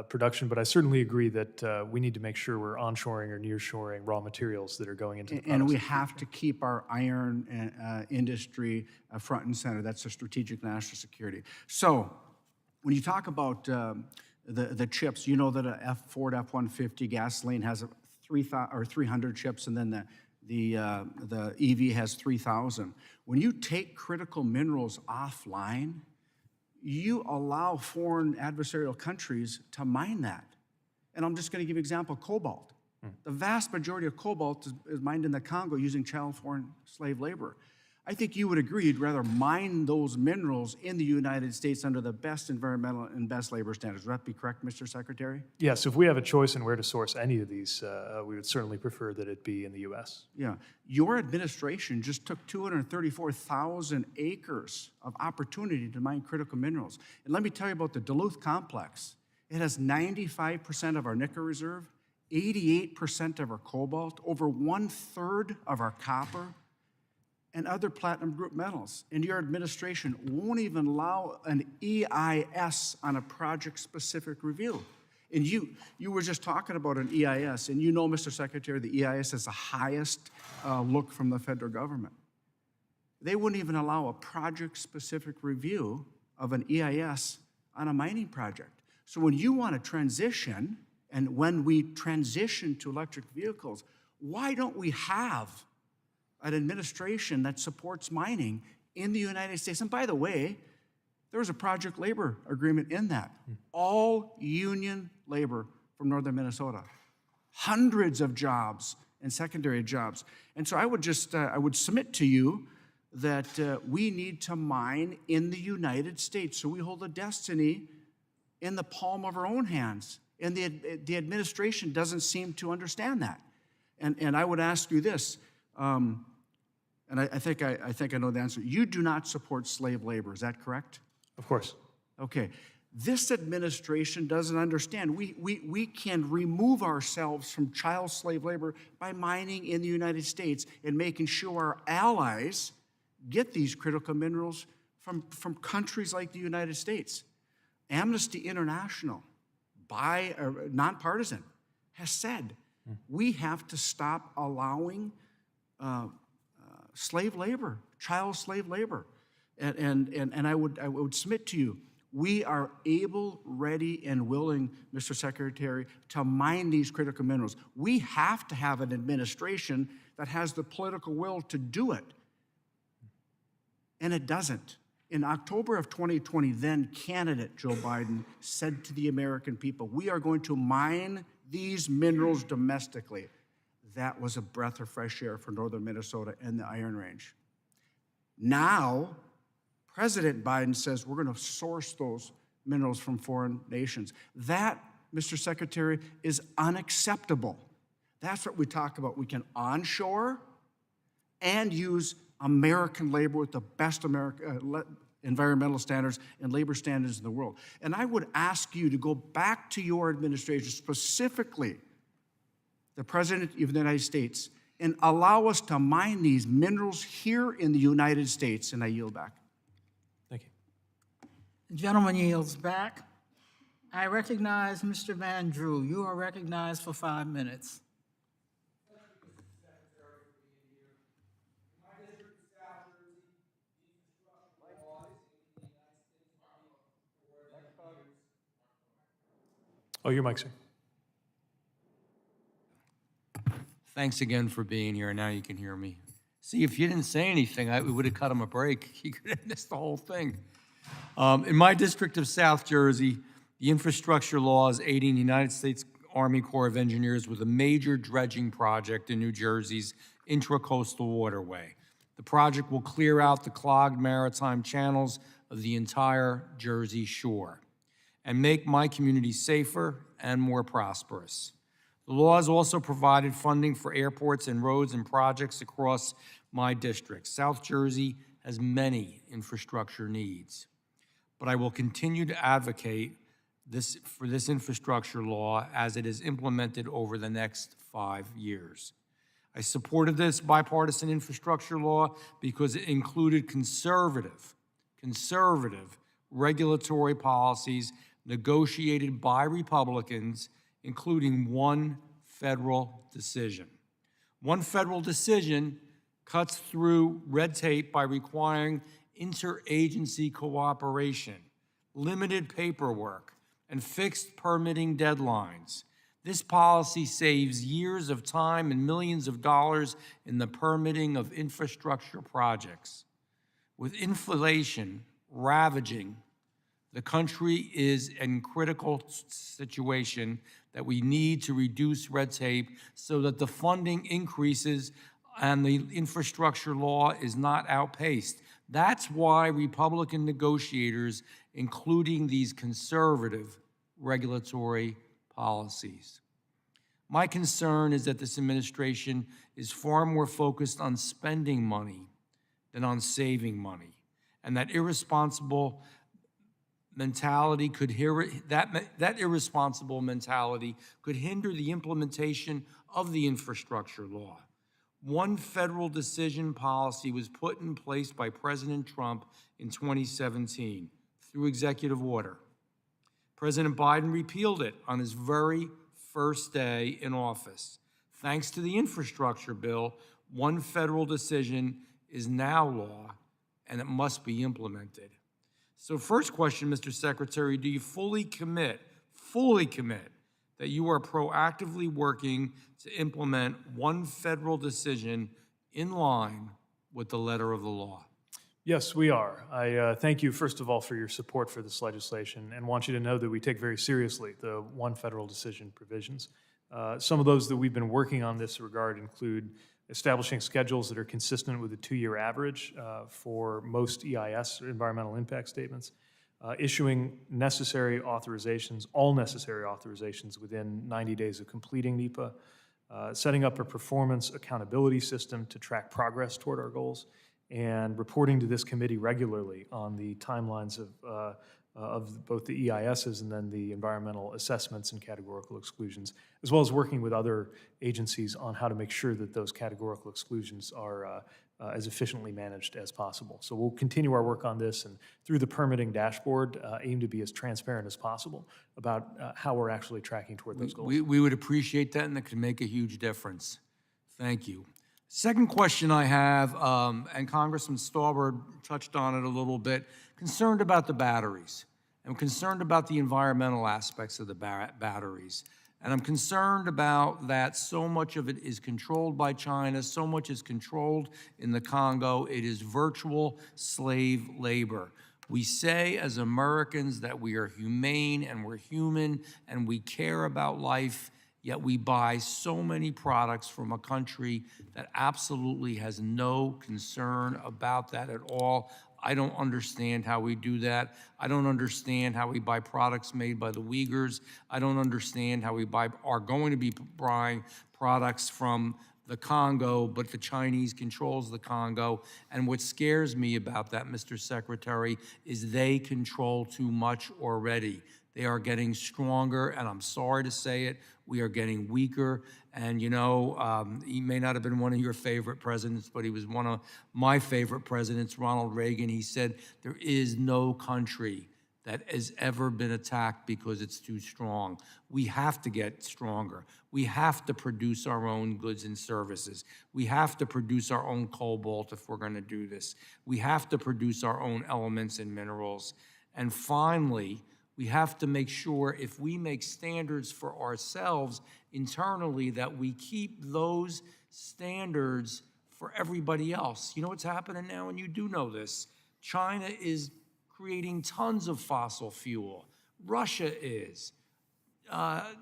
production, but I certainly agree that we need to make sure we're onshoring or nearshoring raw materials that are going into the products. And we have to keep our iron industry front and center. That's a strategic national security. So when you talk about the chips, you know that a Ford F-150 gasoline has 300 chips, and then the EV has 3,000. When you take critical minerals offline, you allow foreign adversarial countries to mine that. And I'm just going to give you an example, cobalt. The vast majority of cobalt is mined in the Congo using child foreign slave labor. I think you would agree you'd rather mine those minerals in the United States under the best environmental and best labor standards. Would that be correct, Mr. Secretary? Yes, if we have a choice in where to source any of these, we would certainly prefer that it be in the U.S. Yeah. Your administration just took 234,000 acres of opportunity to mine critical minerals. And let me tell you about the Duluth complex. It has 95% of our nickel reserve, 88% of our cobalt, over 1/3 of our copper, and other platinum group metals. And your administration won't even allow an EIS on a project-specific review. And you were just talking about an EIS, and you know, Mr. Secretary, the EIS is the highest look from the federal government. They wouldn't even allow a project-specific review of an EIS on a mining project. So when you want to transition, and when we transition to electric vehicles, why don't we have an administration that supports mining in the United States? And by the way, there was a project labor agreement in that. All union labor from northern Minnesota. Hundreds of jobs and secondary jobs. And so I would submit to you that we need to mine in the United States. So we hold a destiny in the palm of our own hands. And the administration doesn't seem to understand that. And I would ask you this, and I think I know the answer. You do not support slave labor, is that correct? Of course. Okay. This administration doesn't understand. We can remove ourselves from child slave labor by mining in the United States and making sure our allies get these critical minerals from countries like the United States. Amnesty International, nonpartisan, has said We have to stop allowing slave labor, child slave labor. And I would submit to you, we are able, ready, and willing, Mr. Secretary, to mine these critical minerals. We have to have an administration that has the political will to do it. And it doesn't. In October of 2020, then candidate Joe Biden said to the American people, we are going to mine these minerals domestically. That was a breath of fresh air for northern Minnesota and the Iron Range. Now, President Biden says we're going to source those minerals from foreign nations. That, Mr. Secretary, is unacceptable. That's what we talk about. We can onshore and use American labor with the best environmental standards and labor standards in the world. And I would ask you to go back to your administration, specifically the President of the United States, and allow us to mine these minerals here in the United States. And I yield back. Thank you. The gentleman yields back. I recognize Mr. Van Drew. You are recognized for 5 minutes. Oh, your mic, sir. Thanks again for being here. Now you can hear me. See, if you didn't say anything, we would have cut him a break. He could have missed the whole thing. In my district of South Jersey, the infrastructure law is aiding the United States Army Corps of Engineers with a major dredging project in New Jersey's intracoastal waterway. The project will clear out the clogged maritime channels of the entire Jersey shore and make my community safer and more prosperous. The law has also provided funding for airports and roads and projects across my district. South Jersey has many infrastructure needs, but I will continue to advocate for this infrastructure law as it is implemented over the next 5 years. I supported this bipartisan infrastructure law because it included conservative regulatory policies negotiated by Republicans, including one federal decision. One federal decision cuts through red tape by requiring interagency cooperation, limited paperwork, and fixed permitting deadlines. This policy saves years of time and millions of dollars in the permitting of infrastructure projects. With inflation ravaging the country is in critical situation that we need to reduce red tape so that the funding increases and the infrastructure law is not outpaced. That's why Republican negotiators, including these conservative regulatory policies. My concern is that this administration is far more focused on spending money than on saving money, and that irresponsible mentality could irresponsible mentality could hinder the implementation of the infrastructure law. One federal decision policy was put in place by President Trump in 2017 through executive order. President Biden repealed it on his very first day in office. Thanks to the infrastructure bill, one federal decision is now law, and it must be implemented. So first question, Mr. Secretary, do you fully commit that you are proactively working to implement one federal decision in line with the letter of the law? Yes, we are. I thank you, first of all, for your support for this legislation and want you to know that we take very seriously the one federal decision provisions. Some of those that we've been working on this regard include establishing schedules that are consistent with the 2-year average for most EIS, or environmental impact statements, issuing necessary authorizations, all necessary authorizations within 90 days of completing NEPA, setting up a performance accountability system to track progress toward our goals, and reporting to this committee regularly on the timelines of both the EISs and then the environmental assessments and categorical exclusions, as well as working with other agencies on how to make sure that those categorical exclusions are as efficiently managed as possible. So we'll continue our work on this, and through the permitting dashboard, aim to be as transparent as possible about how we're actually tracking toward those goals. We would appreciate that, and it could make a huge difference. Thank you. Second question I have, and Congressman Stauber touched on it a little bit, concerned about the batteries. I'm concerned about the environmental aspects of the batteries. And I'm concerned about that so much of it is controlled by China, so much is controlled in the Congo. It is virtual slave labor. We say as Americans that we are humane and we're human and we care about life, yet we buy so many products from a country that absolutely has no concern about that at all. I don't understand how we do that. I don't understand how we buy products made by the Uyghurs. I don't understand how we are going to be buying products from the Congo, but the Chinese controls the Congo. And what scares me about that, Mr. Secretary, is they control too much already. They are getting stronger, and I'm sorry to say it, we are getting weaker. And you know, he may not have been one of your favorite presidents, but he was one of my favorite presidents, Ronald Reagan. He said, there is no country that has ever been attacked because it's too strong. We have to get stronger. We have to produce our own goods and services. We have to produce our own cobalt if we're gonna do this. We have to produce our own elements and minerals. And finally, we have to make sure if we make standards for ourselves internally that we keep those standards for everybody else. You know what's happening now, and you do know this. China is creating tons of fossil fuel. Russia is.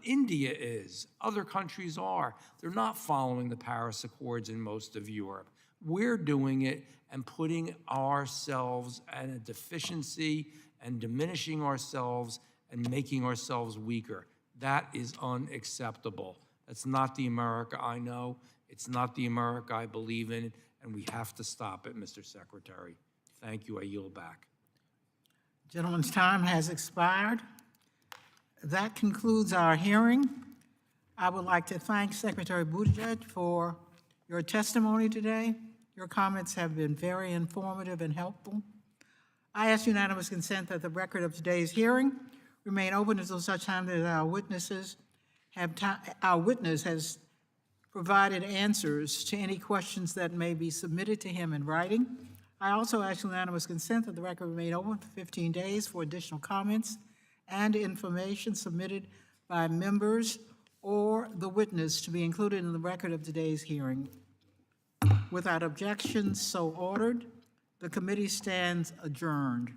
India is. Other countries are. They're not following the Paris Accords in most of Europe. We're doing it and putting ourselves at a deficiency and diminishing ourselves and making ourselves weaker. That is unacceptable. That's not the America I know. It's not the America I believe in, and we have to stop it, Mr. Secretary. Thank you. I yield back. Gentleman's time has expired. That concludes our hearing. I would like to thank Secretary Buttigieg for your testimony today. Your comments have been very informative and helpful. I ask unanimous consent that the record of today's hearing remain open until such time that our witness has provided answers to any questions that may be submitted to him in writing. I also ask unanimous consent that the record remain open for 15 days for additional comments and information submitted by members or the witness to be included in the record of today's hearing. Without objection, so ordered. The committee stands adjourned.